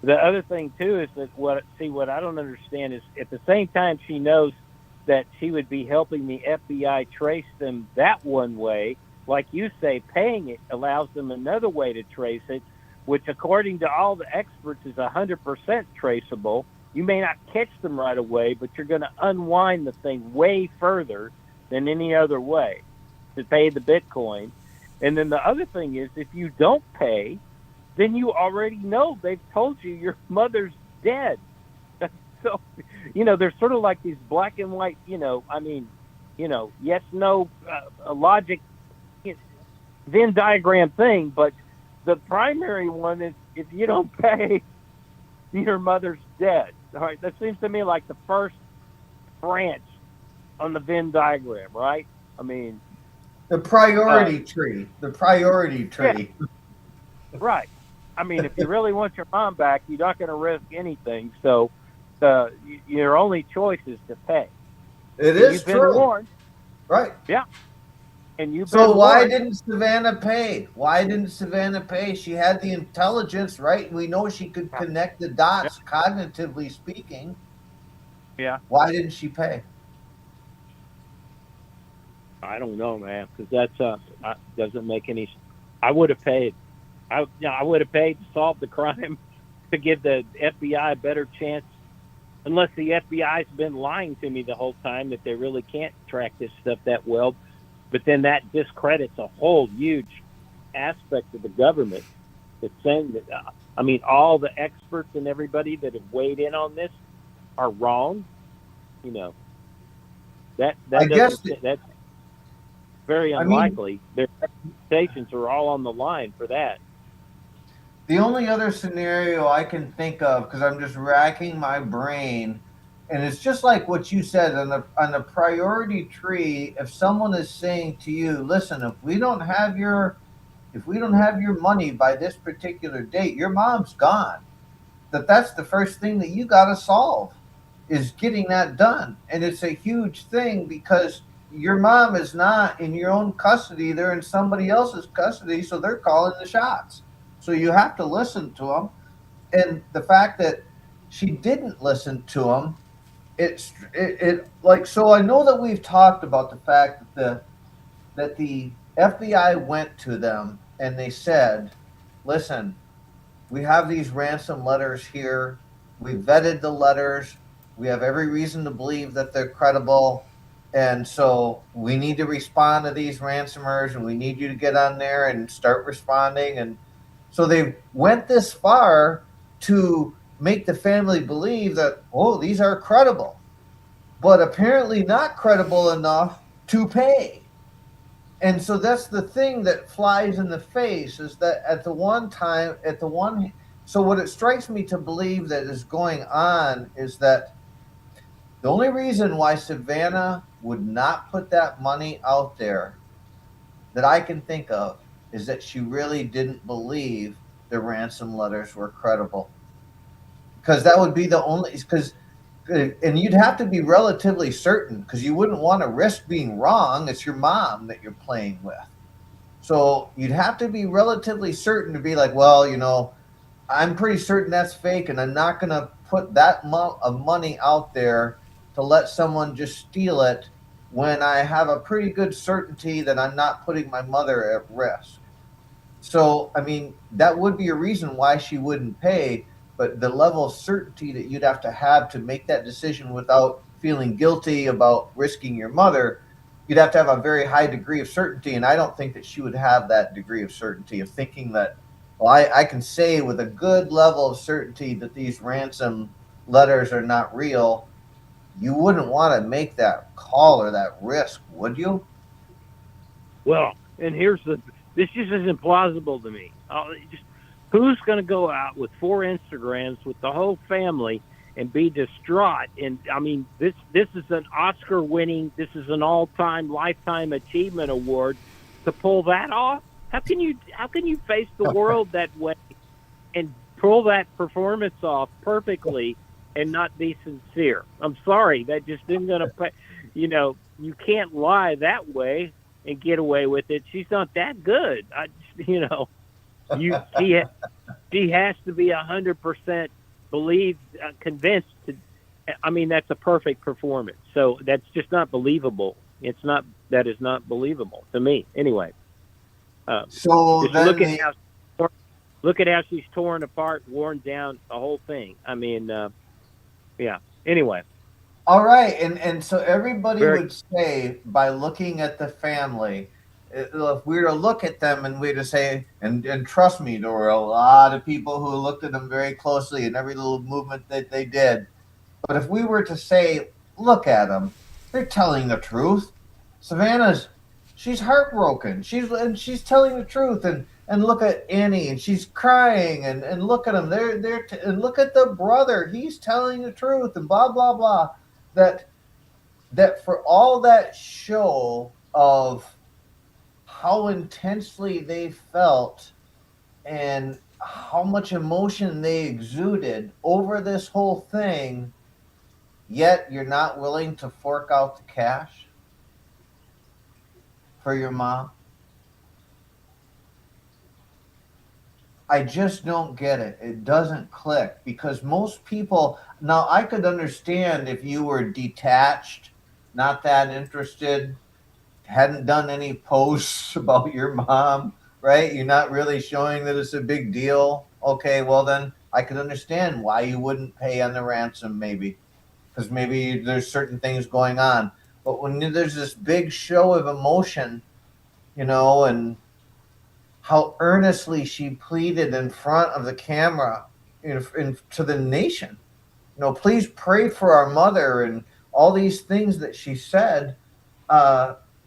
the other thing too is that what I don't understand is at the same time she knows that she would be helping the FBI trace them that one way. Like you say, paying it allows them another way to trace it, which according to all the experts is 100% traceable. You may not catch them right away, but you're going to unwind the thing way further than any other way to pay the Bitcoin. And then the other thing is, if you don't pay, then you already know they've told you your mother's dead. So, there's sort of like these black and white, yes, no, logic Venn diagram thing. But the primary one is if you don't pay, your mother's dead. All right, that seems to me like the first branch on the Venn diagram, right? I mean, the priority tree. The priority tree. Yeah. Right. I mean, if you really want your mom back, you're not going to risk anything. So your only choice is to pay. It is true. You've been warned. Right. Yeah. And you've so been why warned. didn't Savannah pay? Why didn't Savannah pay? She had the intelligence, right? We know she could connect the dots, cognitively speaking. Yeah. Why didn't she pay? I don't know, man, because that doesn't make any. I would have paid. I would have paid to solve the crime, to give the FBI a better chance. Unless the FBI's been lying to me the whole time that they really can't track this stuff that well. But then that discredits a whole huge aspect of the government. That's saying that, all the experts and everybody that have weighed in on this are wrong. That's very unlikely. Their reputations are all on the line for that. The only other scenario I can think of, because I'm just racking my brain, and it's just like what you said on the priority tree. If someone is saying to you, "Listen, if we don't have your money by this particular date, your mom's gone," that's the first thing that you got to solve, is getting that done. And it's a huge thing because your mom is not in your own custody; they're in somebody else's custody, so they're calling the shots. So you have to listen to them. And the fact that she didn't listen to them, so I know that we've talked about the fact that the FBI went to them and they said, "Listen, we have these ransom letters here. We vetted the letters. We have every reason to believe that they're credible. And so we need to respond to these ransomers, and we need you to get on there and start responding." And so they went this far to make the family believe that, oh, these are credible, but apparently not credible enough to pay. And so that's the thing that flies in the face, is that so what it strikes me to believe that is going on is that the only reason why Savannah would not put that money out there that I can think of is that she really didn't believe the ransom letters were credible. Because that would be the only, and you'd have to be relatively certain, because you wouldn't want to risk being wrong. It's your mom that you're playing with. So you'd have to be relatively certain to be like, well, I'm pretty certain that's fake, and I'm not going to put that amount of money out there to let someone just steal it when I have a pretty good certainty that I'm not putting my mother at risk. So, I mean, that would be a reason why she wouldn't pay, but the level of certainty that you'd have to make that decision without feeling guilty about risking your mother, you'd have to have a very high degree of certainty. And I don't think that she would have that degree of certainty of thinking that, well, I can say with a good level of certainty that these ransom letters are not real. You wouldn't want to make that call or that risk, would you? Well, and this just isn't plausible to me. Who's going to go out with 4 Instagrams with the whole family and be distraught? And I mean, this is an Oscar-winning, this is an all-time lifetime achievement award. To pull that off, how can you face the world that way and pull that performance off perfectly and not be sincere? I'm sorry, that just isn't going to. You can't lie that way and get away with it. She's not that good. She has to be 100% convinced. I mean, that's a perfect performance. So that's just not believable. That is not believable to me. Anyway. So then look at how she's torn apart, worn down, the whole thing. I mean, yeah. Anyway. All right, and so everybody would say, by looking at the family, if we were to look at them and we were to say, and trust me, there were a lot of people who looked at them very closely and every little movement that they did. But if we were to say, look at them, they're telling the truth. Savannah's, she's heartbroken. She's telling the truth, and look at Annie, and she's crying, and look at them. And look at the brother. He's telling the truth, and blah blah blah. That for all that show of how intensely they felt and how much emotion they exuded over this whole thing, yet you're not willing to fork out the cash for your mom. I just don't get it. It doesn't click, because most people, now I could understand if you were detached, not that interested, hadn't done any posts about your mom, right? You're not really showing that it's a big deal. Okay, well then I could understand why you wouldn't pay on the ransom, maybe, because maybe there's certain things going on. But when there's this big show of emotion, and how earnestly she pleaded in front of the camera to the nation, please pray for our mother, and all these things that she said,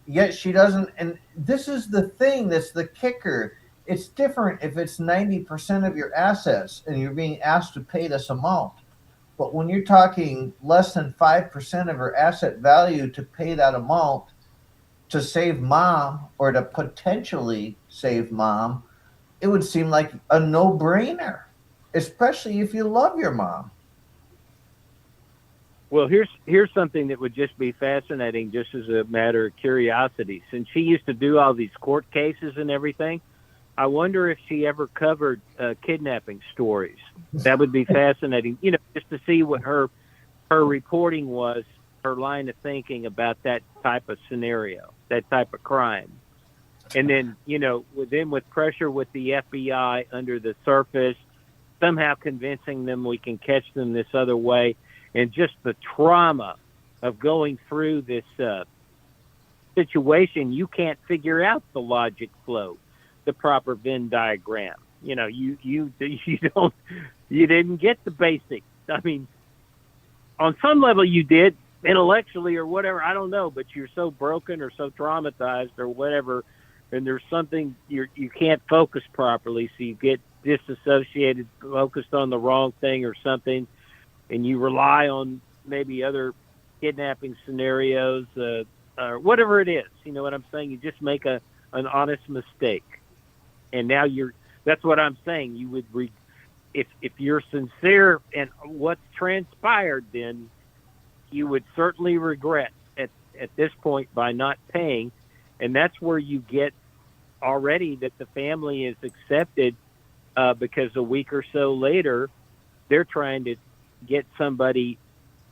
yet she doesn't. And this is the thing that's the kicker. It's different if it's 90% of your assets and you're being asked to pay this amount. But when you're talking less than 5% of her asset value to pay that amount to save mom, or to potentially save mom, it would seem like a no-brainer, especially if you love your mom. Well, here's something that would just be fascinating, just as a matter of curiosity. Since she used to do all these court cases and everything, I wonder if she ever covered kidnapping stories. That would be fascinating, just to see what her reporting was, her line of thinking about that type of scenario, that type of crime. And then, with pressure with the FBI under the surface, somehow convincing them we can catch them this other way, and just the trauma of going through this situation, you can't figure out the logic flow, the proper Venn diagram. You didn't get the basics. I mean, on some level you did, intellectually or whatever, I don't know, but you're so broken or so traumatized or whatever, and there's something you can't focus properly, so you get disassociated, focused on the wrong thing or something, and you rely on maybe other kidnapping scenarios or whatever it is. You know what I'm saying? You just make an honest mistake, and now that's what I'm saying. You would if you're sincere in what's transpired, then you would certainly regret at this point by not paying. And that's where you get already that the family is accepted, because a week or so later, they're trying to get somebody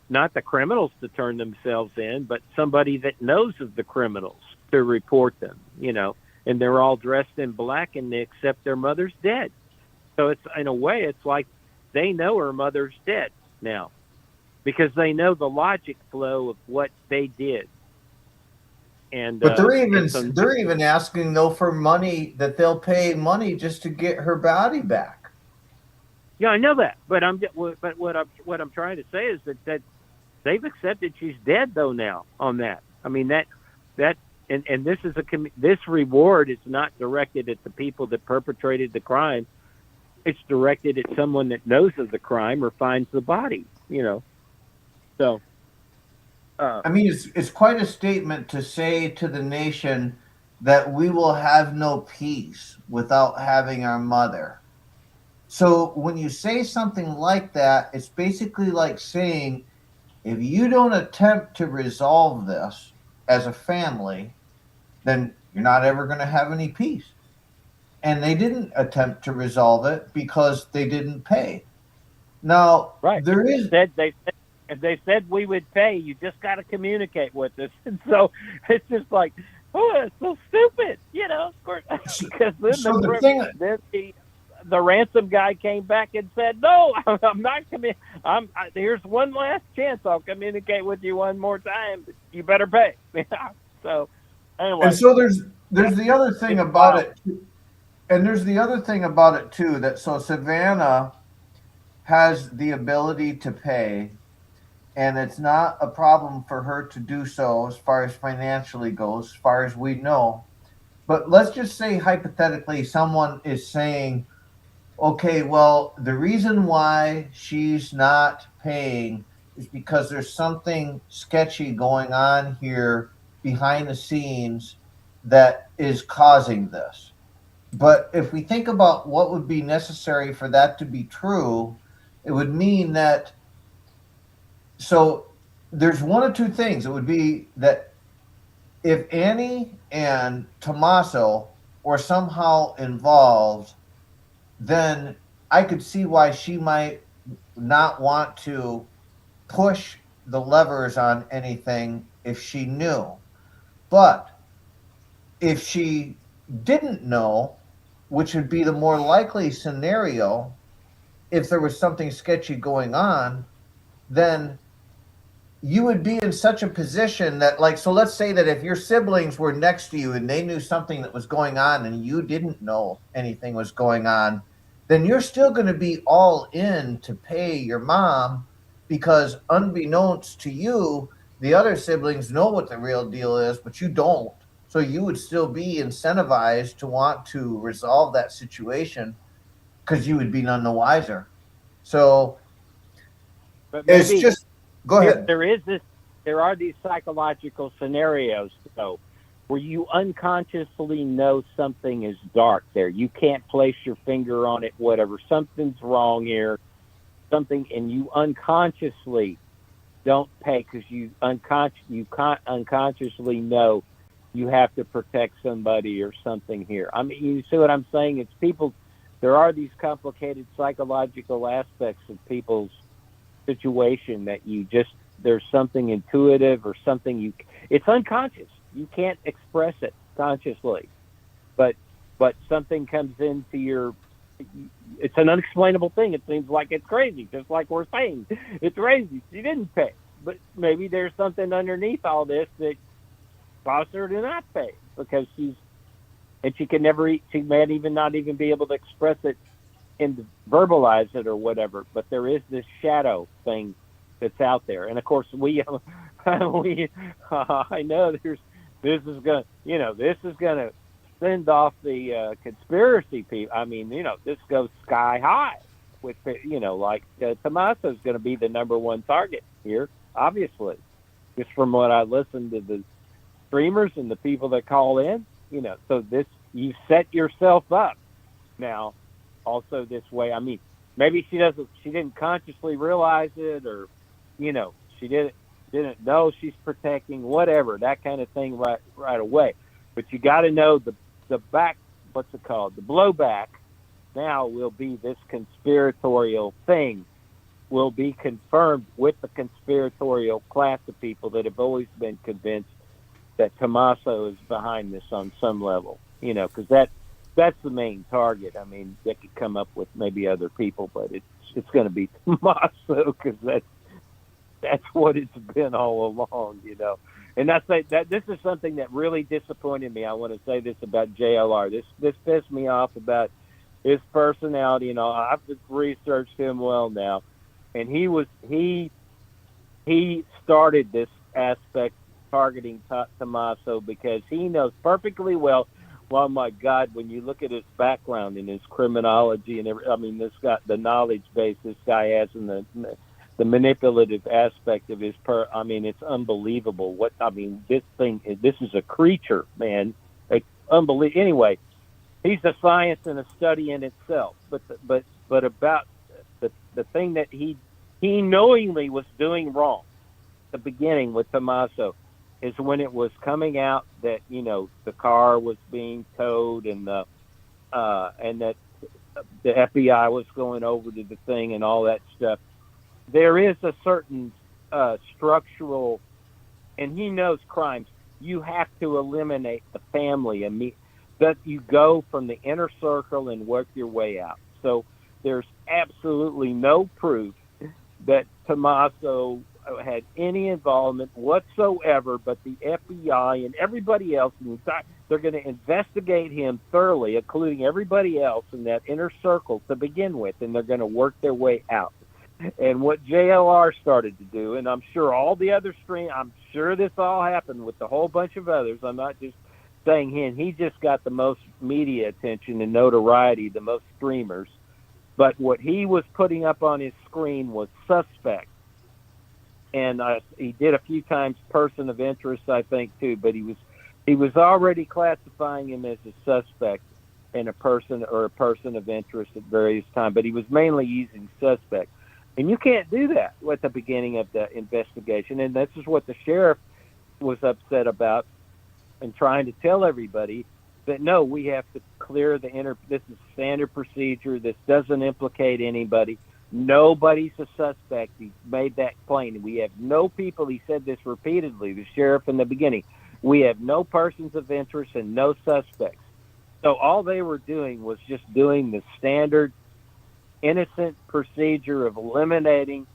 not the criminals to turn themselves in, but somebody that knows of the criminals to report them, and they're all dressed in black and they accept their mother's dead. So it's, in a way, it's like they know her mother's dead now because they know the logic flow of what they did. And but they're even asking though for money, that they'll pay money just to get her body back. Yeah, I know that, but what I'm trying to say is that they've accepted she's dead though now on that. I mean that and this is this reward is not directed at the people that perpetrated the crime. It's directed at someone that knows of the crime or finds the body. So. I mean, it's quite a statement to say to the nation that we will have no peace without having our mother. So when you say something like that, it's basically like saying, if you don't attempt to resolve this as a family, then you're not ever going to have any peace. And they didn't attempt to resolve it because they didn't pay. Now, right. They said we would pay. You just got to communicate with us. And so it's just like, oh, it's so stupid, Of course, because then the ransom guy came back and said, "No, I'm not committing. Here's one last chance. I'll communicate with you one more time. But you better pay." So anyway, and so there's the other thing about it, and there's the other thing about it too. That so Savannah has the ability to pay. And it's not a problem for her to do so as far as financially goes, as far as we know. But let's just say hypothetically someone is saying, okay, well, the reason why she's not paying is because there's something sketchy going on here behind the scenes that is causing this. But if we think about what would be necessary for that to be true, it would mean that so there's one of two things. It would be that if Annie and Tommaso were somehow involved, then I could see why she might not want to push the levers on anything if she knew. But if she didn't know, which would be the more likely scenario, if there was something sketchy going on, then you would be in such a position that, like, so let's say that if your siblings were next to you and they knew something that was going on and you didn't know anything was going on, then you're still going to be all in to pay your mom because unbeknownst to you, the other siblings know what the real deal is, but you don't. So you would still be incentivized to want to resolve that situation because you would be none the wiser. So it's just, go ahead. There are these psychological scenarios, though, where you unconsciously know something is dark there. You can't place your finger on it, whatever. Something's wrong here, and you unconsciously don't pay because you unconsciously know you have to protect somebody or something here. I mean, you see what I'm saying? It's people. There are these complicated psychological aspects of people's situation that there's something intuitive or something it's unconscious. You can't express it consciously, but something comes into it's an unexplainable thing. It seems like it's crazy, just like we're saying. It's crazy. She didn't pay, but maybe there's something underneath all this that caused her to not pay because she may even not even be able to express it and verbalize it or whatever, but there is this shadow thing that's out there. And of course I know this is gonna send off the conspiracy people. I mean, this goes sky high with like Tommaso's going to be the number one target here, obviously, just from what I listened to the streamers and the people that call in. So you set yourself up now also this way. I mean, maybe she didn't consciously realize it, or she didn't know she's protecting, whatever, that kind of thing right away. But you got to know the back, what's it called, the blowback now will be this conspiratorial thing will be confirmed with the conspiratorial class of people that have always been convinced that Tommaso is behind this on some level, you know, because that's the main target. I mean, they could come up with maybe other people, but it's going to be Tommaso, because that's what it's been all along, you know. And I say that this is something that really disappointed me. I want to say this about JLR. This pissed me off about his personality and all. I've researched him well now, and he started this aspect targeting Tommaso because he knows perfectly well. Oh my God! When you look at his background and his criminology and this guy, the knowledge base this guy has, and the manipulative aspect of his it's unbelievable. This is a creature, man. It's unbelievable. Anyway, he's a science and a study in itself. But about the thing that he knowingly was doing wrong at the beginning with Tommaso is when it was coming out that, you know, the car was being towed and that the FBI was going over to the thing and all that stuff. There is a certain structural, and he knows crimes. You have to eliminate the family that you go from the inner circle and work your way out. So there's absolutely no proof that Tommaso had any involvement whatsoever, but the FBI and everybody else, in fact, they're going to investigate him thoroughly, including everybody else in that inner circle to begin with, and they're going to work their way out. And what JLR started to do, and I'm sure all the other I'm sure this all happened with a whole bunch of others. I'm not just saying him. He just got the most media attention and notoriety, the most streamers. But what he was putting up on his screen was suspect. And he did a few times person of interest, I think, too. But he was already classifying him as a suspect and a person of interest at various times. But he was mainly using suspect. And you can't do that at the beginning of the investigation. And this is what the sheriff was upset about and trying to tell everybody that, no, we have to clear this is standard procedure. This doesn't implicate anybody. Nobody's a suspect. He made that plain. We have no people. He said this repeatedly, the sheriff in the beginning. We have no persons of interest and no suspects. So all they were doing was just doing the standard innocent procedure of eliminating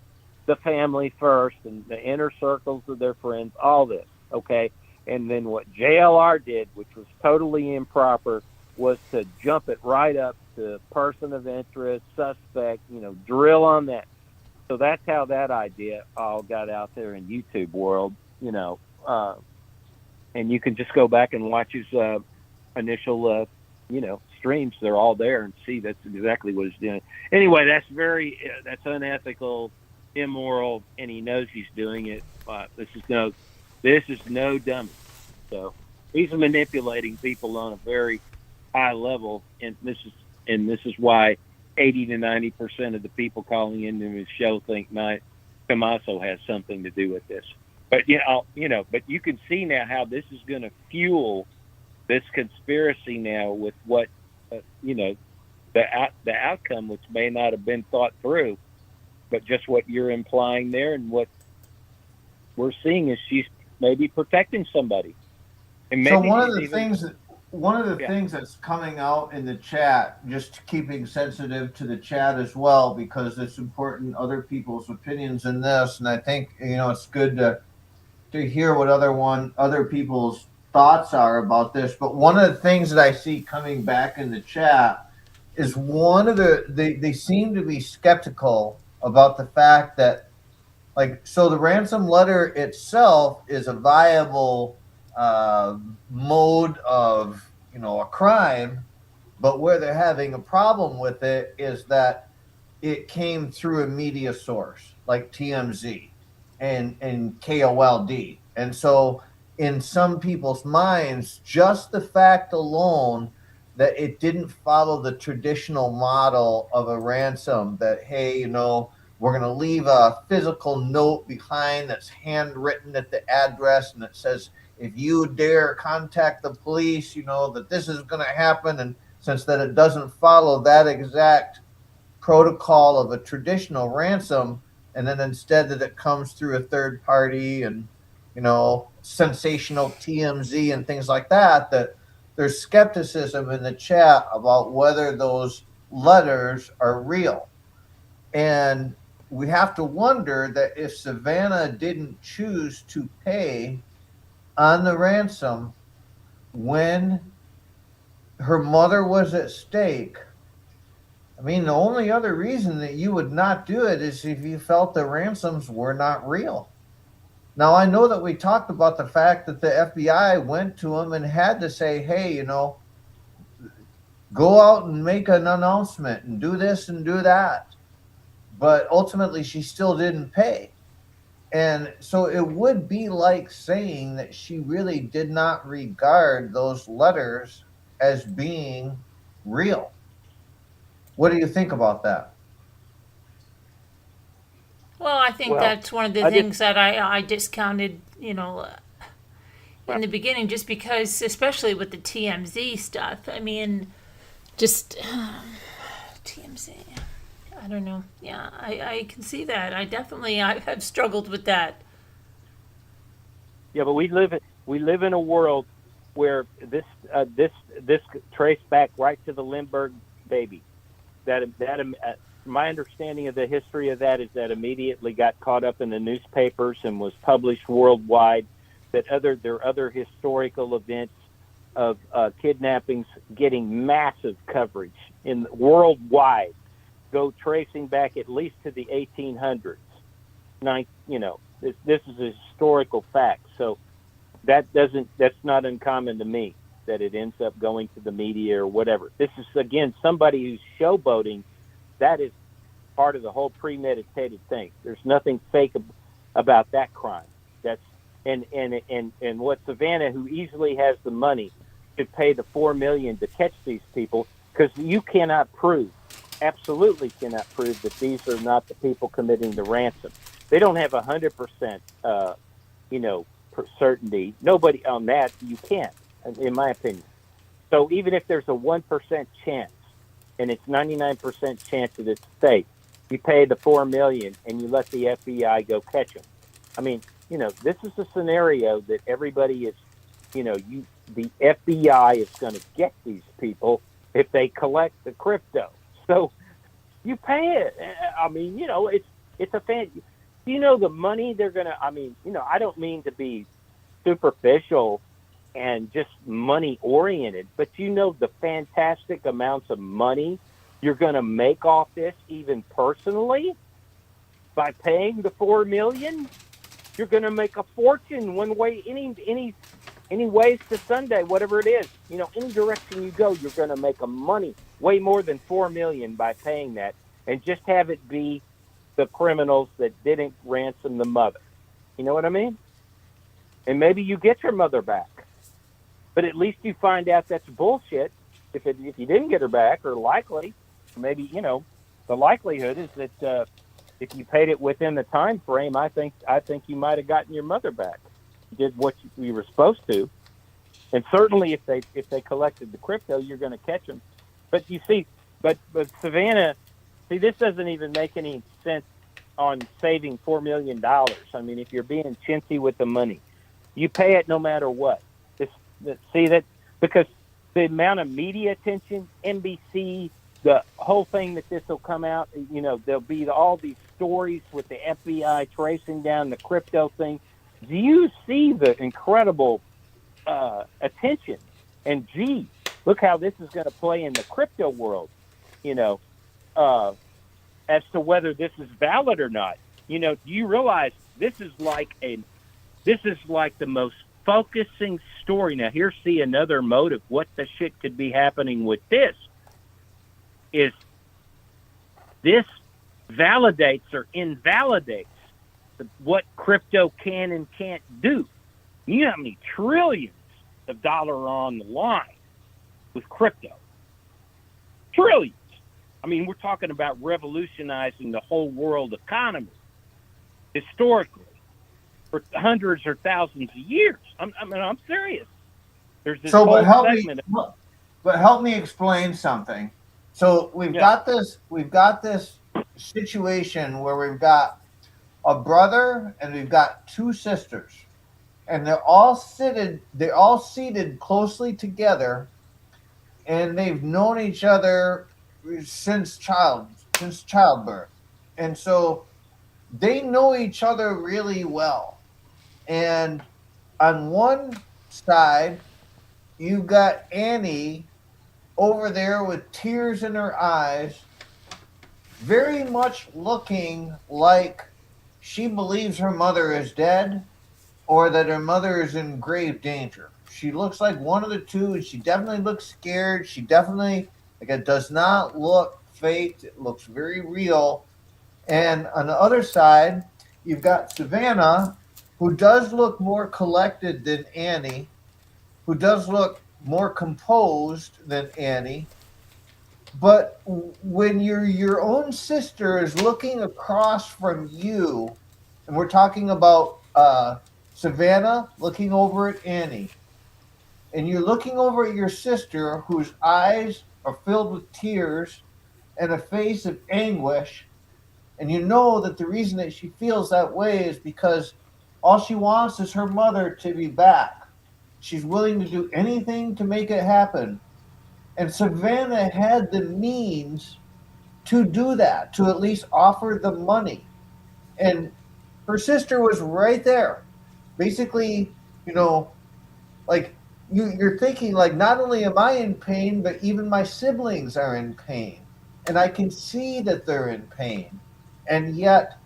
the family first and the inner circles of their friends, all this, okay? And then what JLR did, which was totally improper, was to jump it right up to person of interest, suspect, you know, drill on that. So that's how that idea all got out there in YouTube world, you know. And you can just go back and watch his initial, streams. They're all there and see that's exactly what he's doing. Anyway, that's unethical, immoral, and he knows he's doing it. This is no dummy. So he's manipulating people on a very high level, and this is why 80 to 90% of the people calling into his show think Tommaso has something to do with this. But but you can see now how this is going to fuel this conspiracy now with what the outcome, which may not have been thought through, but just what you're implying there, and what we're seeing is she's maybe protecting somebody. And maybe so one of the things that's coming out in the chat, just keeping sensitive to the chat as well, because it's important other people's opinions in this, and I think it's good to hear what other people's thoughts are about this. But one of the things that I see coming back in the chat is they seem to be skeptical about the fact that, so the ransom letter itself is a viable mode of a crime, but where they're having a problem with it is that it came through a media source like TMZ and KOLD. And so in some people's minds, just the fact alone that it didn't follow the traditional model of a ransom, that, hey, we're going to leave a physical note behind that's handwritten at the address, and it says, if you dare contact the police, that this is going to happen. And since that it doesn't follow that exact protocol of a traditional ransom, and then instead that it comes through a third party and, you know, sensational TMZ and things like that, that there's skepticism in the chat about whether those letters are real. And we have to wonder that if Savannah didn't choose to pay on the ransom when her mother was at stake, I mean, the only other reason that you would not do it is if you felt the ransoms were not real. Now, I know that we talked about the fact that the FBI went to him and had to say, hey, you know, go out and make an announcement and do this and do that. But ultimately, she still didn't pay. And so it would be like saying that she really did not regard those letters as being real. What do you think about that? Well, I think that's one of the things that I discounted, you know, in the beginning, just because, especially with the TMZ stuff. I mean, just TMZ. I don't know. Yeah, I can see that. I have struggled with that. Yeah, but we live in a world where this traced back right to the Lindbergh baby. My understanding of the history of that is that immediately got caught up in the newspapers and was published worldwide. That there are other historical events of kidnappings getting massive coverage in worldwide. Go tracing back at least to the 1800s. You know, this is a historical fact. So that's not uncommon to me that it ends up going to the media or whatever. This is, again, somebody who's showboating. That is part of the whole premeditated thing. There's nothing fake about that crime. That's and what Savannah, who easily has the money, could pay the $4 million to catch these people, because you cannot prove, absolutely cannot prove, that these are not the people committing the ransom. They don't have 100%, certainty. Nobody on that, you can't, in my opinion. So even if there's a 1% chance, and it's 99% chance that it's fake, you pay the $4 million and you let the FBI go catch them. I mean, you know, this is a scenario that everybody is, you know, the FBI is going to get these people if they collect the crypto. So you pay it. I mean, you know, it's a fan. You know, the money they're going to, I mean, you know, I don't mean to be superficial and just money oriented, but you know the fantastic amounts of money you're going to make off this, even personally, by paying the $4 million. You're going to make a fortune one way, any ways to Sunday, whatever it is. You know, any direction you go, you're going to make a money way more than $4 million by paying that, and just have it be the criminals that didn't ransom the mother. You know what I mean? And maybe you get your mother back. But at least you find out that's bullshit if you didn't get her back, or likely. Maybe, you know, the likelihood is that if you paid it within the time frame, I think you might have gotten your mother back. You did what you were supposed to. And certainly if they collected the crypto, you're going to catch them. But you see, but Savannah, see, this doesn't even make any sense on saving $4 million. I mean, if you're being chintzy with the money, you pay it no matter what. See that, because the amount of media attention, NBC, the whole thing that this will come out, you know, there'll be all these stories with the FBI tracing down the crypto thing. Do you see the incredible attention? And gee, look how this is going to play in the crypto world, you know, as to whether this is valid or not. You know, do you realize this is like the most focusing story? Now, here's another motive. What the shit could be happening with this is this validates or invalidates what crypto can and can't do. You know how many trillions of dollars are on the line with crypto? Trillions. I mean, we're talking about revolutionizing the whole world economy historically for hundreds or thousands of years. I'm serious. There's this whole segment. But help me explain something. So we've got this situation where we've got a brother and we've got two sisters, and they're all seated closely together, and they've known each other since childbirth. And so they know each other really well. And on one side, you got Annie over there with tears in her eyes, very much looking like she believes her mother is dead or that her mother is in grave danger. She looks like one of the two, and she definitely looks scared. She definitely, like, it does not look faked. It looks very real. And on the other side, you've got Savannah, who does look more collected than Annie, who does look more composed than Annie. But when your own sister is looking across from you, and we're talking about Savannah looking over at Annie, and you're looking over at your sister whose eyes are filled with tears and a face of anguish, and you know that the reason that she feels that way is because all she wants is her mother to be back. She's willing to do anything to make it happen. And Savannah had the means to do that, to at least offer the money. And her sister was right there. Basically, like you're thinking, like, not only am I in pain, but even my siblings are in pain. And I can see that they're in pain. And yet,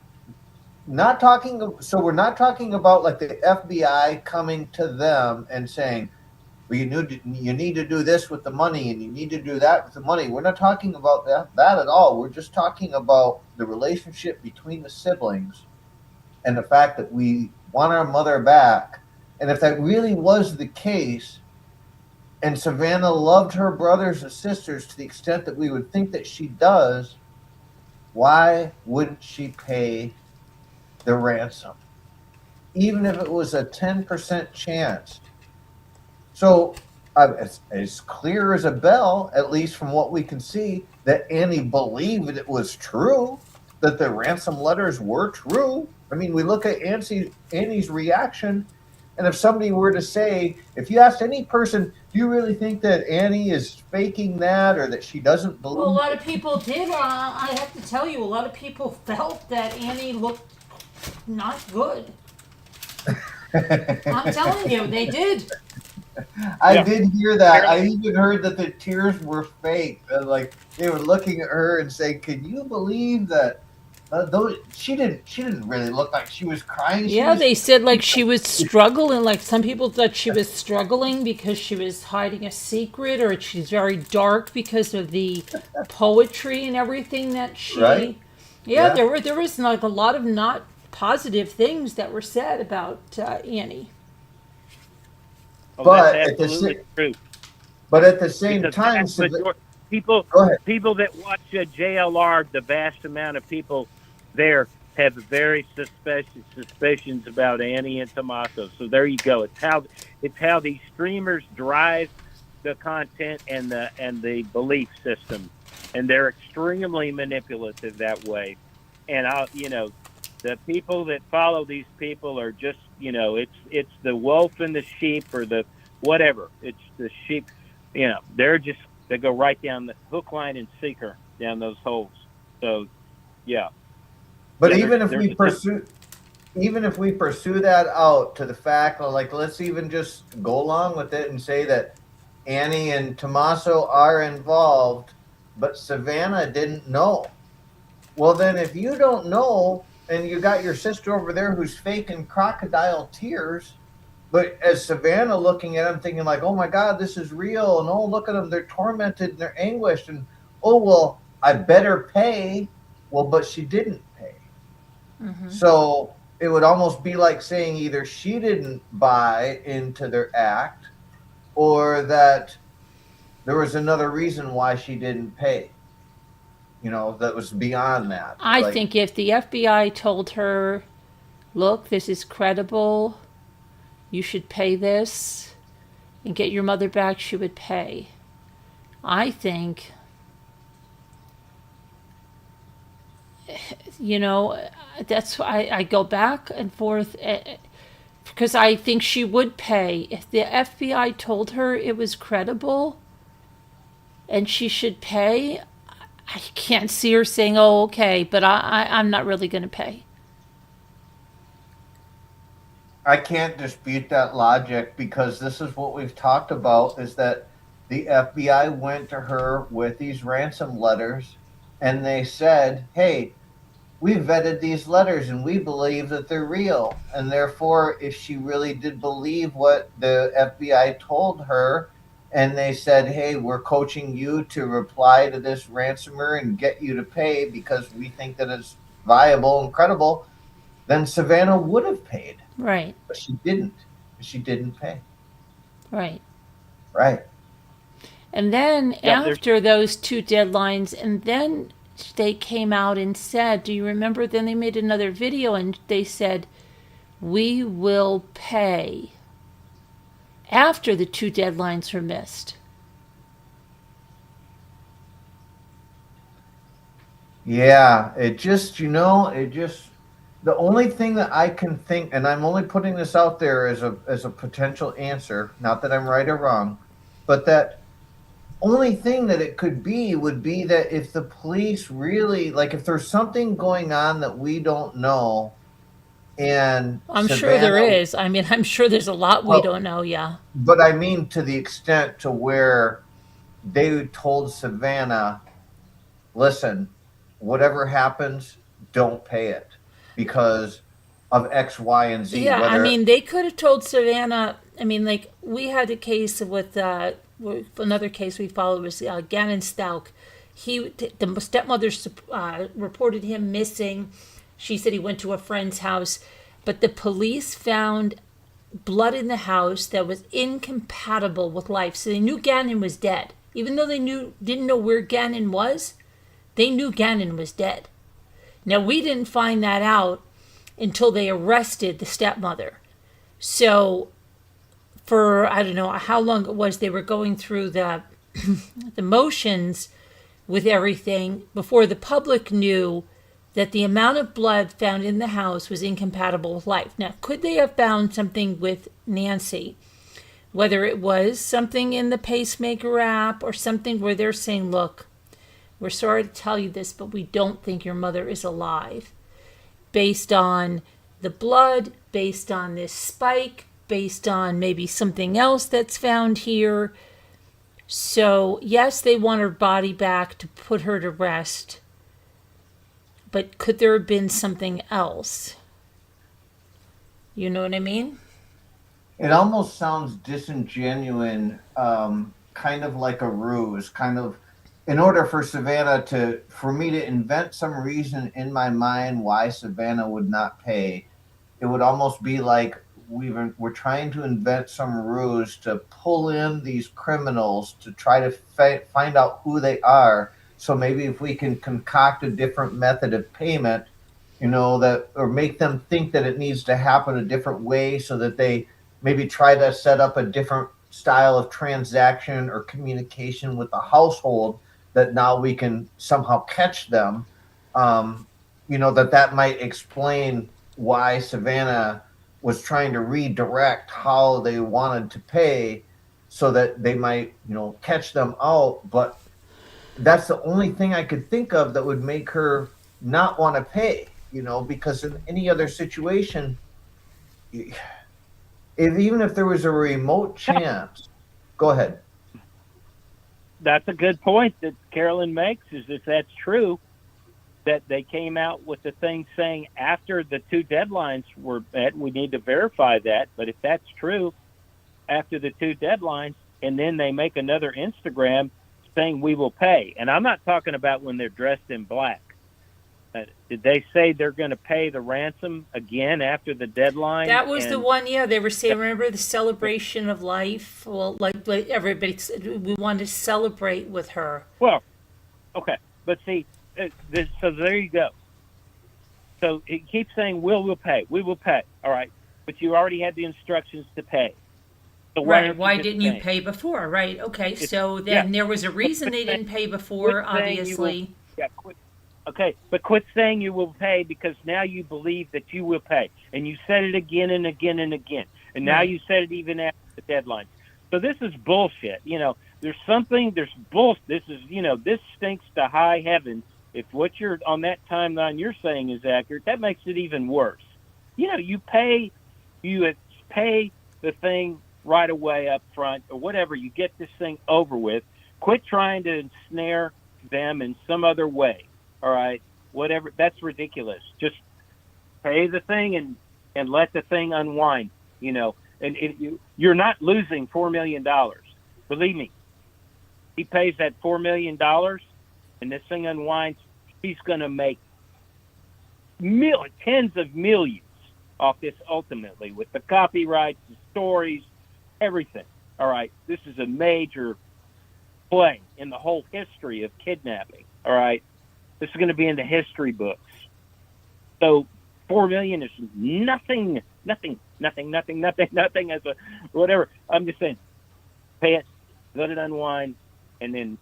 we're not talking about like the FBI coming to them and saying, well, you need to do this with the money and you need to do that with the money. We're not talking about that at all. We're just talking about the relationship between the siblings and the fact that we want our mother back. And if that really was the case, and Savannah loved her brothers and sisters to the extent that we would think that she does, why wouldn't she pay the ransom? Even if it was a 10% chance. So it's as clear as a bell, at least from what we can see, that Annie believed it was true, that the ransom letters were true. I mean, we look at Annie's reaction, and if somebody were to say, if you asked any person, do you really think that Annie is faking that or that she doesn't believe? Well, a lot of people did. I have to tell you, a lot of people felt that Annie looked not good. I'm telling you, they did. I did hear that. I even heard that the tears were fake. Like they were looking at her and saying, "Can you believe that?" She didn't really look like she was crying. They said like she was struggling. Like some people thought she was struggling because she was hiding a secret, or she's very dark because of the poetry and everything that she. Right? Yeah, there was like a lot of not positive things that were said about Annie. But at the same time, people that watch JLR, the vast amount of people there have very suspicions about Annie and Tommaso. So there you go. It's how these streamers drive the content and the belief system, and they're extremely manipulative that way. And the people that follow these people are just, it's the wolf and the sheep, or the whatever. It's the sheep. They go right down the hook, line, and sinker down those holes. So, yeah. But even if we pursue that out to the fact, like, let's even just go along with it and say that Annie and Tommaso are involved, but Savannah didn't know. Well, then if you don't know, and you got your sister over there who's faking crocodile tears, but as Savannah looking at him thinking like, oh my God, this is real, and oh, look at them, they're tormented and they're anguished, and oh, well, I better pay. Well, but she didn't pay. Mm-hmm. So it would almost be like saying either she didn't buy into their act, or that there was another reason why she didn't pay. That was beyond that. I think if the FBI told her, look, this is credible, you should pay this and get your mother back, she would pay. I think you know, that's why I go back and forth because I think she would pay. If the FBI told her it was credible and she should pay, I can't see her saying, oh, okay, but I'm not really going to pay. I can't dispute that logic because this is what we've talked about, is that the FBI went to her with these ransom letters and they said, hey, we vetted these letters and we believe that they're real. And therefore, if she really did believe what the FBI told her, and they said, hey, we're coaching you to reply to this ransomer and get you to pay because we think that it's viable and credible, then Savannah would have paid. Right. But she didn't. She didn't pay. Right. Right. And then after those 2 deadlines, and then they came out and said, do you remember? Then they made another video and they said, we will pay after the 2 deadlines were missed. Yeah, it just, the only thing that I can think, and I'm only putting this out there as a potential answer, not that I'm right or wrong, but that only thing that it could be would be that if the police really, like, if there's something going on that we don't know, and I'm sure there is. I mean, I'm sure there's a lot we don't know, yeah. But I mean to the extent to where they told Savannah, listen, whatever happens, don't pay it because of X, Y, and Z. Yeah, I mean, they could have told Savannah, I mean, like, we had a case with, another case we followed was Gannon Stalk. The stepmother reported him missing. She said he went to a friend's house, but the police found blood in the house that was incompatible with life. So they knew Gannon was dead. Even though they didn't know where Gannon was, they knew Gannon was dead. Now, we didn't find that out until they arrested the stepmother. So for, I don't know how long it was, they were going through the motions with everything before the public knew that the amount of blood found in the house was incompatible with life. Now, could they have found something with Nancy? Whether it was something in the pacemaker app or something where they're saying, look, we're sorry to tell you this, but we don't think your mother is alive. Based on the blood, based on this spike, based on maybe something else that's found here. So, yes, they want her body back to put her to rest. But could there have been something else? You know what I mean? It almost sounds disingenuous, kind of like a ruse, kind of, in order for Savannah for me to invent some reason in my mind why Savannah would not pay, it would almost be like we're trying to invent some ruse to pull in these criminals to try to find out who they are. So maybe if we can concoct a different method of payment, or make them think that it needs to happen a different way so that they maybe try to set up a different style of transaction or communication with the household, that now we can somehow catch them, that might explain why Savannah was trying to redirect how they wanted to pay so that they might, catch them out. But that's the only thing I could think of that would make her not want to pay, because in any other situation, even if there was a remote chance, go ahead. That's a good point that Carolyn makes, is if that's true, that they came out with the thing saying after the 2 deadlines were met, we need to verify that. But if that's true, after the 2 deadlines, and then they make another Instagram saying we will pay. And I'm not talking about when they're dressed in black. Did they say they're going to pay the ransom again after the deadline? That was the one, yeah. They were saying, remember the celebration of life? Well, like everybody said, we want to celebrate with her. Well, okay. But see, so there you go. So it keeps saying, we'll pay. We will pay. All right. But you already had the instructions to pay. So right. Why didn't you pay before? Right. Okay. So then there was a reason they didn't pay before, obviously. Okay, but quit saying you will pay, because now you believe that you will pay. And you said it again and again and again. And now Right. you said it even after the deadline. So this is bullshit. There's bull. This is, this stinks to high heaven. If what you're on that timeline you're saying is accurate, that makes it even worse. You pay the thing right away up front or whatever. You get this thing over with. Quit trying to ensnare them in some other way. All right, whatever. That's ridiculous. Just pay the thing and let the thing unwind. And you're not losing $4 million. Believe me. He pays that $4 million, and this thing unwinds. He's going to make tens of millions off this ultimately, with the copyrights, the stories, everything. All right, this is a major play in the whole history of kidnapping. All right, this is going to be in the history books. So $4 million is nothing as a whatever. I'm just saying, pay it, let it unwind, and then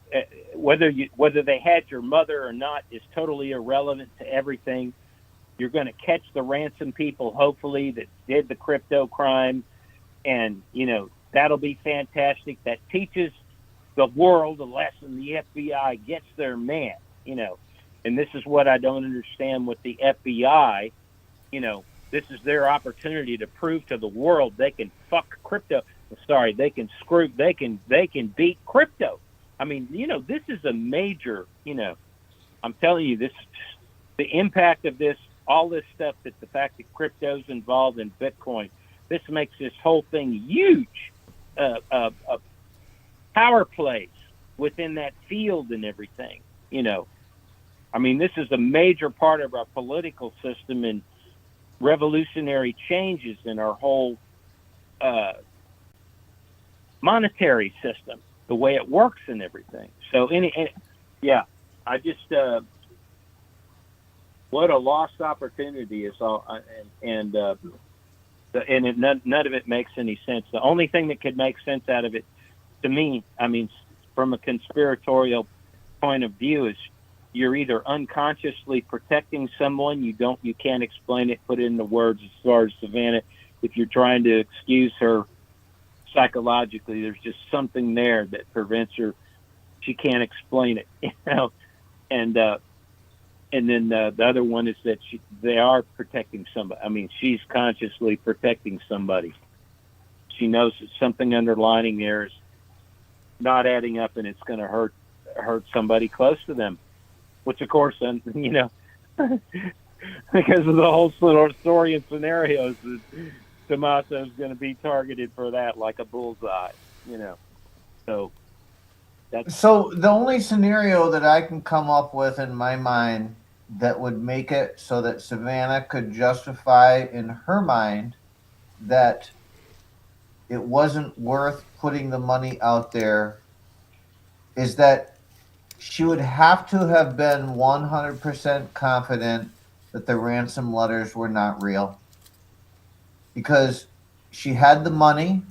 whether they had your mother or not is totally irrelevant to everything. You're going to catch the ransom people, hopefully, that did the crypto crime, and that'll be fantastic. That teaches the world a lesson. The FBI gets their man, and this is what I don't understand with the FBI. This is their opportunity to prove to the world they can fuck crypto. Sorry, they can beat crypto. I mean, this is a major, I'm telling you, the impact of this, all this stuff, that the fact that crypto's involved in Bitcoin, this makes this whole thing huge. Power plays within that field and everything, I mean, this is a major part of our political system and revolutionary changes in our whole monetary system, the way it works and everything. So, I just what a lost opportunity is all, none of it makes any sense. The only thing that could make sense out of it, to me, I mean, from a conspiratorial point of view, is you're either unconsciously protecting someone, you can't explain it, put it into words as far as Savannah, if you're trying to excuse her psychologically, there's just something there that prevents her, she can't explain it, and then the other one is that they are protecting somebody. I mean, she's consciously protecting somebody. She knows that something underlining there is not adding up, and it's going to hurt somebody close to them. Which, of course, because of the whole story and scenarios, Tommaso's going to be targeted for that like a bullseye, So the only scenario that I can come up with in my mind that would make it so that Savannah could justify in her mind that it wasn't worth putting the money out there is that she would have to have been 100% confident that the ransom letters were not real, because she had the money,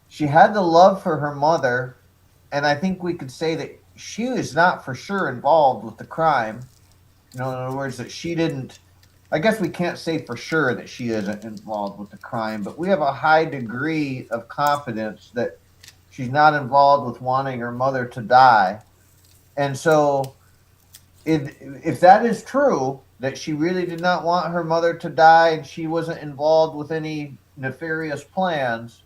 she had the love for her mother, and I think we could say that she is not for sure involved with the crime. In other words, that she didn't. I guess we can't say for sure that she isn't involved with the crime, but we have a high degree of confidence that she's not involved with wanting her mother to die. And so if that is true, that she really did not want her mother to die and she wasn't involved with any nefarious plans,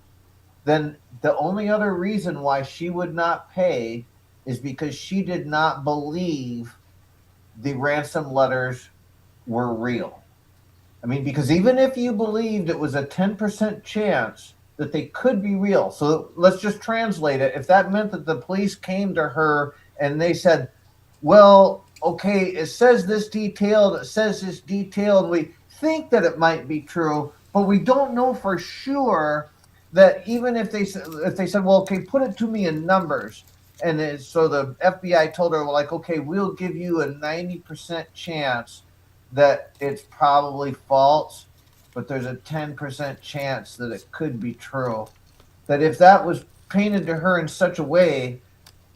then the only other reason why she would not pay is because she did not believe the ransom letters were real. I mean, because even if you believed it was a 10% chance that they could be real, so let's just translate it. If that meant that the police came to her and they said, well, okay, it says this detail, it says this detail, and we think that it might be true, but we don't know for sure, that even if they said, well, okay, put it to me in numbers. And so the FBI told her, well, like, okay, we'll give you a 90% chance that it's probably false, but there's a 10% chance that it could be true. That if that was painted to her in such a way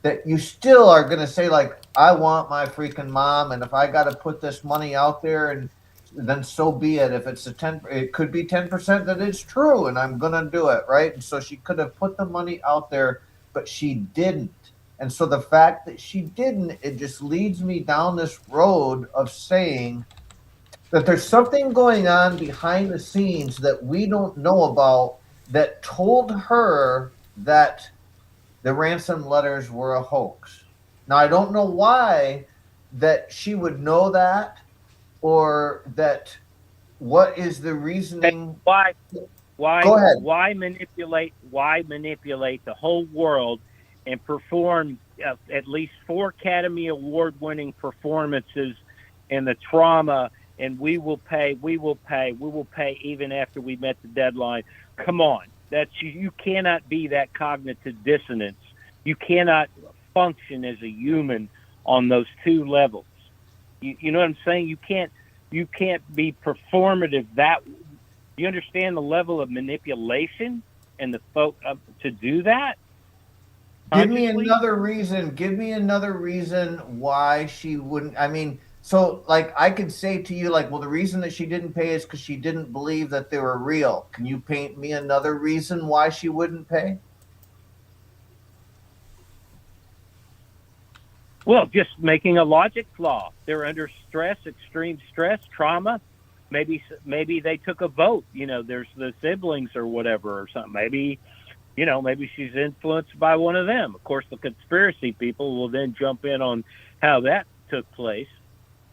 that you still are going to say, like, I want my freaking mom, and if I got to put this money out there, and then so be it. If it's it could be 10% that it's true, and I'm gonna do it, right? And so she could have put the money out there, but she didn't. And so the fact that she didn't, it just leads me down this road of saying that there's something going on behind the scenes that we don't know about that told her that the ransom letters were a hoax. Now, I don't know why that she would know that, or that what is the reasoning. Why Go ahead. why manipulate the whole world and perform at least 4 Academy Award winning performances and the trauma, and we will pay even after we met the deadline. Come on. You cannot be that cognitive dissonance. You cannot function as a human on those 2 levels. You know what I'm saying? You can't be performative. You understand the level of manipulation and the to do that? Give me another reason why she wouldn't. I mean, so like I could say to you, like, well, the reason that she didn't pay is because she didn't believe that they were real. Can you paint me another reason why she wouldn't pay? Well, just making a logic flaw. They're under stress, extreme stress, trauma. Maybe they took a vote. There's the siblings or whatever or something. Maybe she's influenced by one of them. Of course, the conspiracy people will then jump in on how that took place.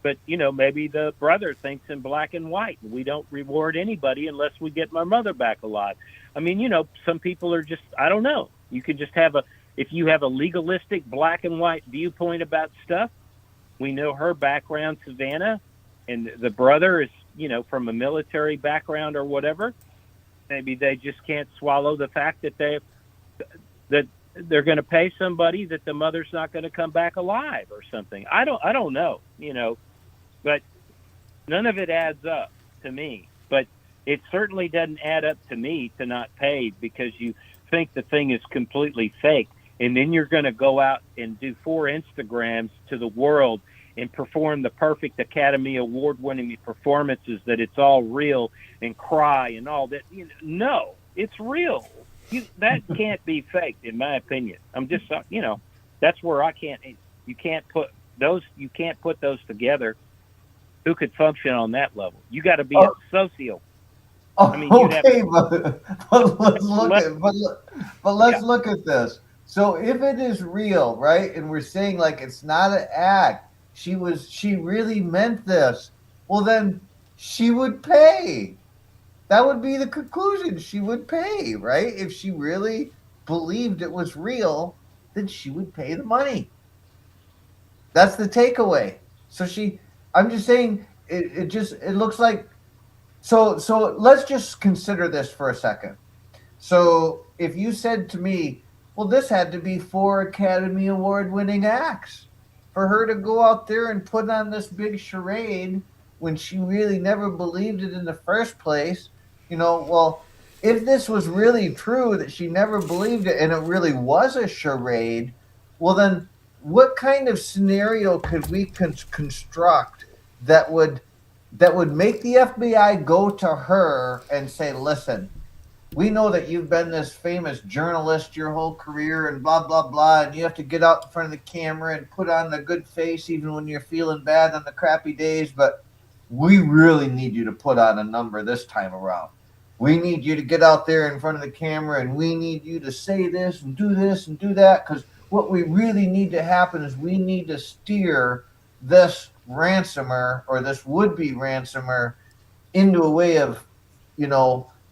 But, maybe the brother thinks in black and white. We don't reward anybody unless we get my mother back alive. I mean, some people are just, I don't know. You can just if you have a legalistic black and white viewpoint about stuff. We know her background, Savannah, and the brother is, from a military background or whatever. Maybe they just can't swallow the fact that they're going to pay somebody that the mother's not going to come back alive or something. I don't know, but none of it adds up to me. But it certainly doesn't add up to me to not pay because you think the thing is completely fake. And then you're going to go out and do 4 Instagrams to the world and perform the perfect Academy Award-winning performances that it's all real and cry and all that. No, it's real. That can't be faked, in my opinion. I'm just, that's where you can't put those together. Who could function on that level? You got to be a socio. Oh, I mean, okay, but let's look at this. So if it is real, right, and we're saying like it's not an act, she really meant this, well then she would pay. That would be the conclusion. She would pay, right? If she really believed it was real, then she would pay the money. That's the takeaway. So I'm just saying it looks like so let's just consider this for a second. So if you said to me, well, this had to be 4 Academy Award winning acts for her to go out there and put on this big charade when she really never believed it in the first place. Well, if this was really true that she never believed it and it really was a charade, well, then what kind of scenario could we construct that would make the FBI go to her and say, listen, we know that you've been this famous journalist your whole career and blah, blah, blah, and you have to get out in front of the camera and put on the good face even when you're feeling bad on the crappy days, but we really need you to put on a number this time around. We need you to get out there in front of the camera and we need you to say this and do that, because what we really need to happen is we need to steer this ransomer or this would-be ransomer into a way of,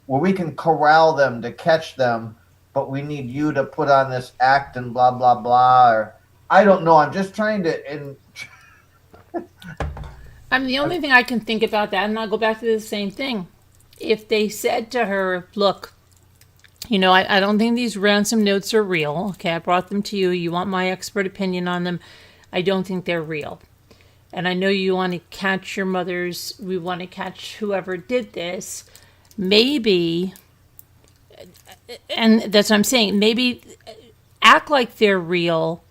where we can corral them to catch them, but we need you to put on this act and blah, blah, blah. Or I don't know. I'm just trying to. The only thing I can think about that, and I'll go back to the same thing. If they said to her, look, I don't think these ransom notes are real. Okay, I brought them to you. You want my expert opinion on them. I don't think they're real. And I know you want to catch we want to catch whoever did this. Maybe, and that's what I'm saying, maybe act like they're real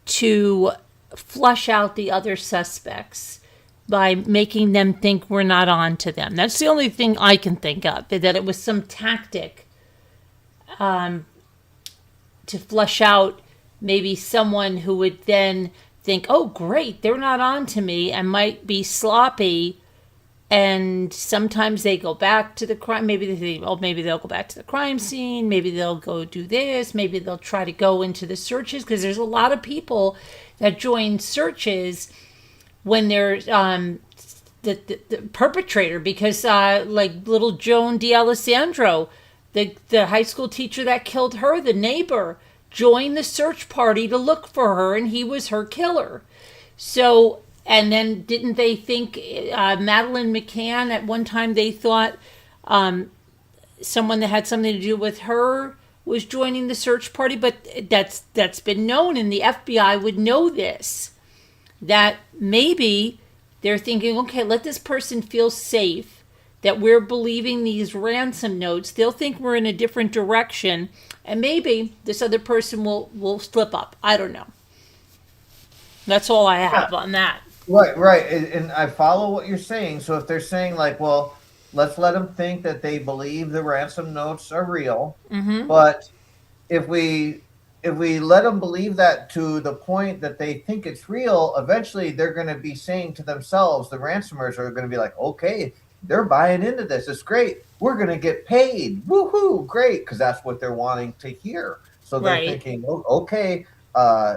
to flush out the other suspects by making them think we're not on to them. That's the only thing I can think of, that it was some tactic to flush out maybe someone who would then think, oh, great, they're not on to me, and might be sloppy. And sometimes they go back to the crime. Maybe they think, oh, maybe they'll go back to the crime scene. Maybe they'll go do this. Maybe they'll try to go into the searches, because there's a lot of people that join searches when they're the perpetrator, because like little Joan D'Alessandro, the high school teacher that killed her, the neighbor, joined the search party to look for her, and he was her killer. So, and then didn't they think Madeleine McCann, at one time they thought someone that had something to do with her was joining the search party? But that's been known, and the FBI would know this, that maybe they're thinking, okay, let this person feel safe, that we're believing these ransom notes. They'll think we're in a different direction, and maybe this other person will slip up. I don't know. That's all I have on that. Right. And I follow what you're saying. So if they're saying, like, well, let's let them think that they believe the ransom notes are real. Mm-hmm. But if we let them believe that to the point that they think it's real, eventually they're going to be saying to themselves, the ransomers are going to be like, okay, they're buying into this. It's great. We're going to get paid. Woohoo, great, because that's what they're wanting to hear. So they're thinking, oh, okay,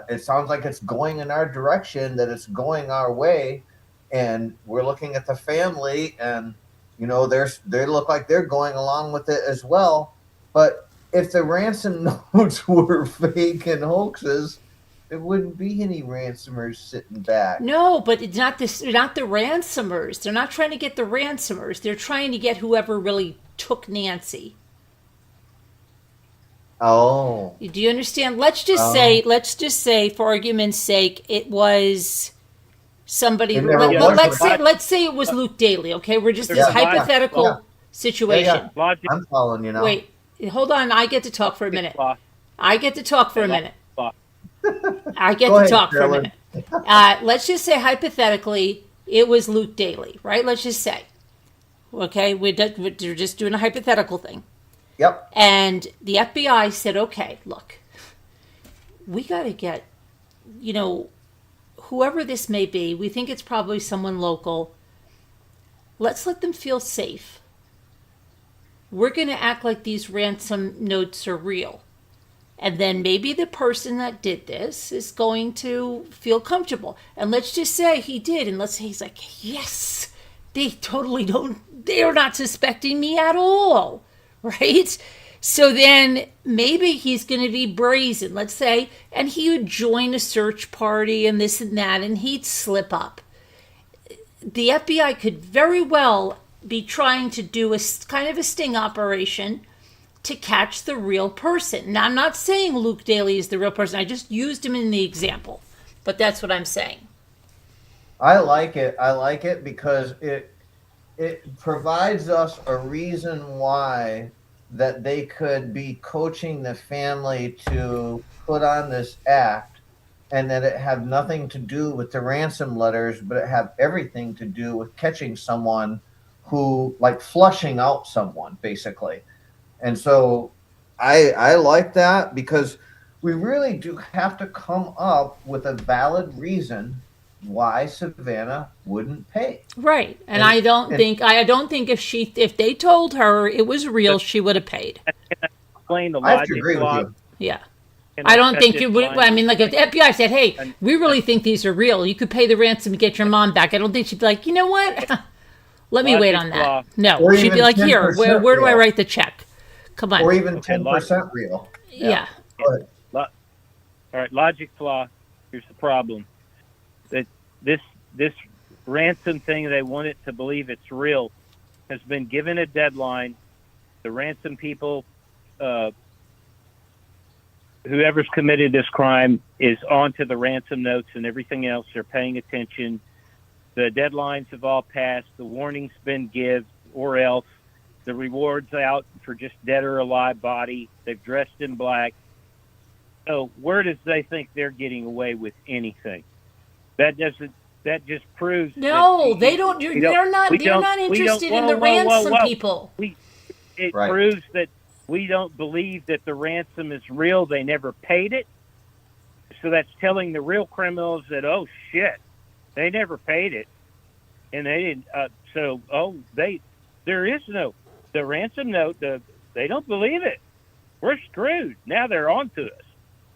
it sounds like it's going in our direction, that it's going our way, and we're looking at the family, and they look like they're going along with it as well. But if the ransom notes were fake and hoaxes, there wouldn't be any ransomers sitting back. No, but it's not this. They're not the ransomers. They're not trying to get the ransomers. They're trying to get whoever really took Nancy. Oh. Do you understand? Let's just say, for argument's sake, it was somebody. Let's say it was Luke Daly. Okay, we're just this hypothetical situation. I'm following you now. Wait, hold on. I get to talk for a minute. I get to talk for a minute. Let's just say hypothetically it was Luke Daly, right? Let's just say. Okay, we're just doing a hypothetical thing. Yep. And the FBI said, okay, look, we got to get, whoever this may be, we think it's probably someone local. Let's let them feel safe. We're going to act like these ransom notes are real. And then maybe the person that did this is going to feel comfortable. And let's just say he did. And let's say he's like, yes, they're not suspecting me at all. Right? So then maybe he's going to be brazen, let's say, and he would join a search party and this and that, and he'd slip up. The FBI could very well be trying to do a kind of a sting operation to catch the real person. Now, I'm not saying Luke Daly is the real person. I just used him in the example, but that's what I'm saying. I like it because it provides us a reason why that they could be coaching the family to put on this act, and that it have nothing to do with the ransom letters, but it have everything to do with catching someone who, like, flushing out someone, basically. And so I like that, because we really do have to come up with a valid reason why Savannah wouldn't pay. Right. And I don't think if they told her it was real, she would have paid. Explain the I have logic. to agree with you. Yeah. I don't think you would. I mean, like, if the FBI said, hey, we really think these are real, you could pay the ransom to get your mom back, I don't think she'd be like, you know what? Let me wait on that. No, she'd be like, here, where do I write the check? Come on. Or even 10% real. Yeah. All right, logic flaw. Here's the problem. That this ransom thing, they want it to believe it's real, has been given a deadline. The ransom people, whoever's committed this crime, is onto the ransom notes and everything else. They're paying attention. The deadlines have all passed. The warning's been given, or else. The reward's out for just dead or alive body. They've dressed in black. So where does they think they're getting away with anything? That doesn't. That just proves No, that they don't. They're not. They're not interested in the ransom people. It Right. proves that we don't believe that the ransom is real. They never paid it. So that's telling the real criminals that, oh shit, they never paid it, and they didn't. There is no the ransom note. They don't believe it. We're screwed. Now they're on to us.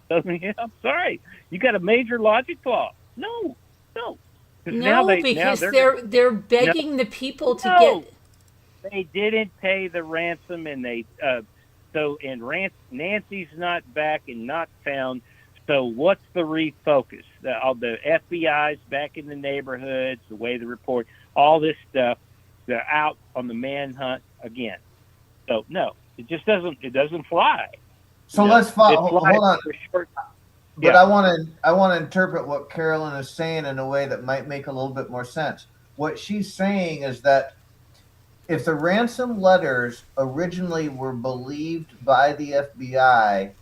So, yeah, I'm sorry. You got a major logic flaw. No. No, because they're begging the people to get. They didn't pay the ransom, and Nancy's not back and not found. So what's the refocus? The FBI's back in the neighborhoods, the way they report, all this stuff. They're out on the manhunt again. So no, it just doesn't fly. So let's follow. Hold on. But Yeah. I want to interpret what Carolyn is saying in a way that might make a little bit more sense. What she's saying is that if the ransom letters originally were believed by the FBI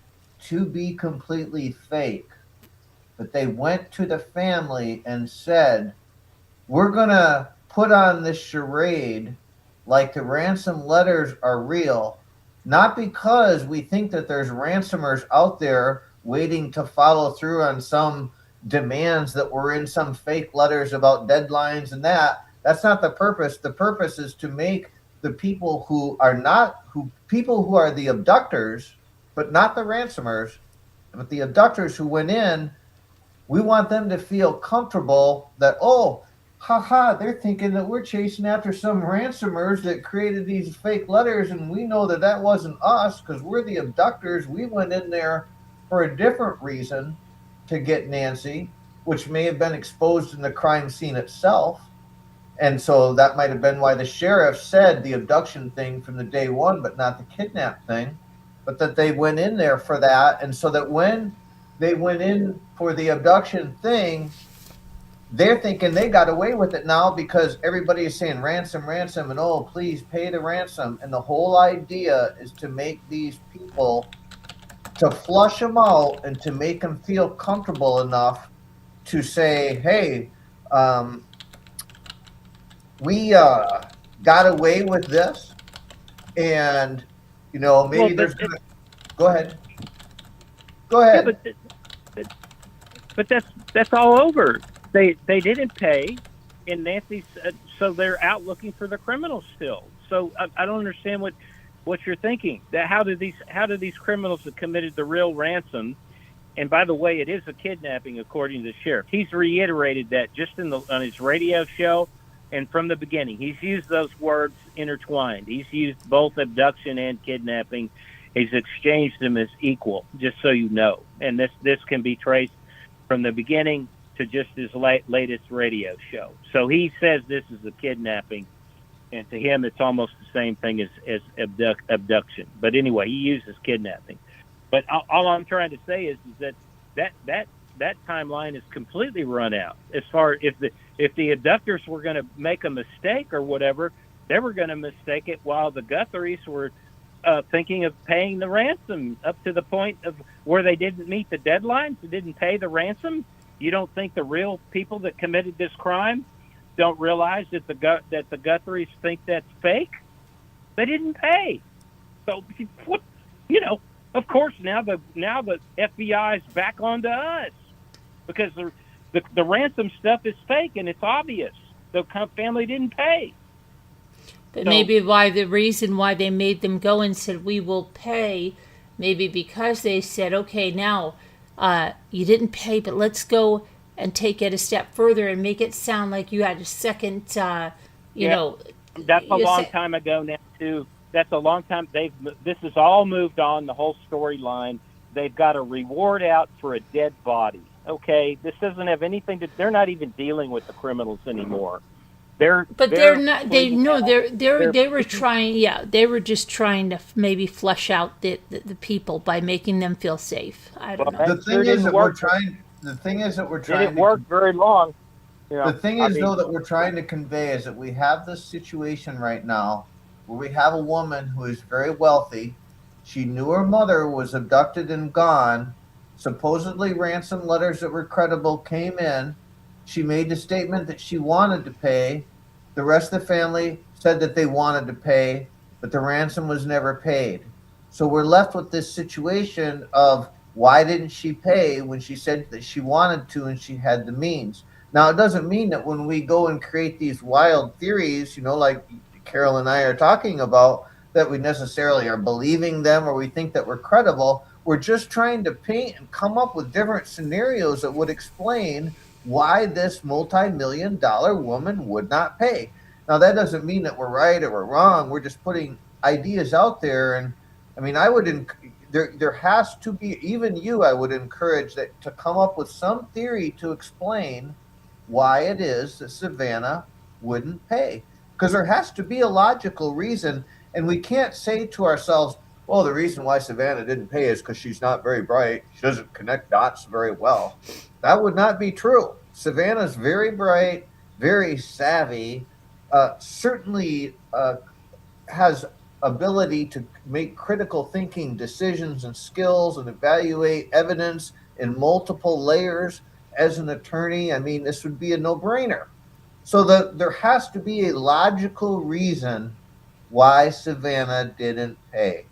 to be completely fake, but they went to the family and said, we're going to put on this charade like the ransom letters are real, not because we think that there's ransomers out there waiting to follow through on some demands that were in some fake letters about deadlines and that's not the purpose. The purpose is to make the people who are the abductors, but not the ransomers, but the abductors who went in, we want them to feel comfortable that, oh, haha, they're thinking that we're chasing after some ransomers that created these fake letters, and we know that wasn't us because we're the abductors. We went in there for a different reason to get Nancy, which may have been exposed in the crime scene itself. And so that might have been why the sheriff said the abduction thing from the day one, but not the kidnap thing, but that they went in there for that. And so that when they went in for the abduction thing, they're thinking they got away with it now because everybody is saying ransom, and oh, please pay the ransom. And the whole idea is to make these people, to flush them out and to make them feel comfortable enough to say, hey, we got away with this, and maybe there's gonna go ahead. Yeah, but that's all over. They didn't pay, and Nancy's so they're out looking for the criminals still. So I don't understand what you're thinking. That how do these criminals that committed the real ransom? And by the way, it is a kidnapping according to the sheriff. He's reiterated that just on his radio show. And from the beginning, he's used those words intertwined. He's used both abduction and kidnapping. He's exchanged them as equal, just so you know. And this can be traced from the beginning to just his latest radio show. So he says this is a kidnapping, and to him it's almost the same thing as abduction. But anyway, he uses kidnapping. But all I'm trying to say is that timeline is completely run out. As far if the abductors were going to make a mistake or whatever, they were going to mistake it while the Guthries were thinking of paying the ransom up to the point of where they didn't meet the deadlines, they didn't pay the ransom. You don't think the real people that committed this crime don't realize that the Guthries think that's fake? They didn't pay. So, of course now the FBI is back onto us because the ransom stuff is fake and it's obvious. The family didn't pay. But maybe the reason why they made them go and said, we will pay, maybe because they said, okay, now you didn't pay, but let's go and take it a step further and make it sound like you had a second, That's a long time ago now, too. That's a long time. This has all moved on, the whole storyline. They've got a reward out for a dead body. Okay, this doesn't have anything to. They're not even dealing with the criminals anymore. They're not. They were trying. Yeah, they were just trying to maybe flush out the people by making them feel safe. I don't know. The thing is that we're trying. The thing is that we're trying. Didn't work very long. The thing is, though, that we're trying to convey is that we have this situation right now where we have a woman who is very wealthy. She knew her mother was abducted and gone. Supposedly ransom letters that were credible came in. She made the statement that she wanted to pay. The rest of the family said that they wanted to pay, but the ransom was never paid. So we're left with this situation of why didn't she pay when she said that she wanted to and she had the means? Now, it doesn't mean that when we go and create these wild theories, like Carol and I are talking about, that we necessarily are believing them or we think that we're credible. We're just trying to paint and come up with different scenarios that would explain why this multi-million-dollar woman would not pay. Now, that doesn't mean that we're right or we're wrong. We're just putting ideas out there. And I mean, there has to be, even you, I would encourage that to come up with some theory to explain why it is that Savannah wouldn't pay. Because there has to be a logical reason. And we can't say to ourselves, well, the reason why Savannah didn't pay is because she's not very bright. She doesn't connect dots very well. That would not be true. Savannah's very bright, very savvy, certainly has ability to make critical thinking decisions and skills and evaluate evidence in multiple layers. As an attorney, I mean, this would be a no-brainer. So there has to be a logical reason why Savannah didn't pay.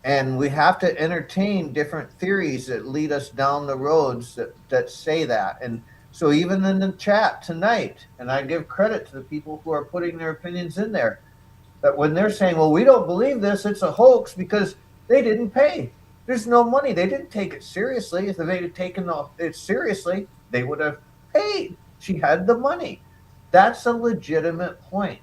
And we have to entertain different theories that lead us down the roads that say that. And so even in the chat tonight, and I give credit to the people who are putting their opinions in there, that when they're saying, well, we don't believe this, it's a hoax because they didn't pay. There's no money. They didn't take it seriously. If they had taken it seriously, they would have paid. She had the money. That's a legitimate point.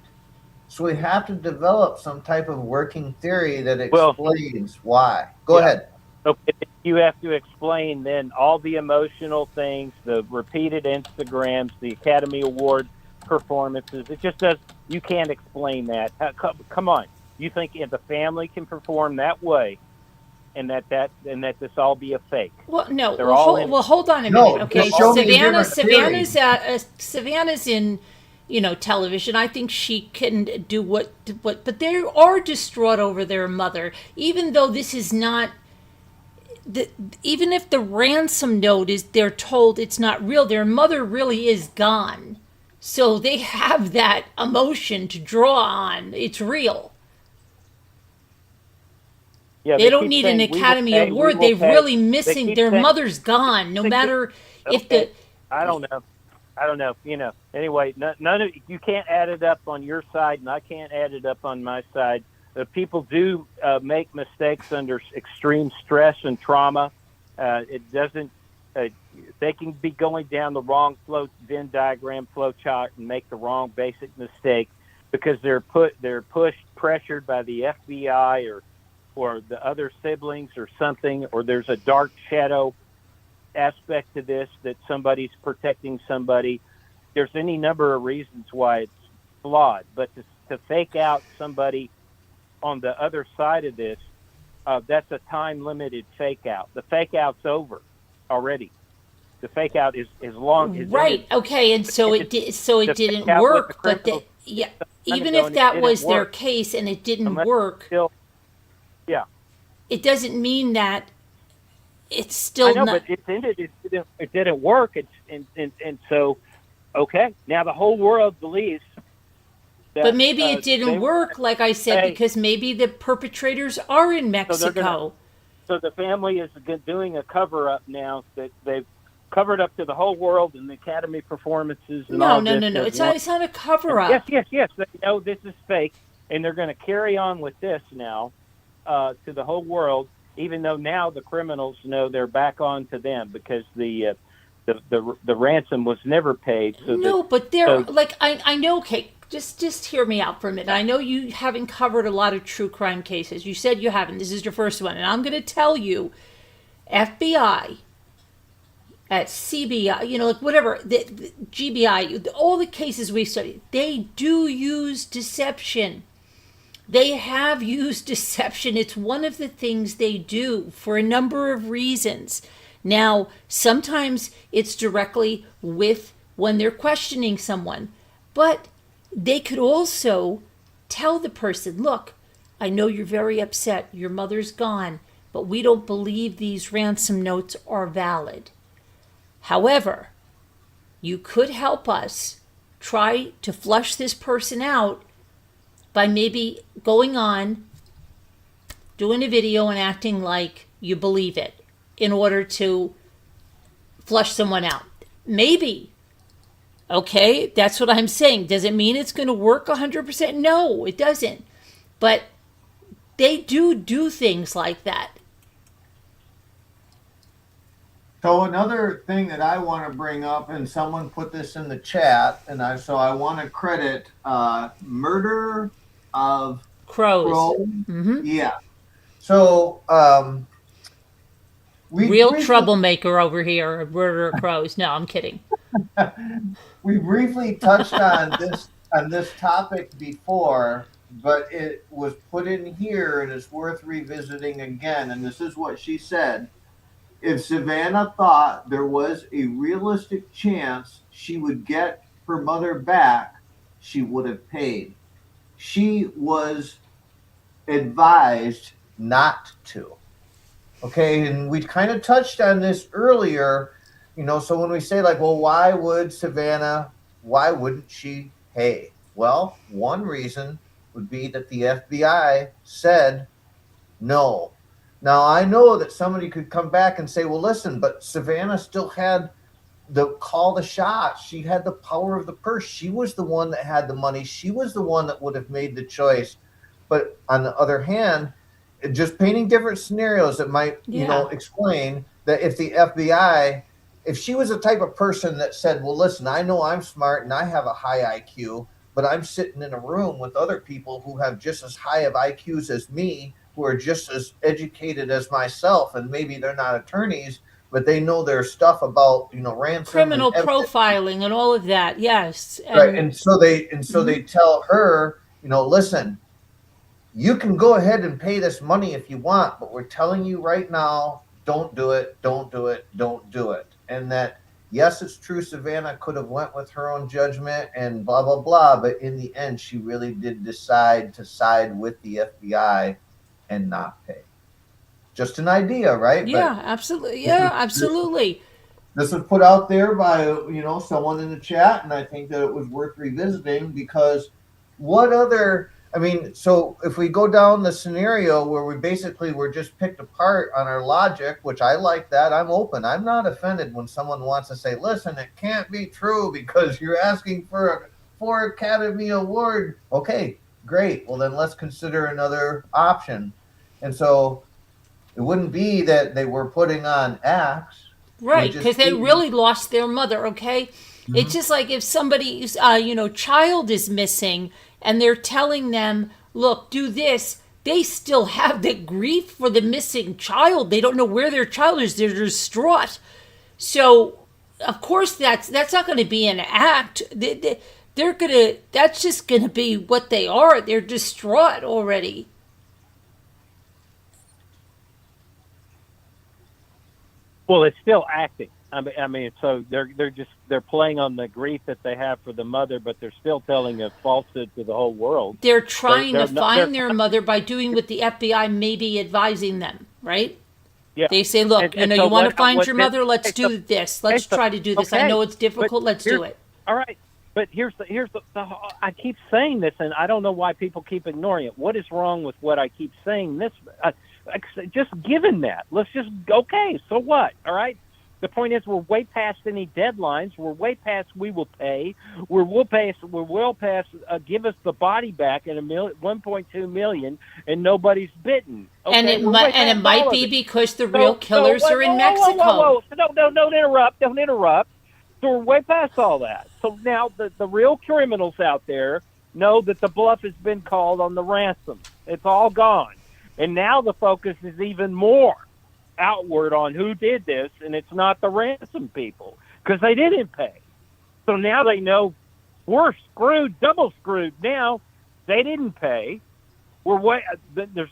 So we have to develop some type of working theory that explains why. Go ahead. So you have to explain then all the emotional things, the repeated Instagrams, the Academy Award performances. It just does. You can't explain that. Come on. You think if the family can perform that way, and that this all be a fake? Well, no. Well, hold on a minute. No, Okay, just show me a different theory. Savannah's in, television. I think she can do what, but they are distraught over their mother, even though this is not. Even if the ransom note is, they're told it's not real, their mother really is gone. So they have that emotion to draw on. It's real. Yeah, they don't need an Academy Award. They're really missing. Their mother's gone. No matter if the. I don't know. Anyway, none of you can't add it up on your side, and I can't add it up on my side. People do make mistakes under extreme stress and trauma. It doesn't. They can be going down the wrong Venn diagram flow chart and make the wrong basic mistake because they're pressured by the FBI or the other siblings or something, or there's a dark shadow aspect to this that somebody's protecting somebody. There's any number of reasons why it's flawed, but to fake out somebody on the other side of this, that's a time-limited fake out. The fake out's over already. The fake out is long. Right. Okay. And so it didn't work. But even if that was their case and it didn't work, it doesn't mean that it's still. I know, not. But it ended. It didn't work. And so, okay. Now the whole world believes. But maybe it didn't work, like I said, because maybe the perpetrators are in Mexico. So the family is doing a cover-up now that they've covered up to the whole world in the Academy performances. And no. It's not a cover-up. Yes. They know this is fake, and they're going to carry on with this now to the whole world, even though now the criminals know they're back on to them because the ransom was never paid. So but they're I know. Okay. Just hear me out for a minute. I know you haven't covered a lot of true crime cases. You said you haven't. This is your first one. And I'm going to tell you, FBI, at CBI, whatever, the GBI, all the cases we've studied, they do use deception. They have used deception. It's one of the things they do for a number of reasons. Now, sometimes it's directly with when they're questioning someone, but they could also tell the person, look, I know you're very upset. Your mother's gone, but we don't believe these ransom notes are valid. However, you could help us try to flush this person out by maybe going on, doing a video and acting like you believe it in order to flush someone out. Maybe. Okay, that's what I'm saying. Does it mean it's going to work 100%? No, it doesn't. But they do things like that. So another thing that I want to bring up, and someone put this in the chat, and I want to credit Murder of Crows. Yeah. So real troublemaker over here, Murder of Crows. No, I'm kidding. We briefly touched on this topic before, but it was put in here and it's worth revisiting again. And this is what she said. If Savannah thought there was a realistic chance she would get her mother back, she would have paid. She was advised not to. Okay, and we kind of touched on this earlier, so when we say like, well, why wouldn't she pay? Well, one reason would be that the FBI said no. Now, I know that somebody could come back and say, well, listen, but Savannah still had call the shots. She had the power of the purse. She was the one that had the money. She was the one that would have made the choice. But on the other hand, just painting different scenarios that might, explain that if the FBI, if she was the type of person that said, well, listen, I know I'm smart and I have a high IQ, but I'm sitting in a room with other people who have just as high of IQs as me, who are just as educated as myself, and maybe they're not attorneys, but they know their stuff about, ransom, criminal profiling and all of that. Yes. Right. And so they tell her, listen, you can go ahead and pay this money if you want, but we're telling you right now, don't do it, don't do it, don't do it. And that, yes, it's true, Savannah could have went with her own judgment and blah, blah, blah. But in the end, she really did decide to side with the FBI and not pay. Just an idea, right? Yeah, absolutely. Yeah, absolutely. This was put out there by, someone in the chat, and I think that it was worth revisiting because so if we go down the scenario where we basically were just picked apart on our logic, which I like that, I'm open. I'm not offended when someone wants to say, listen, it can't be true because you're asking for a 4 Academy Award. Okay, great. Well, then let's consider another option. And so it wouldn't be that they were putting on acts. Right, because they really lost their mother, okay? Mm-hmm. It's just like if somebody's, child is missing and they're telling them, look, do this, they still have the grief for the missing child. They don't know where their child is. They're distraught. So, of course, that's not going to be an act. That's just going to be what they are. They're distraught already. Well, it's still acting. I mean, so they're playing on the grief that they have for the mother, but they're still telling a falsehood to the whole world. They're trying to find their mother by doing what the FBI may be advising them, right? Yeah. They say, look, so you want to find your mother? Let's do this. Let's try to do this. Okay, I know it's difficult. Let's do it. All right. But here's the I keep saying this, and I don't know why people keep ignoring it. What is wrong with what I keep saying? Just given that, let's just, okay, so what? All right. The point is, we're way past any deadlines. We're way past we will pay. We're well past give us the body back in 1.2 million, and nobody's bitten. Okay? And it might be because the real killers are in Mexico. Whoa. Don't interrupt. Don't interrupt. So we're way past all that. So now the real criminals out there know that the bluff has been called on the ransom. It's all gone. And now the focus is even more outward on who did this, and it's not the ransom people because they didn't pay. So now they know we're screwed, double screwed. Now they didn't pay. There's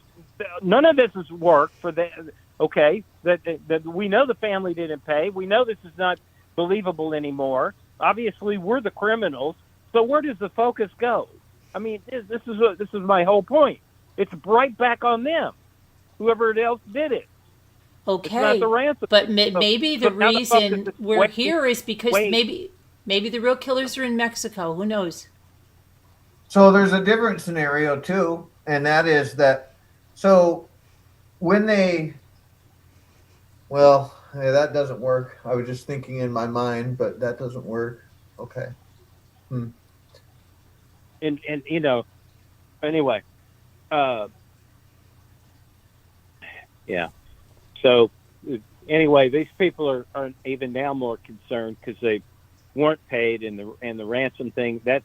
none of this has worked for them. Okay, that we know the family didn't pay. We know this is not believable anymore. Obviously, we're the criminals. So where does the focus go? I mean, this is my whole point. It's right back on them. whoever else did it. It's not Okay, the ransom. but So, maybe so the now the focus reason is we're here is because wait. maybe the real killers are in Mexico. Who knows? So there's a different scenario too, and that is that so when they well, yeah, that doesn't work. I was just thinking in my mind, but that doesn't work. Okay. And anyway, yeah. So anyway, these people are even now more concerned because they weren't paid, and the ransom thing. That's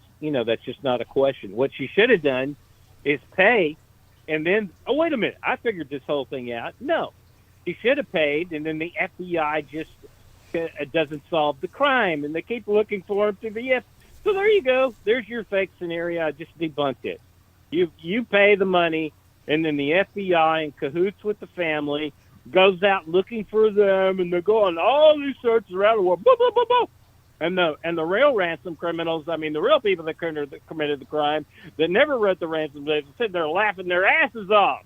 just not a question. What you should have done is pay, and then wait a minute, I figured this whole thing out. No, he should have paid, and then the FBI just doesn't solve the crime, and they keep looking for him through the FBI. So there you go. There's your fake scenario. I just debunked it. You pay the money, and then the FBI, in cahoots with the family, goes out looking for them, and they're going all these searches around the world. Blah, blah, blah, blah. And the real ransom criminals, I mean, the real people that committed the crime, that never wrote the ransom, they sit there laughing their asses off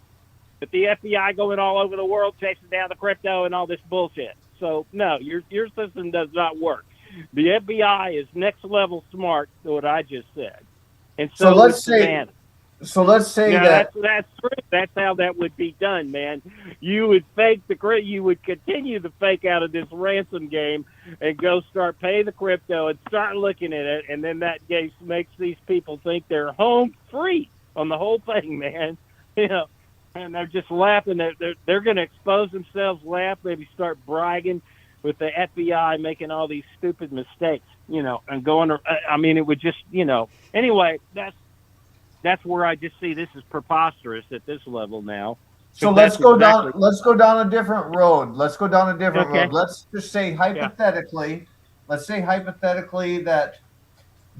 at the FBI going all over the world chasing down the crypto and all this bullshit. So no, your system does not work. The FBI is next level smart to what I just said. And so let's say Savannah. So let's say that that's true. That's how that would be done, man. You would you would continue the fake out of this ransom game and go start paying the crypto and start looking at it, and then that game makes these people think they're home free on the whole thing, man. And they're just laughing. They're going to expose themselves, laugh, maybe start bragging with the FBI making all these stupid mistakes, and going. I mean, it would just, Anyway, that's where I just see this is preposterous at this level now. So let's go down a different road. Let's go down a different Okay. road. Let's just say hypothetically, let's say hypothetically that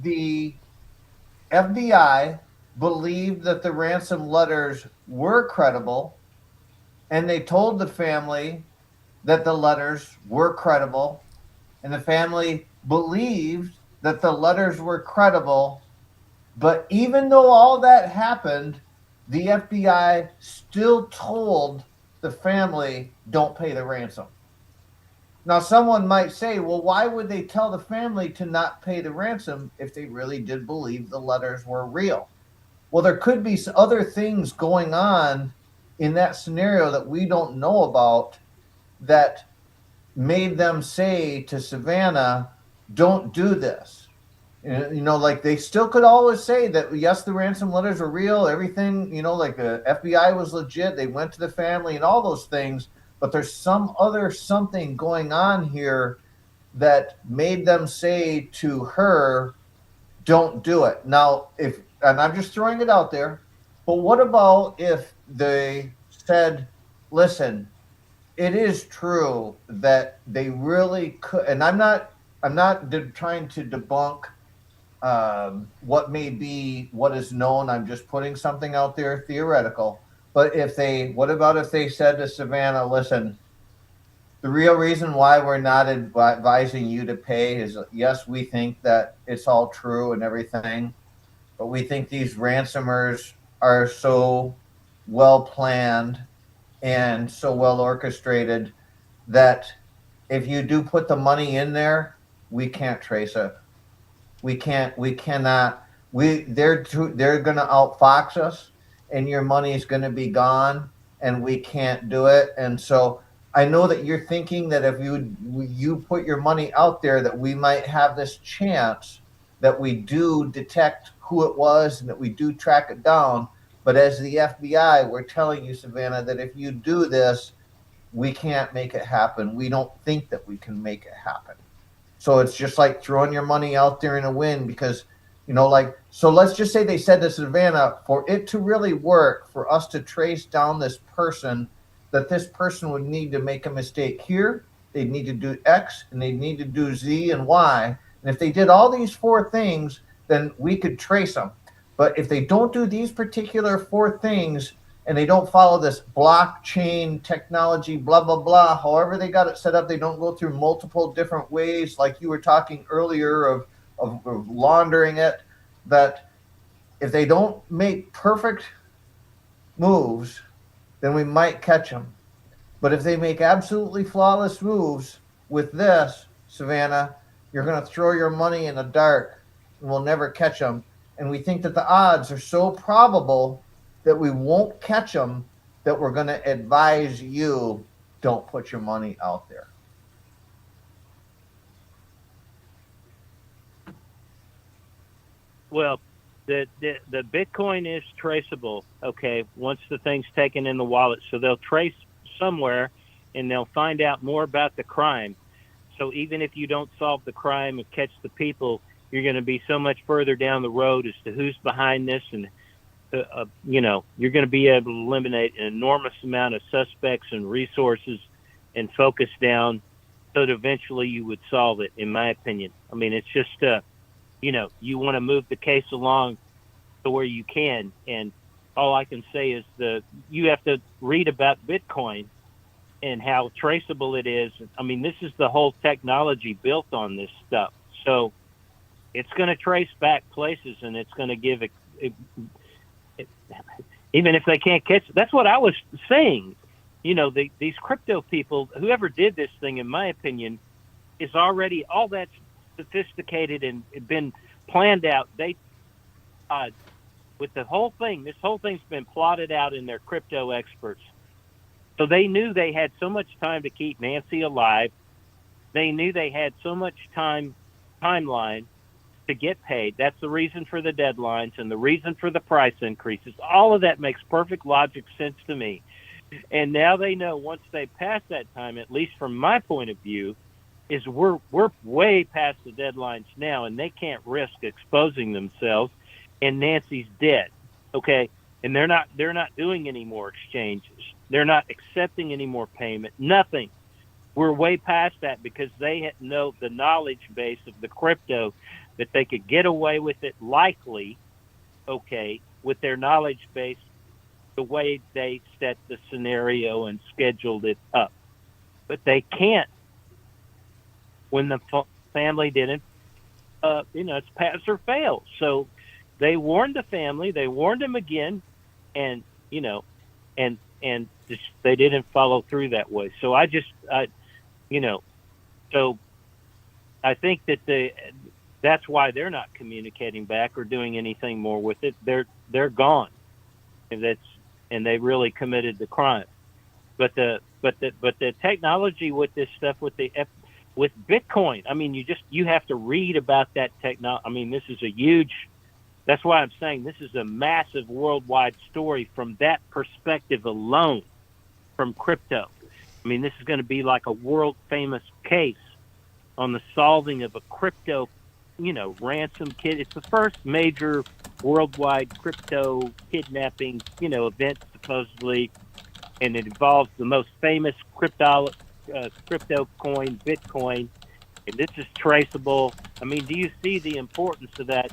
the FBI believed that the ransom letters were credible, and they told the family that the letters were credible, and the family believed that the letters were credible. But even though all that happened, the FBI still told the family, don't pay the ransom. Now, someone might say, well, why would they tell the family to not pay the ransom if they really did believe the letters were real? Well, there could be other things going on in that scenario that we don't know about that made them say to Savannah, don't do this. Like they still could always say that, yes, the ransom letters are real, everything, like the FBI was legit, they went to the family and all those things, but there's some other something going on here that made them say to her, don't do it. Now, and I'm just throwing it out there, but what about if they said, listen, it is true that they really could, and I'm not trying to debunk what may be what is known. I'm just putting something out there theoretical. But what about if they said to Savannah, listen, the real reason why we're not advising you to pay is, yes, we think that it's all true and everything, but we think these ransomers are so well planned and so well orchestrated that if you do put the money in there, we can't trace it. They're going to outfox us, and your money is going to be gone, and we can't do it. And so I know that you're thinking that if you put your money out there, that we might have this chance that we do detect who it was and that we do track it down. But as the FBI, we're telling you, Savannah, that if you do this, we can't make it happen. We don't think that we can make it happen. So it's just like throwing your money out there in the wind because, so let's just say they said to Savannah, for it to really work, for us to trace down this person, that this person would need to make a mistake here. They'd need to do X, and they'd need to do Z and Y. And if they did all these 4 things, then we could trace them. But if they don't do these particular 4 things, and they don't follow this blockchain technology, blah, blah, blah, however they got it set up, they don't go through multiple different ways, like you were talking earlier of laundering it, that if they don't make perfect moves, then we might catch them. But if they make absolutely flawless moves with this, Savannah, you're going to throw your money in the dark and we'll never catch them. And we think that the odds are so probable that we won't catch them that we're going to advise you don't put your money out there. Well, the Bitcoin is traceable, okay, once the thing's taken in the wallet. So they'll trace somewhere and they'll find out more about the crime. So even if you don't solve the crime and catch the people, you're going to be so much further down the road as to who's behind this. And, you know, you're going to be able to eliminate an enormous amount of suspects and resources and focus down so that eventually you would solve it, in my opinion. I mean, it's just, you know, you want to move the case along to where you can. And all I can say is you have to read about Bitcoin and how traceable it is. I mean, this is the whole technology built on this stuff. So it's going to trace back places, and it's going to give it, even if they can't catch it. That's what I was saying. You know, these crypto people, whoever did this thing, in my opinion, is already all that sophisticated and been planned out. They, with the whole thing, this whole thing's been plotted out in their crypto experts. So they knew they had so much time to keep Nancy alive. They knew they had so much timeline to get paid. That's the reason for the deadlines and the reason for the price increases. All of that makes perfect logic sense to me. And now they know once they pass that time, at least from my point of view, is we're way past the deadlines now, and they can't risk exposing themselves. And Nancy's dead, okay? And they're not doing any more exchanges. They're not accepting any more payment. Nothing. We're way past that because they know the knowledge base of the crypto that they could get away with it likely, okay, with their knowledge base, the way they set the scenario and scheduled it up. But they can't when the family didn't, you know, it's pass or fail. So they warned the family, they warned them again, and, you know, and just, they didn't follow through that way. So you know, so I think that that's why they're not communicating back or doing anything more with it. They're gone, and they really committed the crime. But the technology with this stuff with Bitcoin, I mean, you have to read about that technology. I mean, this is a huge. That's why I'm saying this is a massive worldwide story from that perspective alone, from crypto. I mean, this is going to be like a world famous case on the solving of a crypto, you know, ransom kid. It's the first major worldwide crypto kidnapping, you know, event supposedly, and it involves the most famous crypto coin, Bitcoin, and this is traceable. I mean, do you see the importance of that?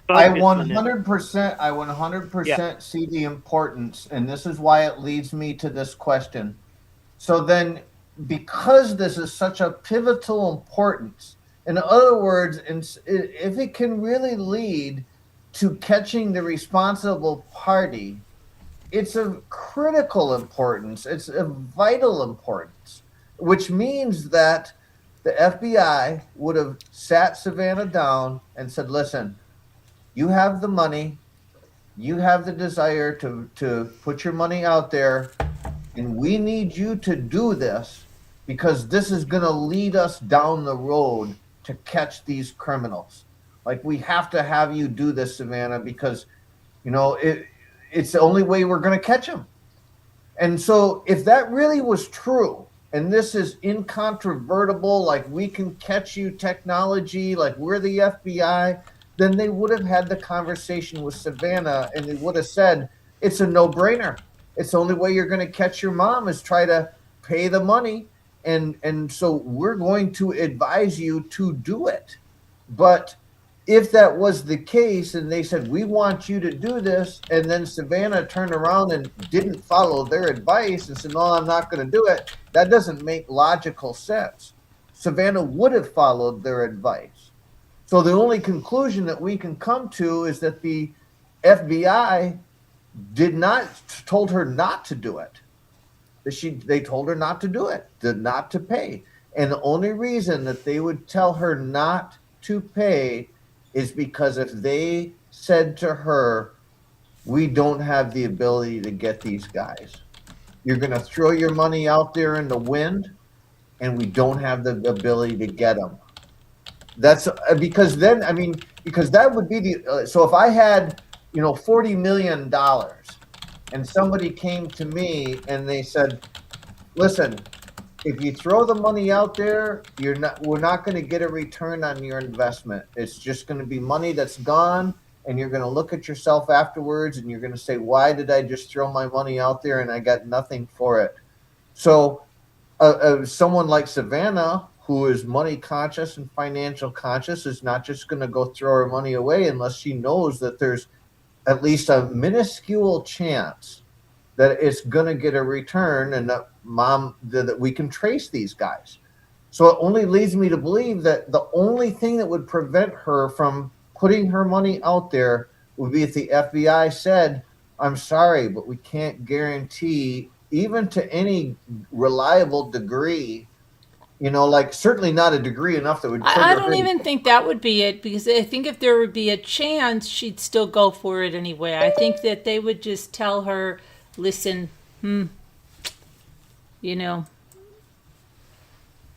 I 100% see the importance, and this is why it leads me to this question. So then, because this is such a pivotal importance, in other words, if it can really lead to catching the responsible party, it's of critical importance. It's of vital importance, which means that the FBI would have sat Savannah down and said, listen, you have the money, you have the desire to put your money out there, and we need you to do this because this is going to lead us down the road to catch these criminals. Like, we have to have you do this, Savannah, because, you know, it's the only way we're going to catch them. And so if that really was true, and this is incontrovertible, like we can catch you technology, like we're the FBI, then they would have had the conversation with Savannah and they would have said, it's a no-brainer. It's the only way you're going to catch your mom is try to pay the money. And so we're going to advise you to do it. But if that was the case and they said, we want you to do this, and then Savannah turned around and didn't follow their advice and said, no, I'm not going to do it, that doesn't make logical sense. Savannah would have followed their advice. So the only conclusion that we can come to is that the FBI told her not to do it. They told her not to do it, not to pay. And the only reason that they would tell her not to pay is because if they said to her, we don't have the ability to get these guys. You're going to throw your money out there in the wind, and we don't have the ability to get them. That's because then, because that would be so if I had, $40 million and somebody came to me and they said, listen, if you throw the money out there, we're not going to get a return on your investment. It's just going to be money that's gone, and you're going to look at yourself afterwards and you're going to say, why did I just throw my money out there and I got nothing for it? So someone like Savannah, who is money conscious and financial conscious, is not just going to go throw her money away unless she knows that there's at least a minuscule chance that it's going to get a return and that we can trace these guys. So it only leads me to believe that the only thing that would prevent her from putting her money out there would be if the FBI said, I'm sorry, but we can't guarantee, even to any reliable degree, certainly not a degree enough that would trigger I don't her. even think that would be it, because I think if there would be a chance, she'd still go for it anyway. I think that they would just tell her, listen,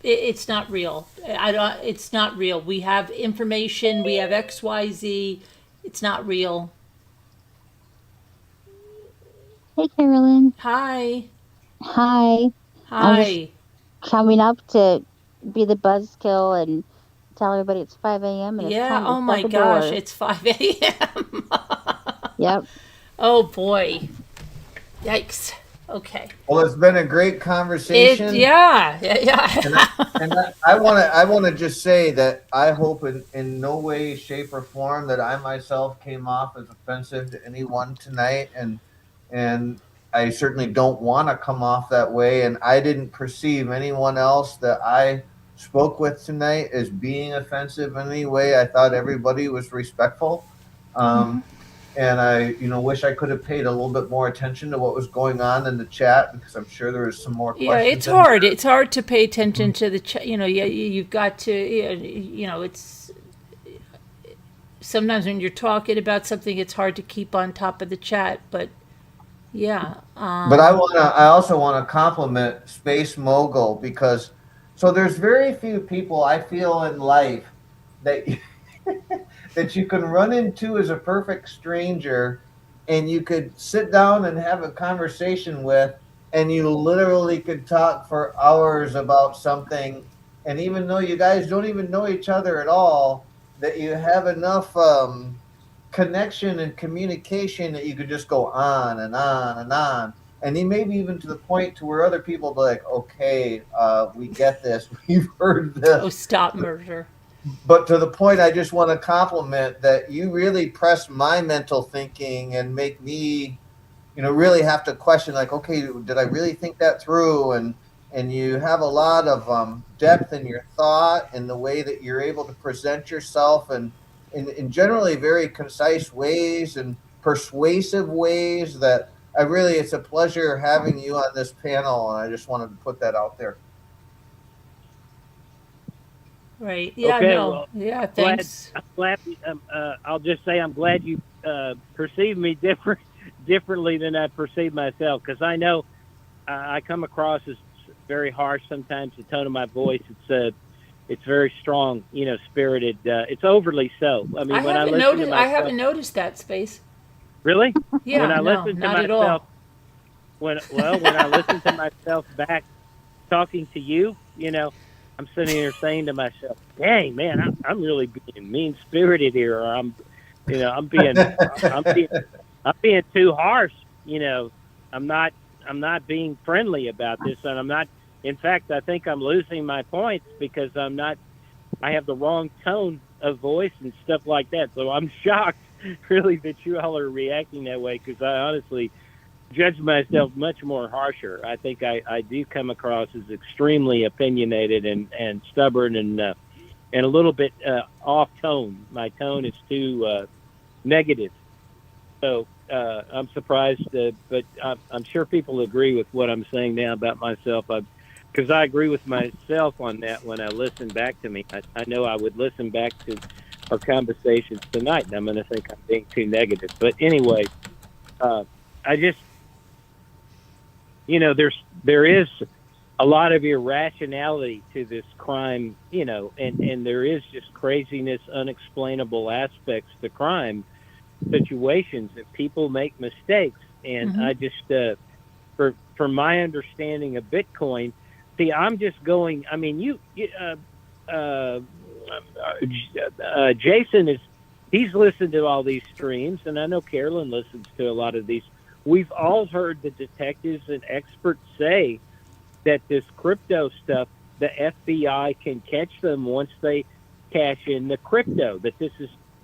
it's not real. It's not real. We have information. We have XYZ. It's not real. Hey, Carolyn. Hi. Hi. Hi. Coming up to be the buzzkill and tell everybody it's 5 a.m. and it's time to Oh my shut the gosh, door. it's 5 a.m. Yep. Oh boy. Yikes. Okay. Well, it's been a great conversation. Yeah. And I want to just say that I hope in no way, shape, or form that I myself came off as offensive to anyone tonight, and I certainly don't want to come off that way. And I didn't perceive anyone else that I spoke with tonight as being offensive in any way. I thought everybody was respectful. And I, wish I could have paid a little bit more attention to what was going on in the chat, because I'm sure there was some more questions. Yeah, it's hard. It's hard to pay attention to the chat. You've got to, it's sometimes when you're talking about something, it's hard to keep on top of the chat. But yeah. But I also want to compliment Space Mogul, because there's very few people I feel in life that that you can run into as a perfect stranger and you could sit down and have a conversation with, and you literally could talk for hours about something. And even though you guys don't even know each other at all, that you have enough connection and communication that you could just go on and on and on. And then maybe even to the point to where other people be like, okay, we get this. We've heard this. Oh, stop murder. But to the point, I just want to compliment that you really press my mental thinking and make me, really have to question, like, okay, did I really think that through? And you have a lot of depth in your thought and the way that you're able to present yourself, and in generally very concise ways and persuasive ways that it's a pleasure having you on this panel. And I just wanted to put that out there. Right. Yeah. Okay, no. well, Yeah. Thanks. I'll just say I'm glad you perceive me differently than I perceive myself, because I know I come across as very harsh sometimes. The tone of my voice, it's very strong, spirited. It's overly so. I mean, I haven't noticed that, Space. Really? Yeah. When I no, listen to not at myself, all. when I listen to myself back talking to you, I'm sitting here saying to myself, "Dang, man, I'm really being mean-spirited here, or I'm being too harsh. I'm not being friendly about this, and I'm not. In fact, I think I'm losing my points because I have the wrong tone of voice and stuff like that. So I'm shocked, really, that you all are reacting that way, because I honestly judge myself much more harsher. I think I do come across as extremely opinionated and stubborn and a little bit off tone. My tone is too negative. So I'm surprised, but I'm sure people agree with what I'm saying now about myself. Because I agree with myself on that when I listen back to me. I know I would listen back to our conversations tonight, and I'm going to think I'm being too negative. But anyway, I just, there is a lot of irrationality to this crime, and there is just craziness, unexplainable aspects to crime situations that people make mistakes. And I just, for my understanding of Bitcoin, see, I'm just going, I mean, Jason he's listened to all these streams, and I know Carolyn listens to a lot of these. We've all heard the detectives and experts say that this crypto stuff, the FBI can catch them once they cash in the crypto,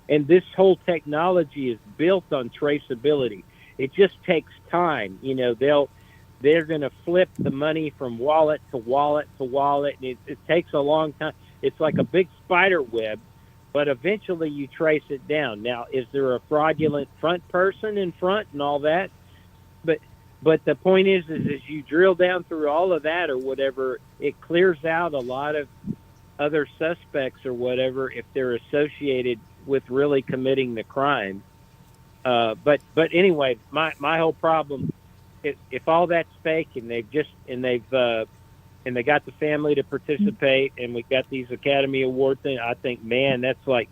and this whole technology is built on traceability. It just takes time. They're going to flip the money from wallet to wallet to wallet, and it takes a long time. It's like a big spider web, but eventually you trace it down. Now, is there a fraudulent front person in front and all that? But the point is as you drill down through all of that or whatever, it clears out a lot of other suspects or whatever if they're associated with really committing the crime. But anyway, my whole problem, if all that's fake and they got the family to participate and we got these Academy Award things, I think, man, that's like,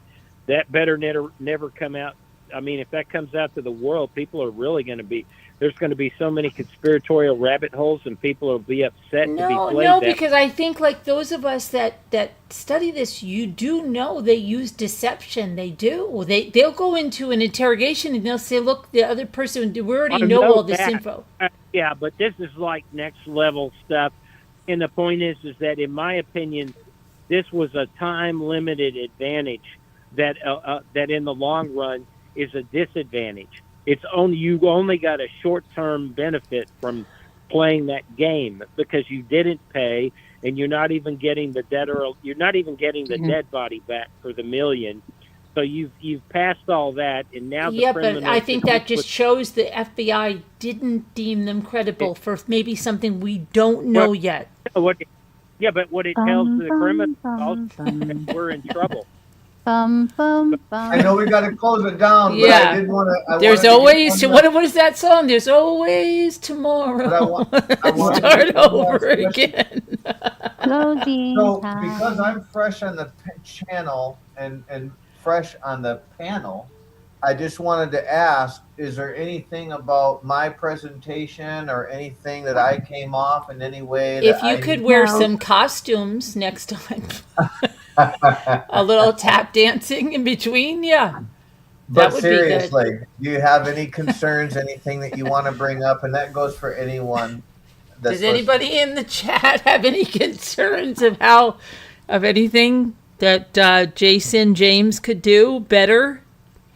that better never come out. I mean, if that comes out to the world, people are really going to be, there's going to be so many conspiratorial rabbit holes and people will be upset to be played. No, because I think like those of us that study this, you do know they use deception. They do. They'll go into an interrogation and they'll say, look, the other person, we already know all this info. Yeah, but this is like next level stuff. And the point is that in my opinion, this was a time limited advantage that in the long run is a disadvantage. You only got a short-term benefit from playing that game because you didn't pay and you're not even getting the dead body back for the $1 million. So you've passed all that, and now but I think that just shows the FBI didn't deem them credible for maybe something we don't know yet. But what it tells the criminals that we're in trouble. I know we got to close it down, but I did want to. There's always what is that song? There's always tomorrow. I want Start over again. Closing time. Because I'm fresh on the channel and fresh on the panel, I just wanted to ask: is there anything about my presentation or anything that I came off in any way? If you could wear some costumes next time. A little tap dancing in between, But seriously, do you have any concerns, anything that you want to bring up? And that goes for anyone. Does anybody in the chat have any concerns of anything that James could do better?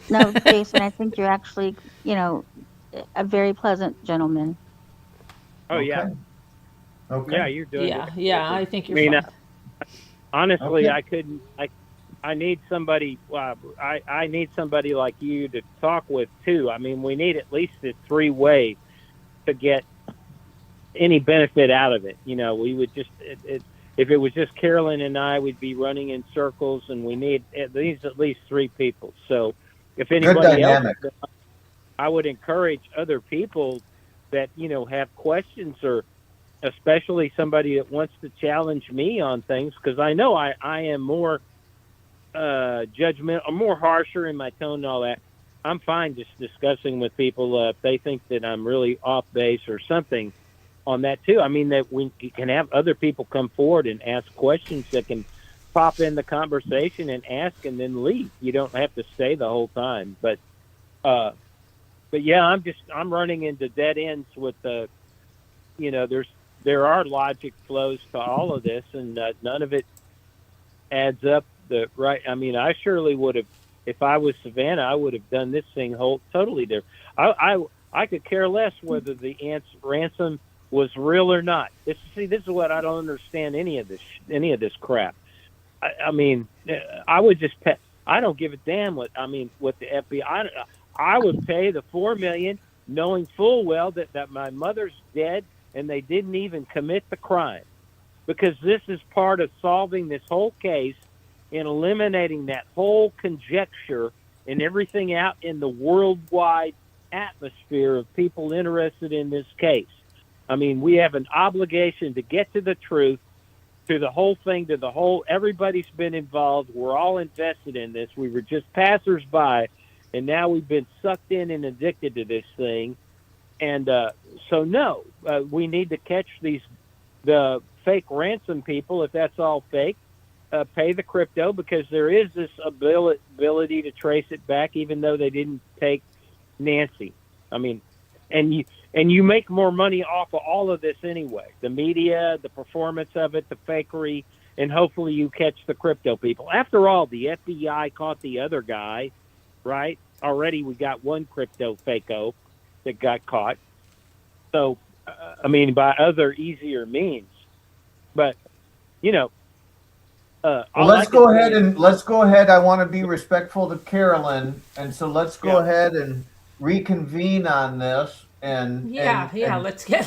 No, Jason, I think you're actually, a very pleasant gentleman. Oh, yeah. Okay. Yeah, you're doing it. Yeah, I think you're fine. Honestly, okay. I need somebody. I need somebody like you to talk with too. I mean, we need at least a 3-way to get any benefit out of it. We would just if it was just Carolyn and I, we'd be running in circles, and we need at least 3 people. So, if anybody else, I would encourage other people that have questions or. Especially somebody that wants to challenge me on things, because I know I am more judgmental, I'm more harsher in my tone and all that. I'm fine just discussing with people if they think that I'm really off base or something on that too. I mean, that we can have other people come forward and ask questions that can pop in the conversation and ask and then leave. You don't have to stay the whole time. But yeah, I'm running into dead ends with the, there are logic flows to all of this, and none of it adds up right. I mean, I surely would have, if I was Savannah, I would have done this thing totally different. I could care less whether the ransom was real or not. This is what I don't understand any of this crap. I mean, I would just I don't give a damn what the FBI. I would pay the $4 million, knowing full well that my mother's dead and they didn't even commit the crime, because this is part of solving this whole case and eliminating that whole conjecture and everything out in the worldwide atmosphere of people interested in this case. I mean, we have an obligation to get to the truth, to the whole thing, to the whole, everybody's been involved. We're all invested in this. We were just passersby, and now we've been sucked in and addicted to this thing. And we need to catch the fake ransom people, if that's all fake. Pay the crypto, because there is this ability to trace it back, even though they didn't take Nancy. I mean, and you make more money off of all of this anyway. The media, the performance of it, the fakery, and hopefully you catch the crypto people. After all, the FBI caught the other guy, right? Already we got one crypto fakeo that got caught. So, by other easier means. But, let's go ahead. I want to be respectful to Carolyn, and so let's go ahead and reconvene on this. Let's get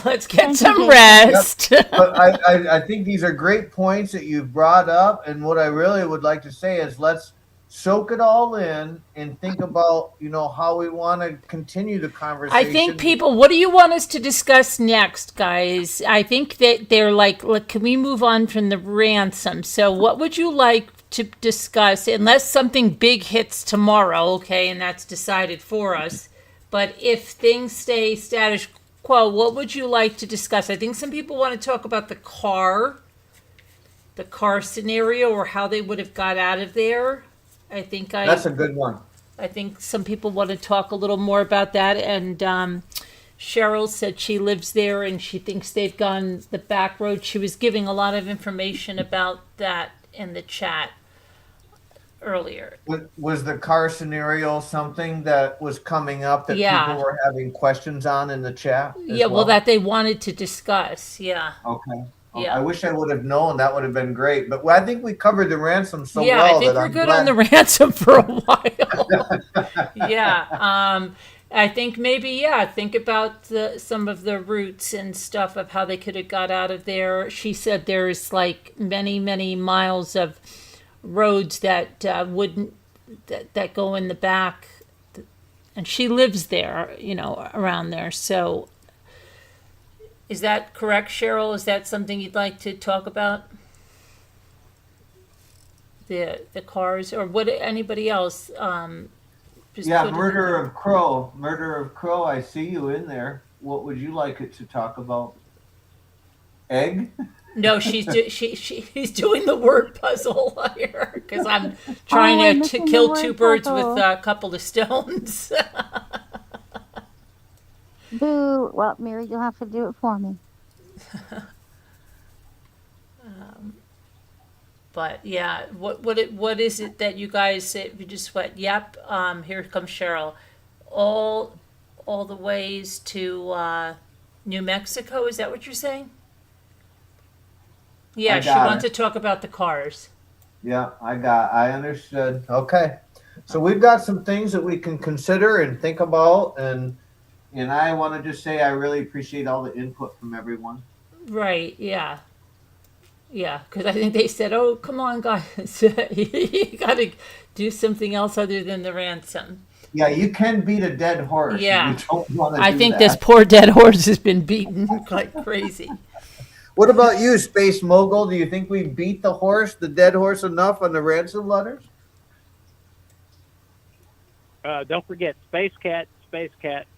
some rest. But I think these are great points that you've brought up, and what I really would like to say is let's soak it all in and think about how we want to continue the conversation. I think what do you want us to discuss next, guys? I think that they're like, look, can we move on from the ransom? So what would you like to discuss, unless something big hits tomorrow, okay, and that's decided for us? But if things stay status quo, what would you like to discuss? I think some people want to talk about the car scenario, or how they would have got out of there. That's a good one. I think some people want to talk a little more about that. And Cheryl said she lives there and she thinks they've gone the back road. She was giving a lot of information about that in the chat earlier. Was the car scenario something that was coming up that people were having questions on in the chat? Well, that they wanted to discuss. Yeah. Okay. Yeah. I wish I would have known. That would have been great. But I think we covered the ransom so well. Yeah, I think we're good on the ransom for a while. I think maybe, think about some of the routes and stuff of how they could have got out of there. She said there's like many, many miles of roads that that go in the back. And she lives there, around there. So is that correct, Cheryl? Is that something you'd like to talk about? The cars, or what? Anybody else? Murder of Crow. I see you in there. What would you like it to talk about? Egg? No, he's doing the word puzzle here, because I'm trying to kill two birds with a couple of stones. Boo. Well, Mary, you'll have to do it for me. But yeah, what is it that you guys you just went? Yep. Here comes Cheryl. All the ways to New Mexico. Is that what you're saying? Yeah, she wants to talk about the cars. Yeah, I understood. Okay. So we've got some things that we can consider and think about, and I want to just say I really appreciate all the input from everyone. Right, yeah. Yeah, because I think they said, oh, come on, guys. You got to do something else other than the ransom. Yeah, you can beat a dead horse. Yeah. You don't want to I think this poor dead horse has been beaten like crazy. What about you, Space Mogul? Do you think we beat the dead horse enough on the ransom letters? Don't forget Space Cat.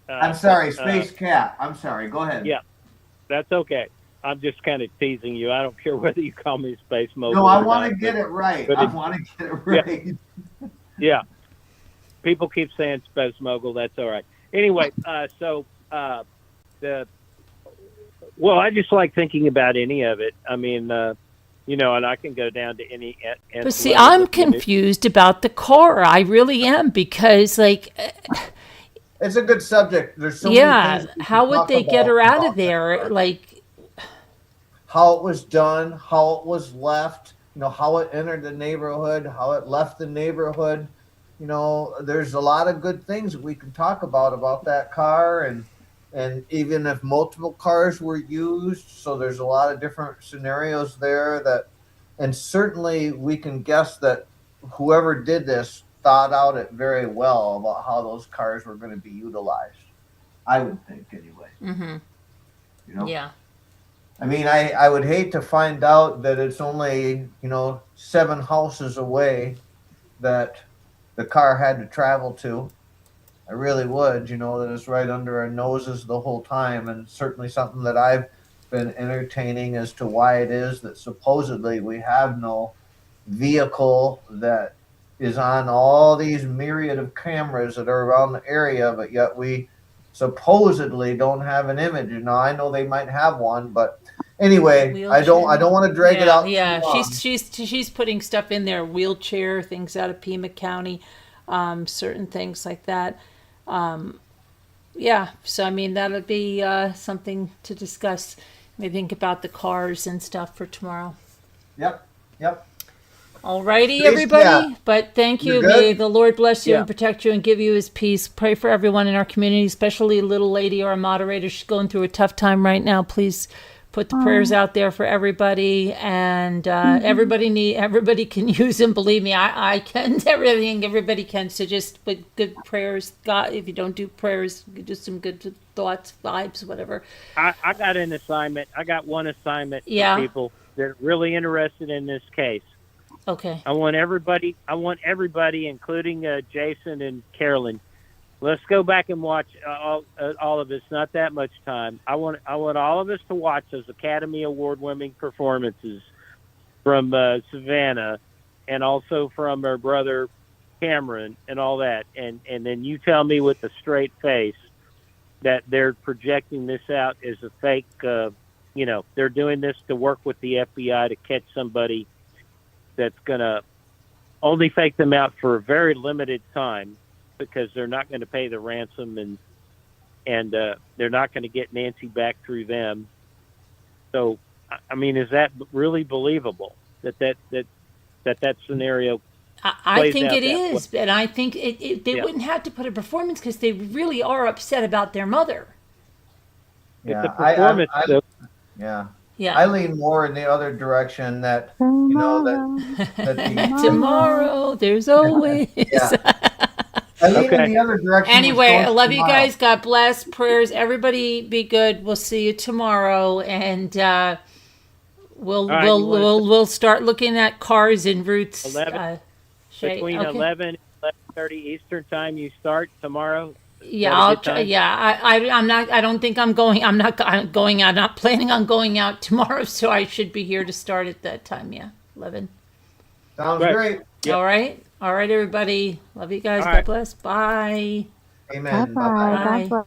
I'm sorry, Space Cat. I'm sorry. Go ahead. Yeah, that's okay. I'm just kind of teasing you. I don't care whether you call me Space Mogul. No, I want to get it right. Yeah. People keep saying Space Mogul. That's all right. Anyway, I just like thinking about any of it. I mean, and I can go down to any. But see, I'm confused about the car. I really am, because it's a good subject. There's so many things how would they get her out of there? How it was done, how it was left, how it entered the neighborhood, how it left the neighborhood. you know, there's a lot of good things that we can talk about that car, and even if multiple cars were used, so there's a lot of different scenarios there that, and certainly we can guess that whoever did this thought out it very well about how those cars were going to be utilized. I would think anyway. Mm-hmm. You know? Yeah. I mean, I would hate to find out that it's only, you know, 7 houses away that the car had to travel to. I really would, you know, that it's right under our noses the whole time, and certainly something that I've been entertaining as to why it is that supposedly we have no vehicle that is on all these myriad of cameras that are around the area, but yet we supposedly don't have an image. You know, I know they might have one, but anyway, I don't want to drag it out. Yeah, she's putting stuff in there, wheelchair things out of Pima County, certain things like that. Yeah, so I mean that'll be something to discuss. Maybe think about the cars and stuff for tomorrow. Yep. Alrighty, everybody. Yeah. But thank you. You're good? May the Lord bless you Yeah. and protect you and give you his peace. Pray for everyone in our community, especially a little lady or a moderator. She's going through a tough time right now. Please put the prayers out there for everybody. And everybody can use them. Believe me, I can. Everybody can. So just put good prayers. God, if you don't do prayers, just some good thoughts, vibes, whatever. I got an assignment. I got one assignment Yeah. for people that are really interested in this case. Okay. I want everybody, including Jason and Carolyn. Let's go back and watch all of us. Not that much time. I want all of us to watch those Academy Award-winning performances from Savannah, and also from her brother Cameron, and all that. And then you tell me with a straight face that they're projecting this out as a fake. They're doing this to work with the FBI to catch somebody that's going to only fake them out for a very limited time, because they're not going to pay the ransom, and they're not going to get Nancy back through them. So, I mean, is that really believable that scenario? I think it that is, and I think they wouldn't have to put a performance because they really are upset about their mother. Yeah. It's a performance. Yeah. Yeah. I lean more in the other direction that, you know, that Tomorrow, there's always. Yeah. I lean in the other direction. Anyway, I love you tomorrow. guys. God bless. Prayers. Everybody be good. We'll see you tomorrow, and we'll start looking at cars and routes. 11, between 11 and 11:30 Eastern time, you start tomorrow. Yeah, I'll try. Yeah, I'm not. I don't think I'm going. I'm not going out. I'm not planning on going out tomorrow, so I should be here to start at that time. Yeah, 11. Sounds great. Yep. All right, everybody. Love you guys. God bless. Bye. Amen. Bye-bye. Bye-bye. God bless.